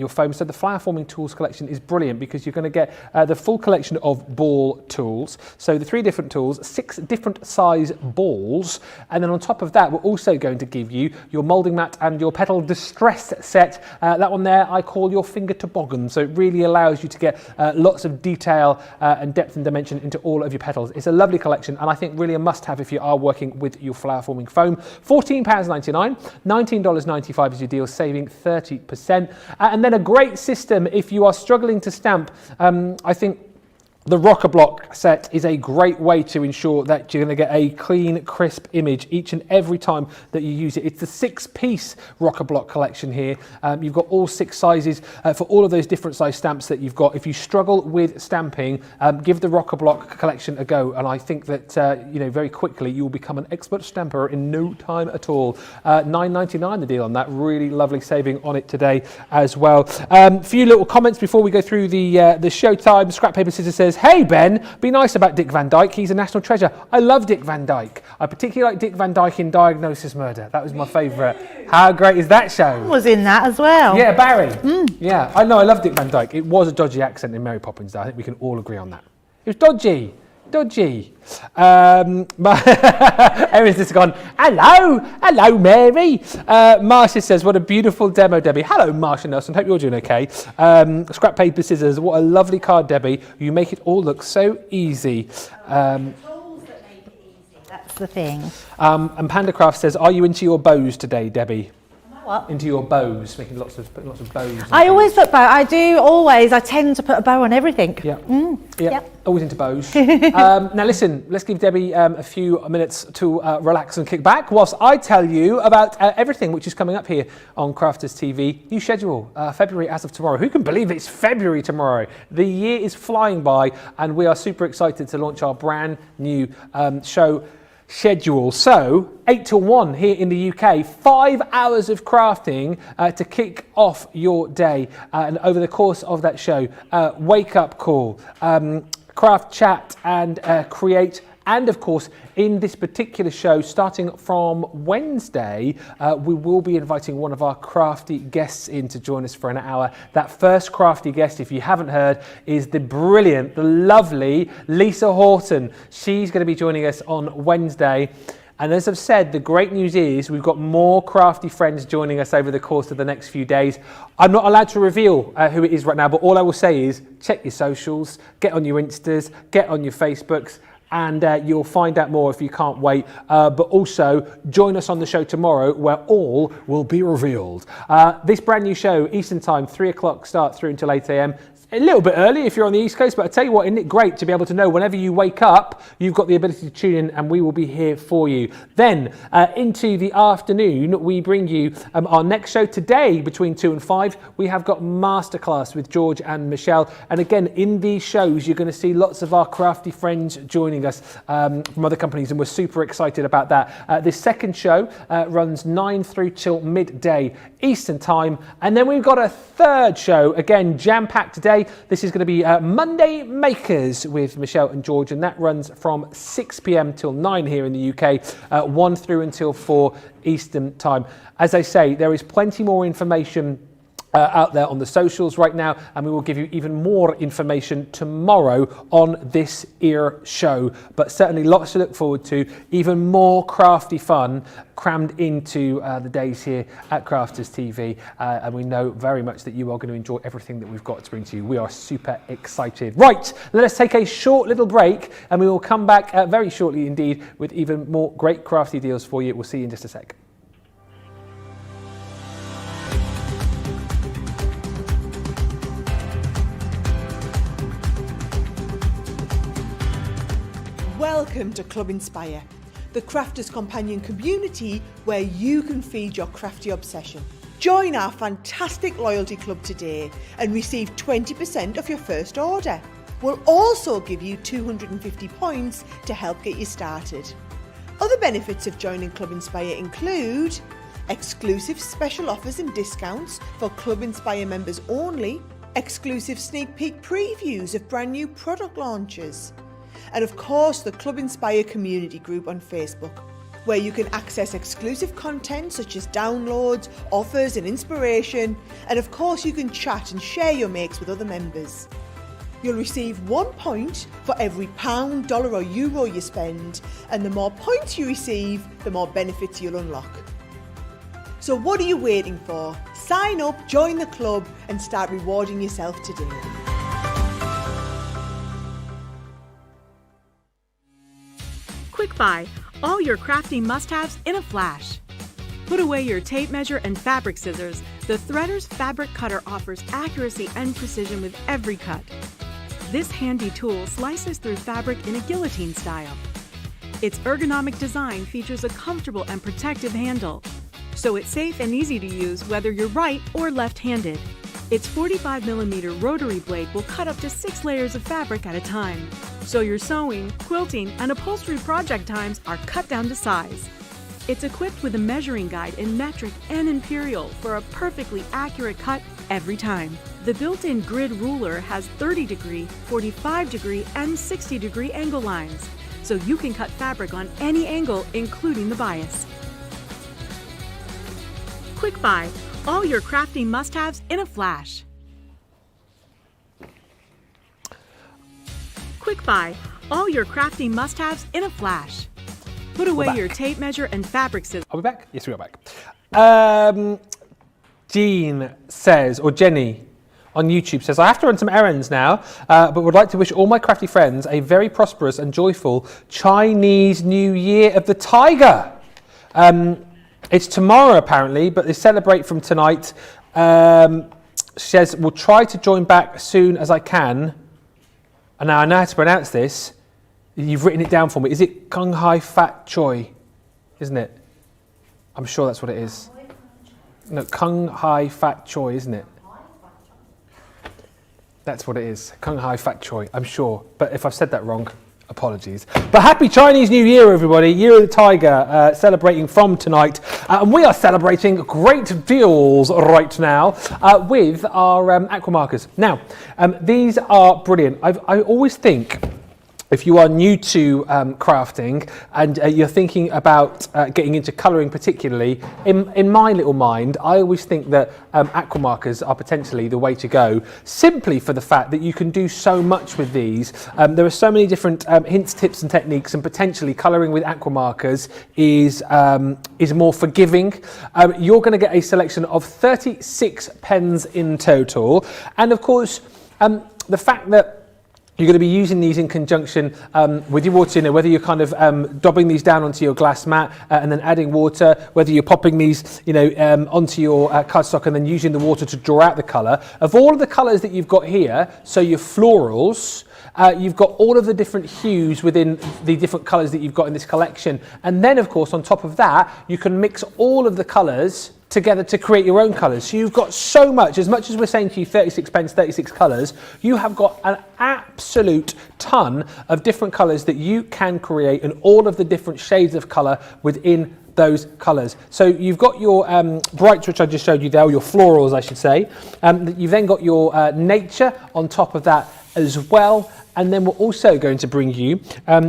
Speaker 2: foam. So the flower forming tools collection is brilliant because you're going to get the full collection of ball tools. So the 3 different tools, 6 different size balls, and then on top of that we're also going to give you your moulding mat and your petal distress set. That one there I call your finger toboggan, so it really allows you to get lots of detail and depth and dimension into all of your petals. It's a lovely collection and I think really a must-have if you are working with your flower forming foam. £14.99, $19.95 is your deal, saving 30%. And then a great system if you are struggling to stamp. I think the rocker block set is a great way to ensure that you're going to get a clean, crisp image each and every time that you use it. It's the 6-piece rocker block collection here. You've got all 6 sizes for all of those different size stamps that you've got. If you struggle with stamping, give the rocker block collection a go, and I think that very quickly you will become an expert stamper in no time at all. $9.99 the deal on that. Really lovely saving on it today as well. Few little comments before we go through the showtime. Scrap Paper Scissors says, hey Ben, be nice about Dick Van Dyke, he's a national treasure. I love Dick Van Dyke. I particularly like Dick Van Dyke in Diagnosis Murder. That was my favourite. How great is that show?
Speaker 1: I was in that as well.
Speaker 2: Yeah, Barry. Yeah, I know, I love Dick Van Dyke. It was a dodgy accent in Mary Poppins though. I think we can all agree on that. It was dodgy. Erin's just gone, hello Mary. Marcia says, what a beautiful demo, Debbie. Hello Marcia Nelson, hope you're doing okay. Scrap Paper Scissors, what a lovely card, Debbie. You make it all look so easy.
Speaker 1: That's the thing.
Speaker 2: And Panda Craft says, are you into your bows today, Debbie?
Speaker 1: What?
Speaker 2: Into your bows, putting lots of bows.
Speaker 1: I always put bow. I tend to put a bow on everything.
Speaker 2: Yeah. Always into bows. Now listen, let's give Debbie a few minutes to relax and kick back whilst I tell you about everything which is coming up here on Crafters TV. New schedule, February as of tomorrow. Who can believe it's February tomorrow? The year is flying by and we are super excited to launch our brand new show schedule. So 8 till 1 here in the UK, 5 hours of crafting to kick off your day. And over the course of that show, wake up call, craft chat and create. And of course, in this particular show, starting from Wednesday, we will be inviting one of our crafty guests in to join us for an hour. That first crafty guest, if you haven't heard, is the brilliant, the lovely Lisa Horton. She's going to be joining us on Wednesday. And as I've said, the great news is we've got more crafty friends joining us over the course of the next few days. I'm not allowed to reveal who it is right now, but all I will say is check your socials, get on your Instas, get on your Facebooks, and you'll find out more if you can't wait. But also join us on the show tomorrow where all will be revealed. This brand new show, Eastern Time, 3 o'clock start through until 8 a.m. A little bit early if you're on the East Coast, but I tell you what, isn't it great to be able to know whenever you wake up, you've got the ability to tune in and we will be here for you. Then into the afternoon, we bring you our next show today between 2 and 5. We have got Masterclass with George and Michelle. And again, in these shows, you're going to see lots of our crafty friends joining joining us from other companies, and we're super excited about that. This second show runs 9 through till midday Eastern time, and then we've got a third show, again jam-packed today. This is going to be Monday Makers with Michelle and George, and that runs from 6 p.m. till 9 here in the UK, 1 through until 4 Eastern time. As I say, there is plenty more information out there on the socials right now, and we will give you even more information tomorrow on this ear show, but certainly lots to look forward to, even more crafty fun crammed into the days here at Crafters TV, and we know very much that you are going to enjoy everything that we've got to bring to you. We are super excited. Right, let us take a short little break, and we will come back very shortly indeed with even more great crafty deals for you. We'll see you in just a sec.
Speaker 3: Welcome to Club Inspire, the Crafters Companion community where you can feed your crafty obsession. Join our fantastic loyalty club today and receive 20% off your first order. We'll also give you 250 points to help get you started. Other benefits of joining Club Inspire include exclusive special offers and discounts for Club Inspire members only, exclusive sneak peek previews of brand new product launches, and of course the Club Inspire community group on Facebook, where you can access exclusive content such as downloads, offers and inspiration, and of course you can chat and share your makes with other members. You'll receive 1 point for every £, dollar or euro you spend, and the more points you receive, the more benefits you'll unlock. So what are you waiting for? Sign up, join the club and start rewarding yourself today.
Speaker 4: Quick Buy, all your crafty must-haves in a flash. Put away your tape measure and fabric scissors. The Threader's fabric cutter offers accuracy and precision with every cut. This handy tool slices through fabric in a guillotine style. Its ergonomic design features a comfortable and protective handle, so it's safe and easy to use whether you're right or left-handed. Its 45mm rotary blade will cut up to 6 layers of fabric at a time, so your sewing, quilting, and upholstery project times are cut down to size. It's equipped with a measuring guide in metric and imperial for a perfectly accurate cut every time. The built-in grid ruler has 30-degree, 45-degree, and 60-degree angle lines, so you can cut fabric on any angle, including the bias. Quick Buy, all your crafty must-haves in a flash. Quick Buy, all your crafty must-haves in a flash. Put away your tape measure and fabric scissors.
Speaker 2: Are we back? Yes, we are back. Jean says, or Jenny on YouTube says, I have to run some errands now, but would like to wish all my crafty friends a very prosperous and joyful Chinese New Year of the Tiger. It's tomorrow apparently, but they celebrate from tonight. She says, we'll try to join back as soon as I can. And now I know how to pronounce this. You've written it down for me. Is it Kung Hai Fat Choi? Isn't it? I'm sure that's what it is. No, Kung Hai Fat Choi, isn't it? That's what it is. Kung Hai Fat Choi, I'm sure. But if I've said that wrong, apologies. But happy Chinese New Year, everybody. Year of the Tiger, celebrating from tonight. And we are celebrating great deals right now with our Aqua markers. Now, these are brilliant. I always think, if you are new to crafting and you're thinking about getting into colouring particularly, in my little mind, I always think that aqua markers are potentially the way to go, simply for the fact that you can do so much with these. There are so many different hints, tips and techniques, and potentially colouring with aqua markers is more forgiving. You're going to get a selection of 36 pens in total, and of course the fact that you're going to be using these in conjunction with your water, whether you're kind of daubing these down onto your glass mat and then adding water, whether you're popping these, onto your cardstock and then using the water to draw out the colour. Of all of the colours that you've got here, so your florals, you've got all of the different hues within the different colours that you've got in this collection. And then, of course, on top of that, you can mix all of the colours together to create your own colours. So you've got so much as we're saying to you, 36 pens, 36 colours, you have got an absolute absolute ton of different colours that you can create, and all of the different shades of colour within those colours. So you've got your brights, which I just showed you there, or your florals I should say. You've then got your nature on top of that as well. And then we're also going to bring you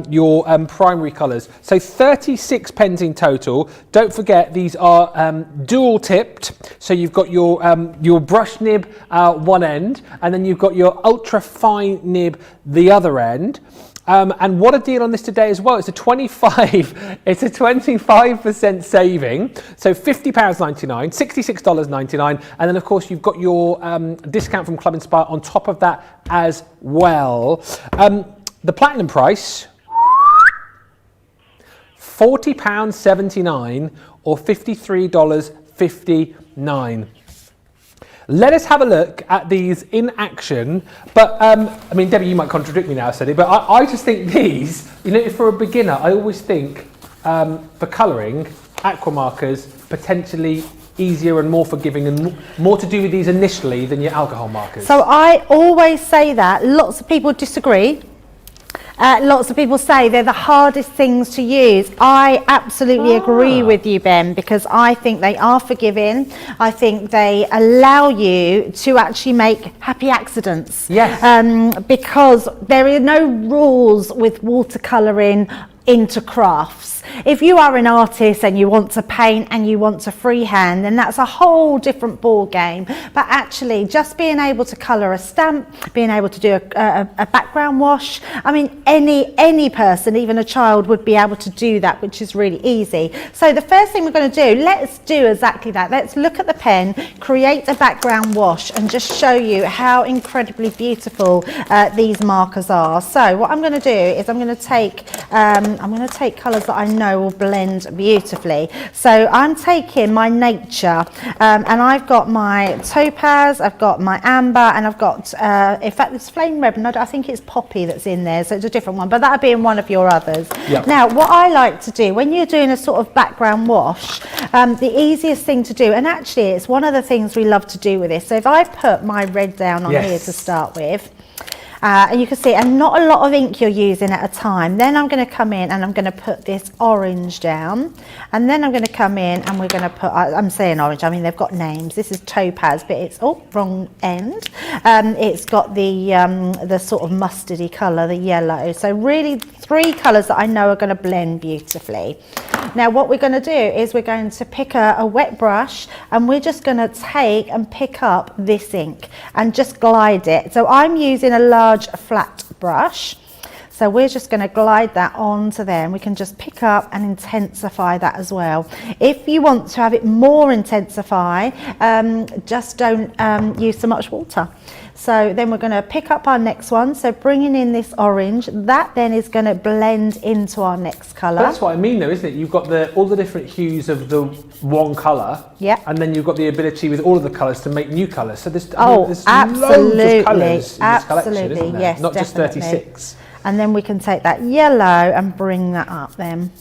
Speaker 2: your primary colours. So 36 pens in total. Don't forget, these are dual tipped. So you've got your brush nib one end, and then you've got your ultra fine nib the other end. And what a deal on this today as well. It's a 25% saving. So £50.99, $66.99. And then of course you've got your discount from Club Inspire on top of that as well. The platinum price, £40.79 or $53.59. Let us have a look at these in action. But, I mean, Debbie, you might contradict me now, Sadie, but I just think these, you know, for a beginner, I always think for colouring, aqua markers, potentially easier and more forgiving and more to do with these initially than your alcohol markers.
Speaker 1: So I always say that. Lots of people disagree. Lots of people say they're the hardest things to use. I absolutely agree with you, Ben, because I think they are forgiving. I think they allow you to actually make happy accidents.
Speaker 2: Yes.
Speaker 1: Because there are no rules with watercolouring into crafts. If you are an artist and you want to paint and you want to freehand, then that's a whole different ball game. But actually, just being able to colour a stamp, being able to do a background wash, I mean, any person, even a child, would be able to do that, which is really easy. So the first thing we're going to do, let's do exactly that. Let's look at the pen, create a background wash, and just show you how incredibly beautiful these markers are. So what I'm going to do is I'm going to take colours that I know will blend beautifully. So I'm taking my nature, and I've got my topaz, I've got my amber, and I've got, in fact, it's flame red, and I think it's poppy that's in there, so it's a different one, but that'll be in one of your others. Yep. Now, what I like to do when you're doing a sort of background wash, the easiest thing to do, and actually it's one of the things we love to do with this. So if I put my red down on here to start with, and you can see, and not a lot of ink you're using at a time. Then I'm going to come in and I'm going to put this orange down, and then I'm going to come in and we're going to put, I'm saying orange, I mean they've got names. This is topaz, but it's, oh, wrong end. It's got the sort of mustardy colour, the yellow. So really 3 colours that I know are going to blend beautifully. Now what we're going to do is we're going to pick a wet brush, and we're just going to take and pick up this ink and just glide it. So I'm using a large flat brush, so we're just going to glide that onto there, and we can just pick up and intensify that as well. If you want to have it more intensify, just don't use so much water. So then we're going to pick up our next one, so bringing in this orange, that then is going to blend into our next colour.
Speaker 2: But that's what I mean though, isn't it? You've got all the different hues of the one colour, and then you've got the ability with all of the colours to make new colours. So there's, there's loads of colours in this collection, isn't there?
Speaker 1: Yes,
Speaker 2: not
Speaker 1: definitely.
Speaker 2: Just 36.
Speaker 1: And then we can take that yellow and bring that up then.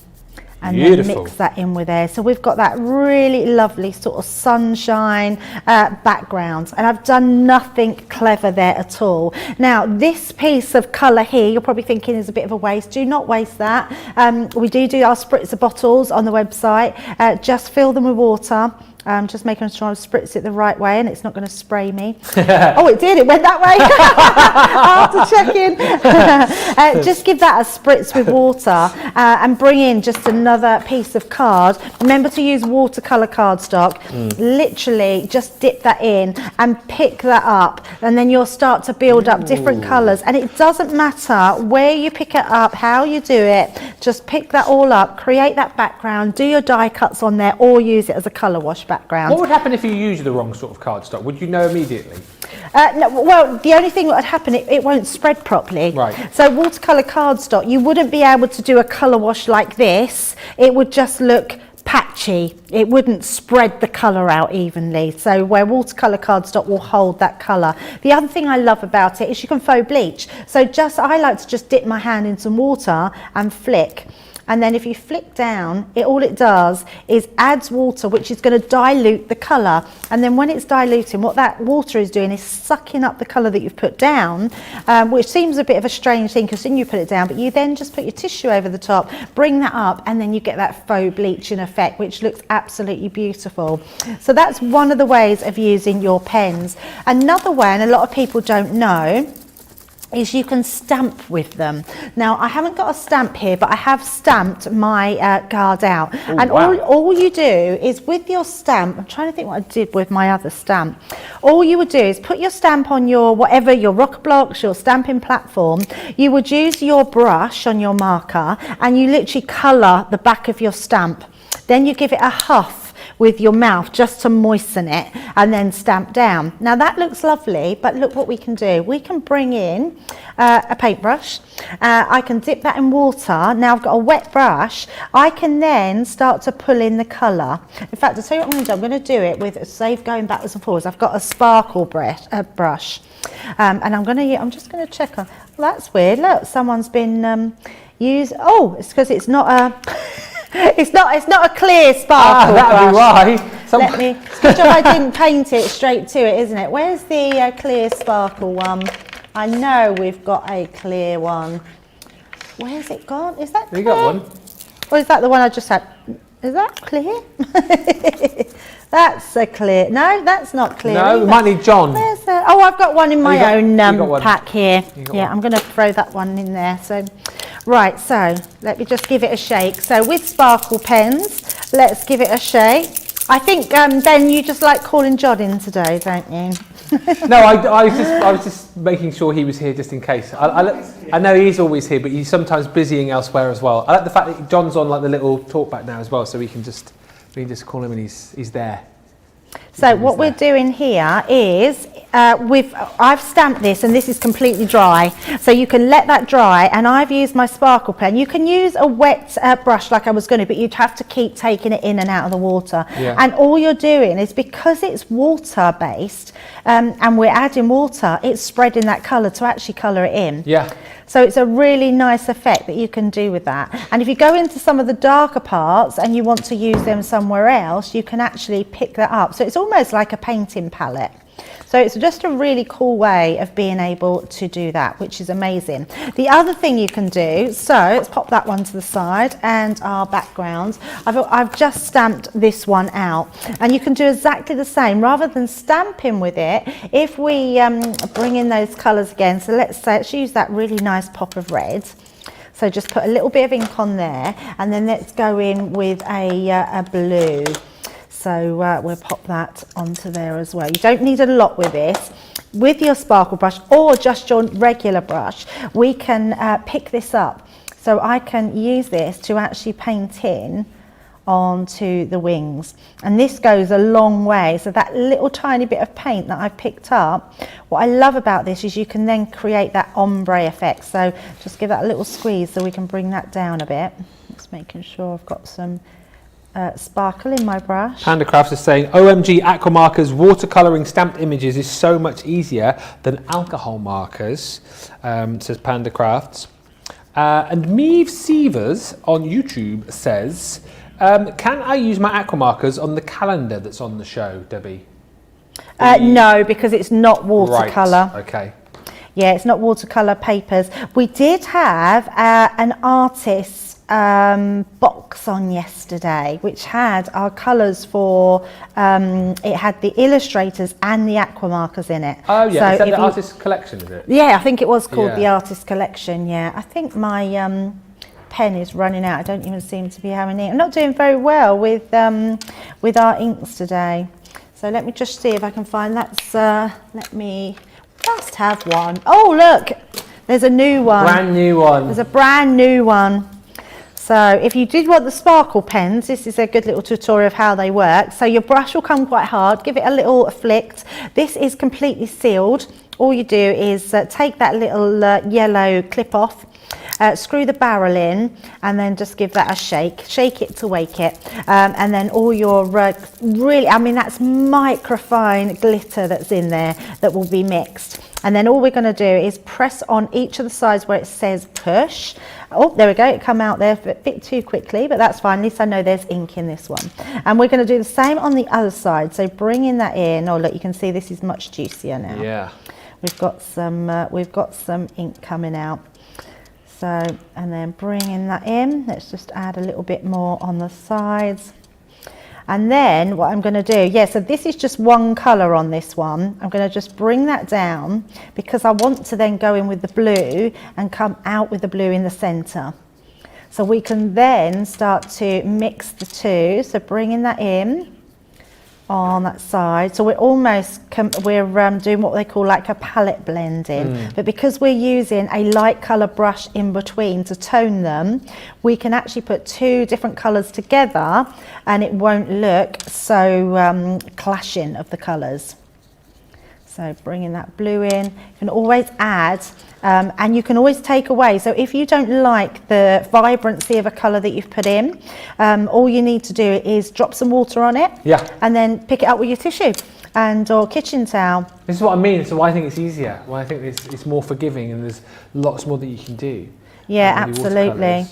Speaker 1: And then mix that in with there. So we've got that really lovely sort of sunshine background, and I've done nothing clever there at all. Now this piece of colour here, you're probably thinking is a bit of a waste. Do not waste that. We do our spritzer bottles on the website. Just fill them with water. Just making sure I spritz it the right way and it's not going to spray me. Oh, it did. It went that way. After checking. Just give that a spritz with water and bring in just another piece of card. Remember to use watercolour cardstock. Literally just dip that in and pick that up, and then you'll start to build up different colours. And it doesn't matter where you pick it up, how you do it. Just pick that all up, create that background, do your die cuts on there, or use it as a colour wash background.
Speaker 2: What would happen if you use the wrong sort of cardstock? Would you know immediately?
Speaker 1: No, well, the only thing that would happen, it won't spread properly.
Speaker 2: Right.
Speaker 1: So watercolour cardstock, you wouldn't be able to do a colour wash like this. It would just look patchy. It wouldn't spread the colour out evenly. So where watercolour cardstock will hold that colour. The other thing I love about it is you can faux bleach. So I like to just dip my hand in some water and flick. and then if you flick down, all it does is adds water, which is going to dilute the colour. And then when it's diluting, what that water is doing is sucking up the colour that you've put down, which seems a bit of a strange thing because then you put it down, but you then just put your tissue over the top, bring that up, and then you get that faux bleaching effect, which looks absolutely beautiful. So that's one of the ways of using your pens. Another way, and a lot of people don't know, is you can stamp with them. Now, I haven't got a stamp here, but I have stamped my card out.
Speaker 2: Ooh,
Speaker 1: and
Speaker 2: wow.
Speaker 1: all you do is with your stamp, I'm trying to think what I did with my other stamp. All you would do is put your stamp on your, whatever, your rock blocks, your stamping platform. You would use your brush on your marker and you literally colour the back of your stamp. Then you give it a huff with your mouth just to moisten it and then stamp down. Now that looks lovely, but look what we can do. We can bring in a paintbrush. I can dip that in water. Now I've got a wet brush. I can then start to pull in the colour. In fact, I'll tell you what I'm going to do. I'm going to do it with, save going backwards and forwards. I've got a sparkle brush. And I'm just going to check on, well, that's weird. Look, someone's been oh, it's because it's not a, it's not a clear sparkle
Speaker 2: that'd
Speaker 1: brush.
Speaker 2: be why.
Speaker 1: Let me, it's good job I didn't paint it straight to it, isn't it? Where's the clear sparkle one? I know we've got a clear one. Where's it gone? Is that clear?
Speaker 2: You got one?
Speaker 1: Or is that the one I just had? Is that clear? That's a clear. No, that's not clear.
Speaker 2: No, we might need John.
Speaker 1: Where's that? Oh, I've got one in my own pack here. Yeah,
Speaker 2: one.
Speaker 1: I'm going to throw that one in there. So, right, so let me just give it a shake. So with sparkle pens, let's give it a shake. I think, Ben, you just like calling John in today, don't you?
Speaker 2: No, I was just making sure he was here just in case. I know he's always here, but he's sometimes busying elsewhere as well. I like the fact that John's on like the little talkback now as well, so we can just call him and he's there.
Speaker 1: So what we're doing here is I've stamped this and this is completely dry, so you can let that dry, and I've used my sparkle pen. You can use a wet brush like I was going to, but you'd have to keep taking it in and out of the water.
Speaker 2: Yeah.
Speaker 1: And all you're doing is, because it's water based and we're adding water, it's spreading that colour to actually colour it in.
Speaker 2: Yeah.
Speaker 1: So it's a really nice effect that you can do with that. And if you go into some of the darker parts and you want to use them somewhere else, you can actually pick that up. So it's almost like a painting palette. So it's just a really cool way of being able to do that, which is amazing. The other thing you can do, so let's pop that one to the side, and our backgrounds. I've just stamped this one out, and you can do exactly the same. Rather than stamping with it, if we bring in those colours again, so let's use that really nice pop of red. So just put a little bit of ink on there, and then let's go in with a blue. So we'll pop that onto there as well. You don't need a lot with this. With your sparkle brush or just your regular brush, we can pick this up. So I can use this to actually paint in onto the wings. And this goes a long way. So that little tiny bit of paint that I've picked up, what I love about this is you can then create that ombre effect. So just give that a little squeeze so we can bring that down a bit. Just making sure I've got some sparkle in my brush.
Speaker 2: Panda Crafts is saying, OMG, aqua markers, watercolouring stamped images is so much easier than alcohol markers, says Panda Crafts. And Meave Sievers on YouTube says, can I use my aqua markers on the calendar that's on the show, Debbie?
Speaker 1: No, because it's not watercolour.
Speaker 2: Right, okay.
Speaker 1: Yeah, it's not watercolour papers. We did have an artist's box on yesterday, which had our colours for, it had the illustrators and the aqua markers in it.
Speaker 2: Oh yeah,
Speaker 1: so
Speaker 2: is that the artist collection, is it?
Speaker 1: Yeah, I think it was called the
Speaker 2: Yeah.
Speaker 1: artist collection, yeah. I think my pen is running out. I don't even seem to be having ink. I'm not doing very well with our inks today. So let me just see if I can find that's, let me just have one. Oh look, there's a new one.
Speaker 2: Brand new one.
Speaker 1: There's a brand new one. So if you did want the sparkle pens, this is a good little tutorial of how they work. So your brush will come quite hard, give it a little flick. This is completely sealed. All you do is take that little yellow clip off, screw the barrel in, and then just give that a shake it to wake it, and then all your really, I mean, that's microfine glitter that's in there that will be mixed. And then all we're going to do is press on each of the sides where it says push. Oh, there we go. It come out there a bit too quickly, but that's fine. At least I know there's ink in this one. And we're going to do the same on the other side. So bringing that in. Oh, look, you can see this is much juicier now.
Speaker 2: Yeah.
Speaker 1: We've got some ink coming out. So, and then bringing that in. Let's just add a little bit more on the sides. And then what I'm going to do, so this is just one colour on this one. I'm going to just bring that down because I want to then go in with the blue and come out with the blue in the centre. So we can then start to mix the two. So bringing that in on that side. So we're almost, doing what they call like a palette blending. But because we're using a light colour brush in between to tone them, we can actually put two different colours together and it won't look so clashing of the colours. So bringing that blue in, you can always add and you can always take away. So if you don't like the vibrancy of a colour that you've put in, all you need to do is drop some water on it and then pick it up with your tissue or kitchen towel.
Speaker 2: This is what I mean, so why I think it's easier, why I think it's more forgiving and there's lots more that you can do.
Speaker 1: Yeah, absolutely.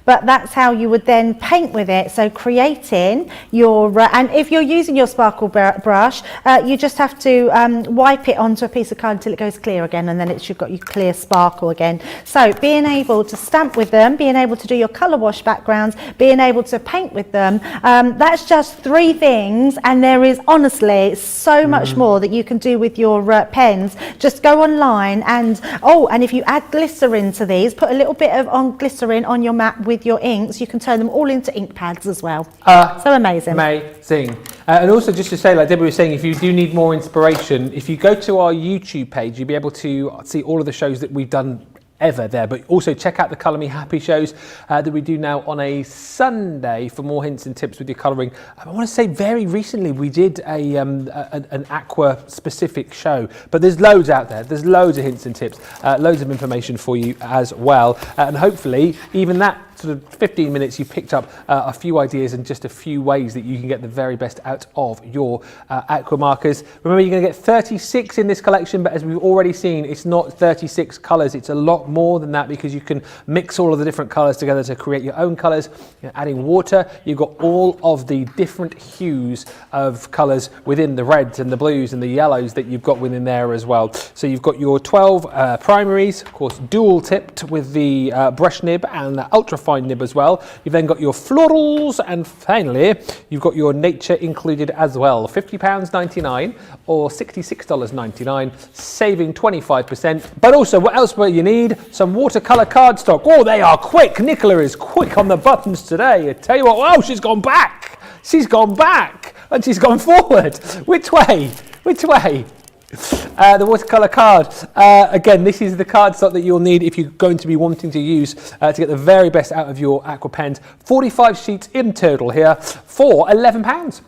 Speaker 1: But that's how you would then paint with it. So creating your, and if you're using your sparkle brush, you just have to wipe it onto a piece of card until it goes clear again, and then it's got your clear sparkle again. So being able to stamp with them, being able to do your colour wash backgrounds, being able to paint with them, that's just 3 things, and there is honestly so much more that you can do with your pens. Just go online and, and if you add glycerin to these, put a little bit of glycerin on your mat with your inks, you can turn them all into ink pads as well. So amazing.
Speaker 2: Amazing. And also just to say, like Debbie was saying, if you do need more inspiration, if you go to our YouTube page, you'll be able to see all of the shows that we've done ever there, but also check out the Colour Me Happy shows that we do now on a Sunday for more hints and tips with your colouring. I want to say very recently we did an Aqua specific show, but there's loads out there. There's loads of hints and tips, loads of information for you as well, and hopefully even that sort of 15 minutes you picked up a few ideas and just a few ways that you can get the very best out of your Aqua markers. Remember, you're going to get 36 in this collection, but as we've already seen, it's not 36 colours, it's a lot more than that because you can mix all of the different colours together to create your own colours. You're adding water, you've got all of the different hues of colours within the reds and the blues and the yellows that you've got within there as well. So you've got your 12 primaries, of course dual tipped with the brush nib and the ultra fine nib as well. You've then got your florals, and finally you've got your nature included as well. £50.99 or $66.99, saving 25%. But also, what else will you need? Some watercolour cardstock. Oh, they are quick. Nicola is quick on the buttons today. I tell you what, she's gone back. She's gone back and she's gone forward. Which way? Which way? The watercolour card. Again, this is the cardstock that you'll need if you're going to be wanting to use to get the very best out of your Aqua pens. 45 sheets in total here for £11.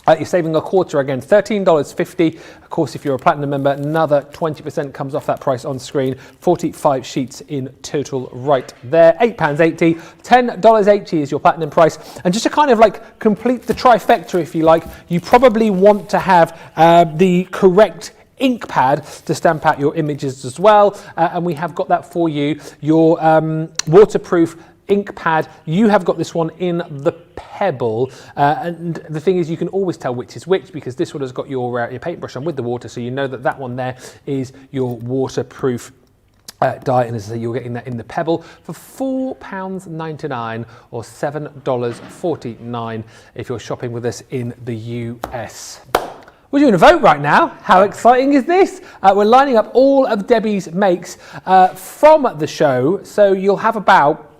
Speaker 2: You're saving a quarter again, $13.50. Of course, if you're a platinum member, another 20% comes off that price on screen. 45 sheets in total right there. £8.80, $10.80 is your platinum price. And just to kind of like complete the trifecta, if you like, you probably want to have the correct ink pad to stamp out your images as well. And we have got that for you. Your waterproof ink pad, you have got this one in the pebble, and the thing is you can always tell which is which because this one has got your paintbrush on with the water, so you know that that one there is your waterproof die, and as I say, you're getting that in the pebble for £4.99 or $7.49 if you're shopping with us in the US. We're doing a vote right now. How exciting is this? We're lining up all of Debbie's makes from the show, so you'll have about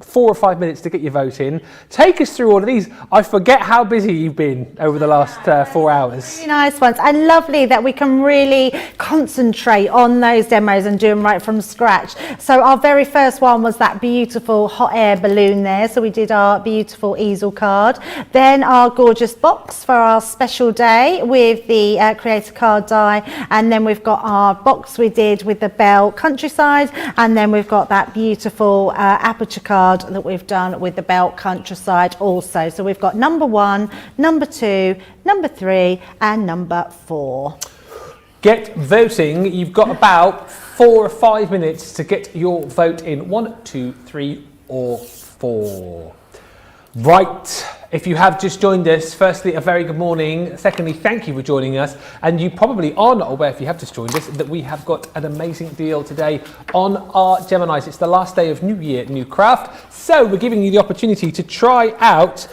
Speaker 2: 4 or 5 minutes to get your vote in. Take us through all of these. I forget how busy you've been over the last 4 hours.
Speaker 1: Really nice ones, and lovely that we can really concentrate on those demos and do them right from scratch. So our very first one was that beautiful hot air balloon there. So we did our beautiful easel card. Then our gorgeous box for our special day with the creator card die. And then we've got our box we did with the Belle Countryside. And then we've got that beautiful aperture card that we've done with the Belle Countryside also. So we've got number 1, number 2, number 3 and number 4.
Speaker 2: Get voting. You've got about 4 or 5 minutes to get your vote in. 1, 2, 3 or 4. Right, if you have just joined us, firstly, a very good morning. Secondly, thank you for joining us. And you probably are not aware, if you have just joined us, that we have got an amazing deal today on our Geminis. It's the last day of New Year, New Craft. So we're giving you the opportunity to try out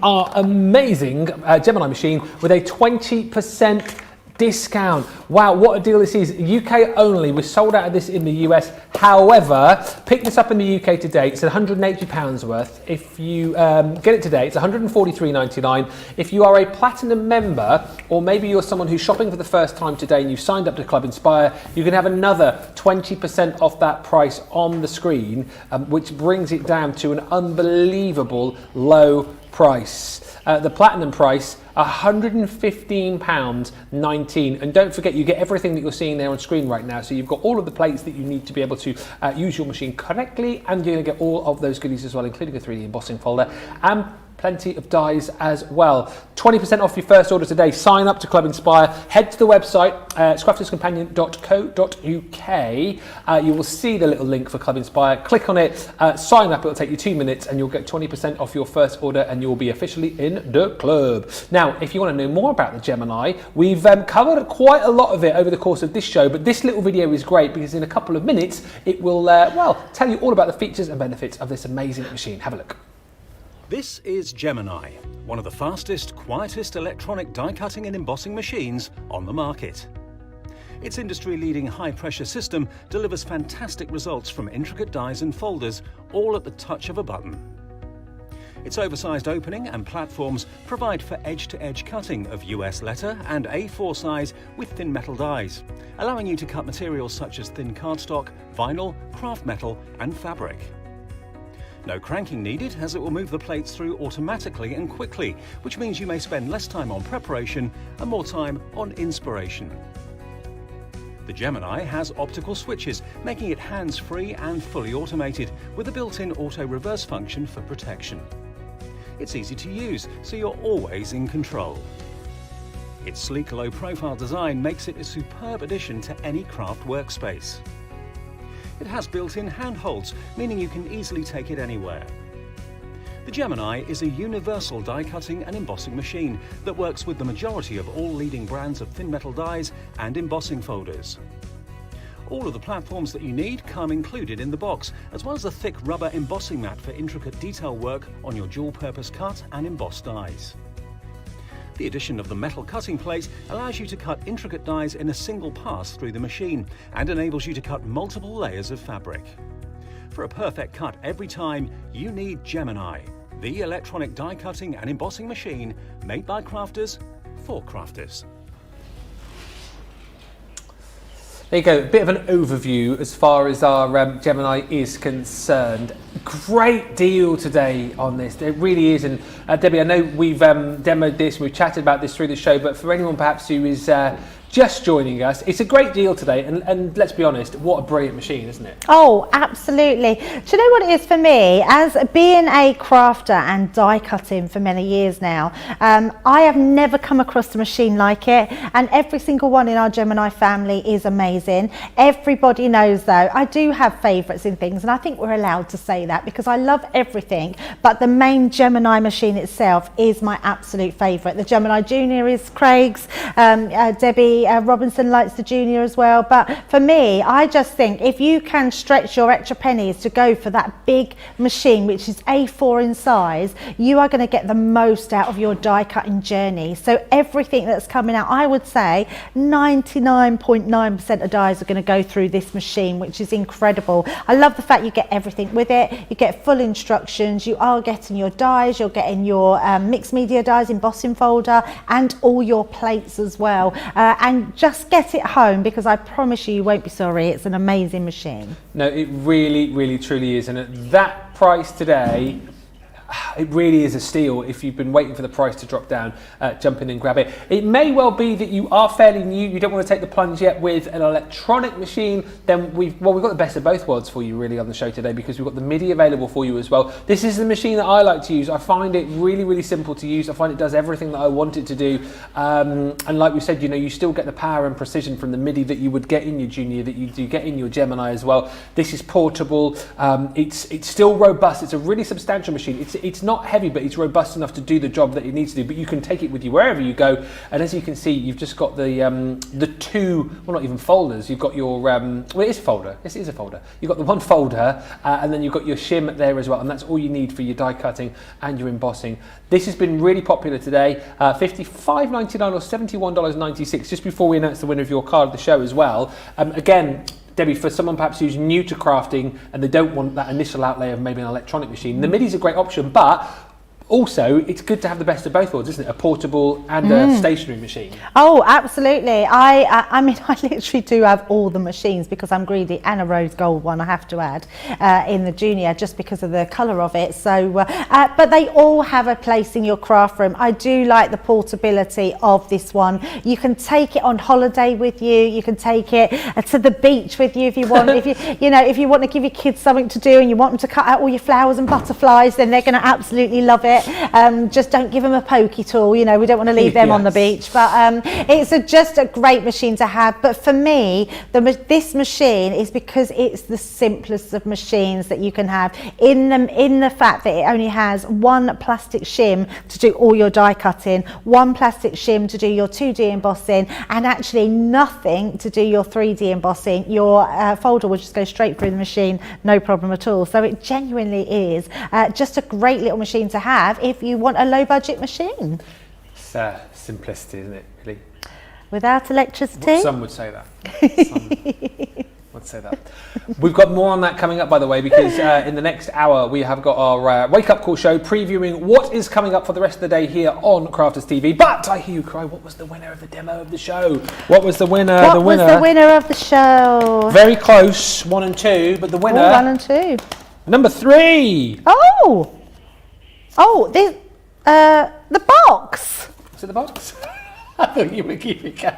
Speaker 2: our amazing Gemini machine with a 20% discount. Wow, what a deal this is. UK only. We're sold out of this in the US. However, pick this up in the UK today. It's £180 worth. If you get it today, it's £143.99. If you are a platinum member, or maybe you're someone who's shopping for the first time today and you've signed up to Club Inspire, you can have another 20% off that price on the screen, which brings it down to an unbelievable low price. The platinum price, £115.19, and don't forget you get everything that you're seeing there on screen right now. So you've got all of the plates that you need to be able to use your machine correctly, and you're going to get all of those goodies as well, including a 3D embossing folder and plenty of dies as well. 20% off your first order today. Sign up to Club Inspire. Head to the website, crafterscompanion.co.uk. You will see the little link for Club Inspire. Click on it, sign up. It'll take you 2 minutes and you'll get 20% off your first order and you'll be officially in the club. Now, if you want to know more about the Gemini, we've covered quite a lot of it over the course of this show, but this little video is great because in a couple of minutes, it will, well, tell you all about the features and benefits of this amazing machine. Have a look.
Speaker 7: This is Gemini, one of the fastest, quietest electronic die cutting and embossing machines on the market. Its industry-leading high-pressure system delivers fantastic results from intricate dies and folders, all at the touch of a button. Its oversized opening and platforms provide for edge-to-edge cutting of US letter and A4 size with thin metal dies, allowing you to cut materials such as thin cardstock, vinyl, craft metal and fabric. No cranking needed, as it will move the plates through automatically and quickly, which means you may spend less time on preparation and more time on inspiration. The Gemini has optical switches, making it hands-free and fully automated, with a built-in auto-reverse function for protection. It's easy to use, so you're always in control. Its sleek, low-profile design makes it a superb addition to any craft workspace. It has built-in handholds, meaning you can easily take it anywhere. The Gemini is a universal die-cutting and embossing machine that works with the majority of all leading brands of thin metal dies and embossing folders. All of the platforms that you need come included in the box, as well as a thick rubber embossing mat for intricate detail work on your dual-purpose cut and embossed dies. The addition of the metal cutting plate allows you to cut intricate dies in a single pass through the machine and enables you to cut multiple layers of fabric. For a perfect cut every time, you need Gemini, the electronic die cutting and embossing machine made by crafters for crafters.
Speaker 2: There you go, a bit of an overview as far as our Gemini is concerned. Great deal today on this, it really is. And Debbie, I know we've demoed this, we've chatted about this through the show, but for anyone perhaps who is just joining us, it's a great deal today, and let's be honest, what a brilliant machine, isn't it?
Speaker 1: Oh, absolutely. Do you know what it is for me? As being a crafter and die cutting for many years now, I have never come across a machine like it, and every single one in our Gemini family is amazing. Everybody knows though, I do have favourites in things, and I think we're allowed to say that because I love everything, but the main Gemini machine itself is my absolute favourite. The Gemini Junior is Craig's, Debbie Robinson likes the Junior as well, but for me, I just think if you can stretch your extra pennies to go for that big machine, which is A4 in size, you are going to get the most out of your die cutting journey. So everything that's coming out, I would say 99.9% of dies are going to go through this machine, which is incredible. I love the fact you get everything with it. You get full instructions, you are getting your dies, you're getting your mixed media dies, embossing folder, and all your plates as well. And just get it home, because I promise you won't be sorry. It's an amazing machine.
Speaker 2: No, it really, really, truly is. And at that price today, it really is a steal. If you've been waiting for the price to drop down, jump in and grab it. It may well be that you are fairly new, you don't want to take the plunge yet with an electronic machine, then we've got the best of both worlds for you really on the show today, because we've got the Midi available for you as well. This is the machine that I like to use. I find it really, really simple to use. I find it does everything that I want it to do. And like we said, you still get the power and precision from the Midi that you would get in your Junior, that you do get in your Gemini as well. This is portable. It's still robust. It's a really substantial machine. It's not heavy, but it's robust enough to do the job that it needs to do. But you can take it with you wherever you go. And as you can see, you've just got the two, well, not even folders. You've got your well, it is a folder. This is a folder. You've got the one folder, and then you've got your shim there as well. And that's all you need for your die cutting and your embossing. This has been really popular today. $55.99 or $71.96. Just before we announce the winner of your card of the show as well. Again, Debbie, for someone perhaps who's new to crafting and they don't want that initial outlay of maybe an electronic machine, the Midi's a great option, but also it's good to have the best of both worlds, isn't it? A portable and a stationary machine.
Speaker 1: Oh, absolutely. I mean, I literally do have all the machines because I'm greedy, and a rose gold one, I have to add, in the Junior, just because of the colour of it. So, but they all have a place in your craft room. I do like the portability of this one. You can take it on holiday with you. You can take it to the beach with you if you want. If if you want to give your kids something to do and you want them to cut out all your flowers and butterflies, then they're going to absolutely love it. Just don't give them a pokey tool. We don't want to leave them on the beach. But it's just a great machine to have. But for me, this machine is because it's the simplest of machines that you can have. In the fact that it only has one plastic shim to do all your die cutting, one plastic shim to do your 2D embossing, and actually nothing to do your 3D embossing. Your folder will just go straight through the machine, no problem at all. So it genuinely is just a great little machine to have if you want a low budget machine.
Speaker 2: It's simplicity, isn't it, really?
Speaker 1: Without electricity?
Speaker 2: Some would say that. Some would say that. We've got more on that coming up, by the way, because in the next hour we have got our Wake Up Call show previewing what is coming up for the rest of the day here on Crafters TV. But I hear you cry, what was the winner of the demo of the show? What was the winner?
Speaker 1: What was the winner of the show?
Speaker 2: Very close, 1 and 2, but the winner...
Speaker 1: 1 and 2.
Speaker 2: Number 3!
Speaker 1: Oh, the box.
Speaker 2: Was it the box? I thought you were keeping count.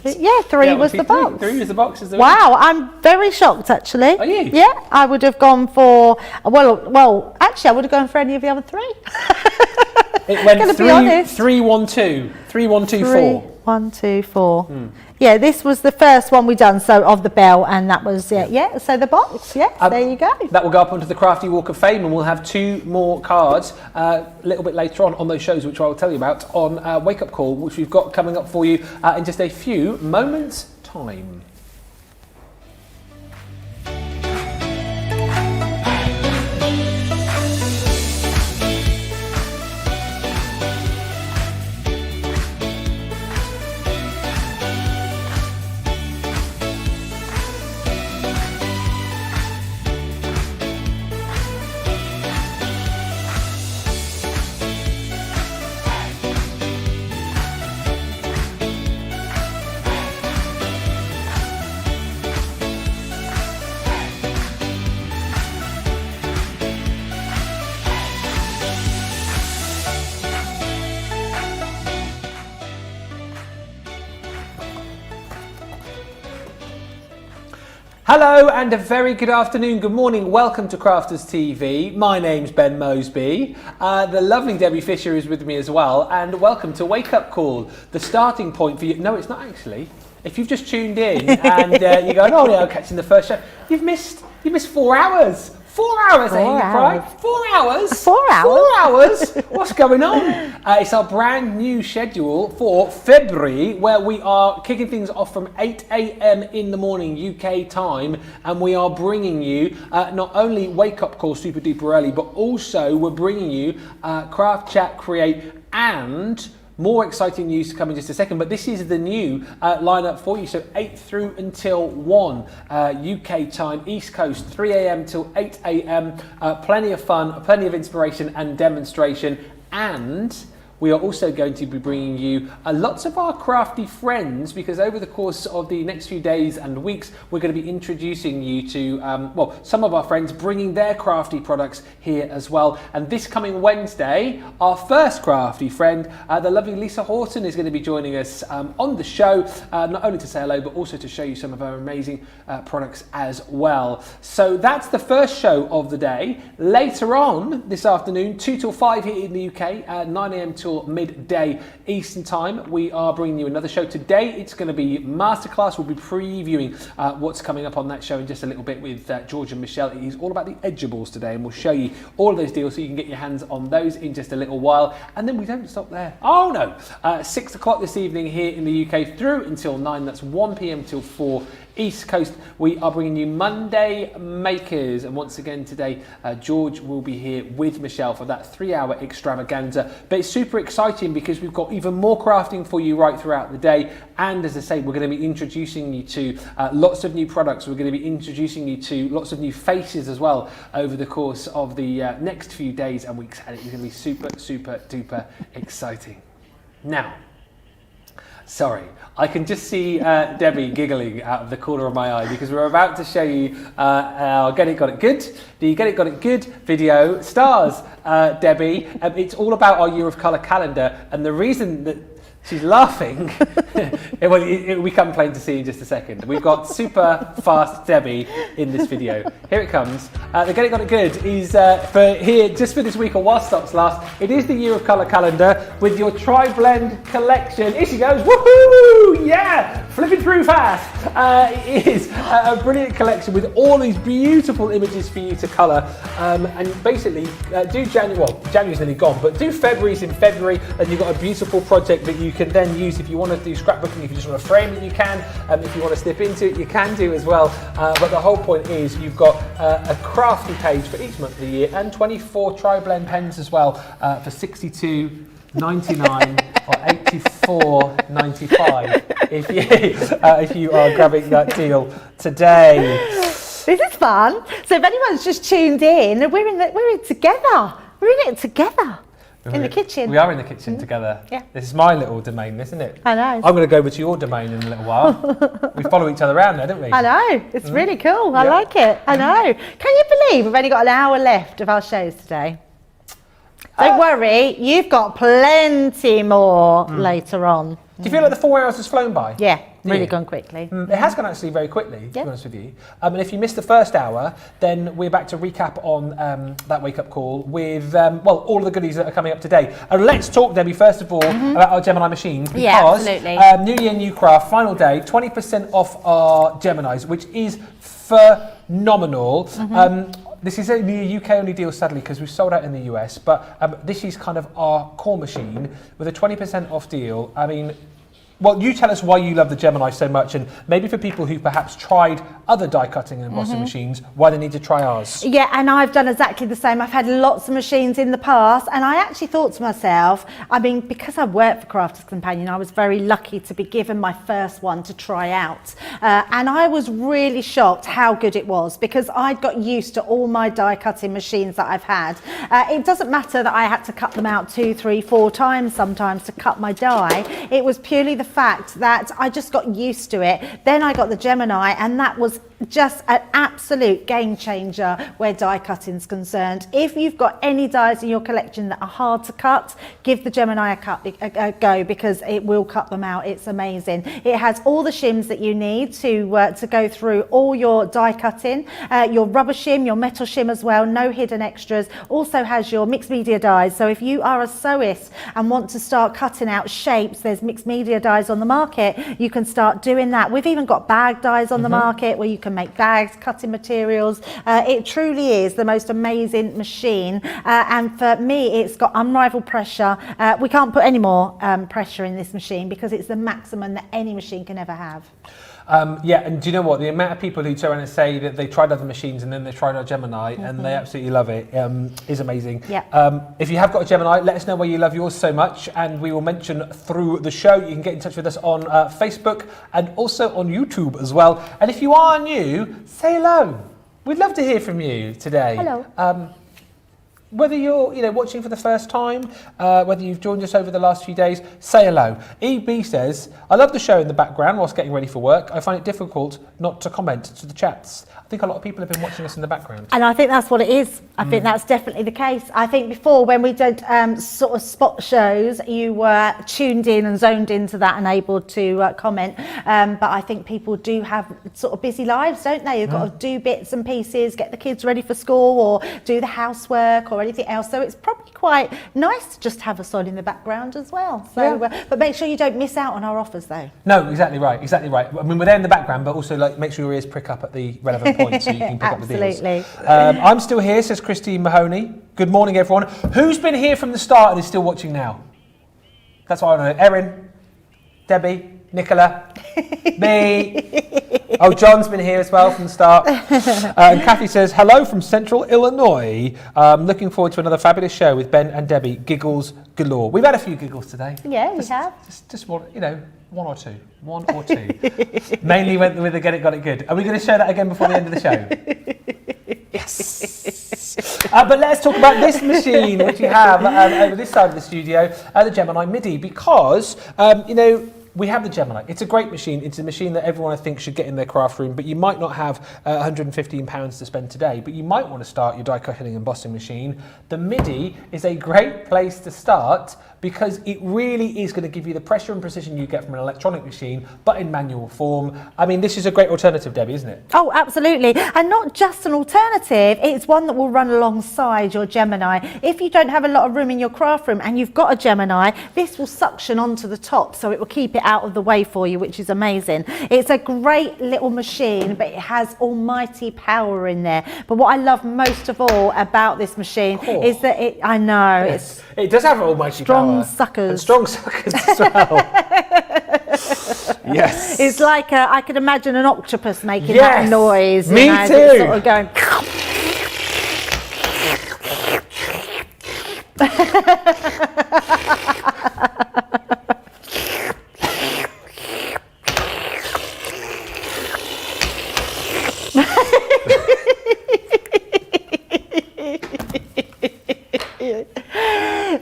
Speaker 1: Yeah, 3 was the box.
Speaker 2: 3 was the box.
Speaker 1: Wow, I'm very shocked actually.
Speaker 2: Are you?
Speaker 1: Yeah, I would have gone for, well, actually I would have gone for any of the other 3.
Speaker 2: It went 3, 1, 2. 3, 1, 2, 4.
Speaker 1: 1, 2, 4. Yeah, this was the first one we done, so of the Belle, and that was yeah. So the box, there you go.
Speaker 2: That will go up onto the Crafty Walk of Fame, and we'll have 2 more cards a little bit later on those shows, which I will tell you about on Wake Up Call, which we've got coming up for you in just a few moments' time. Hello and a very good afternoon, good morning, welcome to Crafters TV. My name's Ben Moseby, the lovely Debbie Fisher is with me as well, and welcome to Wake Up Call, the starting point for you. No, it's not actually. If you've just tuned in and you're going, oh yeah, I'm catching the first show, you've missed 4 hours. 4 hours, eh? You cried? 4 hours?
Speaker 1: 4 hours?
Speaker 2: 4 hours? What's going on? It's our brand new schedule for February, where we are kicking things off from 8 a.m. in the morning UK time, and we are bringing you not only Wake Up Call super duper early, but also we're bringing you Craft, Chat, Create, and more exciting news to come in just a second, but this is the new lineup for you. So 8 through until 1 UK time, East Coast, 3 a.m. till 8 a.m. Plenty of fun, plenty of inspiration and demonstration. And we are also going to be bringing you lots of our crafty friends, because over the course of the next few days and weeks, we're going to be introducing you to, well, some of our friends bringing their crafty products here as well. And this coming Wednesday, our first crafty friend, the lovely Lisa Horton, is going to be joining us on the show, not only to say hello, but also to show you some of our amazing products as well. So that's the first show of the day. Later on this afternoon, 2 till 5 here in the UK, 9 a.m. till midday Eastern time, we are bringing you another show. Today it's going to be Masterclass. We'll be previewing what's coming up on that show in just a little bit with George and Michelle. It is all about the edgeables today, and we'll show you all of those deals so you can get your hands on those in just a little while. And then we don't stop there. Oh no! 6 o'clock this evening here in the UK through until 9. That's 1 p.m. till 4 East Coast. We are bringing you Monday Makers, and once again today George will be here with Michelle for that 3-hour extravaganza. But it's super exciting because we've got even more crafting for you right throughout the day, and as I say, we're going to be introducing you to lots of new products. We're going to be introducing you to lots of new faces as well over the course of the next few days and weeks, and it's going to be super duper exciting. Now, sorry, I can just see Debbie giggling out of the corner of my eye because we're about to show you our Get It Got It Good, the Get It Got It Good video stars Debbie. It's all about our Year of Colour calendar, and the reason that she's laughing, we come plain to see in just a second. We've got super fast Debbie in this video. Here it comes. The Get It Got It Good is for here just for this week or while stocks last. It is the Year of Colour calendar with your tri-blend collection. Here she goes. Woohoo! Yeah! Flipping through fast. It is a brilliant collection with all these beautiful images for you to colour. And basically, do January, well, January's nearly gone, but do February's in February, and you've got a beautiful project that you can then use. If you want to do scrapbooking, if you just want to frame it, you can. If you want to slip into it, you can do as well. But the whole point is you've got a crafty page for each month of the year, and 24 tri-blend pens as well for $62.99 or $84.95 if you are grabbing that deal today.
Speaker 1: This is fun. So if anyone's just tuned in, we're in it together. We're in it together. In the kitchen.
Speaker 2: We are in the kitchen together.
Speaker 1: Yeah.
Speaker 2: This is my little domain, isn't it?
Speaker 1: I know.
Speaker 2: I'm going to go over to your domain in a little while. We follow each other around there, don't we?
Speaker 1: I know. It's really cool. I like it. I know. Can you believe we've only got an hour left of our shows today? Don't worry, you've got plenty more later on.
Speaker 2: Do you feel like the 4 hours has flown by?
Speaker 1: Yeah, really gone quickly.
Speaker 2: It has gone actually very quickly, to be honest with you. And if you missed the first hour, then we're back to recap on that wake-up call with, well, all of the goodies that are coming up today. And let's talk, Debbie, first of all, about our Gemini machines. Because,
Speaker 1: yeah, absolutely.
Speaker 2: New Year, New Craft, final day, 20% off our Geminis, which is phenomenal. This is only a UK only deal, sadly, because we've sold out in the US, but this is kind of our core machine with a 20% off deal. I mean, well, you tell us why you love the Gemini so much, and maybe for people who perhaps tried other die cutting and embossing machines, why they need to try ours.
Speaker 1: Yeah, and I've done exactly the same. I've had lots of machines in the past, and I actually thought to myself, I mean, because I worked for Crafters Companion, I was very lucky to be given my first one to try out. And I was really shocked how good it was, because I'd got used to all my die cutting machines that I've had. It doesn't matter that I had to cut them out 2, 3, 4 times sometimes to cut my die. It was purely the fact that I just got used to it. Then I got the Gemini, and that was just an absolute game changer where die cutting's concerned. If you've got any dies in your collection that are hard to cut, give the Gemini a go, because it will cut them out. It's amazing. It has all the shims that you need to go through all your die cutting, your rubber shim, your metal shim as well, no hidden extras. Also has your mixed media dies. So if you are a sewist and want to start cutting out shapes, there's mixed media dies on the market. You can start doing that. We've even got bag dies on the market where you can make bags, cutting materials. It truly is the most amazing machine, and for me it's got unrivaled pressure. We can't put any more pressure in this machine because it's the maximum that any machine can ever have.
Speaker 2: Yeah, and do you know what? The amount of people who turn around and say that they tried other machines and then they tried our Gemini and they absolutely love it is amazing.
Speaker 1: Yeah.
Speaker 2: If you have got a Gemini, let us know why you love yours so much, and we will mention through the show. You can get in touch with us on Facebook and also on YouTube as well. And if you are new, say hello. We'd love to hear from you today.
Speaker 1: Hello.
Speaker 2: whether you're watching for the first time, whether you've joined us over the last few days, say hello. EB says, I love the show in the background whilst getting ready for work. I find it difficult not to comment to the chats. I think a lot of people have been watching us in the background.
Speaker 1: And I think that's what it is. I think that's definitely the case. I think before, when we did sort of spot shows, you were tuned in and zoned into that and able to comment. But I think people do have sort of busy lives, don't they? You've got to do bits and pieces, get the kids ready for school or do the housework or anything else. So it's probably quite nice to just have us on in the background as well. So, but make sure you don't miss out on our offers though.
Speaker 2: No, exactly right. I mean, we're there in the background, but also make sure your ears prick up at the relevant points so you can pick up the deals.
Speaker 1: Absolutely.
Speaker 2: I'm still here, says Christine Mahoney. Good morning, everyone. Who's been here from the start and is still watching now? That's what I want to know. Erin, Debbie, Nicola, me. Oh, John's been here as well from the start. And Kathy says, hello from Central Illinois. Looking forward to another fabulous show with Ben and Debbie. Giggles galore. We've had a few giggles today.
Speaker 1: Yeah, we have.
Speaker 2: Just one, one or two. Mainly went with the get it, got it good. Are we going to show that again before the end of the show? Yes. But let's talk about this machine, which you have over this side of the studio, the Gemini Midi, because, we have the Gemini. It's a great machine. It's a machine that everyone I think should get in their craft room, but you might not have £115 to spend today, but you might want to start your die cutting and embossing machine. The Midi is a great place to start because it really is going to give you the pressure and precision you get from an electronic machine, but in manual form. I mean, this is a great alternative, Debbie, isn't it?
Speaker 1: Oh, absolutely. And not just an alternative, it's one that will run alongside your Gemini. If you don't have a lot of room in your craft room and you've got a Gemini, this will suction onto the top, so it will keep it out of the way for you, which is amazing. It's a great little machine, but it has almighty power in there. But what I love most of all about this machine is that
Speaker 2: it does have almighty power.
Speaker 1: Suckers.
Speaker 2: And strong suckers as well. Yes.
Speaker 1: It's like I could imagine an octopus making that noise.
Speaker 2: Me too.
Speaker 1: It's sort of going.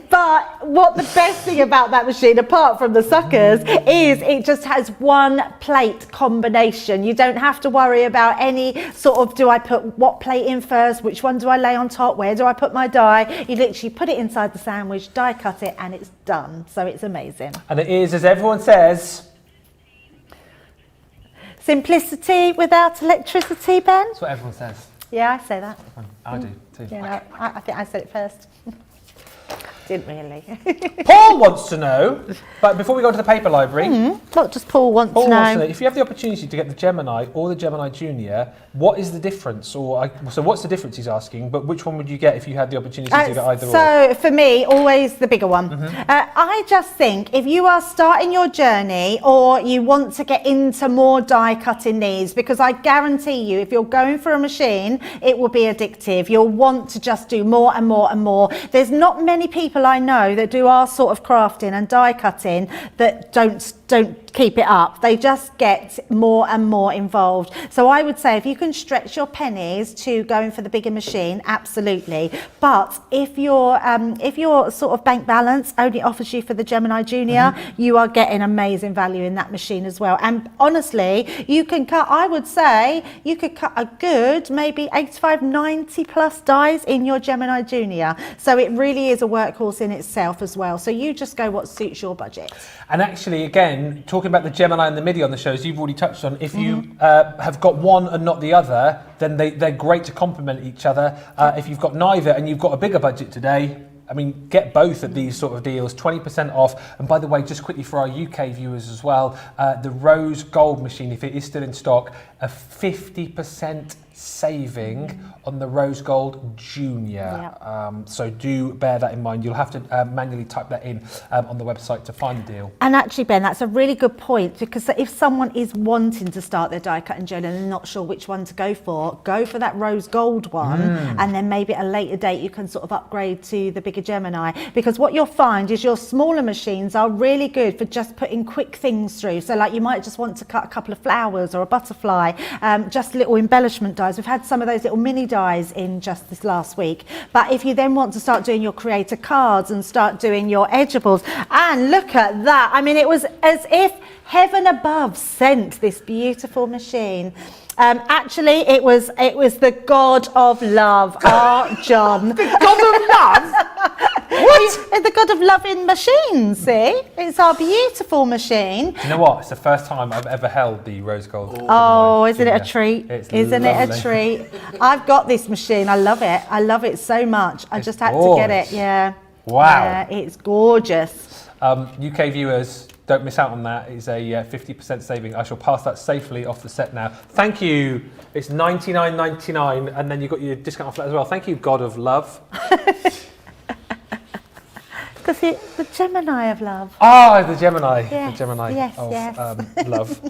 Speaker 1: But what the best thing about that machine, apart from the suckers, is it just has one plate combination. You don't have to worry about any sort of, do I put what plate in first, which one do I lay on top, where do I put my die? You literally put it inside the sandwich, die cut it, and it's done. So it's amazing.
Speaker 2: And it is, as everyone says,
Speaker 1: simplicity without electricity, Ben?
Speaker 2: that's what everyone says.
Speaker 1: Yeah, I say that.
Speaker 2: I do too.
Speaker 1: Yeah, no, I think I said it first. Didn't really.
Speaker 2: Paul wants to know, but before we go to the paper library,
Speaker 1: What does Paul want to know?
Speaker 2: if you have the opportunity to get the Gemini or the Gemini Junior, what is the difference? So what's the difference, he's asking, but which one would you get if you had the opportunity to get either or?
Speaker 1: So for me, always the bigger one. I just think if you are starting your journey or you want to get into more die cutting needs, because I guarantee you, if you're going for a machine, it will be addictive. You'll want to just do more and more and more. There's not many people I know that do our sort of crafting and die cutting that don't keep it up. They just get more and more involved. So I would say if you can stretch your pennies to going for the bigger machine, absolutely. But if your sort of bank balance only offers you for the Gemini Junior, you are getting amazing value in that machine as well. And honestly, you can cut, I would say, you could cut a good maybe 85, 90 plus dies in your Gemini Junior. So it really is a workhorse in itself as well. So you just go what suits your budget.
Speaker 2: And actually, again, talking about the Gemini and the Midi on the shows, you've already touched on, if you have got one and not the other, then they're great to complement each other. If you've got neither and you've got a bigger budget today, I mean, get both of these sort of deals, 20% off. And by the way, just quickly for our UK viewers as well, the Rose Gold machine, if it is still in stock, a 50% saving on the Rose Gold Junior. So do bear that in mind. You'll have to manually type that in on the website to find the deal.
Speaker 1: And actually, Ben, that's a really good point, because if someone is wanting to start their die cutting journey and they're not sure which one to go for that Rose Gold one, and then maybe at a later date you can sort of upgrade to the bigger Gemini, because what you'll find is your smaller machines are really good for just putting quick things through. So like you might just want to cut a couple of flowers or a butterfly, just little embellishment dies. dies. We've had some of those little mini dies in just this last week. But if you then want to start doing your creator cards and start doing your edgeables, and look at that. I mean, it was as if heaven above sent this beautiful machine. Actually, it was the God of Love, Art John.
Speaker 2: The God of Love? What?
Speaker 1: The God of Loving machines, see? It's our beautiful machine.
Speaker 2: Do you know what? It's the first time I've ever held the rose gold.
Speaker 1: Oh, isn't it a treat?
Speaker 2: Isn't
Speaker 1: it a treat? I've got this machine. I love it. I love it so much. I just had to get it. Yeah.
Speaker 2: Wow.
Speaker 1: Yeah, it's gorgeous.
Speaker 2: UK viewers, don't miss out on that. It's a 50% saving. I shall pass that safely off the set now. Thank you. It's $99.99, and then you've got your discount off that as well. Thank you, God of Love.
Speaker 1: Because it's the Gemini of love.
Speaker 2: Ah, the Gemini.
Speaker 1: Yes,
Speaker 2: the Gemini
Speaker 1: yes,
Speaker 2: of
Speaker 1: yes.
Speaker 2: love.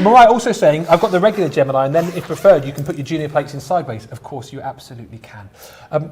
Speaker 2: Mariah also saying, I've got the regular Gemini, and then if preferred, you can put your junior plates in sideways. Of course, you absolutely can.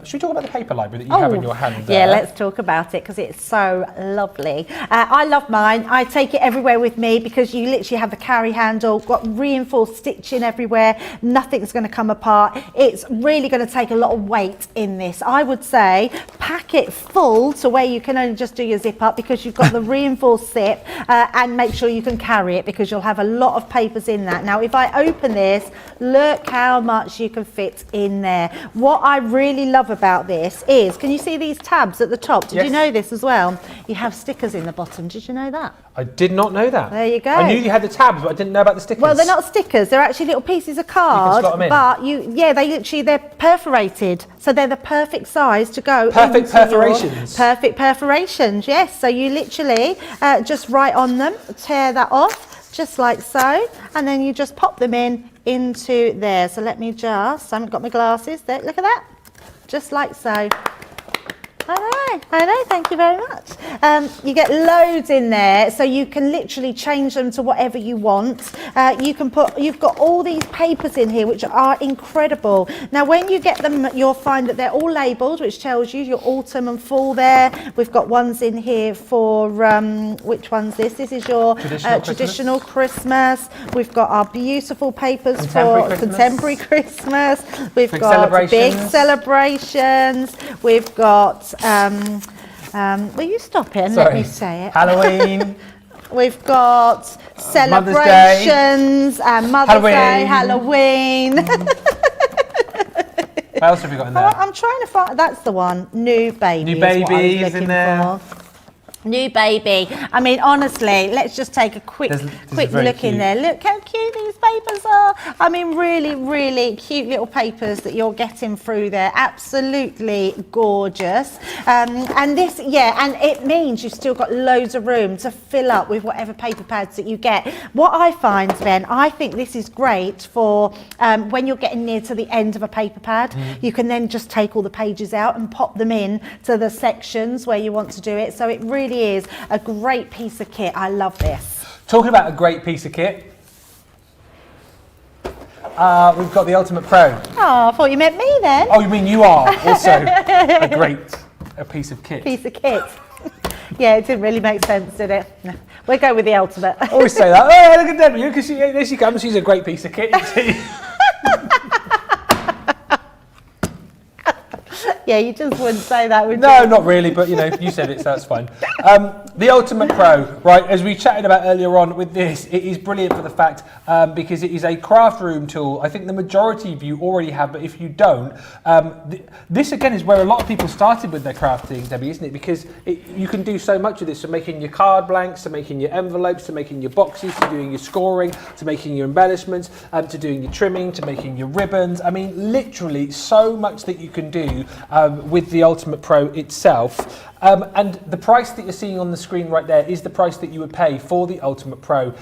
Speaker 2: Should we talk about the paper library that you have in your hand there?
Speaker 1: Yeah, let's talk about it because it's so lovely. I love mine. I take it everywhere with me because you literally have the carry handle, got reinforced stitching everywhere. Nothing's going to come apart. It's really going to take a lot of weight in this. I would say pack it full to where you can only just do your zip up because you've got the reinforced zip, and make sure you can carry it because you'll have a lot of papers in that. Now, if I open this, look how much you can fit in there. What I really love about this is, can you see these tabs at the top? Did you know this as well? You have stickers in the bottom. Did you know that?
Speaker 2: I did not know that.
Speaker 1: There you go.
Speaker 2: I knew you had the tabs, but I didn't know about the stickers.
Speaker 1: Well, they're not stickers. They're actually little pieces of card.
Speaker 2: slot 'em in.
Speaker 1: But they're perforated, so they're the perfect size to go.
Speaker 2: Perfect perforations.
Speaker 1: Perfect perforations. Yes. So you literally just write on them, tear that off, just like so, and then you just pop them into there. So let me I haven't got my glasses there. Look at that. Just like so. I know, thank you very much. You get loads in there, so you can literally change them to whatever you want. You've got all these papers in here, which are incredible. Now, when you get them, you'll find that they're all labelled, which tells you your autumn and fall there. We've got ones in here for, which one's this? This is your traditional Christmas. We've got our beautiful papers for contemporary Christmas. We've got big celebrations. We've got will you stop it and let me say it?
Speaker 2: Halloween.
Speaker 1: We've got celebrations and Mother's Day, Halloween.
Speaker 2: What else have we got in there?
Speaker 1: I'm trying to find, that's the one, New Baby.
Speaker 2: New Babies in there.
Speaker 1: New Baby. I mean, honestly, let's just take a quick look in there. Look how cute these papers are. I mean, really, really cute little papers that you're getting through there. Absolutely gorgeous. And this, and it means you've still got loads of room to fill up with whatever paper pads that you get. What I find, Ben, I think this is great for when you're getting near to the end of a paper pad. You can then just take all the pages out and pop them in to the sections where you want to do it. So it really is a great piece of kit. I love this.
Speaker 2: Talking about a great piece of kit, we've got the Ultimate Pro.
Speaker 1: Oh, I thought you meant me then.
Speaker 2: Oh, you mean you are also a piece of kit?
Speaker 1: Piece of kit. Yeah, it didn't really make sense, did it? No. We'll go with the Ultimate.
Speaker 2: I always say that. Oh, look at Debbie, because there she comes. She's a great piece of kit, isn't she?
Speaker 1: Yeah, you just wouldn't say that, would you?
Speaker 2: No, not really, but you said it, so that's fine. The Ultimate Pro, right, as we chatted about earlier on with this, it is brilliant for the fact, because it is a craft room tool. I think the majority of you already have, but if you don't, this again is where a lot of people started with their crafting, Debbie, isn't it? Because you can do so much of this, from making your card blanks, to making your envelopes, to making your boxes, to doing your scoring, to making your embellishments, to doing your trimming, to making your ribbons. I mean, literally so much that you can do with the Ultimate Pro itself. And the price that you're seeing on the screen right there is the price that you would pay for the Ultimate Pro.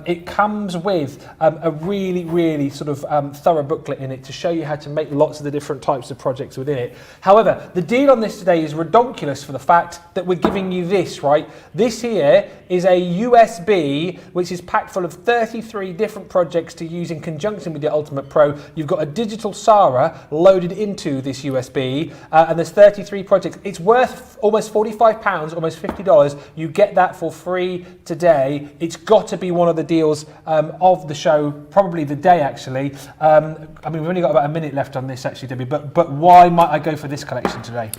Speaker 2: It comes with a really, really sort of thorough booklet in it to show you how to make lots of the different types of projects within it. However, the deal on this today is redonkulous for the fact that we're giving you this, right? This here is a USB which is packed full of 33 different projects to use in conjunction with the Ultimate Pro. You've got a digital Sarah loaded into this USB, and there's 33 projects. It's worth almost £45, almost $50. You get that for free today. It's got to be one of the deals of the show, probably the day actually. I mean, we've only got about a minute left on this actually, Debbie, but why might I go for this collection today?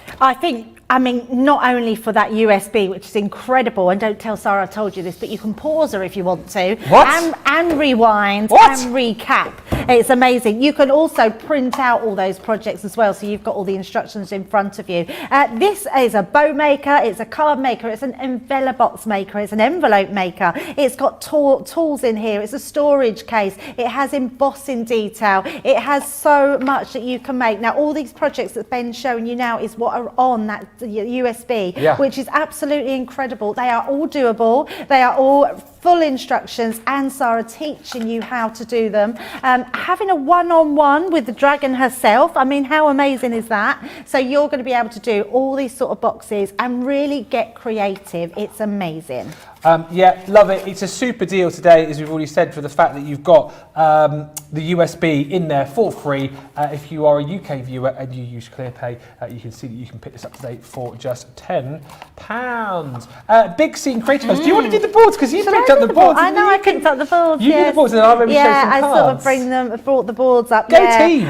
Speaker 1: I mean, not only for that USB, which is incredible, and don't tell Sarah I told you this, but you can pause her if you want to.
Speaker 2: What?
Speaker 1: And rewind
Speaker 2: What?
Speaker 1: and recap. It's amazing. You can also print out all those projects as well, so you've got all the instructions in front of you. This is a bow maker, it's a card maker, it's an envelope box maker, it's an envelope maker. It's got tools in here, it's a storage case, it has embossing detail, it has so much that you can make. Now, all these projects that Ben's showing you now is what are on that USB, which is absolutely incredible. They are all doable, they are all full instructions, and Sarah teaching you how to do them. Having a one-on-one with the dragon herself, I mean, how amazing is that? So you're going to be able to do all these sort of boxes and really get creative. It's amazing.
Speaker 2: Yeah, love it. It's a super deal today, as we've already said, for the fact that you've got the USB in there for free. If you are a UK viewer and you use ClearPay, you can see that you can pick this up today for just £10. Big Scene Creative House. Do you want to do the boards? Because you picked up the boards.
Speaker 1: I know, I picked up the boards.
Speaker 2: You did the boards, and I remember showing some
Speaker 1: I
Speaker 2: cards.
Speaker 1: sort of brought the boards up.
Speaker 2: Go team!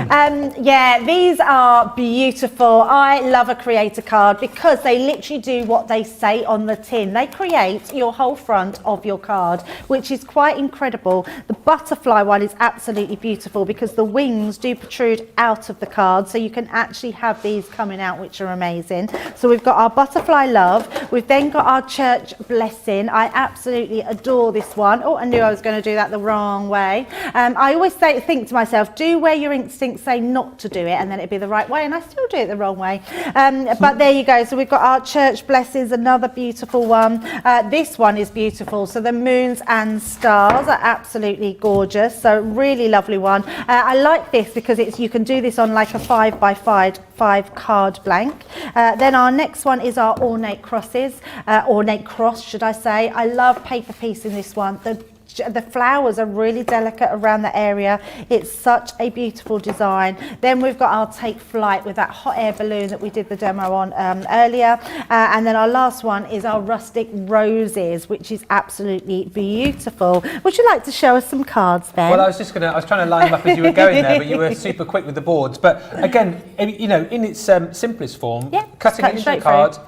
Speaker 1: Yeah, these are beautiful. I love a creator card because they literally do what they say on the tin. They create your whole front of your card, which is quite incredible. The butterfly one is absolutely beautiful because the wings do protrude out of the card, so you can actually have these coming out, which are amazing. So we've got our butterfly love. We've then got our church blessing. I absolutely adore this one. Oh, I knew I was going to do that the wrong way. I always think to myself, do where your instincts say not to do it, and then it'd be the right way, and I still do it the wrong way. But there you go. So we've got our church blessings, another beautiful one. This one is beautiful. So the moons and stars are absolutely gorgeous. So really lovely one. I like this because you can do this on like a 5x5 card blank. Then our next one is our ornate crosses, ornate cross, should I say. I love paper piece in this one. The flowers are really delicate around the area. It's such a beautiful design. Then we've got our Take Flight with that hot air balloon that we did the demo on earlier. And then our last one is our Rustic Roses, which is absolutely beautiful. Would you like to show us some cards, Ben?
Speaker 2: Well, I was trying to line them up as you were going there, but you were super quick with the boards. But again, you know, in its simplest form, cutting it into the card,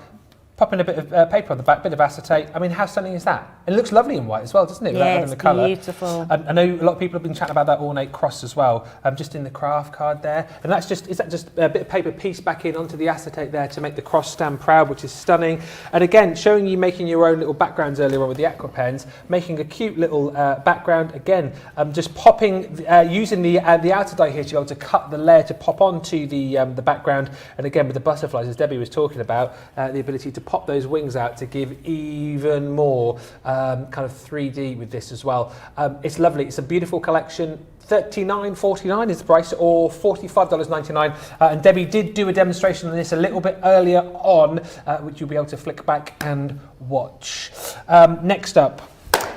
Speaker 2: popping a bit of paper on the back, bit of acetate. I mean, how stunning is that? It looks lovely in white as well, doesn't it?
Speaker 1: Yeah, it's
Speaker 2: the colour.
Speaker 1: beautiful.
Speaker 2: I know a lot of people have been chatting about that ornate cross as well, just in the craft card there. And that's just, is that just a bit of paper piece back in onto the acetate there to make the cross stand proud, which is stunning. And again, showing you making your own little backgrounds earlier on with the Aqua pens, making a cute little background. Again, just popping, using the outer die here to be able to cut the layer to pop onto the background. And again, with the butterflies, as Debbie was talking about, the ability to pop those wings out to give even more kind of 3D with this as well. It's lovely. It's a beautiful collection. $39.49 is the price, or $45.99. And Debbie did do a demonstration on this a little bit earlier on, which you'll be able to flick back and watch. Next up,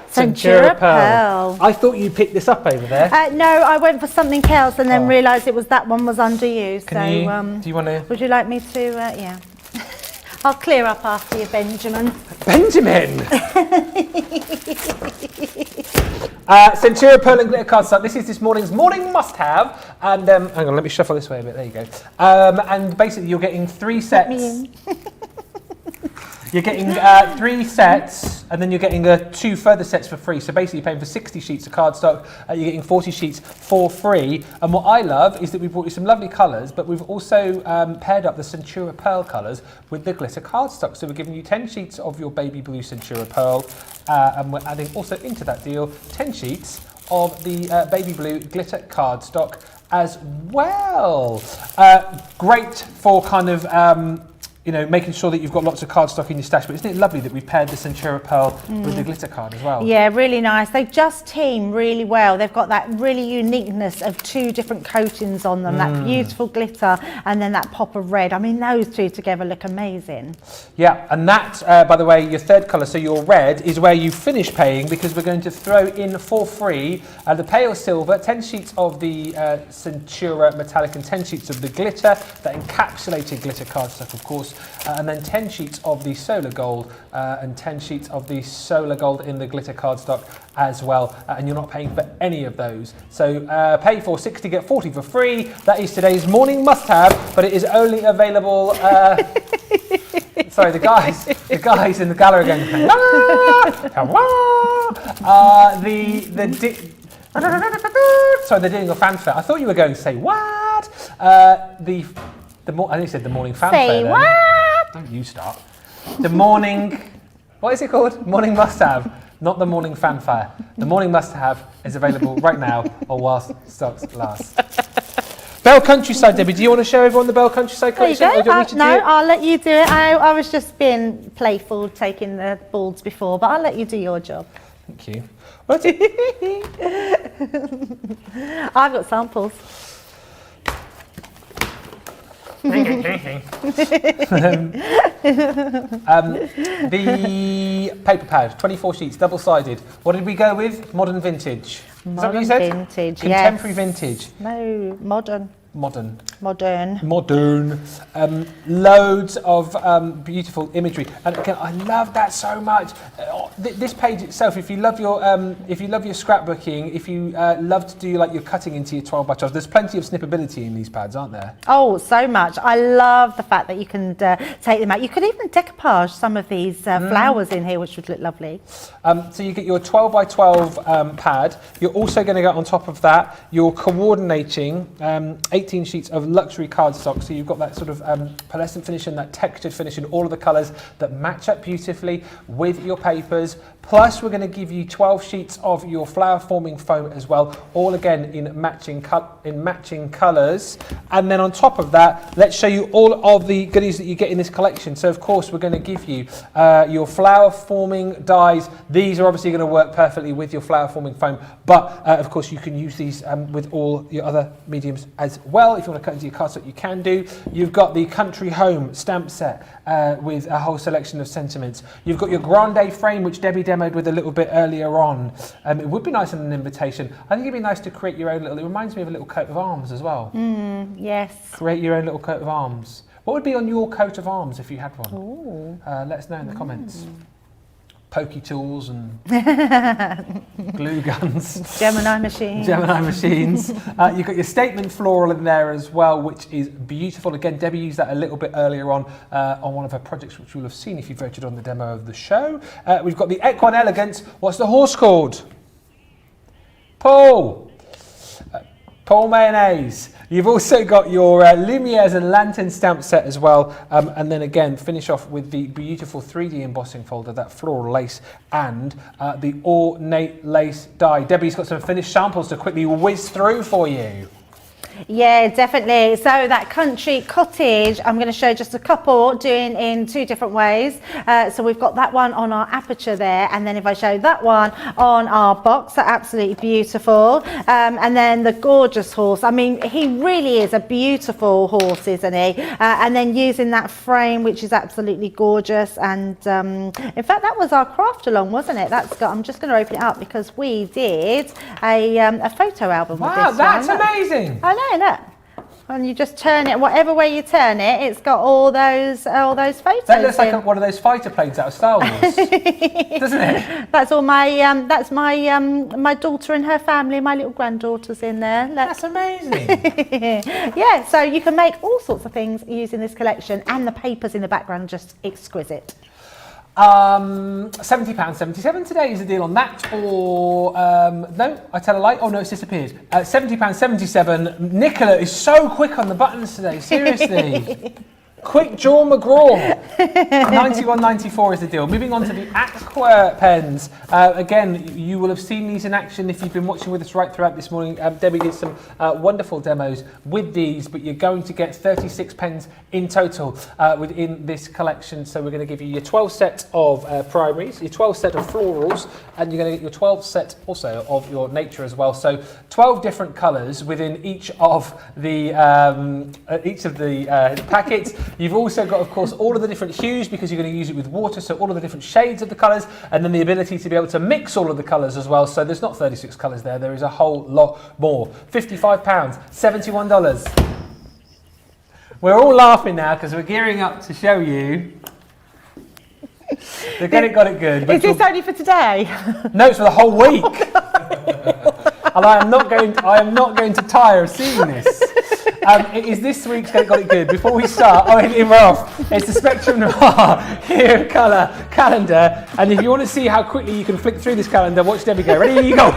Speaker 2: Centura Pearl. I thought you picked this up over there.
Speaker 1: No, I went for something else and then realised it was that one was under you.
Speaker 2: Do you want to?
Speaker 1: Would you like me to? Yeah. I'll clear up after you, Benjamin.
Speaker 2: Benjamin! Centura Pearl and Glitter cardstock. This is this morning's morning must-have. And hang on, let me shuffle this way a bit. There you go. And basically, you're getting 3 sets. You're getting 3 sets, and then you're getting 2 further sets for free. So basically, you're paying for 60 sheets of cardstock. You're getting 40 sheets for free. And what I love is that we've brought you some lovely colours, but we've also paired up the Centura Pearl colours with the glitter cardstock. So we're giving you 10 sheets of your baby blue Centura Pearl, and we're adding also into that deal 10 sheets of the baby blue glitter cardstock as well. Great for kind of you know, making sure that you've got lots of cardstock in your stash. But isn't it lovely that we've paired the Centura Pearl with the glitter card as well? Yeah,
Speaker 1: really nice. They just team really well. They've got that really uniqueness of 2 different coatings on them, that beautiful glitter and then that pop of red. I mean, those 2 together look amazing. Yeah, and that, by the way, your third colour, so your red, is where you finish paying, because we're going to throw in for free the pale silver, 10 sheets of the Centura metallic and 10 sheets of the glitter, that encapsulated glitter cardstock, of course,
Speaker 2: and then 10 sheets of the solar gold and 10 sheets of the solar gold in the glitter cardstock as well, and you're not paying for any of those. So pay for 60, get 40 for free. That is today's morning must-have, but it is only available. Sorry, the guys in the gallery are going. Sorry, they're doing a fanfare. I thought you were going to say what? I think you said the morning fanfare.
Speaker 1: Say
Speaker 2: then.
Speaker 1: what?
Speaker 2: Don't you start. The morning. What is it called? Morning must-have, not the morning fanfare. The morning must-have is available right now or whilst stocks last. Belle Countryside, Debbie, do you want to show everyone the Belle Countryside collection?
Speaker 1: There you go.
Speaker 2: No,
Speaker 1: I'll let you do it. I was just being playful, taking the balls before, but I'll let you do your job.
Speaker 2: Thank you.
Speaker 1: I've got samples.
Speaker 2: The paper pad, 24 sheets, double-sided. What did we go with? Modern vintage. Is that what you said?
Speaker 1: Vintage,
Speaker 2: Contemporary
Speaker 1: yes.
Speaker 2: vintage.
Speaker 1: No, modern.
Speaker 2: Modern. Loads of beautiful imagery, and again, I love that so much. This page itself, if you love your scrapbooking, if you love to do like your cutting into your 12 by 12, there's plenty of snippability in these pads, aren't there?
Speaker 1: Oh, so much. I love the fact that you can take them out. You could even decoupage some of these flowers in here, which would look lovely.
Speaker 2: So you get your 12 by 12 pad. You're also going to get on top of that, you're coordinating 18 sheets of luxury cardstock. So you've got that sort of pearlescent finish and that textured finish in all of the colours that match up beautifully with your papers. Plus, we're going to give you 12 sheets of your flower forming foam as well, all again in matching colours. And then on top of that, let's show you all of the goodies that you get in this collection. So of course, we're going to give you your flower forming dies. These are obviously going to work perfectly with your flower forming foam, but of course you can use these with all your other mediums as well. If you want to cut into your cardstock, you can do. You've got the Country Home stamp set with a whole selection of sentiments. You've got your Grande frame, which Debbie demoed with a little bit earlier on. It would be nice in an invitation. I think it'd be nice to create your own little, it reminds me of a little coat of arms as well.
Speaker 1: Yes.
Speaker 2: Create your own little coat of arms. What would be on your coat of arms if you had one? Let us know in the comments. Pokey tools and glue guns.
Speaker 1: Gemini machines.
Speaker 2: You've got your statement floral in there as well, which is beautiful. Again, Debbie used that a little bit earlier on one of her projects, which you'll have seen if you voted on the demo of the show. We've got the Equine Elegance. What's the horse called? Paul Mayonnaise. You've also got your Lumieres and Lantern stamp set as well. And then again, finish off with the beautiful 3D embossing folder, that floral lace and the ornate lace die. Debbie's got some finished samples to quickly whiz through for you.
Speaker 1: Yeah, definitely. So that country cottage, I'm going to show just a couple doing in two different ways. So we've got that one on our aperture there, and then if I show that one on our box, they're absolutely beautiful. And then the gorgeous horse. I mean, he really is a beautiful horse, isn't he? And then using that frame, which is absolutely gorgeous. And in fact, that was our craft along, wasn't it? That's got. I'm just going to open it up because we did a photo album with this one.
Speaker 2: Wow, that's amazing.
Speaker 1: I know. Look, and you just turn it whatever way you turn it, it's got all those photos.
Speaker 2: That looks like one of those fighter planes out of Star Wars, doesn't it?
Speaker 1: That's all my that's my daughter and her family, my little granddaughters in there. Look.
Speaker 2: That's amazing.
Speaker 1: Yeah, so you can make all sorts of things using this collection, and the papers in the background are just exquisite.
Speaker 2: £70.77 today is the deal on that, or no, I tell a lie. Oh no, it's disappeared. £70.77. Nicola is so quick on the buttons today. Seriously. Quick Jaw McGraw. £91.94 is the deal. Moving on to the Aqua pens. Again, you will have seen these in action if you've been watching with us right throughout this morning. Debbie did some wonderful demos with these, but you're going to get 36 pens in total within this collection. So we're going to give you your 12 set of primaries, your 12 set of florals, and you're going to get your 12 set also of your nature as well. So 12 different colours within each of the packets. You've also got, of course, all of the different hues because you're going to use it with water, so all of the different shades of the colours, and then the ability to be able to mix all of the colours as well. So there's not 36 colours there is a whole lot more. £55, $71. We're all laughing now because we're gearing up to show you. The Get It Got It Good.
Speaker 1: Is this only for today?
Speaker 2: No, it's for the whole week. And I am not going to tire of seeing this. It is this week's Get It Got It Good. Before we start, we're off. It's the Spectrum Noir Hero Colour calendar. And if you want to see how quickly you can flick through this calendar, watch Debbie go. Ready? You go.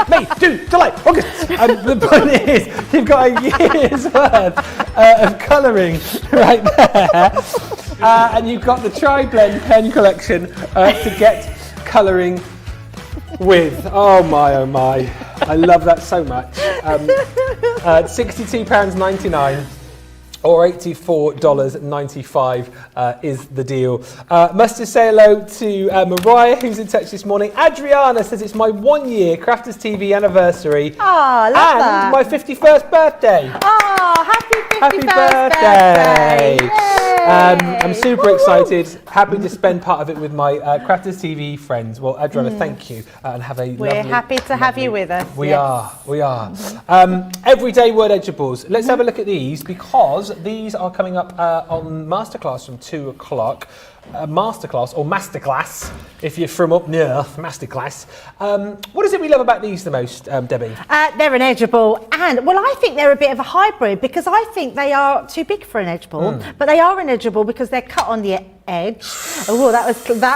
Speaker 2: May, June, July, August. And the point is, you've got a year's worth of colouring right there. And you've got the Tri-Blend pen collection to get colouring with. Oh my. I love that so much. £62.99 or $84.95 is the deal. Must just say hello to Mariah, who's in touch this morning. Adriana says it's my 1 year Crafters TV anniversary.
Speaker 1: Oh, love
Speaker 2: and
Speaker 1: that.
Speaker 2: my 51st birthday.
Speaker 1: Oh, happy 51st
Speaker 2: Happy birthday.
Speaker 1: Yay.
Speaker 2: I'm super excited. Happy to spend part of it with my Crafters TV friends. Well, Adriana, thank you and have a
Speaker 1: We're
Speaker 2: lovely,
Speaker 1: happy to have you with us.
Speaker 2: We
Speaker 1: yes.
Speaker 2: are. Everyday word edgeables. Let's have a look at these because these are coming up on Masterclass from 2 o'clock. Masterclass, if you're from up near, Masterclass. What is it we love about these the most, Debbie?
Speaker 1: They're an edgeable, and well, I think they're a bit of a hybrid because I think they are too big for an edgeable, but they are an edgeable because they're cut on the edge. Oh, that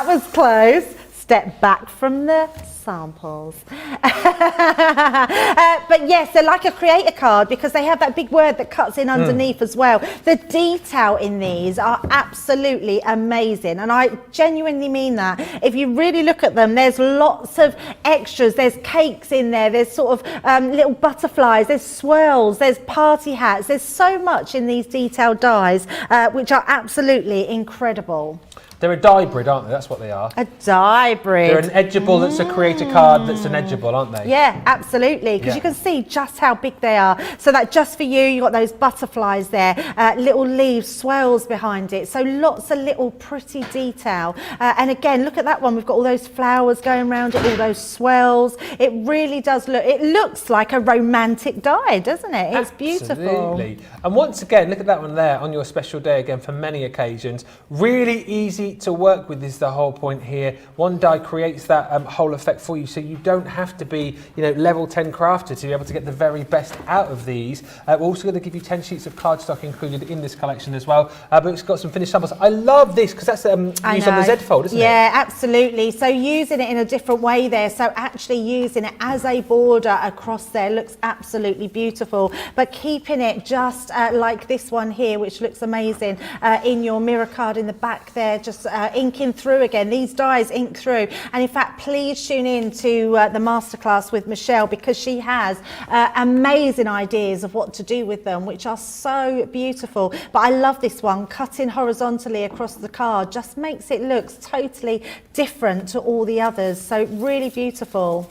Speaker 1: was close. Step back from the samples. But yes, they're like a creator card because they have that big word that cuts in underneath as well. The detail in these are absolutely amazing, and I genuinely mean that. If you really look at them, there's lots of extras. There's cakes in there, there's sort of little butterflies, there's swirls, there's party hats. There's so much in these detailed dies which are absolutely incredible.
Speaker 2: They're a die-brid, aren't they? That's what they are.
Speaker 1: A die-brid.
Speaker 2: They're an edgeable that's a creator card that's an edgeable, aren't they?
Speaker 1: Yeah, absolutely, because you can see just how big they are. So that just for you, you've got those butterflies there, little leaves, swirls behind it. So lots of little pretty detail. And again, look at that one. We've got all those flowers going around it, all those swirls. It really does look, it looks like a romantic die, doesn't it? It's beautiful.
Speaker 2: Absolutely. And once again, look at that one there on your special day again for many occasions. Really easy to work with is the whole point here. One die creates that whole effect for you, so you don't have to be, level 10 crafter to be able to get the very best out of these. We're also going to give you 10 sheets of cardstock included in this collection as well, but it's got some finished samples. I love this because that's used on the Z fold, isn't it?
Speaker 1: Yeah, absolutely. So using it in a different way there, so actually using it as a border across there looks absolutely beautiful, but keeping it just like this one here, which looks amazing in your mirror card in the back there, just inking through again. These dies ink through, and in fact please tune in to the masterclass with Michelle because she has amazing ideas of what to do with them, which are so beautiful. But I love this one, cutting horizontally across the card just makes it look totally different to all the others, so really beautiful.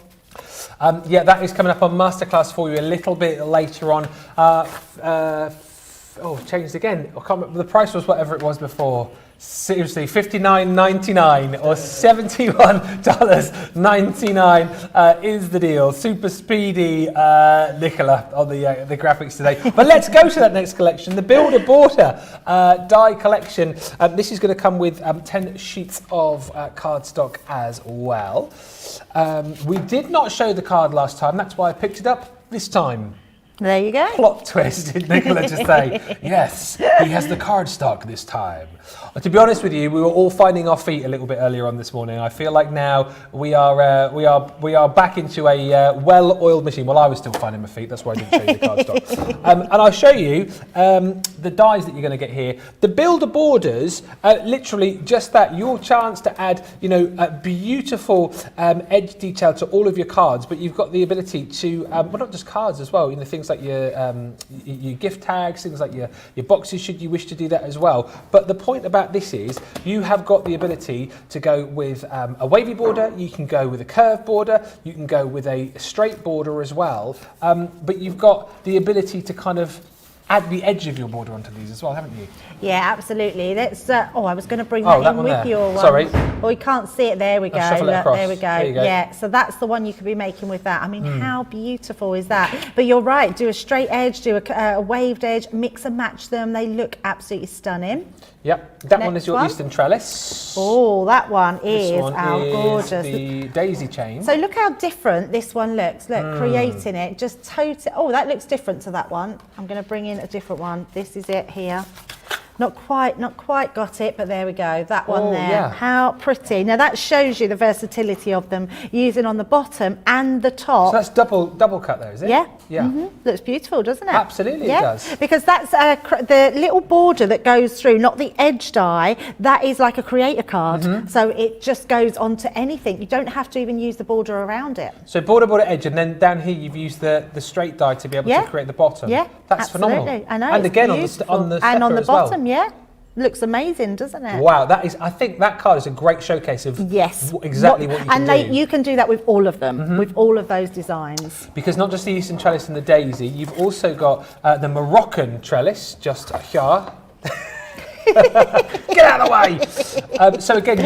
Speaker 2: Yeah, that is coming up on Masterclass for you a little bit later on. Changed again. I can't remember. The price was whatever it was before. Seriously, $59.99 or $71.99 is the deal. Super speedy Nicola on the graphics today. But let's go to that next collection, the Builder Border die collection. This is going to come with 10 sheets of cardstock as well. We did not show the card last time. That's why I picked it up this time.
Speaker 1: There you go.
Speaker 2: Plot twist, did Nicola just say? Yes, he has the cardstock this time. To be honest with you, we were all finding our feet a little bit earlier on this morning. I feel like now we are back into a well-oiled machine. Well, I was still finding my feet. That's why I didn't show you the cardstock. And I'll show you the dies that you're going to get here. The Builder Borders, literally just that. Your chance to add, a beautiful edge detail to all of your cards, but you've got the ability to, well, not just cards as well. Things like your gift tags, things like your boxes, should you wish to do that as well. But the point about this is you have got the ability to go with a wavy border, you can go with a curved border, you can go with a straight border as well, but you've got the ability to kind of add the edge of your border onto these as well, haven't you?
Speaker 1: Yeah, absolutely. Let's. I was going to bring
Speaker 2: Oh,
Speaker 1: that
Speaker 2: that
Speaker 1: in
Speaker 2: one
Speaker 1: with
Speaker 2: there.
Speaker 1: your one.
Speaker 2: Sorry.
Speaker 1: Well, you can't see it. There we go.
Speaker 2: I'll shuffle it
Speaker 1: Look,
Speaker 2: across.
Speaker 1: there we go.
Speaker 2: There you go.
Speaker 1: Yeah, so that's the one you could be making with that. I mean, how beautiful is that? But you're right. Do a straight edge, do a waved edge, mix and match them. They look absolutely stunning.
Speaker 2: Yep. That one
Speaker 1: Next
Speaker 2: is your
Speaker 1: one.
Speaker 2: Eastern trellis.
Speaker 1: Oh, that one is
Speaker 2: This one is
Speaker 1: gorgeous.
Speaker 2: the daisy chain.
Speaker 1: So look how different this one looks. Look, creating it, just total. Oh, that looks different to that one. I'm going to bring in a different one. This is it here. Not quite got it, but there we go. That one there.
Speaker 2: Yeah.
Speaker 1: How pretty. Now that shows you the versatility of them, using on the bottom and the top.
Speaker 2: So that's double cut there, is it?
Speaker 1: Yeah.
Speaker 2: Yeah.
Speaker 1: Looks beautiful, doesn't it?
Speaker 2: Absolutely, it does.
Speaker 1: Because that's the little border that goes through, not the edge die. That is like a creator card. So it just goes onto anything. You don't have to even use the border around it.
Speaker 2: So border edge, and then down here you've used the straight die to be able to create the bottom.
Speaker 1: Yeah,
Speaker 2: That's
Speaker 1: absolutely.
Speaker 2: phenomenal.
Speaker 1: I know.
Speaker 2: And
Speaker 1: it's
Speaker 2: again
Speaker 1: beautiful.
Speaker 2: on the
Speaker 1: and on
Speaker 2: stepper
Speaker 1: the
Speaker 2: as well.
Speaker 1: bottom, yeah. Looks amazing, doesn't it?
Speaker 2: Wow, that is. I think that card is a great showcase of exactly what you can do.
Speaker 1: And you can do that with all of them, with all of those designs.
Speaker 2: Because not just the Eastern trellis and the daisy, you've also got the Moroccan trellis just here. Get out of the way! So again,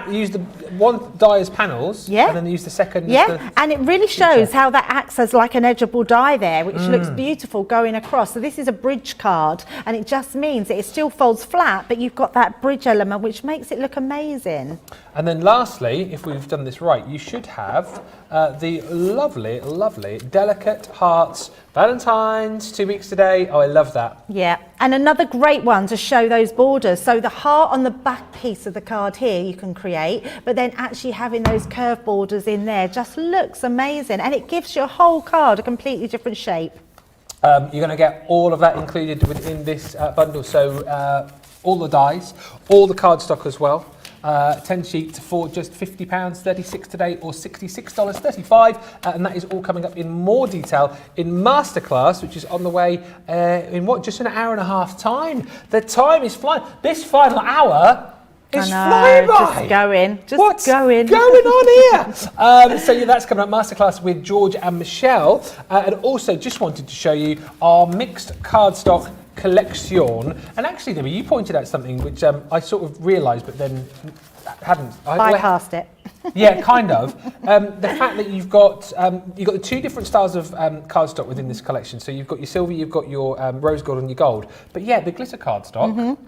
Speaker 2: use the one die as panels, and then use the second.
Speaker 1: Yeah,
Speaker 2: as the
Speaker 1: and it really shows how that acts as like an edgeable die there, which looks beautiful going across. So this is a bridge card, and it just means that it still folds flat, but you've got that bridge element, which makes it look amazing.
Speaker 2: And then lastly, if we've done this right, you should have the lovely, lovely Delicate Hearts Valentine's 2 weeks today. Oh, I love that.
Speaker 1: Yeah, and another great one to show those borders. So the heart on the back piece of the card here you can create, but then actually having those curved borders in there just looks amazing, and it gives your whole card a completely different shape.
Speaker 2: You're going to get all of that included within this bundle. So all the dies, all the cardstock as well. 10 sheets for just £50, 36 today, or $66.35, and that is all coming up in more detail in Masterclass, which is on the way in just an hour and a half time. The time is flying. This final hour is flying by.
Speaker 1: What's going
Speaker 2: on here? So yeah, that's coming up, Masterclass with George and Michelle, and also just wanted to show you our mixed cardstock collection. And actually, Debbie, you pointed out something which I sort of realised, but then hadn't.
Speaker 1: Bypassed it.
Speaker 2: Yeah, kind of. The fact that you've got the two different styles of cardstock within this collection. So you've got your silver, you've got your rose gold, and your gold. But yeah, the glitter cardstock.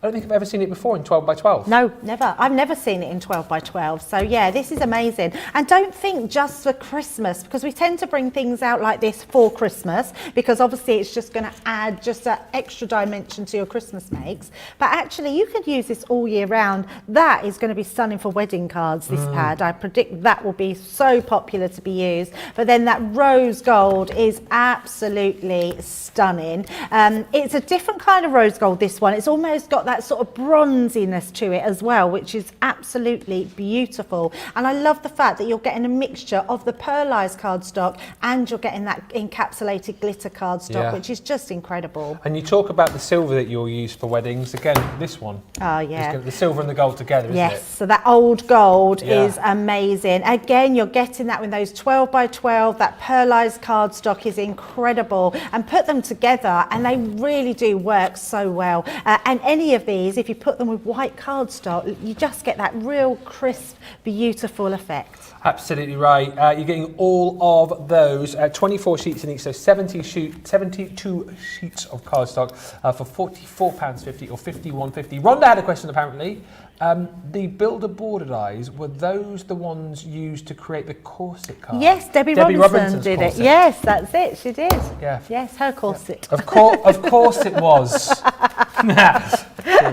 Speaker 2: I don't think I've ever seen it before in 12 by 12.
Speaker 1: No, never. I've never seen it in 12 by 12. So yeah, this is amazing. And don't think just for Christmas, because we tend to bring things out like this for Christmas, because obviously it's just going to add just that extra dimension to your Christmas makes. But actually you could use this all year round. That is going to be stunning for wedding cards, this pad. I predict that will be so popular to be used. But then that rose gold is absolutely stunning. It's a different kind of rose gold, this one. It's almost got that sort of bronziness to it as well, which is absolutely beautiful. And I love the fact that you're getting a mixture of the pearlized cardstock and you're getting that encapsulated glitter cardstock, which is just incredible.
Speaker 2: And you talk about the silver that you'll use for weddings. Again, this one.
Speaker 1: Oh yeah.
Speaker 2: The silver and the gold together, isn't it?
Speaker 1: Yes, so that old gold is amazing. Again, you're getting that with those 12 by 12, that pearlized cardstock is incredible, and put them together and they really do work so well. And any of these, if you put them with white cardstock, you just get that real crisp, beautiful effect.
Speaker 2: Absolutely right. You're getting all of those, 24 sheets in each, so 72 sheets of cardstock for £44.50 or £51.50. Rhonda had a question apparently. The builder border dies, were those the ones used to create the corset card?
Speaker 1: Yes, Debbie Robinson did
Speaker 2: corset.
Speaker 1: it. Yes, that's it. She did.
Speaker 2: Yeah.
Speaker 1: Yes, her corset.
Speaker 2: Of course it was.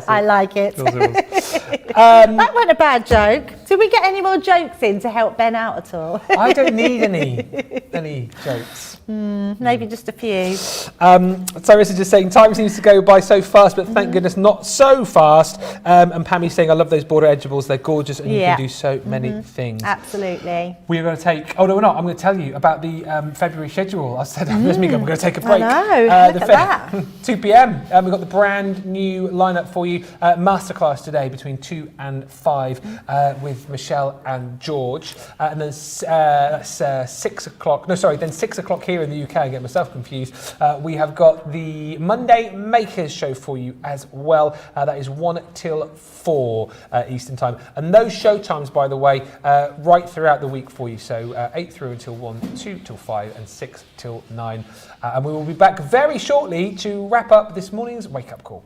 Speaker 1: I like it.
Speaker 2: That
Speaker 1: That wasn't a bad joke. Did we get any more jokes in to help Ben out at all?
Speaker 2: I don't need any jokes.
Speaker 1: Maybe just a few.
Speaker 2: Cyrus is just saying, time seems to go by so fast, but thank goodness not so fast. And Pammy's saying, I love those border edgeables. They're gorgeous and you can do so many things.
Speaker 1: Absolutely.
Speaker 2: We're going to take, oh no, we're not. I'm going to tell you about the February schedule. I said, we're going to take a break.
Speaker 1: I know, look at that.
Speaker 2: 2 p.m. We've got the brand new lineup for you. Masterclass today between 2 and 5 with Michelle and George. And then 6 o'clock, then 6 o'clock here here in the UK and get myself confused, we have got the Monday Makers show for you as well. That is 1 till 4 Eastern time. And those show times, by the way, right throughout the week for you. So 8 through until 1, 2 till 5 and 6 till 9. And we will be back very shortly to wrap up this morning's Wake Up Call.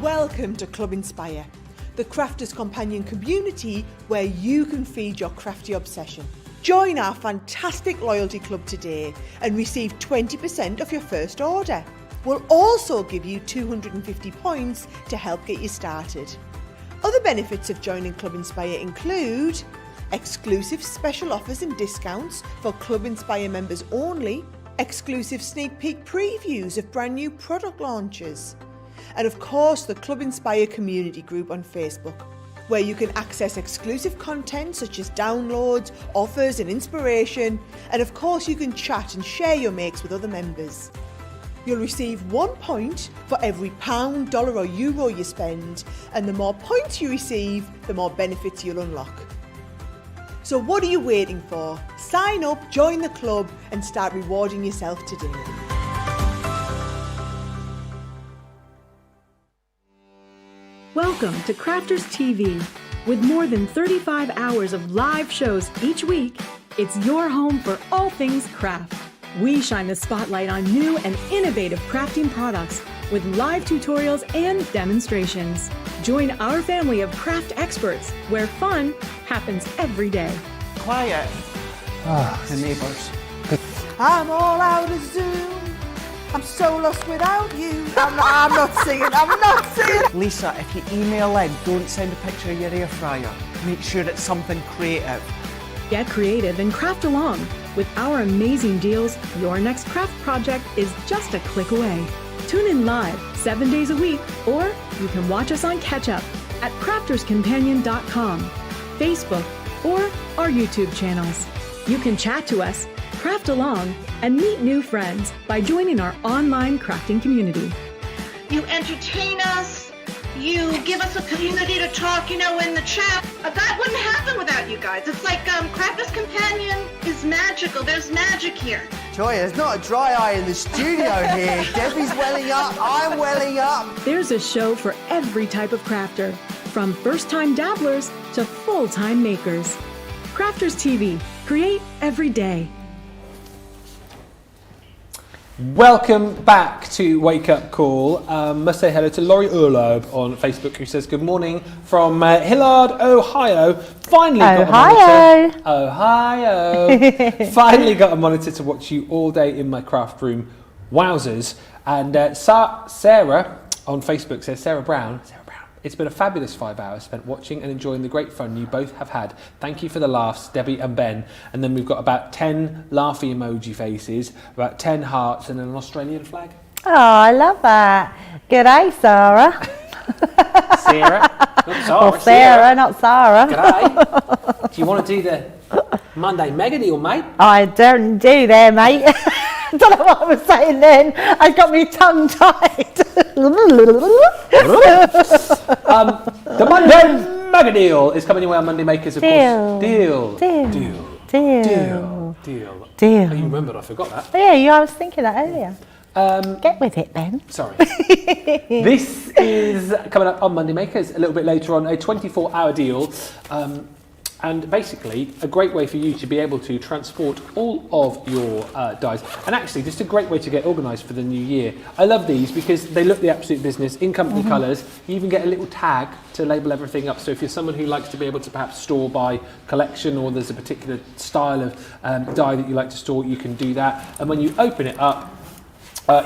Speaker 3: Welcome to Club Inspire, the crafters companion community where you can feed your crafty obsession. Join our fantastic loyalty club today and receive 20% off your first order. We'll also give you 250 points to help get you started. Other benefits of joining Club Inspire include exclusive special offers and discounts for Club Inspire members only, exclusive sneak peek previews of brand new product launches, and of course the Club Inspire community group on Facebook, where you can access exclusive content such as downloads, offers and inspiration, and of course you can chat and share your makes with other members. You'll receive 1 point for every £, dollar or euro you spend, and the more points you receive, the more benefits you'll unlock. So what are you waiting for? Sign up, join the club and start rewarding yourself today.
Speaker 4: Welcome to Crafters TV. With more than 35 hours of live shows each week, it's your home for all things craft. We shine the spotlight on new and innovative crafting products with live tutorials and demonstrations. Join our family of craft experts where fun happens every day.
Speaker 5: Quiet. The neighbours.
Speaker 3: I'm all out of Zoom. I'm so lost without you. I'm not singing.
Speaker 5: Lisa, if you email in, don't send a picture of your air fryer. Make sure it's something creative.
Speaker 4: Get creative and craft along. With our amazing deals, your next craft project is just a click away. Tune in live 7 days a week, or you can watch us on Catch Up at crafterscompanion.com, Facebook, or our YouTube channels. You can chat to us, craft along, and meet new friends by joining our online crafting community.
Speaker 6: You entertain us. You give us a community to talk, in the chat. That wouldn't happen without you guys. It's like Crafters Companion is magical. There's magic here.
Speaker 8: Joy, there's not a dry eye in the studio here. Debbie's welling up, I'm welling up.
Speaker 4: There's a show for every type of crafter, from first-time dabblers to full-time makers. Crafters TV. Create every day.
Speaker 2: Welcome back to Wake Up Call. Must say hello to Laurie Urlaub on Facebook, who says good morning from Hillard, Ohio. Finally got a monitor. Ohio. Finally got a monitor to watch you all day in my craft room. Wowzers. And Sarah on Facebook says, Sarah Brown, it's been a fabulous 5 hours spent watching and enjoying the great fun you both have had. Thank you for the laughs, Debbie and Ben. And then we've got about 10 laughy emoji faces, about 10 hearts and an Australian flag.
Speaker 1: Oh, I love that. G'day, Sarah.
Speaker 2: Sarah. Not Sarah.
Speaker 1: Or Sarah, not Sarah.
Speaker 2: G'day. Do you want to do the Monday mega deal, mate?
Speaker 1: I don't do there, mate. I don't know what I was saying then. I got me tongue tied.
Speaker 2: The Monday mega deal is coming your way on Monday Makers, of course. Deal. Oh, you remembered, I forgot that.
Speaker 1: Yeah, I was thinking that earlier. Get with it, Ben.
Speaker 2: Sorry. This is coming up on Monday Makers a little bit later on, a 24-hour deal. And basically a great way for you to be able to transport all of your dies, and actually just a great way to get organised for the new year. I love these because they look the absolute business in company colours. You even get a little tag to label everything up, so if you're someone who likes to be able to perhaps store by collection, or there's a particular style of die that you like to store, you can do that. And when you open it up,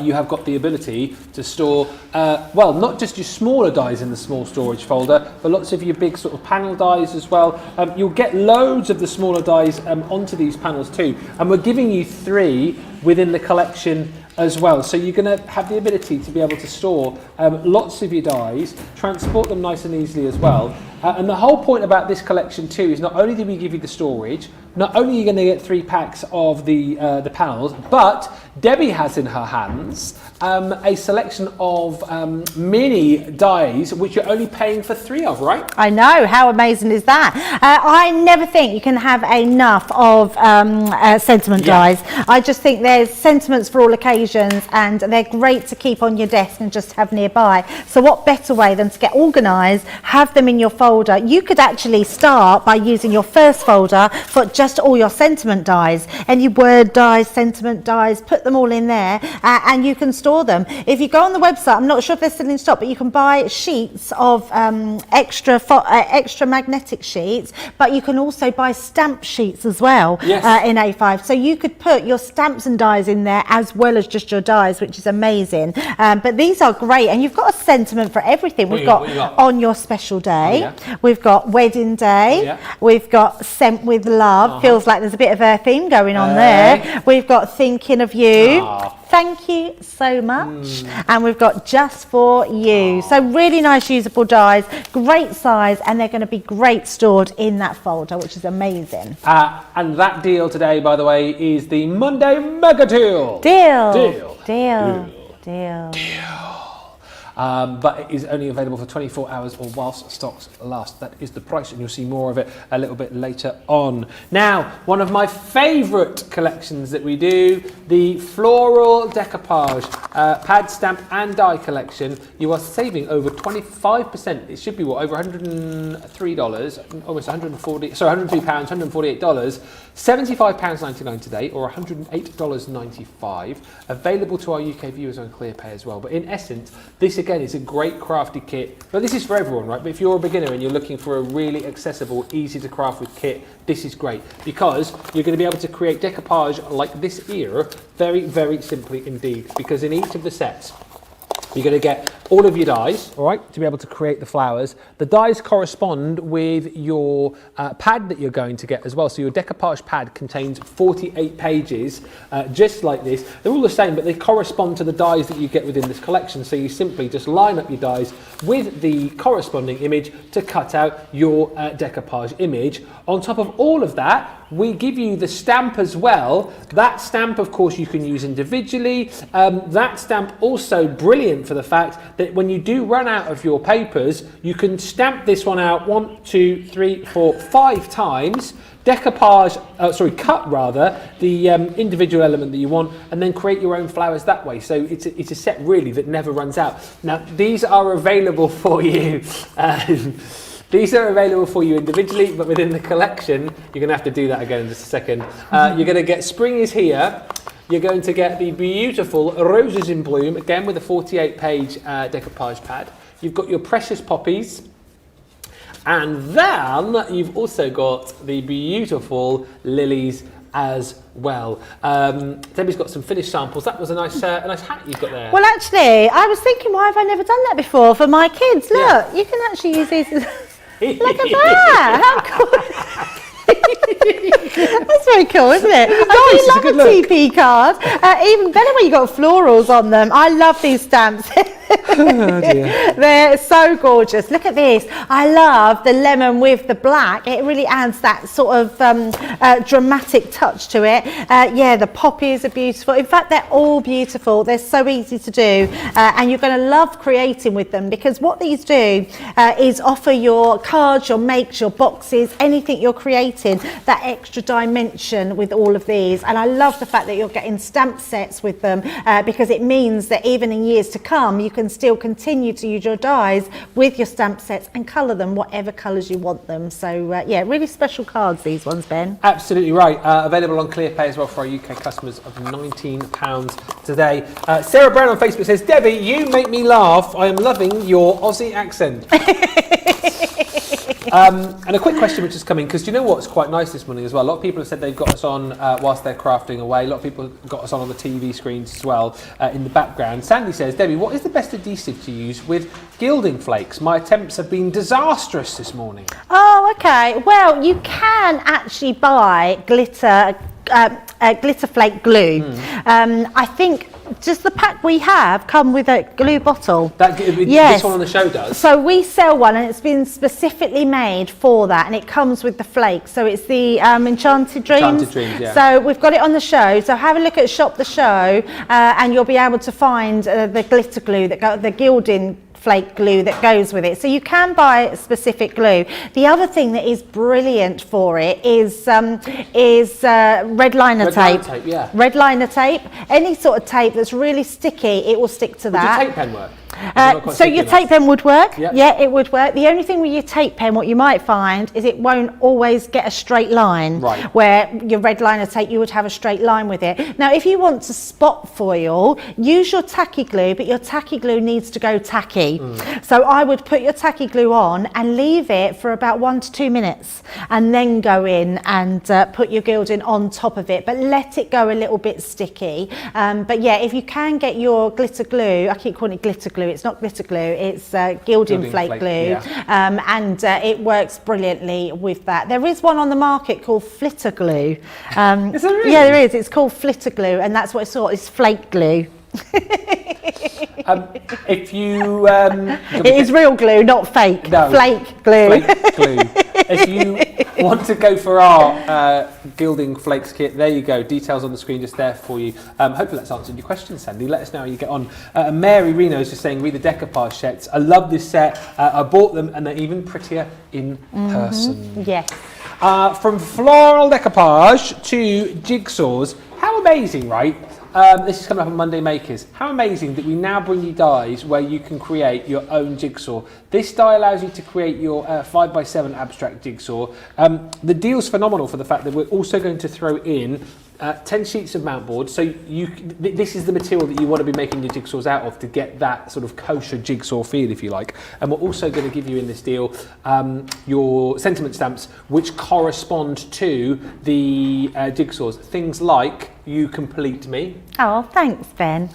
Speaker 2: you have got the ability to store, well, not just your smaller dies in the small storage folder, but lots of your big sort of panel dies as well. You'll get loads of the smaller dies onto these panels too, and we're giving you 3 within the collection as well. So you're going to have the ability to be able to store lots of your dies, transport them nice and easily as well. And the whole point about this collection too is not only do we give you the storage, not only are you going to get 3 packs of the panels, but Debbie has in her hands a selection of mini dies, which you're only paying for 3 of, right?
Speaker 1: I know, how amazing is that? I never think you can have enough of sentiment dies. I just think there's sentiments for all occasions, and they're great to keep on your desk and just have nearby. So what better way than to get organised, have them in your folder. You could actually start by using your first folder for just all your sentiment dies, any word dies, sentiment dies, put them all in there, and you can store them. If you go on the website, I'm not sure if they're still in stock, but you can buy sheets of extra magnetic sheets, but you can also buy stamp sheets as well in A5. So you could put your stamps and dies in there as well as just your dies, which is amazing. But these are great, and you've got a sentiment for everything. We've got on your special day, we've got wedding day, we've got sent with love. Feels like there's a bit of a theme going on there. We've got thinking of you. Thank you so much. And we've got just for you. So really nice usable dies, great size, and they're going to be great stored in that folder, which is amazing.
Speaker 2: And that deal today, by the way, is the Monday Mega Deal. Deal. But it is only available for 24 hours or whilst stocks last. That is the price, and you'll see more of it a little bit later on. Now, one of my favourite collections that we do, the Floral Decoupage pad, stamp and die collection. You are saving over 25%. It should be what, over $103, almost 140, sorry, £103, $148. £75.99 today, or $108.95. Available to our UK viewers on ClearPay as well. But in essence, this again is a great crafty kit. But this is for everyone, right? But if you're a beginner and you're looking for a really accessible, easy to craft with kit, this is great, because you're going to be able to create decoupage like this here very, very simply indeed. Because in each of the sets, you're going to get all of your dies, all right, to be able to create the flowers. The dies correspond with your pad that you're going to get as well. So your decoupage pad contains 48 pages, just like this. They're all the same, but they correspond to the dies that you get within this collection. So you simply just line up your dies with the corresponding image to cut out your decoupage image. On top of all of that, we give you the stamp as well. That stamp, of course, you can use individually. That stamp also brilliant for the fact that when you do run out of your papers, you can stamp this one out 1, 2, 3, 4, 5 times. Decoupage, cut rather, the individual element that you want, and then create your own flowers that way. So it's a set really that never runs out. Now, these are available for you. These are available for you individually, but within the collection, you're going to have to do that again in just a second. You're going to get Spring is Here. You're going to get the beautiful Roses in Bloom, again with a 48-page decoupage pad. You've got your Precious Poppies. And then you've also got the beautiful Lilies as well. Debbie's got some finished samples. That was a nice hat you've got there.
Speaker 1: Well, actually, I was thinking, why have I never done that before for my kids? Look, you can actually use these. Look at that! How cool! That's very cool, isn't it? I do love a TP card. Even better when you got florals on them. I love these stamps.
Speaker 2: Oh dear.
Speaker 1: They're so gorgeous. Look at this. I love the lemon with the black. It really adds that sort of dramatic touch to it. Yeah, the poppies are beautiful. In fact, they're all beautiful. They're so easy to do, and you're going to love creating with them, because what these do is offer your cards, your makes, your boxes, anything you're creating, that extra dimension with all of these. And I love the fact that you're getting stamp sets with them, because it means that even in years to come, you can still continue to use your dies with your stamp sets and colour them whatever colours you want them. So yeah, really special cards, these ones, Ben.
Speaker 2: Absolutely right. Available on ClearPay as well for our UK customers of £19 today. Sarah Brown on Facebook says, Debbie, you make me laugh. I am loving your Aussie accent. And a quick question which is coming, because you know what's quite nice this morning as well? A lot of people have said they've got us on whilst they're crafting away. A lot of people have got us on the TV screens as well in the background. Sandy says, Debbie, what is the best adhesive to use with gilding flakes? My attempts have been disastrous this morning.
Speaker 1: Oh, okay. Well, you can actually buy glitter flake glue. I think Does the pack we have come with a glue bottle?
Speaker 2: This one on the show does.
Speaker 1: So we sell one, and it's been specifically made for that, and it comes with the flakes. So it's the Enchanted Dreams.
Speaker 2: Enchanted Dreams, yeah.
Speaker 1: So we've got it on the show. So have a look at Shop the Show, and you'll be able to find the glitter glue, the gilding flake glue that goes with it. So you can buy specific glue. The other thing that is brilliant for it is red liner tape.
Speaker 2: Yeah.
Speaker 1: Red liner tape. Any sort of tape that's really sticky, it will stick to that.
Speaker 2: Would your tape pen work?
Speaker 1: So your tape pen would work.
Speaker 2: Yep.
Speaker 1: Yeah, it would work. The only thing with your tape pen, what you might find is it won't always get a straight line.
Speaker 2: Right.
Speaker 1: Where your red liner tape, you would have a straight line with it. Now, if you want to spot foil, use your tacky glue, but your tacky glue needs to go tacky. So I would put your tacky glue on and leave it for about 1 to 2 minutes, and then go in and put your gilding on top of it, but let it go a little bit sticky. But yeah, if you can get your glitter glue, I keep calling it glitter glue, it's not glitter glue, it's gilding flake glue,
Speaker 2: yeah.
Speaker 1: and it works brilliantly with that. There is one on the market called flitter glue.
Speaker 2: Is there really?
Speaker 1: Yeah, there is. It's called flitter glue, and that's what it's called. It's flake glue.
Speaker 2: If you...
Speaker 1: it is real glue, not fake.
Speaker 2: No.
Speaker 1: Flake glue.
Speaker 2: Flake glue. If you want to go for our Gilding Flakes kit, there you go. Details on the screen just there for you. Hopefully that's answered your question, Sandy. Let us know how you get on. Mary Reno is just saying, read the Decoupage sets. I love this set. I bought them, and they're even prettier in person.
Speaker 1: Yes.
Speaker 2: From Floral Decoupage to Jigsaws. How amazing, right? This is coming up on Monday Makers. How amazing that we now bring you dies where you can create your own jigsaw. This die allows you to create your 5x7 abstract jigsaw. The deal's phenomenal for the fact that we're also going to throw in 10 sheets of mount board. So this is the material that you want to be making your jigsaws out of to get that sort of kosher jigsaw feel, if you like. And we're also going to give you in this deal your sentiment stamps, which correspond to the jigsaws. Things like "You complete me."
Speaker 1: Oh, thanks, Ben.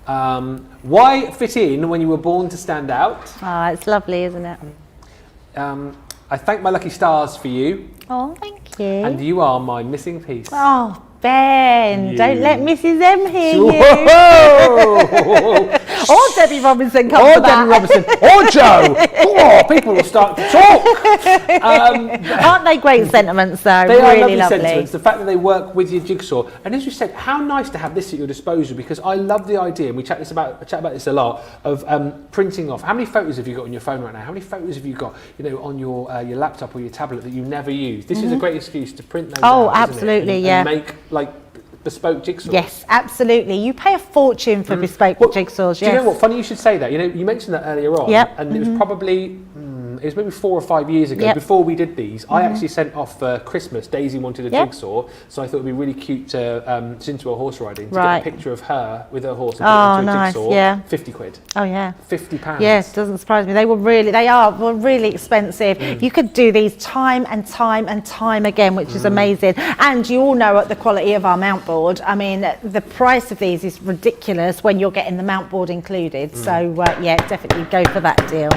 Speaker 2: Why fit in when you were born to stand out?
Speaker 1: Oh, it's lovely, isn't it?
Speaker 2: I thank my lucky stars for you.
Speaker 1: Oh, thank you.
Speaker 2: And you are my missing piece.
Speaker 1: Oh, Ben,
Speaker 2: You.
Speaker 1: don't let Mrs. M hear you.
Speaker 2: Whoa!
Speaker 1: Or Debbie Robinson come
Speaker 2: Or
Speaker 1: for that.
Speaker 2: Debbie Robinson. Or Joe. Oh, people will start to talk.
Speaker 1: Aren't they great sentiments though?
Speaker 2: They are
Speaker 1: Really
Speaker 2: lovely sentiments. The fact that they work with your jigsaw, and as you said, how nice to have this at your disposal, because I love the idea, and we chat about this a lot, of printing off. How many photos have you got on your phone right now? How many photos have you got, on your laptop or your tablet that you never use? This is a great excuse to print those
Speaker 1: Oh,
Speaker 2: out, isn't it?
Speaker 1: absolutely,
Speaker 2: And
Speaker 1: yeah.
Speaker 2: make like bespoke jigsaws.
Speaker 1: Yes, absolutely. You pay a fortune for bespoke jigsaws.
Speaker 2: Do you know what? Funny you should say that. You mentioned that earlier on,
Speaker 1: Yep.
Speaker 2: and it was probably it was maybe 4 or 5 years ago.
Speaker 1: Yep.
Speaker 2: Before we did these, I actually sent off for Christmas. Daisy wanted a
Speaker 1: Yep.
Speaker 2: jigsaw, so I thought it'd be really cute to she's into her horse riding, to
Speaker 1: Right.
Speaker 2: get a picture of her with her horse and
Speaker 1: Oh,
Speaker 2: put it into
Speaker 1: nice,
Speaker 2: a jigsaw.
Speaker 1: yeah.
Speaker 2: 50 quid.
Speaker 1: Oh yeah.
Speaker 2: £50.
Speaker 1: Yes, doesn't surprise me. They were really expensive. You could do these time and time and time again, which is amazing. And you all know the quality of our mount board. I mean, the price of these is ridiculous when you're getting the mount board included. So yeah, definitely go for that deal.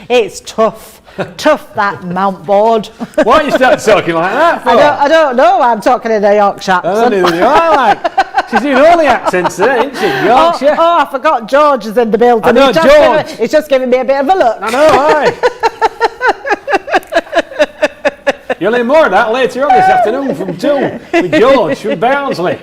Speaker 1: It's tough. Tough, that mount board.
Speaker 2: Why are you start talking like that for?
Speaker 1: I don't know. I'm talking in a Yorkshire
Speaker 2: I don't
Speaker 1: accent.
Speaker 2: know who you are, like. She's doing all the accents there, isn't she? Yorkshire.
Speaker 1: Oh, I forgot George is in the building.
Speaker 2: I know,
Speaker 1: He's just giving me a bit of a look.
Speaker 2: I know, aye. You'll hear more of that later on this afternoon from 2 with George from Barnsley.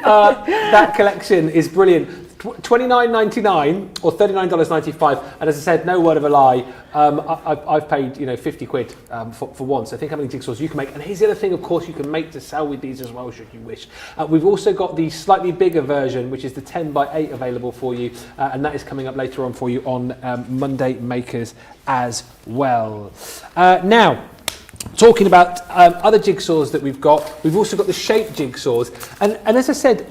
Speaker 2: That collection is brilliant. $29.99 or $39.95, and as I said, no word of a lie, I've paid 50 quid for one. So think how many jigsaws you can make. And here's the other thing, of course, you can make to sell with these as well, should you wish. We've also got the slightly bigger version, which is the 10x8 available for you, and that is coming up later on for you on Monday Makers as well. Now, talking about other jigsaws that we've got, we've also got the shape jigsaws, and as I said,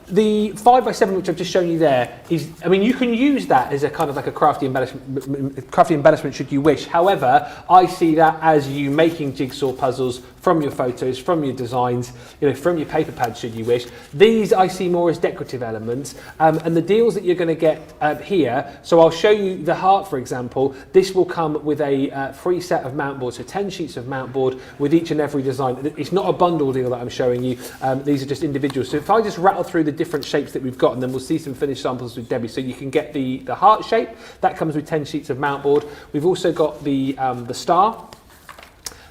Speaker 2: the 5x7, which I've just shown you there, is, I mean, you can use that as a kind of like a crafty embellishment should you wish. However, I see that as you making jigsaw puzzles from your photos, from your designs, from your paper pads should you wish. These I see more as decorative elements, and the deals that you're going to get here, so I'll show you the heart for example. This will come with a free set of mount boards, so 10 sheets of mount board with each and every design. It's not a bundle deal that I'm showing you, these are just individual. So if I just rattle through the different shapes that we've got, and then we'll see some finished samples with Debbie, so you can get the heart shape, that comes with 10 sheets of mount board. We've also got the star,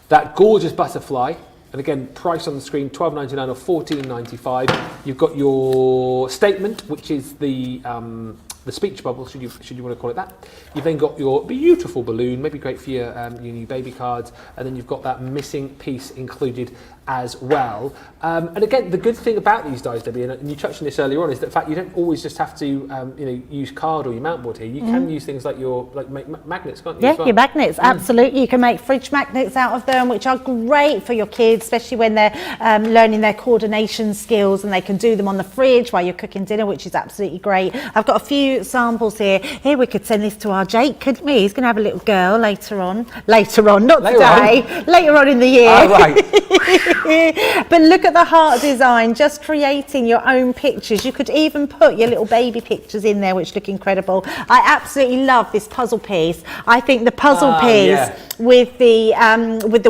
Speaker 2: that gorgeous butterfly, and again, price on the screen, $12.99 or $14.95. You've got your statement, which is the speech bubble, should you want to call it that. You've then got your beautiful balloon, maybe great for your new baby cards, and then you've got that missing piece included as well. And again, the good thing about these dies, Debbie, and you touched on this earlier on, is that the fact you don't always just have to use card or your mount board here. You can use things like magnets, can't you?
Speaker 1: Yeah,
Speaker 2: as well?
Speaker 1: your magnets, absolutely. You can make fridge magnets out of them, which are great for your kids, especially when they're learning their coordination skills, and they can do them on the fridge while you're cooking dinner, which is absolutely great. I've got a few samples here. Here, we could send this to our Jake, couldn't we? He's going to have a little girl later on, not today, later on in the year.
Speaker 2: Oh, right.
Speaker 1: But look at the heart design, just creating your own pictures. You could even put your little baby pictures in there, which look incredible. I absolutely love this puzzle piece. I think the puzzle piece with the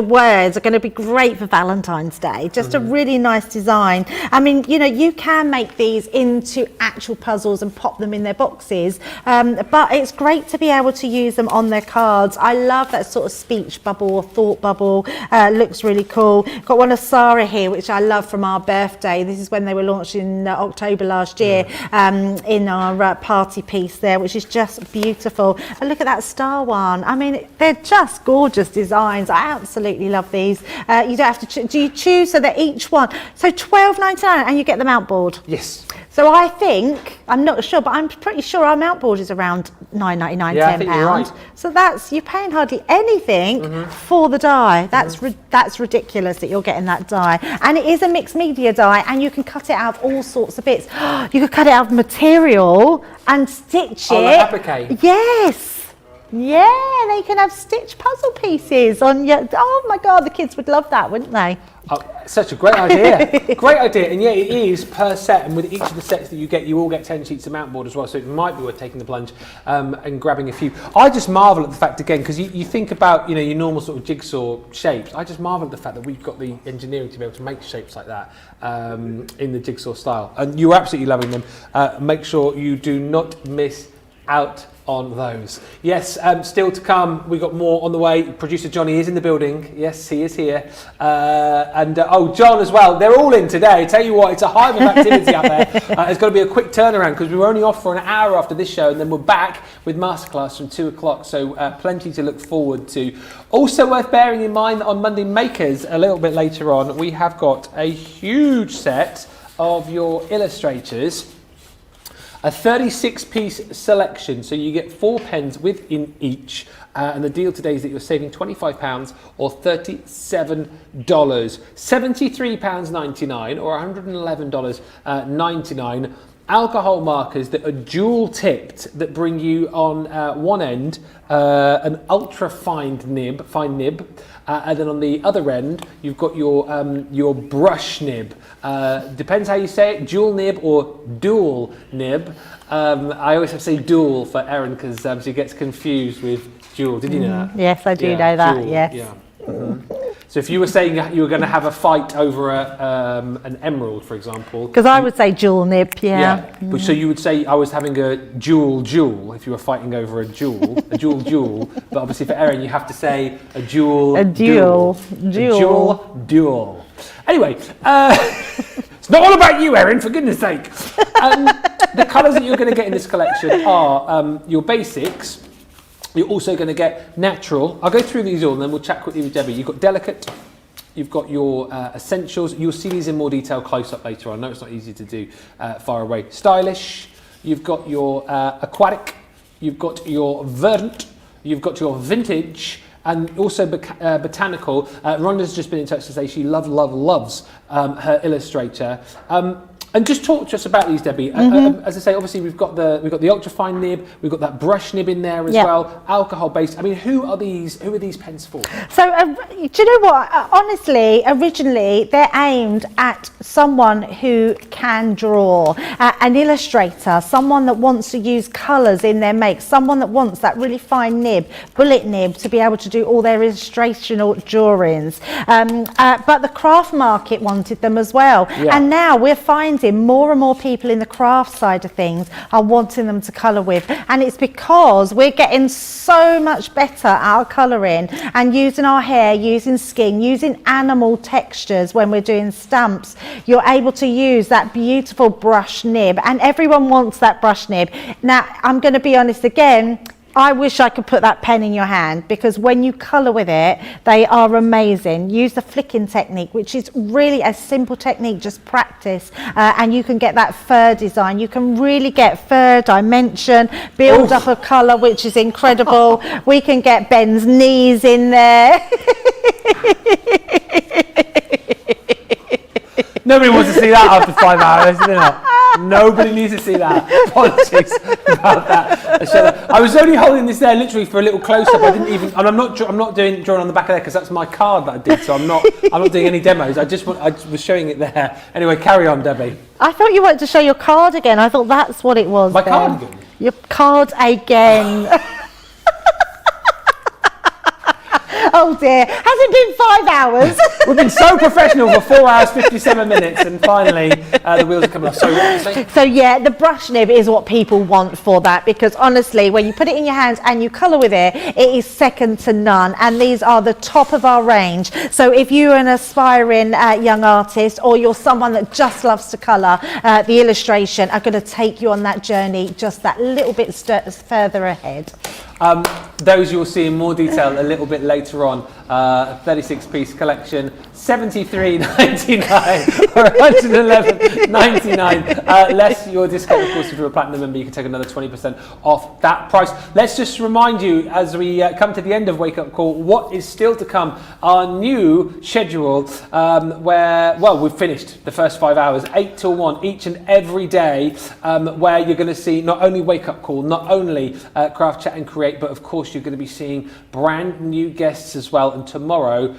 Speaker 1: words are going to be great for Valentine's Day. Just a really nice design. I mean, you can make these into actual puzzles and pop them in their boxes, but it's great to be able to use them on their cards. I love that sort of speech bubble or thought bubble. Looks really cool. Got one of Sarah here, which I love, from our birthday. This is when they were launched in October last year, in our party piece there, which is just beautiful. And look at that star one. I mean, they're just gorgeous designs. I absolutely love these. You don't have to do you choose, so that each one, so $12.99, and you get the mount board.
Speaker 2: Yes.
Speaker 1: So I think, I'm not sure, but I'm pretty sure our mount board is around £9.99,
Speaker 2: Yeah, I
Speaker 1: £10.
Speaker 2: think you're right.
Speaker 1: So you're paying hardly anything for the die. That's ridiculous that you're getting that die. And it is a mixed media die, and you can cut it out of all sorts of bits. You could cut it out of material and stitch it.
Speaker 2: Like applique?
Speaker 1: Yes. Yeah, they can have stitched puzzle pieces on your. Oh my God, the kids would love that, wouldn't they?
Speaker 2: Oh, such a great idea. Great idea. And yeah, it is per set, and with each of the sets that you all get 10 sheets of mount board as well, so it might be worth taking the plunge and grabbing a few. I just marvel at the fact, again, because you think about your normal sort of jigsaw shapes. I just marvel at the fact that we've got the engineering to be able to make shapes like that in the jigsaw style, and you're absolutely loving them. Make sure you do not miss out on those. Yes, still to come. We've got more on the way. Producer Johnny is in the building. Yes, he is here. And John as well. They're all in today. I tell you what, it's a hive of activity out there. It's got to be a quick turnaround because we were only off for an hour after this show, and then we're back with masterclass from 2 o'clock. So plenty to look forward to. Also worth bearing in mind that on Monday Makers, a little bit later on, we have got a huge set of your illustrators. A 36-piece selection, so you get 4 pens within each, and the deal today is that you're saving £25 or $37, £73.99 or $111.99. Alcohol markers that are dual tipped, that bring you on one end an ultra fine nib, and then on the other end you've got your brush nib. Depends how you say it, dual nib or dual nib. I always have to say dual for Erin because she gets confused with dual. Did you know that?
Speaker 1: Yes, I do know that.
Speaker 2: Dual,
Speaker 1: yes.
Speaker 2: Yeah. So if you were saying you were going to have a fight over an emerald, for example.
Speaker 1: Because I would say dual nib, yeah.
Speaker 2: But so you would say I was having a dual if you were fighting over a duel, a dual. But obviously for Erin, you have to say a dual. Anyway, it's not all about you, Erin, for goodness sake. The colours that you're going to get in this collection are your basics. You're also going to get natural. I'll go through these all and then we'll chat quickly with Debbie. You've got delicate, you've got your essentials. You'll see these in more detail close up later on. I know it's not easy to do far away. Stylish, you've got your aquatic, you've got your verdant, you've got your vintage, and also botanical. Rhonda's just been in touch to say she loves her Illustrator. And just talk to us about these, Debbie. As I say, obviously we've got the ultra fine nib, we've got that brush nib in there as well, alcohol based. I mean, who are these pens for?
Speaker 1: So do you know what? Honestly, originally they're aimed at someone who can draw, an illustrator, someone that wants to use colours in their make, someone that wants that really fine nib, bullet nib, to be able to do all their illustrational drawings. But the craft market wanted them as well, and now we're finding more and more people in the craft side of things are wanting them to colour with, and it's because we're getting so much better at our colouring and using our hair, using skin, using animal textures when we're doing stamps. You're able to use that beautiful brush nib, and everyone wants that brush nib. Now, I'm going to be honest again, I wish I could put that pen in your hand, because when you colour with it, they are amazing. Use the flicking technique, which is really a simple technique, just practice, and you can get that fur design. You can really get fur dimension, build up a colour, which is incredible. We can get Ben's knees in there.
Speaker 2: Nobody wants to see that after 5 hours, do they? Nobody needs to see that. Apologies about that. So I was only holding this there literally for a little close up. I didn't even, and I'm not drawing on the back of there because that's my card that I did. So I'm not doing any demos. I was showing it there. Anyway, carry on, Debbie.
Speaker 1: I thought you wanted to show your card again. I thought that's what it was.
Speaker 2: My card again?
Speaker 1: Your card again. Oh dear, has it been 5 hours?
Speaker 2: We've been so professional for 4 hours, 57 minutes, and finally the wheels are coming off. So what are you saying?
Speaker 1: So yeah, the brush nib is what people want for that, because honestly, when you put it in your hands and you colour with it, it is second to none, and these are the top of our range. So if you're an aspiring young artist, or you're someone that just loves to colour, the illustration are going to take you on that journey just that little bit further ahead.
Speaker 2: Those you'll see in more detail a little bit later on. 36-piece collection, $73.99 or $111.99. Less your discount, of course. If you're a platinum member, you can take another 20% off that price. Let's just remind you, as we come to the end of Wake Up Call, what is still to come. Our new schedule, where, well, we've finished the first 5 hours, 8 till 1, each and every day, where you're going to see not only Wake Up Call, not only Craft, Chat and Create, but of course you're going to be seeing brand new guests as well. And tomorrow,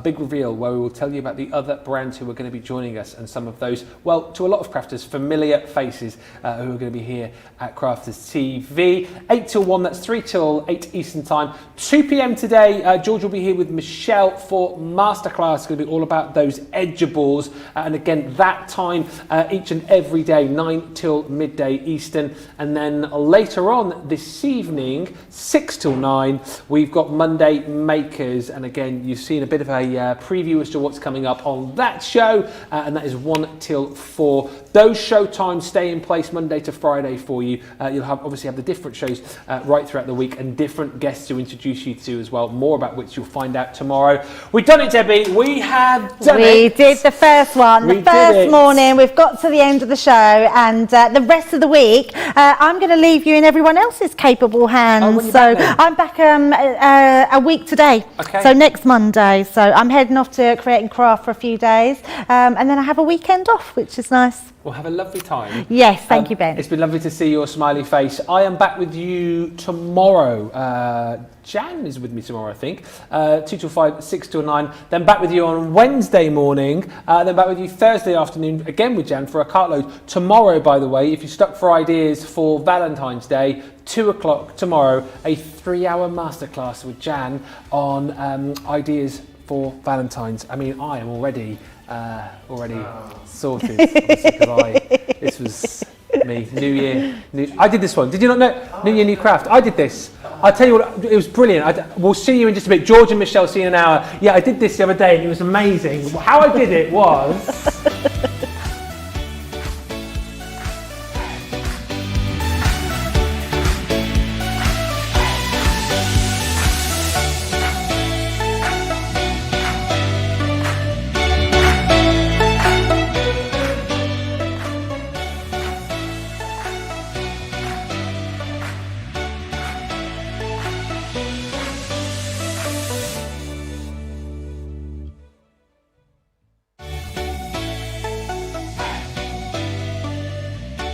Speaker 2: big reveal where we will tell you about the other brands who are going to be joining us, and some of those, well, to a lot of crafters, familiar faces who are going to be here at Crafters TV. 8 till 1, that's 3 till 8 Eastern Time. 2 p.m. today, George will be here with Michelle for Masterclass. It's going to be all about those edgeables. And again, that time each and every day, 9 till midday Eastern. And then later on this evening, 6 till 9, we've got Monday Makers. And again, you've seen a bit of a preview as to what's coming up on that show, and that is 1 till 4. Those show times stay in place Monday to Friday for you. You'll obviously have the different shows right throughout the week, and different guests to introduce you to as well, more about which you'll find out tomorrow. We've done it, Debbie. We have done it.
Speaker 1: We did the first one, the first morning. We've got to the end of the show, and the rest of the week, I'm going to leave you in everyone else's capable hands. So I'm back a week today.
Speaker 2: Okay.
Speaker 1: So next Monday. So I'm heading off to Create and Craft for a few days, and then I have a weekend off, which is nice.
Speaker 2: Well, have a lovely time.
Speaker 1: Yes, thank you, Ben.
Speaker 2: It's been lovely to see your smiley face. I am back with you tomorrow. Jan is with me tomorrow, I think. 2 till 5, 6 till 9. Then back with you on Wednesday morning. Then back with you Thursday afternoon, again with Jan for a cartload. Tomorrow, by the way, if you're stuck for ideas for Valentine's Day, 2 o'clock tomorrow, a 3-hour masterclass with Jan on ideas for Valentine's. I mean, I am already sorted. This was me. New Year. I did this one. Did you not know? New Year, new craft. I did this. I'll tell you what, it was brilliant. We'll see you in just a bit. George and Michelle, see you in an hour. Yeah, I did this the other day and it was amazing. How I did it was...